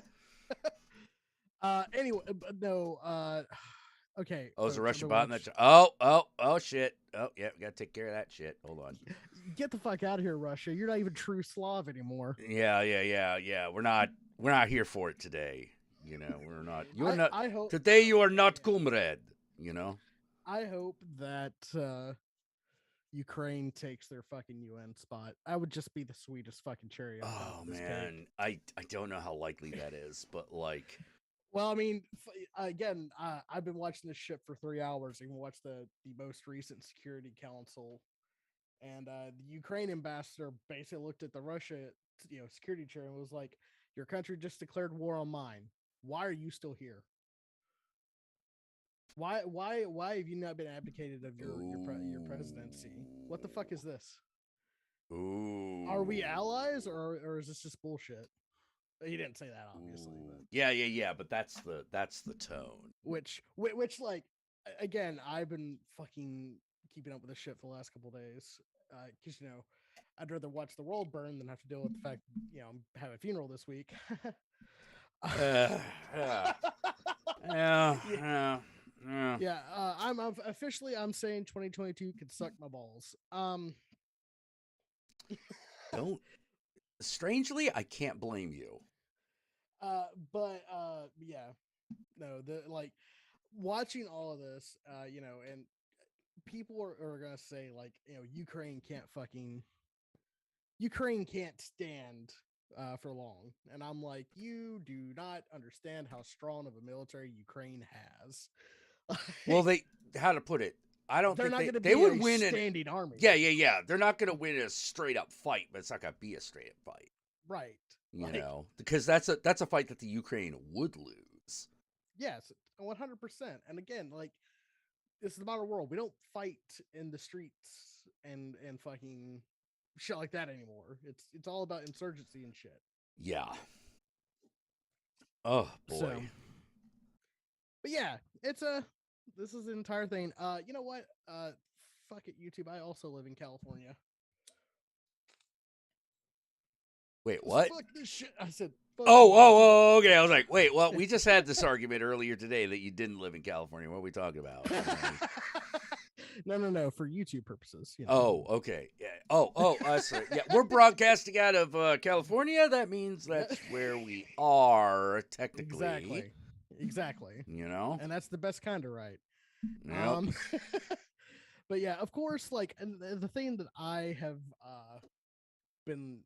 Speaker 12: Anyway, no, okay.
Speaker 1: Oh, there's a Russian bot in that. Oh, shit. Oh, yeah, we gotta take care of that shit. Hold on.
Speaker 12: Get the fuck out of here, Russia. You're not even true Slav anymore.
Speaker 1: Yeah. We're not here for it today. You know, we're not. You're not.
Speaker 12: I hope
Speaker 1: today you are not comrade. You know.
Speaker 12: I hope that Ukraine takes their fucking UN spot. I would just be the sweetest fucking cherry on top of this
Speaker 1: man,
Speaker 12: cake.
Speaker 1: I don't know how likely that is, but like.
Speaker 12: Well, I mean, again, I've been watching this shit for 3 hours. I can watch the most recent Security Council, and the Ukraine ambassador basically looked at the Russia, security chair and was like, "Your country just declared war on mine. Why are you still here? Why have you not been abdicated of your presidency? What the fuck is this?
Speaker 1: Ooh.
Speaker 12: Are we allies or is this just bullshit?" He didn't say that, obviously. But.
Speaker 1: Yeah, but that's the tone.
Speaker 12: Which, like, again, I've been fucking keeping up with this shit for the last couple of days. Because I'd rather watch the world burn than have to deal with the fact, I'm having a funeral this week.
Speaker 1: Yeah.
Speaker 12: I'm officially saying 2022 could suck my balls.
Speaker 1: Don't. Strangely, I can't blame you.
Speaker 12: But yeah, no, watching all of this, and people are gonna say like, Ukraine can't stand for long, and I'm like, you do not understand how strong of a military Ukraine has.
Speaker 1: Well, how to put it? I don't
Speaker 12: think
Speaker 1: they would win
Speaker 12: a standing army.
Speaker 1: Yeah. They're not going to win a straight up fight, but it's not going to be a straight up fight,
Speaker 12: right?
Speaker 1: You know, because that's a fight that the Ukraine would lose.
Speaker 12: Yes, 100%. And again, like, this is the modern world. We don't fight in the streets and fucking shit like that anymore. It's all about insurgency and shit.
Speaker 1: Yeah. Oh boy.
Speaker 12: So, but yeah, this is the entire thing. You know what? Fuck it, YouTube. I also live in California.
Speaker 1: Wait, what?
Speaker 12: Fuck this shit. I said.
Speaker 1: Oh, okay. I was like, wait, well, we just had this argument earlier today that you didn't live in California. What are we talking about?
Speaker 12: No. For YouTube purposes.
Speaker 1: Oh, okay. Yeah. Oh, sorry. Yeah, we're broadcasting out of California. That means that's where we are technically.
Speaker 12: Exactly.
Speaker 1: You know,
Speaker 12: and that's the best kind of right.
Speaker 1: Yep.
Speaker 12: But yeah, of course, like, and the thing that I have been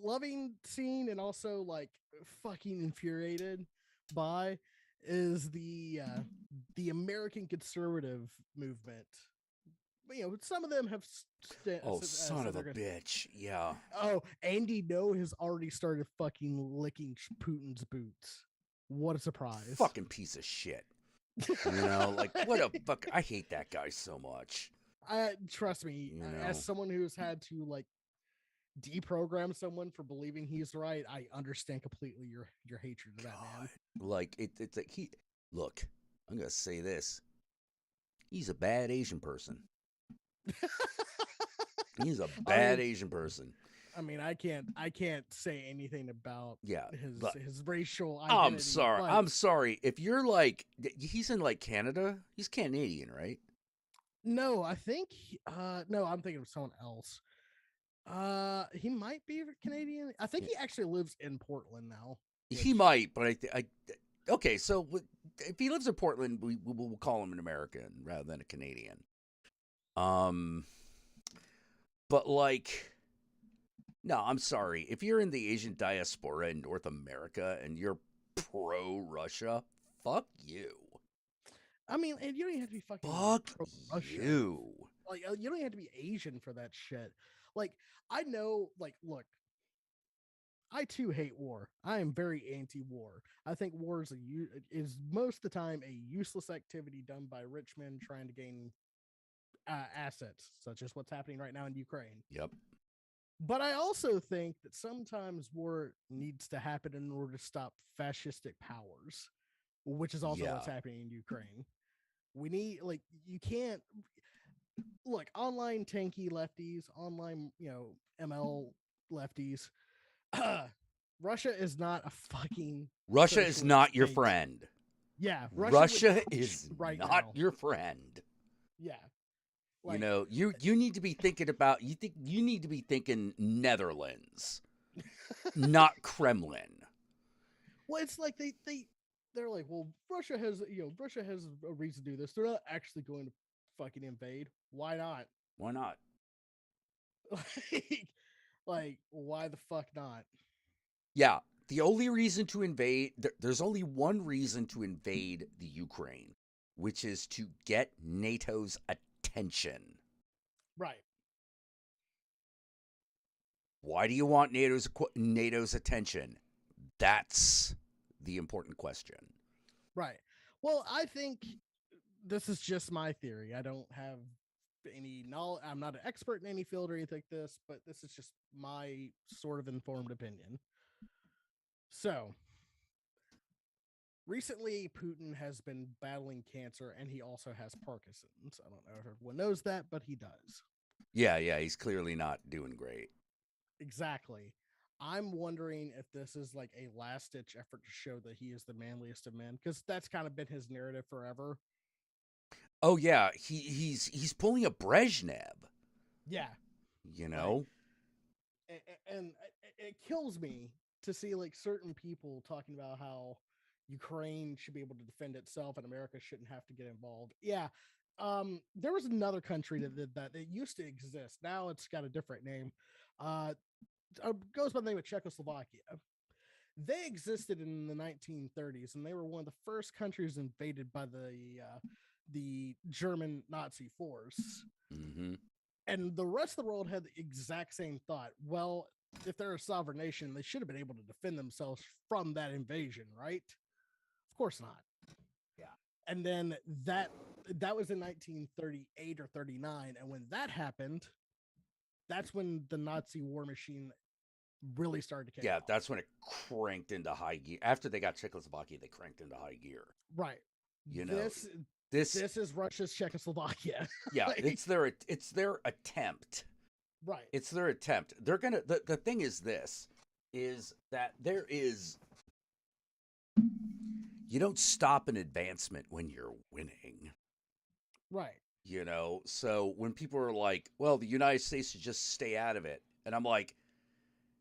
Speaker 12: loving seeing and also like fucking infuriated by is the American conservative movement. Some of them have
Speaker 1: Oh, son
Speaker 12: said
Speaker 1: of
Speaker 12: they're
Speaker 1: a
Speaker 12: gonna.
Speaker 1: bitch. Yeah.
Speaker 12: Oh, Andy No has already started fucking licking Putin's boots. What a surprise!
Speaker 1: Fucking piece of shit. Like, what a fuck. I hate that guy so much.
Speaker 12: Trust me, as someone who's had to like deprogram someone for believing he's right, I understand completely your hatred of that man.
Speaker 1: Like, it's like look, I'm going to say this. He's a bad Asian person. He's a bad Asian person.
Speaker 12: I mean, I can't say anything about his racial identity.
Speaker 1: I'm sorry. If you're like, he's in like Canada, he's Canadian, right?
Speaker 12: No, I think no, I'm thinking of someone else. He might be Canadian. I think he actually lives in Portland now.
Speaker 1: He might, but okay. So if he lives in Portland, we'll call him an American rather than a Canadian. But like, no, I'm sorry. If you're in the Asian diaspora in North America and you're pro-Russia, fuck you.
Speaker 12: I mean, and you don't even have to be fucking
Speaker 1: pro-Russia. You.
Speaker 12: Like, you don't even have to be Asian for that shit. Like, I know, like, look, I too hate war. I am very anti-war. I think war is most of the time a useless activity done by rich men trying to gain assets, such as what's happening right now in Ukraine.
Speaker 1: Yep.
Speaker 12: But I also think that sometimes war needs to happen in order to stop fascistic powers, which is also what's happening in Ukraine. We need, like, you can't look, online tanky lefties, online, ML lefties. Russia is not a fucking
Speaker 1: Russia is not your friend.
Speaker 12: Yeah,
Speaker 1: Russia is not your friend.
Speaker 12: Yeah.
Speaker 1: Like, you need to be thinking about you need to be thinking Netherlands, not Kremlin.
Speaker 12: Well, it's like they're like, well, Russia has a reason to do this. They're not actually going to fucking invade. Why not?
Speaker 1: Why not?
Speaker 12: like why the fuck not?
Speaker 1: Yeah, the only reason to invade, there's only one reason to invade the Ukraine, which is to get NATO's attention.
Speaker 12: Right.
Speaker 1: Why do you want NATO's attention? That's the important question.
Speaker 12: Right. Well, I think this is just my theory. I don't have any knowledge. I'm not an expert in any field or anything like this, but this is just my sort of informed opinion. So, recently, Putin has been battling cancer, and he also has Parkinson's. I don't know if everyone knows that, but he does.
Speaker 1: Yeah, he's clearly not doing great.
Speaker 12: Exactly. I'm wondering if this is like a last-ditch effort to show that he is the manliest of men, because that's kind of been his narrative forever.
Speaker 1: Oh yeah, he's pulling a Brezhnev.
Speaker 12: Yeah. And it kills me to see like certain people talking about how Ukraine should be able to defend itself and America shouldn't have to get involved. Yeah. There was another country that did that. It used to exist. Now it's got a different name. Goes by the name of Czechoslovakia. They existed in the 1930s, and they were one of the first countries invaded by the German Nazi force.
Speaker 1: Mm-hmm.
Speaker 12: And the rest of the world had the exact same thought. Well, if they're a sovereign nation, they should have been able to defend themselves from that invasion, right? Of course not.
Speaker 1: Yeah.
Speaker 12: And then that was in 1938 or 39, and when that happened, that's when the Nazi war machine really started to kick off.
Speaker 1: That's when it cranked into high gear. After they got Czechoslovakia, they cranked into high gear.
Speaker 12: Right.
Speaker 1: This
Speaker 12: is Russia's Czechoslovakia.
Speaker 1: Yeah, it's their attempt.
Speaker 12: Right.
Speaker 1: It's their attempt. They're gonna. The thing is that there is. You don't stop an advancement when you're winning.
Speaker 12: Right.
Speaker 1: So when people are like, well, the United States should just stay out of it. And I'm like,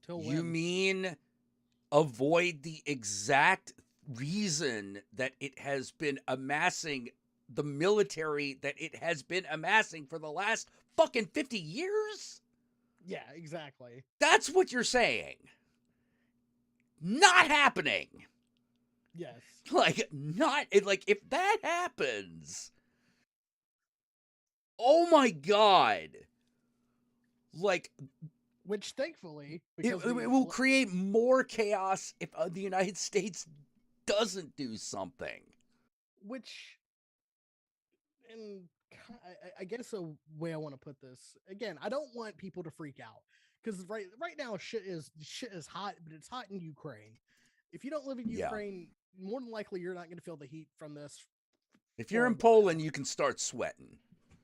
Speaker 1: you mean avoid the exact reason that it has been amassing the military that it has been amassing for the last fucking 50 years?
Speaker 12: Yeah, exactly.
Speaker 1: That's what you're saying. Not happening.
Speaker 12: Yes.
Speaker 1: Like, if that happens, oh my God. Like,
Speaker 12: which thankfully,
Speaker 1: it will create more chaos if the United States doesn't do something.
Speaker 12: Which, and I guess a way I want to put this, again, I don't want people to freak out, because right now shit is hot, but it's hot in Ukraine. If you don't live in Ukraine, more than likely you're not going to feel the heat from this.
Speaker 1: If you're in Poland, you can start sweating.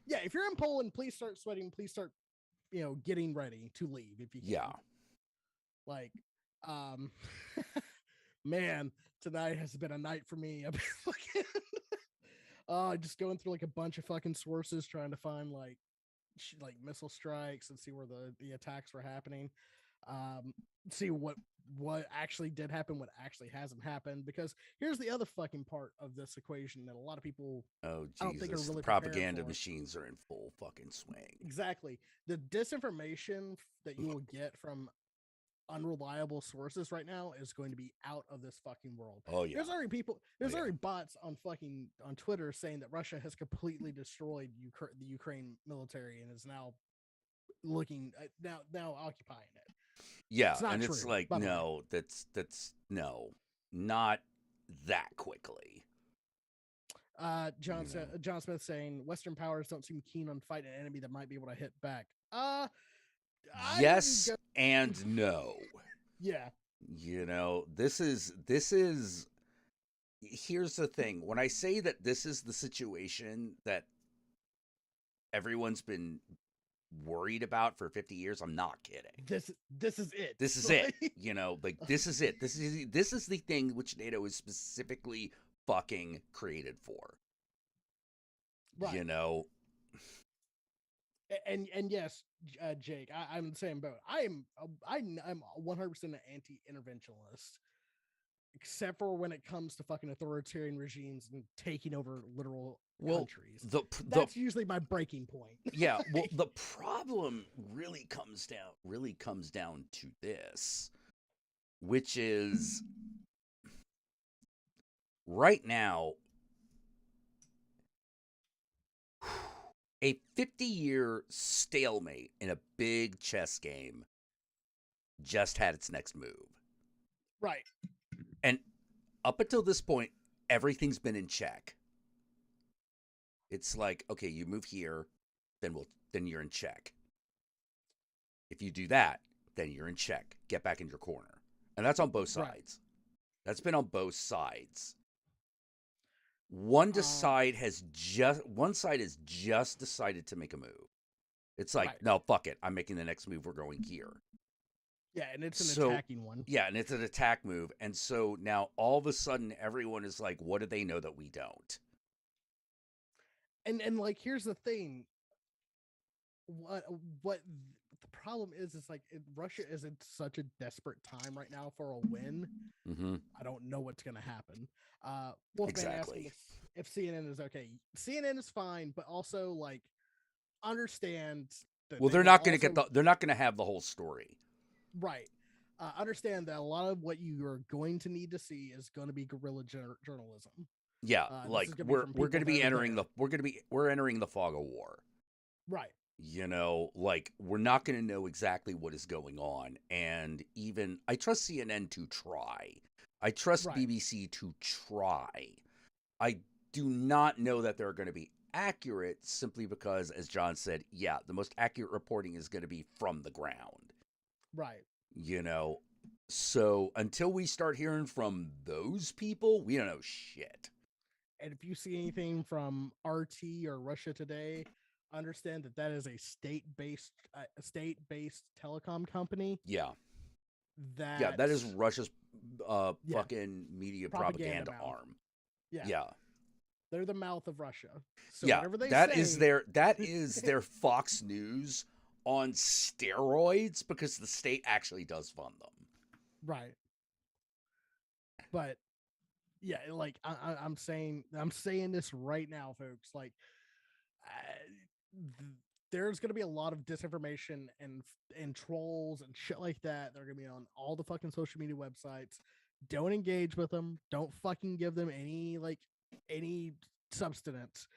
Speaker 12: Yeah, if you're in Poland, please start sweating. Please start, getting ready to leave if you can.
Speaker 1: Yeah.
Speaker 12: Like, man, tonight has been a night for me. I've been fucking, just going through like a bunch of fucking sources trying to find like missile strikes and see where the attacks were happening. See what actually did happen, what actually hasn't happened. Because here's the other fucking part of this equation that a lot of people,
Speaker 1: I don't think
Speaker 12: are really
Speaker 1: the propaganda machines are in full fucking swing.
Speaker 12: Exactly. The disinformation that you will get from unreliable sources right now is going to be out of this fucking world.
Speaker 1: Oh yeah.
Speaker 12: There's already bots on Twitter saying that Russia has completely destroyed the Ukraine military and is now looking now occupying it.
Speaker 1: Yeah, and it's like, no, that's no, not that quickly.
Speaker 12: John Smith saying Western powers don't seem keen on fighting an enemy that might be able to hit back.
Speaker 1: Yes and no.
Speaker 12: Yeah.
Speaker 1: This is here's the thing. When I say that this is the situation that everyone's been worried about for 50 years, I'm not kidding.
Speaker 12: This is it.
Speaker 1: This is it. This is it. This is the thing which NATO is specifically fucking created for.
Speaker 12: Right.
Speaker 1: And
Speaker 12: yes, Jake, I'm in the same boat. I'm 100% an anti-interventionist, except for when it comes to fucking authoritarian regimes and taking over literal countries. That's usually my breaking point.
Speaker 1: Yeah, well, the problem really comes down to this, which is right now a 50-year stalemate in a big chess game just had its next move.
Speaker 12: Right.
Speaker 1: And up until this point, everything's been in check. It's like, okay, you move here, then you're in check. If you do that, then you're in check. Get back in your corner. And that's on both sides. Right. That's been on both sides. One side has just decided to make a move. It's like, no, fuck it. I'm making the next move. We're going here.
Speaker 12: Yeah, and it's an attacking one.
Speaker 1: Yeah, and it's an attack move. And so now all of a sudden everyone is like, what do they know that we don't?
Speaker 12: And like, here's the thing. What the problem is like Russia is in such a desperate time right now for a win.
Speaker 1: Mm-hmm.
Speaker 12: I don't know what's going to happen. Wolfman asking if CNN is okay. CNN is fine, but also like understand that.
Speaker 1: Well, they're not going to have the whole story.
Speaker 12: Right. Understand that a lot of what you are going to need to see is going to be guerrilla journalism.
Speaker 1: Yeah, like we're going to be entering we're entering the fog of war.
Speaker 12: Right.
Speaker 1: Like we're not going to know exactly what is going on, and even I trust CNN to try. I trust BBC to try. I do not know that they're going to be accurate simply because, as John said, yeah, the most accurate reporting is going to be from the ground.
Speaker 12: Right.
Speaker 1: So until we start hearing from those people, we don't know shit.
Speaker 12: And if you see anything from RT or Russia Today, understand that is a state-based telecom company.
Speaker 1: Yeah. That is Russia's fucking media propaganda arm. Yeah.
Speaker 12: They're the mouth of Russia. So
Speaker 1: whatever they say, that is their Fox News on steroids, because the state actually does fund them.
Speaker 12: Right. But yeah, like I'm saying this right now, folks. Like, there's going to be a lot of disinformation and trolls and shit like that. They're going to be on all the fucking social media websites. Don't engage with them. Don't fucking give them any substance.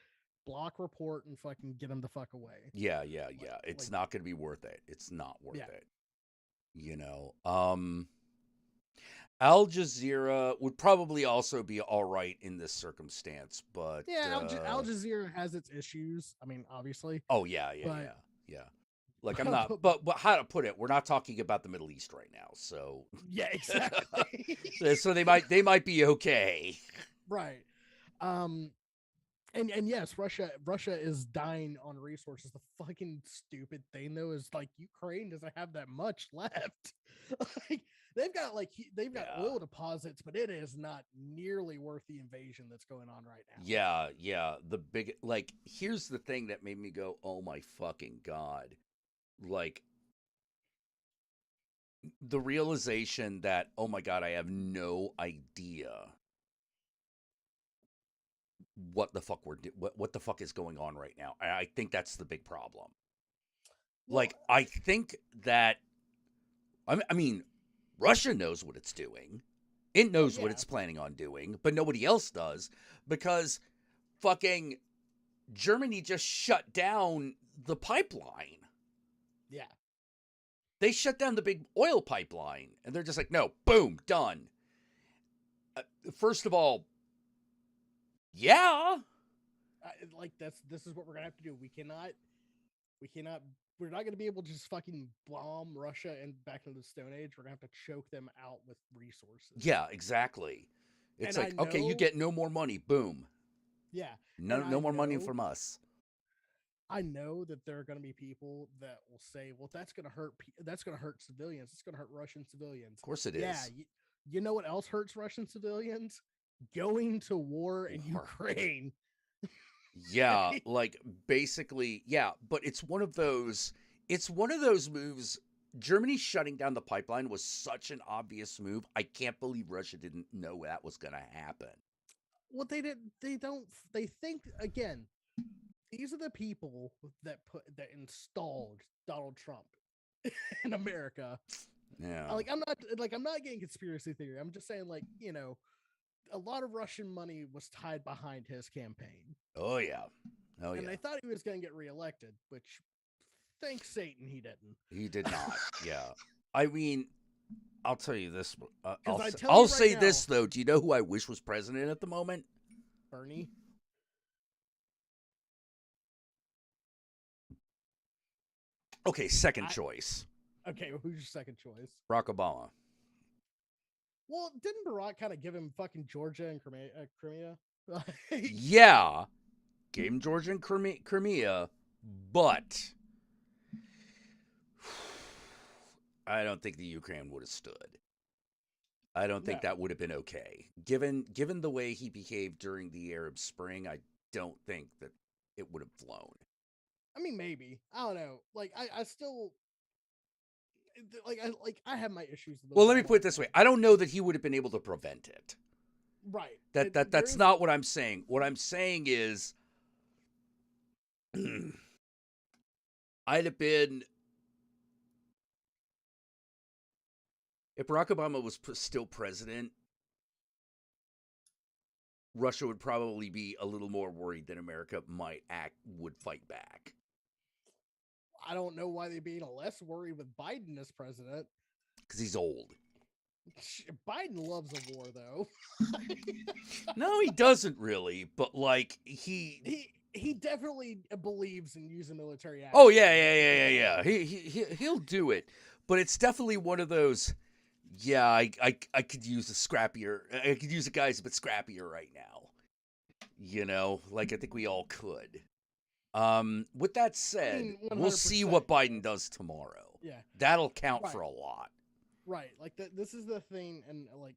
Speaker 12: Block, report, and fucking get them the fuck away.
Speaker 1: Yeah. It's not going to be worth it. It's not worth it. Al Jazeera would probably also be all right in this circumstance, but
Speaker 12: yeah, Al Jazeera has its issues. I mean, obviously.
Speaker 1: Oh yeah. Like I'm not, but how to put it? We're not talking about the Middle East right now, so
Speaker 12: yeah, exactly.
Speaker 1: So they might be okay,
Speaker 12: right? And yes, Russia is dying on resources. The fucking stupid thing though is like Ukraine doesn't have that much left. Like they've got oil deposits, but it is not nearly worth the invasion that's going on right now.
Speaker 1: Yeah. The big here's the thing that made me go, oh my fucking god, like the realization that oh my god, I have no idea what the fuck what the fuck is going on right now. I think that's the big problem. Well, like I think that I mean Russia knows what it's doing. It knows what it's planning on doing, but nobody else does because fucking Germany just shut down the pipeline.
Speaker 12: Yeah.
Speaker 1: They shut down the big oil pipeline and they're just like, no, boom, done. First of all, yeah.
Speaker 12: Like this is what we're gonna have to do. We're not gonna be able to just fucking bomb Russia and back into the Stone Age. We're gonna have to choke them out with resources.
Speaker 1: Yeah, exactly. It's like, okay, you get no more money. Boom.
Speaker 12: Yeah.
Speaker 1: No more money from us.
Speaker 12: I know that there are going to be people that will say, well, that's going to hurt civilians. It's going to hurt Russian civilians.
Speaker 1: Of course it is.
Speaker 12: Yeah. You know what else hurts Russian civilians? Going to war in Ukraine.
Speaker 1: Yeah, like basically, yeah, but it's one of those moves. Germany shutting down the pipeline was such an obvious move. I can't believe Russia didn't know that was going to happen.
Speaker 12: Well, they think again, these are the people that installed Donald Trump in America.
Speaker 1: Yeah.
Speaker 12: Like I'm not getting conspiracy theory. I'm just saying, like, you know, a lot of Russian money was tied behind his campaign.
Speaker 1: Oh yeah.
Speaker 12: And they thought he was going to get reelected, which thank Satan he didn't.
Speaker 1: He did not. Yeah. I mean, I'll tell you this.
Speaker 12: I'll
Speaker 1: say this though. Do you know who I wish was president at the moment?
Speaker 12: Bernie.
Speaker 1: Okay, second choice.
Speaker 12: Okay, who's your second choice?
Speaker 1: Barack Obama.
Speaker 12: Well, didn't Barack kind of give him fucking Georgia and Crimea?
Speaker 1: Yeah, gave him Georgia and Crimea, but I don't think the Ukraine would have stood. I don't think that would have been okay. Given the way he behaved during the Arab Spring, I don't think that it would have flown.
Speaker 12: I mean, maybe. I don't know. Like, I still I have my issues with.
Speaker 1: Well, let me put it this way: I don't know that he would have been able to prevent it.
Speaker 12: Right.
Speaker 1: That's not what I'm saying. What I'm saying is, I'd have been if Barack Obama was still president. Russia would probably be a little more worried that America would fight back.
Speaker 12: I don't know why they'd be less worried with Biden as president.
Speaker 1: Because he's old.
Speaker 12: Biden loves a war, though.
Speaker 1: No, he doesn't really. But like
Speaker 12: he definitely believes in using military action.
Speaker 1: Oh yeah. He'll do it. But it's definitely one of those. Yeah, I could use I could use a guy's a bit scrappier right now. You know, like I think we all could. With that said, we'll see what Biden does tomorrow.
Speaker 12: Yeah.
Speaker 1: That'll count for a lot.
Speaker 12: Right. Like this is the thing, and like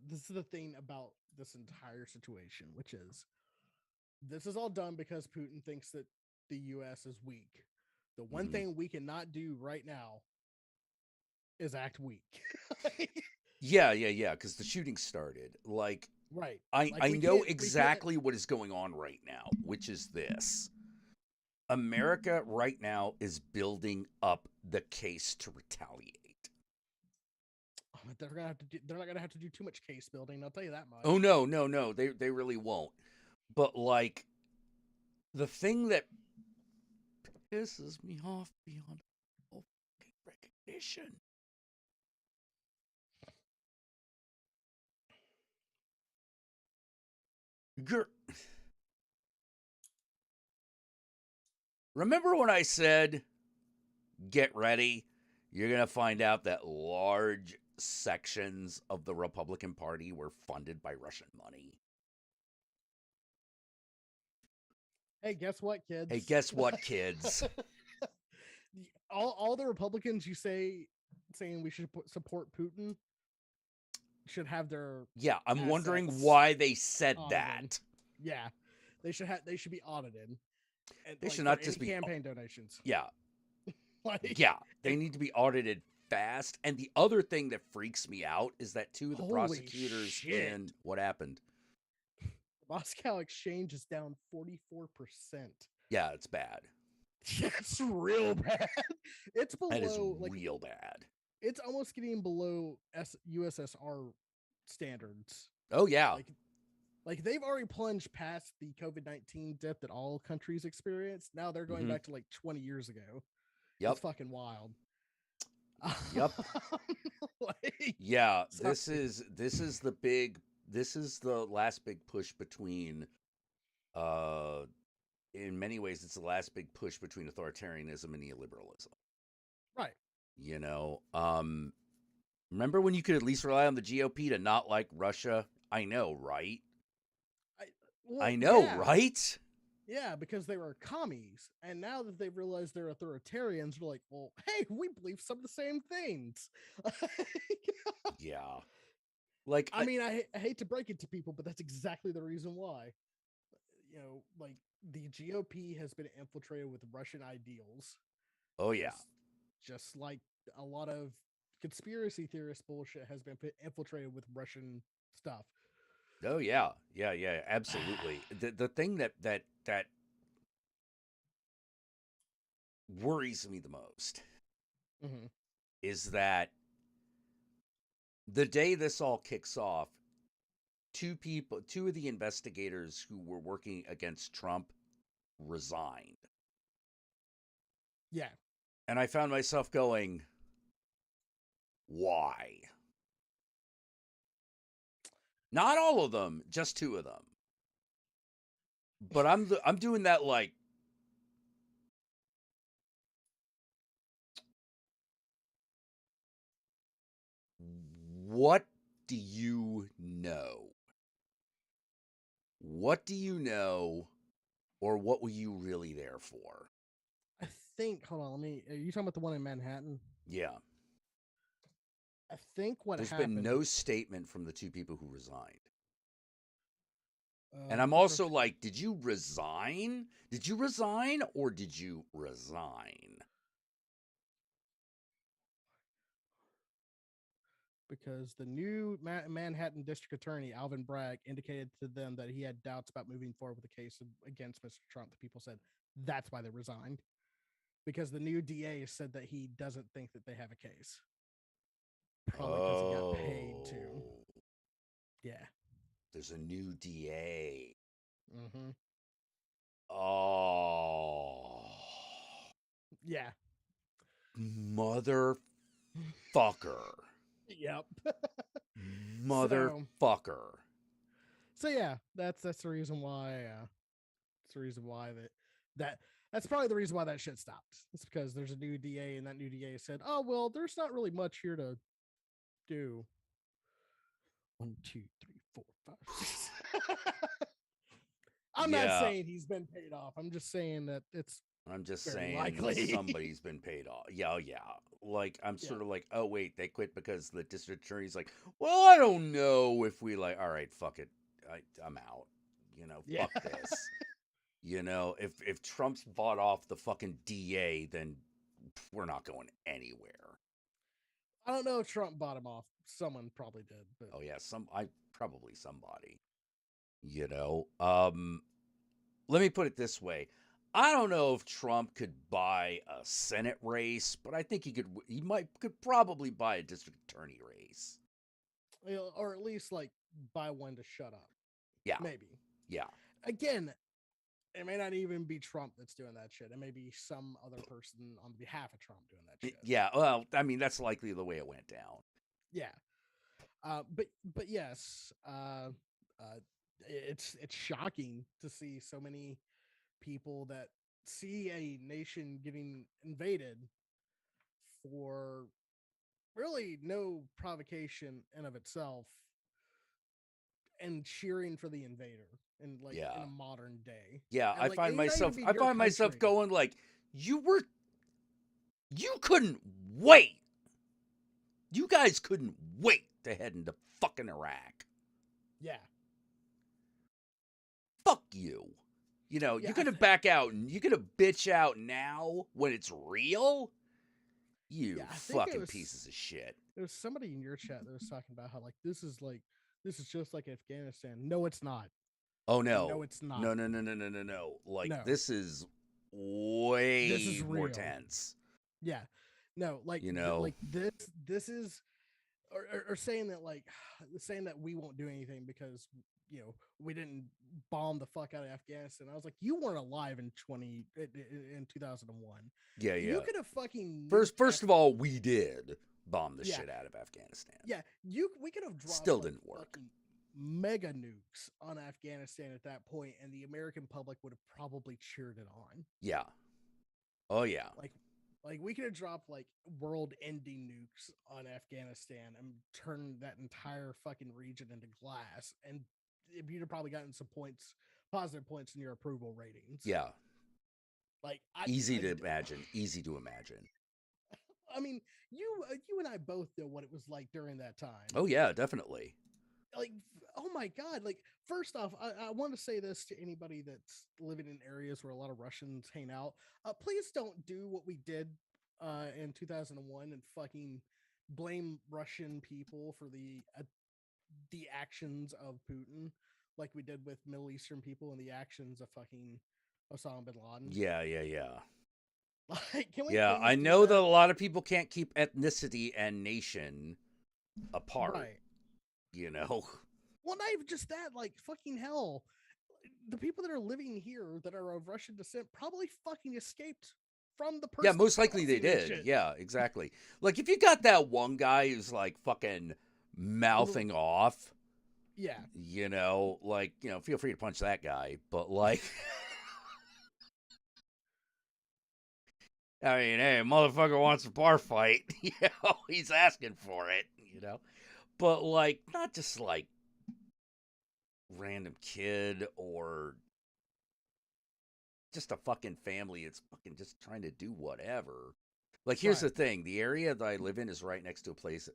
Speaker 12: this is the thing about this entire situation, which is this is all done because Putin thinks that the US is weak. The one thing we cannot do right now is act weak.
Speaker 1: Yeah, because the shooting started. Like,
Speaker 12: Right.
Speaker 1: I
Speaker 12: Like
Speaker 1: I
Speaker 12: we
Speaker 1: know
Speaker 12: can't
Speaker 1: exactly what is going on right now, which is this. America right now is building up the case to retaliate.
Speaker 12: but they're not gonna have to do too much case building, I'll tell you that much.
Speaker 1: Oh no, they really won't. But like the thing that pisses me off beyond all fucking recognition. Remember when I said, get ready? You're going to find out that large sections of the Republican Party were funded by Russian money.
Speaker 12: Hey, guess what, kids?
Speaker 1: Hey, guess what, kids?
Speaker 12: all the Republicans saying we should support Putin should have their
Speaker 1: I'm wondering
Speaker 12: assets
Speaker 1: why they said
Speaker 12: audited.
Speaker 1: that.
Speaker 12: Yeah, they should be audited. And,
Speaker 1: they should not just be
Speaker 12: campaign donations.
Speaker 1: Yeah,
Speaker 12: like,
Speaker 1: they need to be audited fast. And the other thing that freaks me out is that two of the prosecutors in what happened.
Speaker 12: The Moscow Exchange is down 44%.
Speaker 1: Yeah, it's bad.
Speaker 12: It's real bad. It's below.
Speaker 1: That is real bad.
Speaker 12: It's almost getting below USSR standards.
Speaker 1: Oh yeah.
Speaker 12: Like they've already plunged past the COVID-19 dip that all countries experienced. Now they're going back to like 20 years ago.
Speaker 1: Yep.
Speaker 12: It's fucking wild.
Speaker 1: Yep. Yeah, this is the last big push between in many ways it's the last big push between authoritarianism and neoliberalism.
Speaker 12: Right.
Speaker 1: You know, remember when you could at least rely on the GOP to not like Russia? I know, right? I know, right?
Speaker 12: Yeah, because they were commies. And now that they've realized they're authoritarians, they're like, well, hey, we believe some of the same things.
Speaker 1: Yeah. Like,
Speaker 12: I mean, I hate to break it to people, but that's exactly the reason why. You know, like the GOP has been infiltrated with Russian ideals.
Speaker 1: Oh, yeah.
Speaker 12: Just like a lot of conspiracy theorist bullshit has been infiltrated with Russian stuff.
Speaker 1: Oh yeah, absolutely. The thing that worries me the most is that the day this all kicks off, two of the investigators who were working against Trump resigned.
Speaker 12: Yeah.
Speaker 1: And I found myself going, why? Not all of them, just two of them. But I'm doing that like, what do you know? What do you know, or what were you really there for?
Speaker 12: I think, hold on, are you talking about the one in Manhattan?
Speaker 1: Yeah.
Speaker 12: I think
Speaker 1: There's been no statement from the two people who resigned. And I'm also like, did you resign? Did you resign or did you resign?
Speaker 12: Because the new Manhattan District Attorney, Alvin Bragg, indicated to them that he had doubts about moving forward with the case against Mr. Trump. The people said that's why they resigned. Because the new DA said that he doesn't think that they have a case. Probably because he got paid too. Yeah.
Speaker 1: There's a new DA.
Speaker 12: Mm-hmm.
Speaker 1: Oh.
Speaker 12: Yeah.
Speaker 1: Motherfucker.
Speaker 12: Yep.
Speaker 1: Motherfucker.
Speaker 12: So yeah, that's the reason why. That's the reason why that's probably the reason why that shit stopped. It's because there's a new DA, and that new DA said, "Oh well, there's not really much here to do." 1, 2, 3, 4, 5, 6. I'm not saying he's been paid off. I'm just saying that it's.
Speaker 1: I'm just
Speaker 12: saying
Speaker 1: likely. Somebody's been paid off. Yeah. Like, I'm sort of like, oh, wait, they quit because the district attorney's like, well, I don't know if we like, all right, fuck it. I'm out. You know, fuck this. You know, if Trump's bought off the fucking DA, then we're not going anywhere.
Speaker 12: I don't know if Trump bought him off. Someone probably did, but
Speaker 1: Oh yeah, probably somebody. You know, let me put it this way. I don't know if Trump could buy a Senate race, but I think could probably buy a district attorney race.
Speaker 12: or at least like buy one to shut up.
Speaker 1: Yeah.
Speaker 12: Maybe.
Speaker 1: Yeah.
Speaker 12: Again, it may not even be Trump that's doing that shit. It may be some other person on behalf of Trump doing that shit.
Speaker 1: Yeah. Well, I mean, that's likely the way it went down.
Speaker 12: Yeah. But yes, it's shocking to see so many people that see a nation getting invaded for really no provocation in of itself and cheering for the invader in in a modern day.
Speaker 1: Yeah,
Speaker 12: And
Speaker 1: I find myself
Speaker 12: country.
Speaker 1: going like, you couldn't wait. You guys couldn't wait to head into fucking Iraq.
Speaker 12: Yeah.
Speaker 1: Fuck you. You know,
Speaker 12: Yeah,
Speaker 1: you're gonna back out and you're gonna bitch out now when it's real? You fucking pieces of shit.
Speaker 12: There was somebody in your chat that was talking about how this is just like Afghanistan. No, it's not.
Speaker 1: Oh no.
Speaker 12: No, it's not.
Speaker 1: No. Like
Speaker 12: No.
Speaker 1: this is way more tense.
Speaker 12: Yeah. No,
Speaker 1: you know,
Speaker 12: like this is or saying that saying that we won't do anything because we didn't bomb the fuck out of Afghanistan. I was like, you weren't alive in 2001.
Speaker 1: Yeah.
Speaker 12: You could have fucking
Speaker 1: first of all, we did bomb the shit out of Afghanistan.
Speaker 12: Yeah, we could have dropped
Speaker 1: still didn't work.
Speaker 12: Mega nukes on Afghanistan at that point, and the American public would have probably cheered it on.
Speaker 1: Yeah. Oh yeah.
Speaker 12: Like we could have dropped world-ending nukes on Afghanistan and turned that entire fucking region into glass, and you'd have probably gotten some positive points in your approval ratings.
Speaker 1: Yeah. Easy to imagine.
Speaker 12: I mean, you and I both know what it was like during that time.
Speaker 1: Oh yeah, definitely.
Speaker 12: Oh my god! First off, I want to say this to anybody that's living in areas where a lot of Russians hang out. Please don't do what we did in 2001 and fucking blame Russian people for the actions of Putin, like we did with Middle Eastern people and the actions of fucking Osama bin Laden.
Speaker 1: Yeah.
Speaker 12: Can we
Speaker 1: I know that a lot of people can't keep ethnicity and nation apart.
Speaker 12: Right.
Speaker 1: You know?
Speaker 12: Well, not even just that, fucking hell. The people that are living here that are of Russian descent probably fucking escaped from the person.
Speaker 1: Yeah, most likely they did. Yeah, exactly. Like, if you got that one guy who's, fucking mouthing off.
Speaker 12: Yeah.
Speaker 1: Feel free to punch that guy. But, I mean, hey, motherfucker wants a bar fight. He's asking for it, But, not just, random kid or just a fucking family that's fucking just trying to do whatever. Here's the thing. The area that I live in is right next to a place,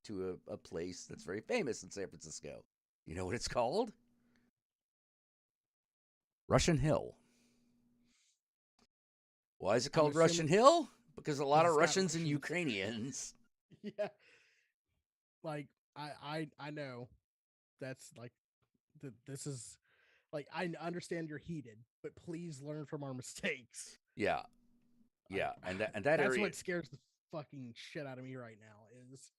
Speaker 1: to a place that's very famous in San Francisco. You know what it's called? Russian Hill. Why is it called Russian Hill? Because a lot of Russians and Ukrainians.
Speaker 12: Yeah. I know that's this is I understand you're heated, but please learn from our mistakes.
Speaker 1: Yeah. And that
Speaker 12: that's
Speaker 1: area,
Speaker 12: what scares the fucking shit out of me right now is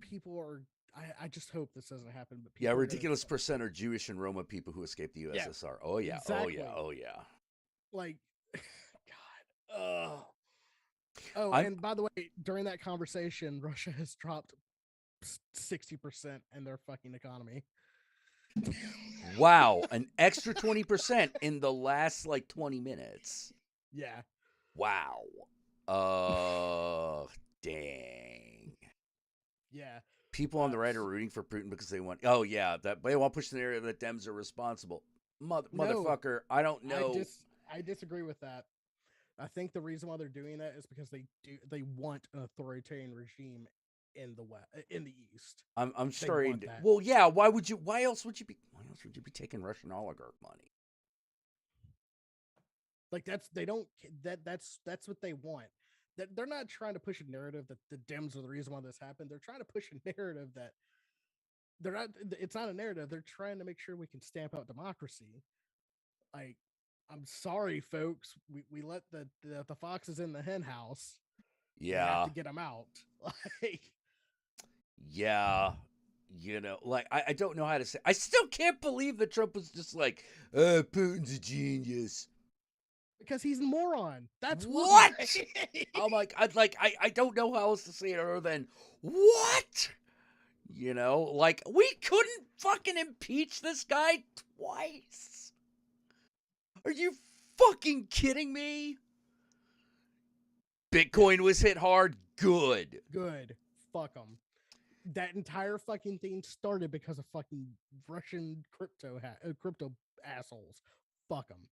Speaker 12: people are I just hope this doesn't happen, but people
Speaker 1: ridiculous percent are Jewish and Roma people who escaped the USSR. Yeah, oh yeah,
Speaker 12: exactly.
Speaker 1: Oh yeah.
Speaker 12: God. And by the way, during that conversation, Russia has dropped 60% in their fucking economy.
Speaker 1: Wow, an extra 20% in the last 20 minutes.
Speaker 12: Yeah.
Speaker 1: Wow. Dang.
Speaker 12: Yeah.
Speaker 1: People on the right are rooting for Putin because they want. Oh yeah, they want to push the narrative that Dems are responsible. Motherfucker, I don't know.
Speaker 12: I disagree with that. I think the reason why they're doing that is because they want an authoritarian regime in the East.
Speaker 1: I'm sorry. Well, yeah. Why else would you be taking Russian oligarch money?
Speaker 12: That's what they want. they're not trying to push a narrative that the Dems are the reason why this happened. They're trying to push a narrative that they're not. It's not a narrative. They're trying to make sure we can stamp out democracy. Like, I'm sorry, folks. We let the foxes in the hen house. We have
Speaker 1: Yeah.
Speaker 12: to get them out. Like,
Speaker 1: Yeah. Like, I don't know how to say. I still can't believe that Trump was just like, Putin's a genius.
Speaker 12: because he's a moron. That's
Speaker 1: what?
Speaker 12: Why.
Speaker 1: I'm like, I don't know how else to say it other than what? Like, we couldn't fucking impeach this guy twice. Are you fucking kidding me? Bitcoin was hit hard. Good.
Speaker 12: Fuck them. That entire fucking thing started because of fucking Russian crypto assholes. Fuck them.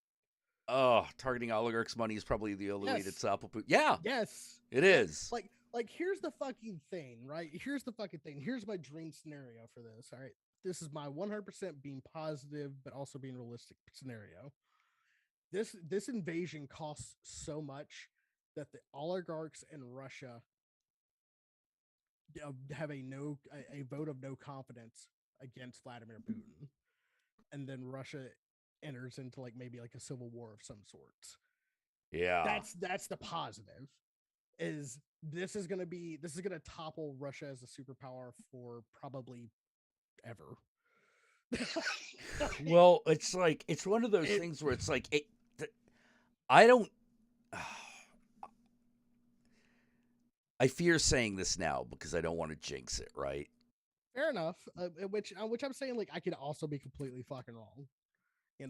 Speaker 1: Oh, targeting oligarchs' money is probably the only way to topple Putin. Yeah.
Speaker 12: Yes.
Speaker 1: It is.
Speaker 12: Like here's the fucking thing, right? Here's the fucking thing. Here's my dream scenario for this. All right. This is my 100% being positive, but also being realistic scenario. This invasion costs so much that the oligarchs in Russia have a vote of no confidence against Vladimir Putin, and then Russia enters into like maybe like a civil war of some sorts.
Speaker 1: Yeah,
Speaker 12: that's the positive. Is this is gonna topple Russia as a superpower for probably ever.
Speaker 1: Well, it's like it's one of those things where it's like I don't. I fear saying this now because I don't want to jinx it, right?
Speaker 12: Fair enough. Which I'm saying, like, I could also be completely fucking wrong.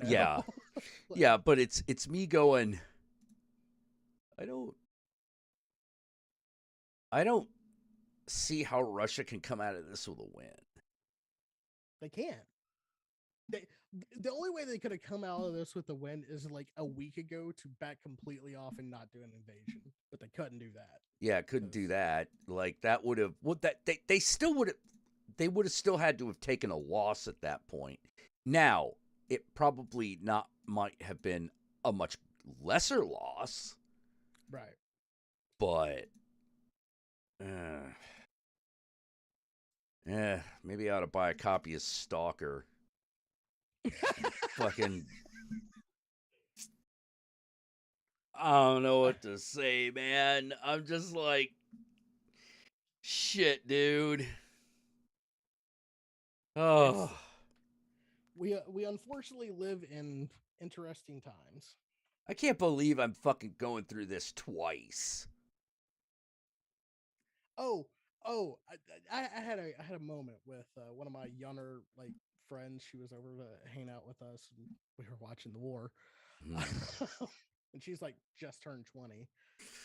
Speaker 1: Yeah,
Speaker 12: Like,
Speaker 1: yeah, but it's me going. I don't see how Russia can come out of this with a win.
Speaker 12: They can't. The only way they could have come out of this with a win is like a week ago to back completely off and not do an invasion, but they couldn't do that.
Speaker 1: Yeah, couldn't do that. Like that would have they still would have still had to have taken a loss at that point. Now, it probably might have been a much lesser loss.
Speaker 12: Right.
Speaker 1: But maybe I ought to buy a copy of Stalker. Fucking I don't know what to say, man. I'm just like shit, dude. Oh.
Speaker 12: We unfortunately live in interesting times.
Speaker 1: I can't believe I'm fucking going through this twice.
Speaker 12: I had a moment with one of my younger like friends. She was over to hang out with us, and we were watching the war. And she's like just turned 20,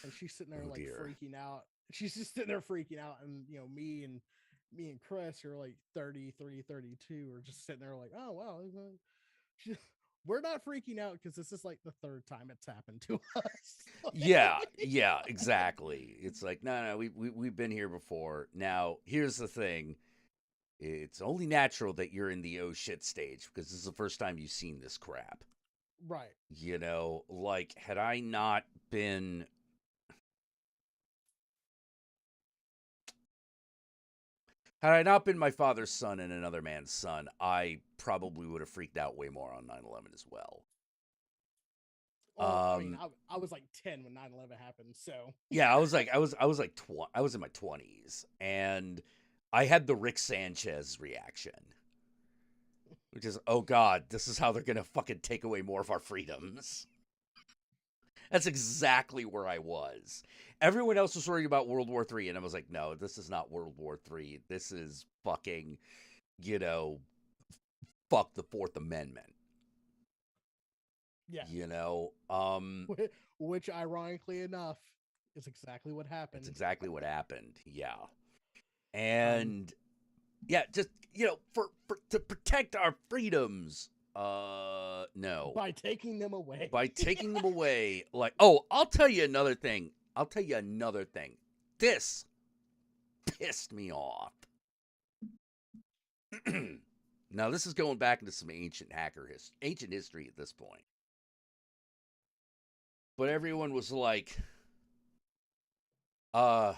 Speaker 12: and she's sitting there freaking out. She's just sitting there freaking out, and me and Chris are like 33, 32, are just sitting there like, oh wow. We're not freaking out because this is like the third time it's happened to us.
Speaker 1: Yeah, exactly. It's like, no, we've been here before. Now, here's the thing. It's only natural that you're in the oh shit stage because this is the first time you've seen this crap.
Speaker 12: Right.
Speaker 1: Like, had I not been my father's son and another man's son, I probably would have freaked out way more on 9/11 as well.
Speaker 12: I mean, I was like 10 when 9/11 happened, so
Speaker 1: yeah, I was in my 20s, and I had the Rick Sanchez reaction, which is, oh god, this is how they're gonna fucking take away more of our freedoms. That's exactly where I was. Everyone else was worried about World War III, and I was like, no, this is not World War III. This is fucking, fuck the Fourth Amendment.
Speaker 12: Yeah. Which ironically enough is exactly what happened.
Speaker 1: It's exactly what happened. Yeah. And yeah, just to protect our freedoms. No.
Speaker 12: By taking them away.
Speaker 1: Like, oh, I'll tell you another thing. This pissed me off. Now, this is going back into some ancient history at this point. But everyone was like, uh,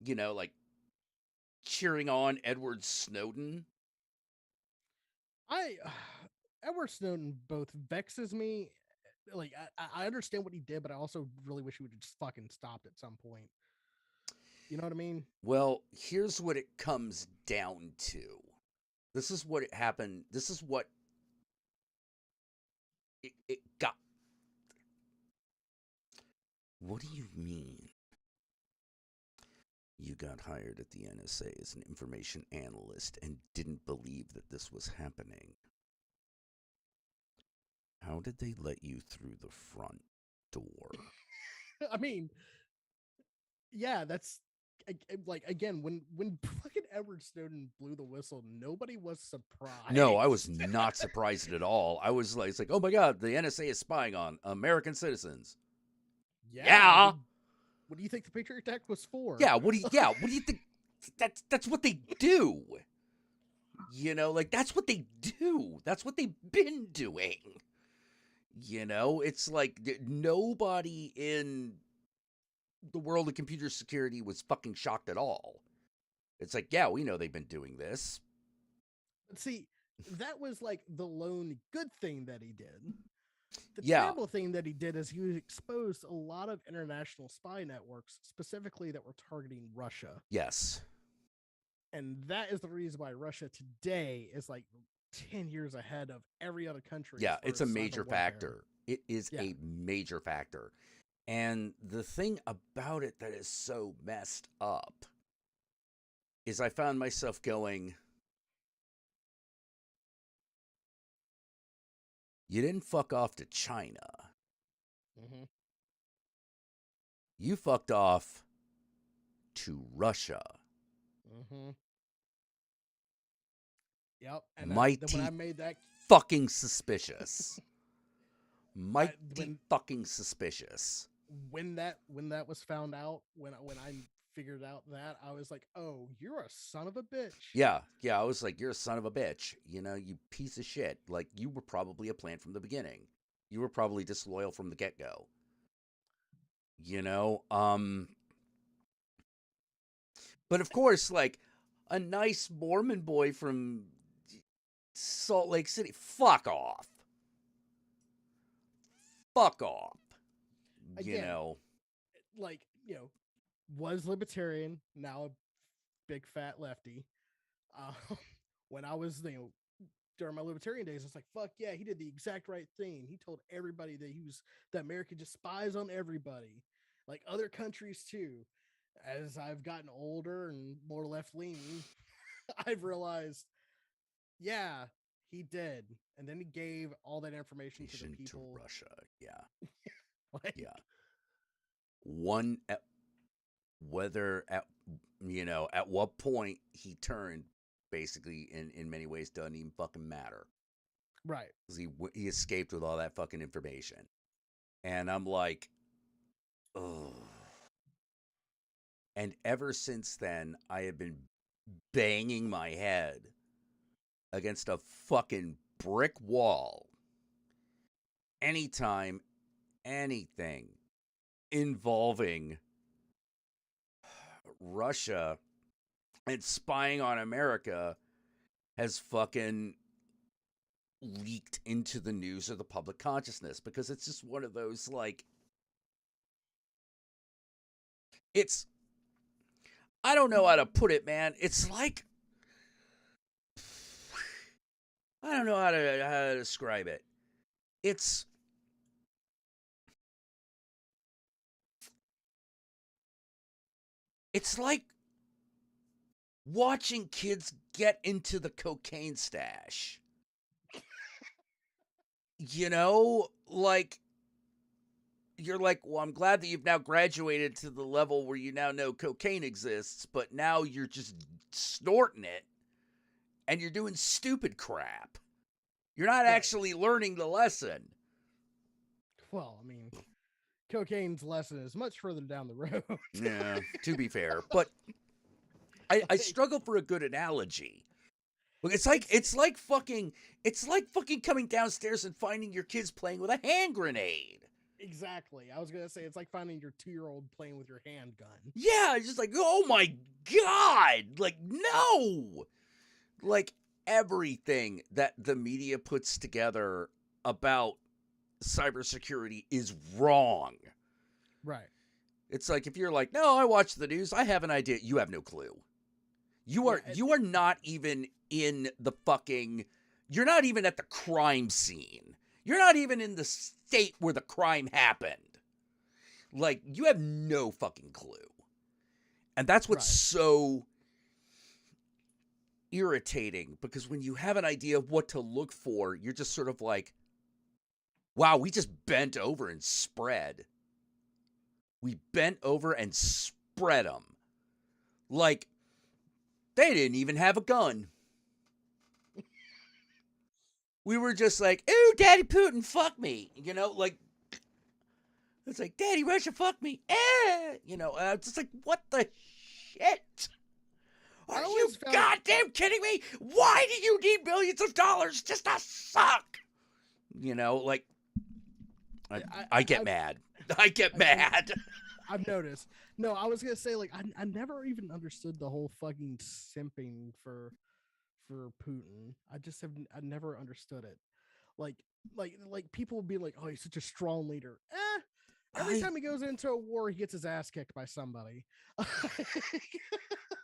Speaker 1: like cheering on Edward Snowden.
Speaker 12: Edward Snowden both vexes me. Like I understand what he did, but I also really wish he would have just fucking stopped at some point. You know what I mean?
Speaker 1: Well, here's what it comes down to. This is what it happened. This is what it got. What do you mean? You got hired at the NSA as an information analyst and didn't believe that this was happening. How did they let you through the front door?
Speaker 12: I mean, yeah, that's like, again, when fucking Edward Snowden blew the whistle, nobody was surprised.
Speaker 1: No, I was not surprised at all. I was like, it's like, oh my God, the NSA is spying on American citizens. Yeah.
Speaker 12: What do you think the Patriot Act was for?
Speaker 1: Yeah, what do you think? That's what they do. Like that's what they do. That's what they've been doing. It's like nobody in the world of computer security was fucking shocked at all. It's like, yeah, we know they've been doing this.
Speaker 12: See, that was like the lone good thing that he did. The
Speaker 1: Yeah.
Speaker 12: terrible thing that he did is he exposed a lot of international spy networks, specifically that were targeting Russia.
Speaker 1: Yes.
Speaker 12: And that is the reason why Russia today is like 10 years ahead of every other country.
Speaker 1: Yeah,
Speaker 12: as far
Speaker 1: it's a
Speaker 12: as
Speaker 1: major
Speaker 12: cyber warfare.
Speaker 1: factor. It is a major factor. And the thing about it that is so messed up is I found myself going, you didn't fuck off to China.
Speaker 12: Mm-hmm.
Speaker 1: You fucked off to Russia.
Speaker 12: Mm-hmm. Yep. And
Speaker 1: Mighty
Speaker 12: when I made that
Speaker 1: fucking suspicious. Mighty fucking suspicious.
Speaker 12: When that was found out, when I figured out that, I was like, oh, you're a son of a bitch.
Speaker 1: Yeah, I was like, you're a son of a bitch. You piece of shit. Like, you were probably a plant from the beginning. You were probably disloyal from the get-go. But of course, like, a nice Mormon boy from Salt Lake City, fuck off. Fuck off.
Speaker 12: Again, like, was libertarian, now a big fat lefty. When I was, during my libertarian days, it's like, fuck yeah, he did the exact right thing. He told everybody that America just spies on everybody, like other countries too. As I've gotten older and more left leaning, I've realized, yeah, he did. And then he gave all that information to the people.
Speaker 1: To Russia, yeah.
Speaker 12: Like,
Speaker 1: yeah. At what point he turned, basically, in many ways, doesn't even fucking matter.
Speaker 12: Right.
Speaker 1: Because he escaped with all that fucking information. And I'm like, ugh. And ever since then, I have been banging my head against a fucking brick wall anytime anything involving Russia and spying on America has fucking leaked into the news or the public consciousness, because it's just one of those, like, I don't know how to put it, man. It's like, I don't know how to describe it. It's like watching kids get into the cocaine stash. Like, you're like, well, I'm glad that you've now graduated to the level where you now know cocaine exists, but now you're just snorting it and you're doing stupid crap. You're not actually learning the lesson.
Speaker 12: Well, I mean, cocaine's lesson is much further down the road.
Speaker 1: Yeah, to be fair. But I struggle for a good analogy. Look, it's like fucking coming downstairs and finding your kids playing with a hand grenade.
Speaker 12: Exactly. I was gonna say it's like finding your 2-year-old playing with your handgun.
Speaker 1: Yeah, it's just like, oh my God. Like, no. Like, everything that the media puts together about cybersecurity is wrong.
Speaker 12: Right.
Speaker 1: It's like if you're like, no, I watch the news, I have an idea. You have no clue. You are not even in the fucking. You're not even at the crime scene. You're not even in the state where the crime happened. Like, you have no fucking clue. And that's what's so irritating, because when you have an idea of what to look for, you're just sort of like, wow, we just bent over and spread. We bent over and spread them. Like, they didn't even have a gun. We were just like, ooh, Daddy Putin, fuck me. You know, like, it's like, Daddy Russia, fuck me. You know, it's just like, what the shit? Are you goddamn kidding me? Why do you need millions of dollars just to suck? You know, like, I get mad. I get mad.
Speaker 12: I've noticed. No, I was gonna say, like, I never even understood the whole fucking simping for Putin. I never understood it. Like people will be like, oh, he's such a strong leader. Every time he goes into a war, he gets his ass kicked by somebody.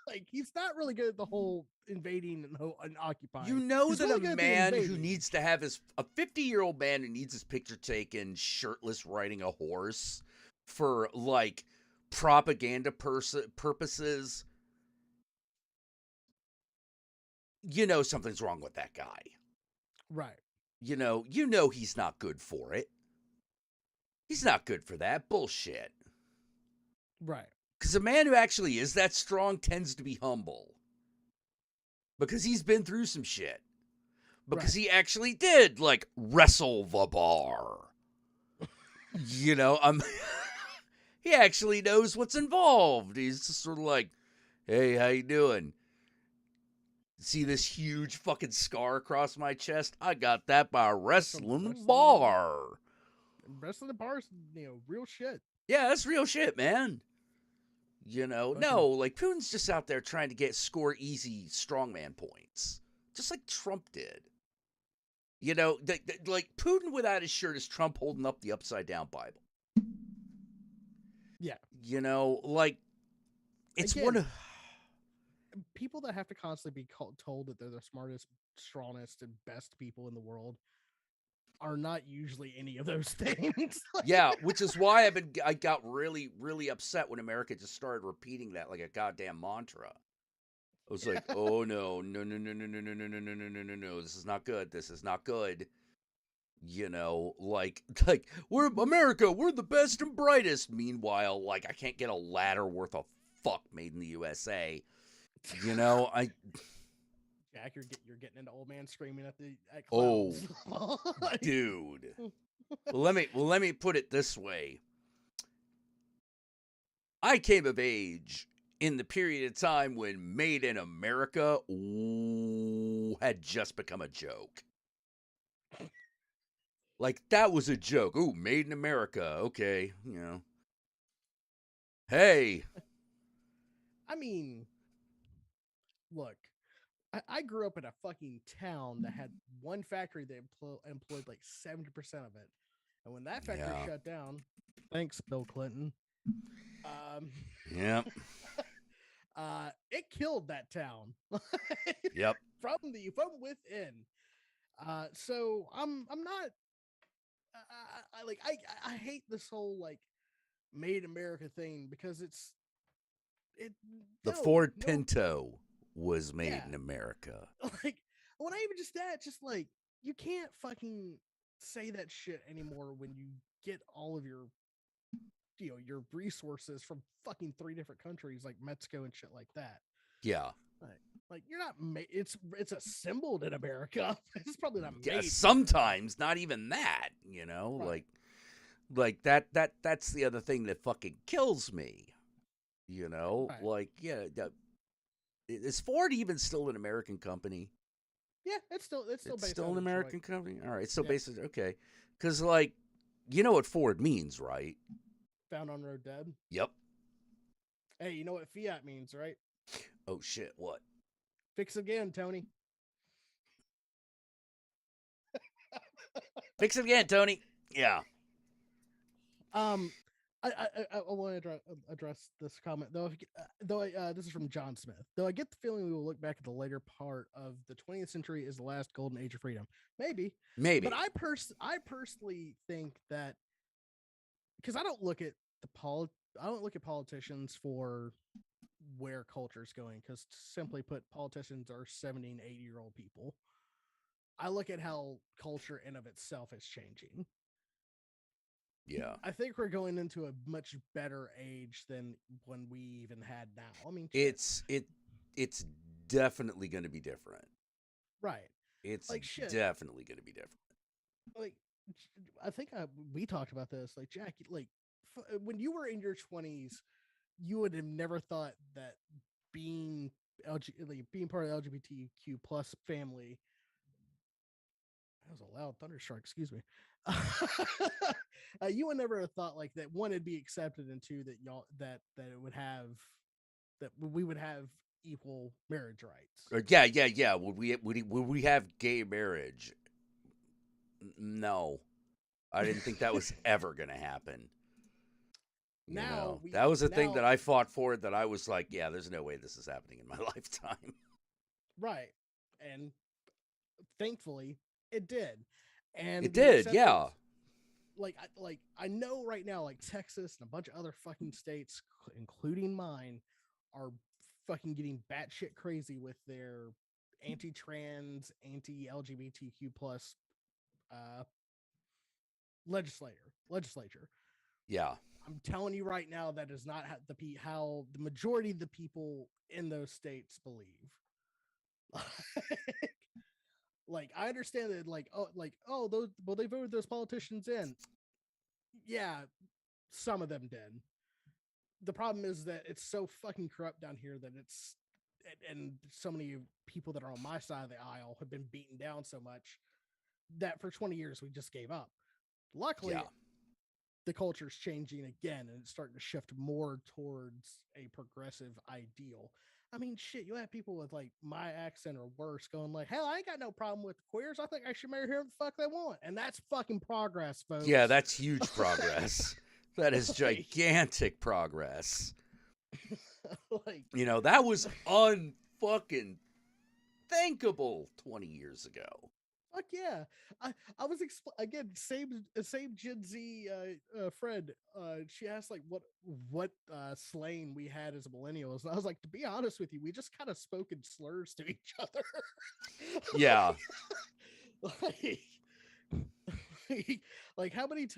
Speaker 12: Like, he's not really good at the whole invading and occupying.
Speaker 1: You know
Speaker 12: he's
Speaker 1: that
Speaker 12: really
Speaker 1: a man who needs to have a 50-year-old man who needs his picture taken shirtless riding a horse for, like, propaganda purposes, you know something's wrong with that guy.
Speaker 12: Right.
Speaker 1: You know he's not good for it. He's not good for that bullshit.
Speaker 12: Right.
Speaker 1: Because a man who actually is that strong tends to be humble. Because he's been through some shit. Because he actually did, like, wrestle the bar. You know, he actually knows what's involved. He's just sort of like, hey, how you doing? See this huge fucking scar across my chest? I got that by wrestling the bar.
Speaker 12: Wrestling the bar's, real shit.
Speaker 1: Yeah, that's real shit, man. You know, no, like, Putin's just out there trying to score easy strongman points. Just like Trump did. You know, like, Putin without his shirt is Trump holding up the upside-down Bible.
Speaker 12: Yeah.
Speaker 1: You know, like, it's
Speaker 12: again,
Speaker 1: one of...
Speaker 12: people that have to constantly be told that they're the smartest, strongest, and best people in the world are not usually any of those things.
Speaker 1: Yeah, which is why I got really, really upset when America just started repeating that like a goddamn mantra. I was like, oh no, this is not good. This is not good. You know, like we're America, we're the best and brightest. Meanwhile, like, I can't get a ladder worth of fuck made in the USA. You know,
Speaker 12: Jack, you're getting into old man screaming at clouds.
Speaker 1: Oh, dude. Well, let me put it this way. I came of age in the period of time when Made in America had just become a joke. Like, that was a joke. Ooh, Made in America. Okay, you know. Hey.
Speaker 12: I mean, look, I grew up in a fucking town that had one factory that employed like 70% of it. And when that factory shut down, thanks, Bill Clinton.
Speaker 1: Yep.
Speaker 12: It killed that town.
Speaker 1: Yep.
Speaker 12: From within. So I'm not. I hate this whole like Made America thing because
Speaker 1: the Ford Pinto was made in America.
Speaker 12: Like, when I even just like, you can't fucking say that shit anymore when you get all of your your resources from fucking 3 different countries like Mexico and shit like that.
Speaker 1: Yeah.
Speaker 12: Like you're not it's assembled in America. It's probably not made.
Speaker 1: Sometimes not even that, you know, like that's the other thing that fucking kills me. You know, like, yeah, is Ford even still an American company?
Speaker 12: Yeah, it's still based
Speaker 1: still an American company. All right, so
Speaker 12: yeah.
Speaker 1: basically okay, because like, You know what Ford means, right?
Speaker 12: Found on road dead.
Speaker 1: Yep.
Speaker 12: Hey, you know what fiat means, right?
Speaker 1: Oh shit, what?
Speaker 12: Fix again, Tony.
Speaker 1: Fix it again, Tony. Yeah.
Speaker 12: I want to address this comment though. This is from John Smith. Though I get the feeling we will look back at the later part of the 20th century as the last golden age of freedom. Maybe. But I personally think that because I don't look at politicians for where culture's going, because simply put, politicians are 70 and 80-year-old people. I look at how culture in of itself is changing.
Speaker 1: Yeah.
Speaker 12: I think we're going into a much better age than when we even had now. I mean,
Speaker 1: it's definitely going to be different.
Speaker 12: Right.
Speaker 1: It's
Speaker 12: like shit.
Speaker 1: Definitely going to be different.
Speaker 12: Like, I think we talked about this. Like, Jack, like when you were in your 20s, you would have never thought that being being part of the LGBTQ plus family. That was a loud thunderstorm. Excuse me. You would never have thought like that. One, it'd be accepted, and two, that y'all that it would have that we would have equal marriage rights.
Speaker 1: Yeah. Would we have gay marriage? No, I didn't think that was ever going to happen. That was a thing that I fought for. That I was like, yeah, there's no way this is happening in my lifetime.
Speaker 12: Right, and thankfully, it did. And
Speaker 1: it did, yeah.
Speaker 12: Like I know right now, like Texas and a bunch of other fucking states, including mine, are fucking getting batshit crazy with their anti-trans, anti-LGBTQ plus legislature.
Speaker 1: Yeah.
Speaker 12: I'm telling you right now, that is not how the majority of the people in those states believe. Like, I understand that, they voted those politicians in. Yeah, some of them did. The problem is that it's so fucking corrupt down here that and so many people that are on my side of the aisle have been beaten down so much that for 20 years we just gave up. Luckily, the culture's changing again, and it's starting to shift more towards a progressive ideal. I mean, shit, you have people with like my accent or worse going like, hell, I ain't got no problem with queers. I think I should marry whoever the fuck they want. And that's fucking progress, folks.
Speaker 1: Yeah, that's huge progress. That is gigantic progress. That was unfucking thinkable 20 years ago.
Speaker 12: Fuck yeah. I was again, same Gen Z friend. She asked like what slang we had as millennials, and I was like, to be honest with you, we just kind of spoke in slurs to each other.
Speaker 1: Yeah.
Speaker 12: Like how many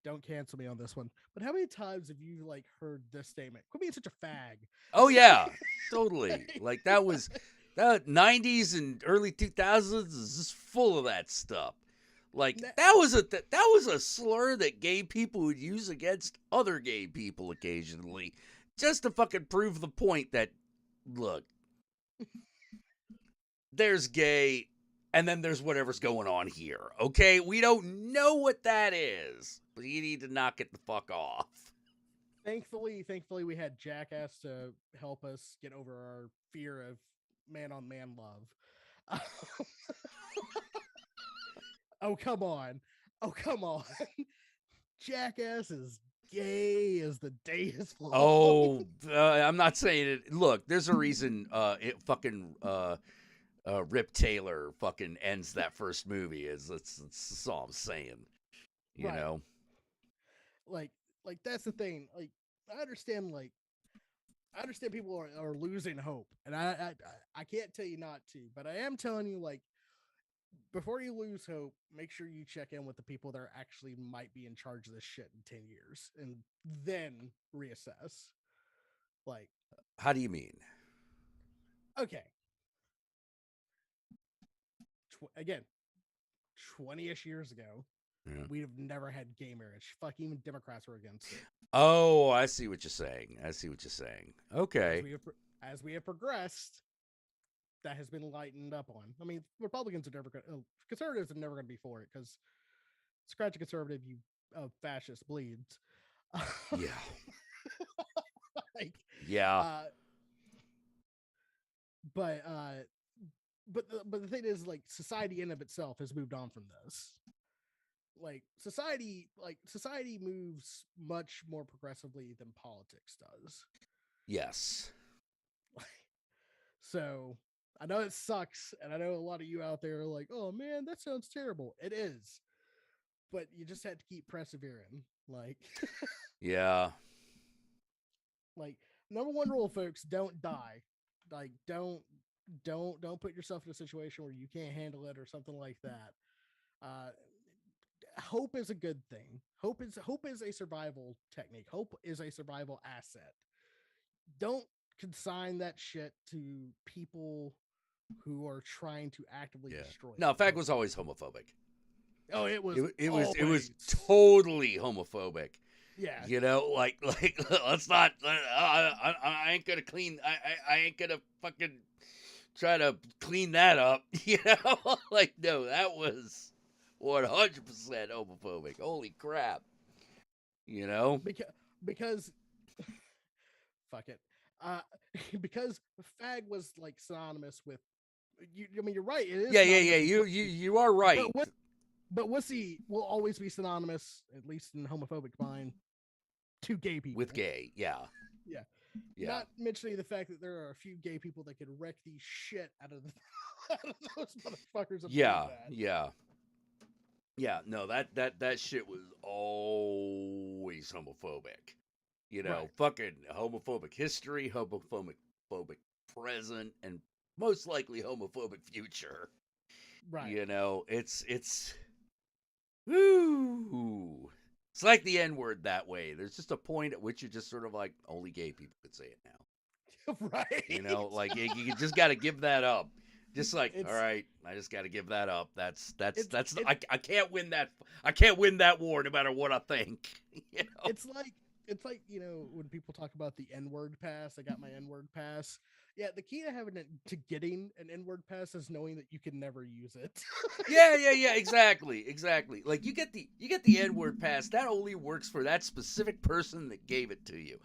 Speaker 12: don't cancel me on this one, but how many times have you like heard this statement? Quit being such a fag.
Speaker 1: Oh yeah, totally. Like that 90s and early 2000s is just full of that stuff. Like that was a slur that gay people would use against other gay people occasionally, just to fucking prove the point that, look, there's gay, and then there's whatever's going on here. Okay, we don't know what that is, but you need to knock it the fuck off.
Speaker 12: Thankfully, we had Jackass to help us get over our fear of man-on-man love. Oh, come on. Jackass is gay as the day is long.
Speaker 1: Oh, I'm not saying it. Look, there's a reason Rip Taylor fucking ends that first movie. That's all I'm saying. You know?
Speaker 12: Like that's the thing. Like, I understand people are losing hope, and I can't tell you not to, but I am telling you, like, before you lose hope, make sure you check in with the people that actually might be in charge of this shit in 10 years, and then reassess. Like,
Speaker 1: how do you mean?
Speaker 12: Okay. Again, 20-ish years ago, we'd have never had gay marriage. Fuck, even Democrats were against it.
Speaker 1: Oh, I see what you're saying. Okay.
Speaker 12: As we have progressed, that has been lightened up on. I mean, conservatives are never going to be for it, because scratch a conservative, you fascist bleeds.
Speaker 1: Yeah.
Speaker 12: Like,
Speaker 1: Yeah.
Speaker 12: But the thing is, like, society in of itself has moved on from this. Like society moves much more progressively than politics does.
Speaker 1: Yes.
Speaker 12: So I know it sucks, and I know a lot of you out there are like, "Oh man, that sounds terrible." It is, but you just have to keep persevering. Like,
Speaker 1: Yeah.
Speaker 12: like number one rule, folks: don't die. Like, don't put yourself in a situation where you can't handle it or something like that. Hope is a good thing. Hope is a survival technique. Hope is a survival asset. Don't consign that shit to people who are trying to actively destroy
Speaker 1: No,
Speaker 12: you.
Speaker 1: Fag was always homophobic.
Speaker 12: Oh, it was.
Speaker 1: It was totally homophobic.
Speaker 12: Yeah.
Speaker 1: You know, like let's not. I ain't gonna clean. I ain't gonna fucking try to clean that up. You know, like no, that was 100% homophobic. Holy crap. You know,
Speaker 12: because fuck it. Because fag was like synonymous with you. I mean, you're right. It is.
Speaker 1: Yeah. You are right.
Speaker 12: But wussy will always be synonymous, at least in homophobic mind, to gay people.
Speaker 1: With gay, yeah.
Speaker 12: Yeah.
Speaker 1: Yeah.
Speaker 12: Not mentioning the fact that there are a few gay people that could wreck the shit out of those motherfuckers.
Speaker 1: Yeah. Yeah. No, that shit was always homophobic. You know,
Speaker 12: Right.
Speaker 1: Fucking homophobic history, homophobic present, and most likely homophobic future.
Speaker 12: Right.
Speaker 1: You know, it's woo. It's like the N-word that way. There's just a point at which you're just sort of like, only gay people could say it now.
Speaker 12: Right.
Speaker 1: You know, like you just got to give that up. Just like, all right, I just got to give that up. I can't win that. I can't win that war no matter what I think. You know?
Speaker 12: It's like, you know, when people talk about the N-word pass, I got my N-word pass. Yeah, the key to getting an N-word pass is knowing that you can never use it.
Speaker 1: Yeah, exactly. Like you get the N-word pass. That only works for that specific person that gave it to you.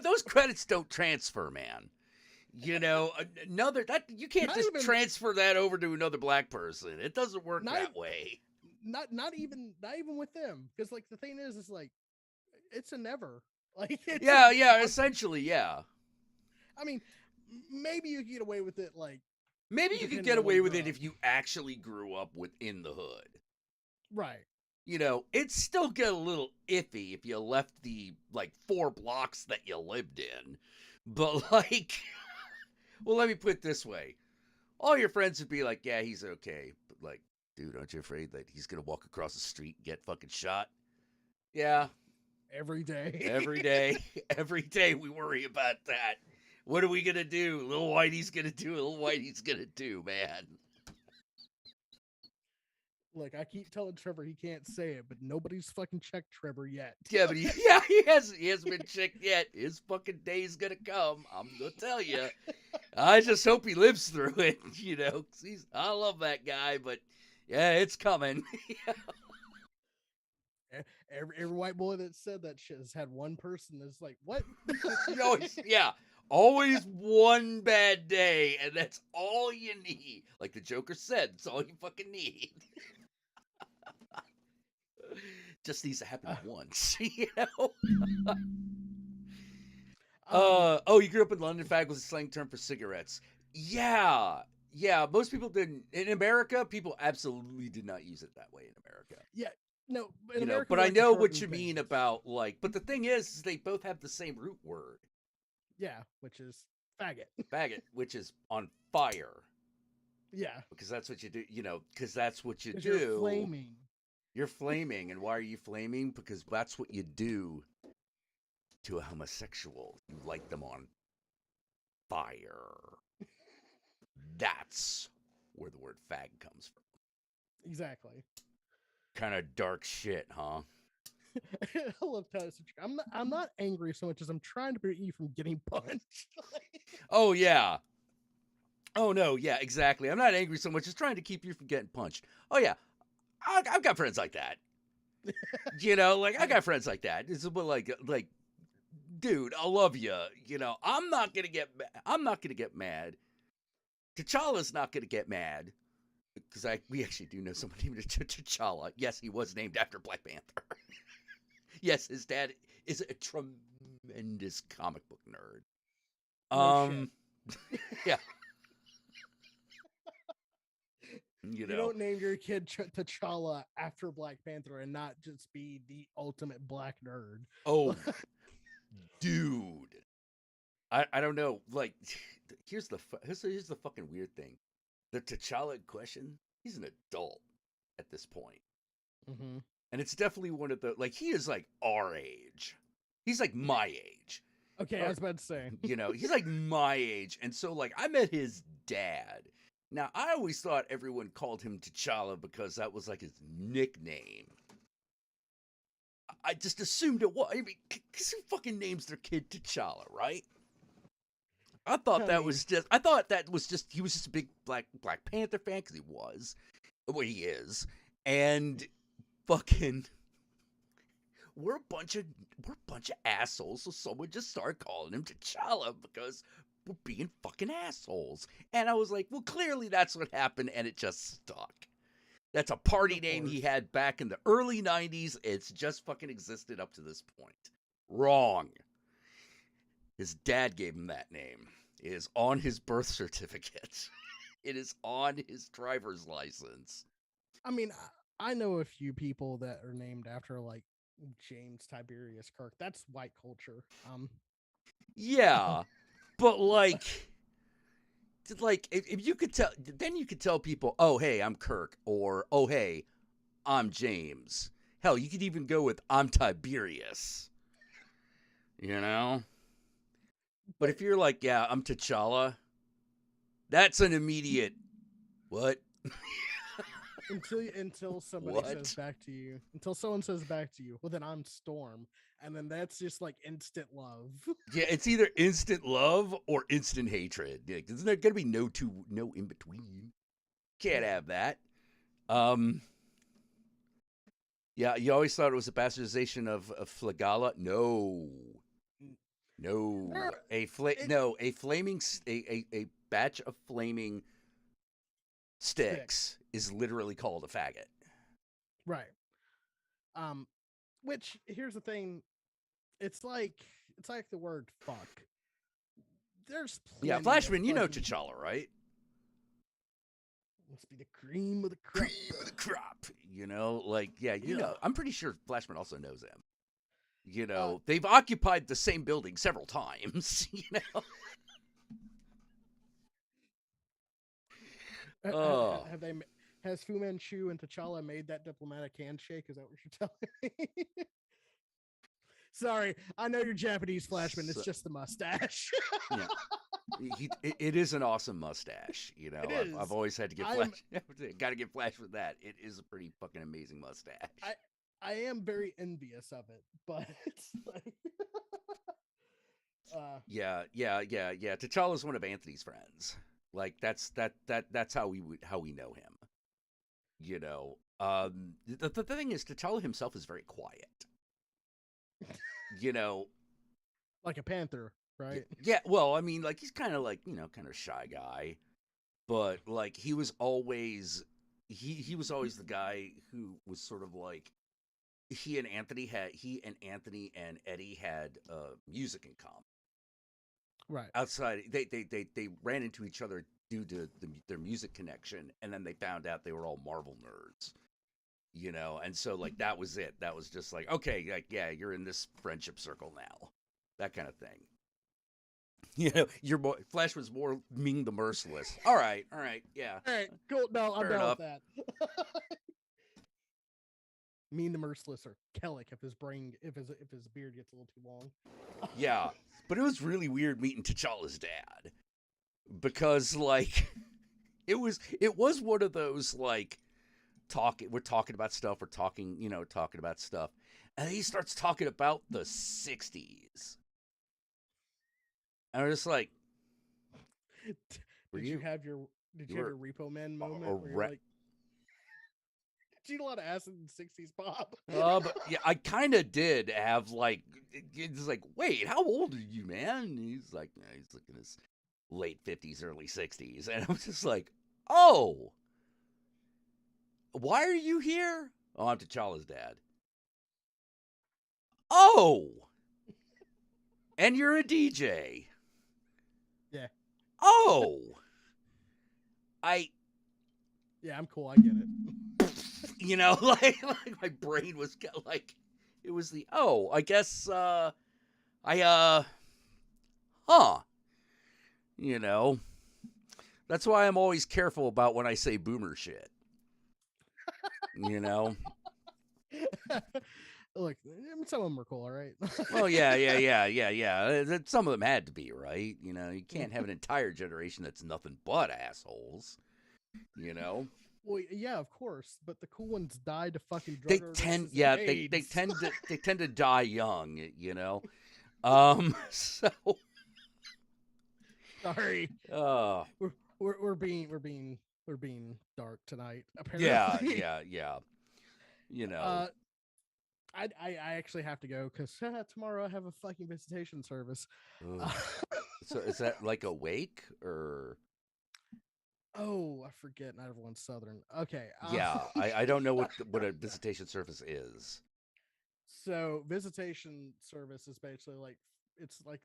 Speaker 1: Those credits don't transfer, man. You know, you can't just transfer that over to another black person. It doesn't work that way.
Speaker 12: Not even with them, because like the thing is like it's a never. Like
Speaker 1: essentially, yeah.
Speaker 12: I mean, maybe you get away with it, like
Speaker 1: maybe you could get away with it if you actually grew up within the hood.
Speaker 12: Right.
Speaker 1: You know, it'd still get a little iffy if you left the like 4 blocks that you lived in. But like well, let me put it this way. All your friends would be like, yeah, he's okay. But like, dude, aren't you afraid that he's gonna walk across the street and get fucking shot? Yeah.
Speaker 12: Every day.
Speaker 1: Every day. Every day we worry about that. What are we gonna do? Little Whitey's gonna do, man.
Speaker 12: Look, I keep telling Trevor he can't say it, but nobody's fucking checked Trevor yet.
Speaker 1: Yeah, but he hasn't been checked yet. His fucking day's gonna come. I'm gonna tell you. I just hope he lives through it. You know, I love that guy, but yeah, it's coming.
Speaker 12: Every white boy that said that shit has had one person that's like, what?
Speaker 1: Always one bad day, and that's all you need. Like the Joker said, it's all you fucking need. Just needs to happen once, you know? You grew up in London. Fag was a slang term for cigarettes. Yeah, most people didn't. In America, people absolutely did not use it that way in America.
Speaker 12: Yeah, no,
Speaker 1: but I know what you mean about like. But the thing is, they both have the same root word.
Speaker 12: Yeah, which is faggot.
Speaker 1: Faggot, which is on fire.
Speaker 12: Yeah,
Speaker 1: because that's what you do. You know, because that's what you do.
Speaker 12: You're flaming.
Speaker 1: You're flaming, and why are you flaming? Because that's what you do to a homosexual. You light them on fire. That's where the word fag comes from.
Speaker 12: Exactly.
Speaker 1: Kind of dark shit, huh?
Speaker 12: I love telling you. I'm not angry so much as I'm trying to prevent you from getting punched.
Speaker 1: Oh yeah. Oh no, yeah, exactly. I'm not angry so much as trying to keep you from getting punched. Oh yeah, I've got friends like that. You know, like I got friends like that. It's like, dude, I love you. You know, I'm not gonna get mad. T'Challa's not gonna get mad because we actually do know someone named T'Challa. Yes, he was named after Black Panther. Yes, his dad is a tremendous comic book nerd.
Speaker 12: No
Speaker 1: Yeah. You
Speaker 12: You don't name your kid T'Challa after Black Panther and not just be the ultimate black nerd.
Speaker 1: Oh, dude. I don't know. Like, here's the fucking weird thing. The T'Challa in question, he's an adult at this point.
Speaker 12: Mm-hmm.
Speaker 1: And it's definitely one of the, like, he is like our age. He's like my age.
Speaker 12: Okay, I was about to say.
Speaker 1: You know, he's like my age. And so, like, I met his dad. Now, I always thought everyone called him T'Challa because that was like his nickname. I just assumed it was. I mean, because who fucking names their kid T'Challa, right? I thought that was just he was just a big Black Panther fan because he was, well, he is, and fucking we're a bunch of assholes. So someone just started calling him T'Challa because we're being fucking assholes. And I was like, well, clearly that's what happened, and it just stuck. That's a party name he had back in the early 90s. It's just fucking existed up to this point. Wrong. His dad gave him that name. It is on his birth certificate. It is on his driver's license.
Speaker 12: I mean, I know a few people that are named after like James Tiberius Kirk. That's white culture.
Speaker 1: Yeah, but like if you could tell, then you could tell people, oh hey, I'm Kirk, or oh hey, I'm James. Hell, you could even go with I'm Tiberius. You know? But if you're like, yeah, I'm T'Challa, that's an immediate what?
Speaker 12: Until somebody says back to you. Until someone says back to you, well then I'm Storm. And then that's just like instant love.
Speaker 1: Yeah, it's either instant love or instant hatred. Like, there's gonna be no in between. Can't have that. Yeah, you always thought it was a bastardization of Flagala. No. A batch of flaming sticks is literally called a faggot.
Speaker 12: Right. Which here's the thing, it's like the word fuck. There's
Speaker 1: Flashman, you know T'Challa, right?
Speaker 12: Must be the cream of the crop.
Speaker 1: Cream of the crop. You know, like, yeah, you know. I'm pretty sure Flashman also knows him. You know, they've occupied the same building several times, you know.
Speaker 12: Has Fu Manchu and T'Challa made that diplomatic handshake? Is that what you're telling me? Sorry, I know you're Japanese, Flashman. It's just the mustache.
Speaker 1: Yeah. It is an awesome mustache. You know, I've always had to give Flash. Got to give Flash with that. It is a pretty fucking amazing mustache.
Speaker 12: I am very envious of it, but it's like,
Speaker 1: yeah. T'Challa's one of Anthony's friends. Like that's how we know him. You know, the thing is, T'Challa himself is very quiet. You know,
Speaker 12: like a panther, right?
Speaker 1: Yeah. Well, I mean, like he's kind of like, you know, kind of shy guy, but like he was always the guy who was sort of like he and Anthony and Eddie had music in common.
Speaker 12: Right.
Speaker 1: Outside, they ran into each other due to their music connection, and then they found out they were all Marvel nerds. You know, and so like that was it. That was just like, okay, like yeah, you're in this friendship circle now, that kind of thing. You know, Flash was more Ming the Merciless. All right, yeah.
Speaker 12: All right, cool. No, I'm
Speaker 1: Fair
Speaker 12: down
Speaker 1: enough.
Speaker 12: with that. Ming the Merciless, or Kellic if his beard gets a little too long.
Speaker 1: Yeah, but it was really weird meeting T'Challa's dad because like it was one of those like we're talking about stuff, and he starts talking about the 60s. And I'm just like,
Speaker 12: did you have your Repo Man moment where you're like, eat a lot of acid in the 60s, Bob?
Speaker 1: But yeah, I kind of did have like, it's like, wait, how old are you, man? And he's like, he's like in his late 50s, early 60s. And I was just like, oh, why are you here? Oh, I'm T'Challa's dad. Oh, and you're a DJ.
Speaker 12: Yeah.
Speaker 1: Oh,
Speaker 12: Yeah, I'm cool. I get it.
Speaker 1: you know, like my brain was like, it was the, oh, I guess, huh. You know, that's why I'm always careful about when I say boomer shit. You know?
Speaker 12: Look, some of them are cool, all right?
Speaker 1: Well, yeah. Some of them had to be, right? You know, you can't have an entire generation that's nothing but assholes. You know?
Speaker 12: Well, yeah, of course, but the cool ones died to fucking drug
Speaker 1: They
Speaker 12: overdoses
Speaker 1: tend,
Speaker 12: and
Speaker 1: yeah,
Speaker 12: AIDS.
Speaker 1: they tend to die young. You know? So.
Speaker 12: Sorry.
Speaker 1: Oh.
Speaker 12: We're being dark tonight. Apparently.
Speaker 1: Yeah. You know.
Speaker 12: I actually have to go because tomorrow I have a fucking visitation service.
Speaker 1: So is that like a wake or?
Speaker 12: Oh, I forget. Not everyone's Southern. Okay.
Speaker 1: Yeah, I don't know what a visitation service is.
Speaker 12: So visitation service is basically like it's like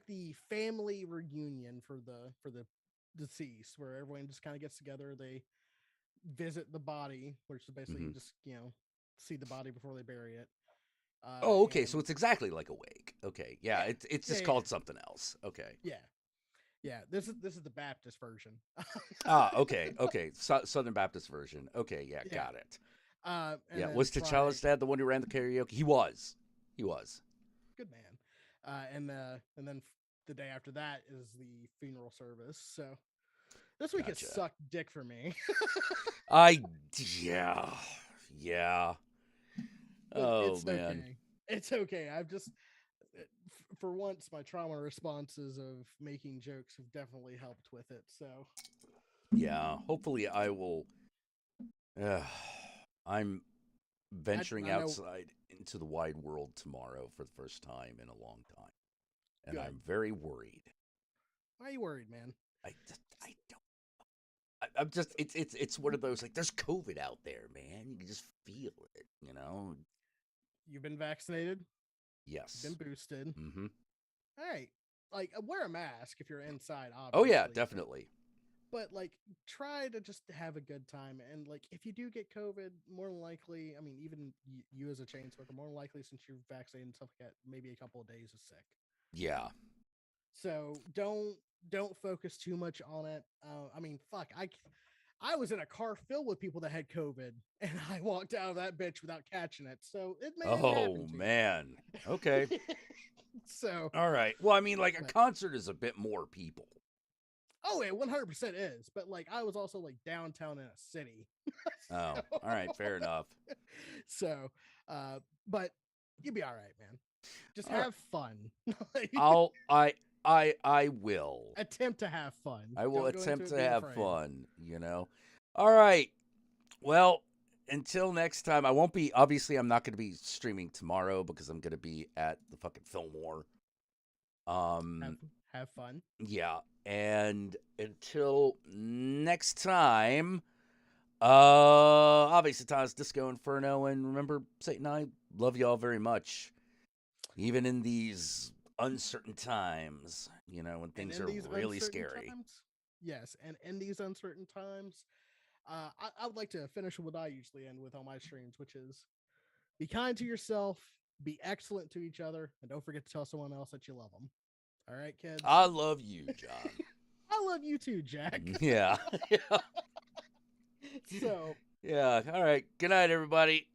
Speaker 12: the family reunion for the deceased, where everyone just kind of gets together. They visit the body, which is basically just see the body before they bury it.
Speaker 1: Oh, okay. So it's exactly like a wake. Okay, yeah. It's just called something else. Okay.
Speaker 12: Yeah. This is the Baptist version.
Speaker 1: Okay. Southern Baptist version. Okay, yeah. Got it. Yeah. Was T'Challa's dad the one who ran the karaoke? He was.
Speaker 12: Good man. And then the day after that is the funeral service. So this week has sucked dick for me.
Speaker 1: Yeah. Oh man.
Speaker 12: Okay. It's okay. I've just for once my trauma responses of making jokes have definitely helped with it. So
Speaker 1: yeah, hopefully I will. I'm venturing outside into the wide world tomorrow for the first time in a long time, and I'm very worried.
Speaker 12: Why are you worried, man?
Speaker 1: I don't. I'm just. It's one of those like. There's COVID out there, man. You can just feel it. You know.
Speaker 12: You've been vaccinated.
Speaker 1: Yes.
Speaker 12: You've been boosted.
Speaker 1: Mm-hmm.
Speaker 12: All right. Like wear a mask if you're inside. Obviously.
Speaker 1: Oh yeah, definitely.
Speaker 12: But like, try to just have a good time. And like, if you do get COVID, more than likely, I mean, even you as a chain smoker, more than likely, since you're vaccinated and stuff like that, maybe a couple of days is sick.
Speaker 1: Yeah.
Speaker 12: So don't focus too much on it. I mean, fuck, I was in a car filled with people that had COVID, and I walked out of that bitch without catching it. So it may have happened to
Speaker 1: man. Okay.
Speaker 12: So
Speaker 1: all right. Well, I mean, like a concert is a bit more people.
Speaker 12: Oh, it 100% is. But like, I was also like downtown in a city.
Speaker 1: Oh, all right, fair enough.
Speaker 12: So, but you'll be all right, man. Just have fun.
Speaker 1: I will
Speaker 12: attempt to have fun.
Speaker 1: I will attempt to have fun, you know. All right. Well, until next time, I won't be, obviously I'm not going to be streaming tomorrow because I'm going to be at the fucking Fillmore.
Speaker 12: Have fun.
Speaker 1: Yeah. And until next time, obviously Taz, Disco Inferno, and remember, Satan, I love y'all very much. Even in these uncertain times, you know, when things are really scary.
Speaker 12: Yes, and in these uncertain times, I would like to finish what I usually end with on my streams, which is be kind to yourself, be excellent to each other, and don't forget to tell someone else that you love them. All right, kids?
Speaker 1: I love you, John.
Speaker 12: I love you too, Jack.
Speaker 1: Yeah.
Speaker 12: So.
Speaker 1: Yeah. All right. Good night, everybody.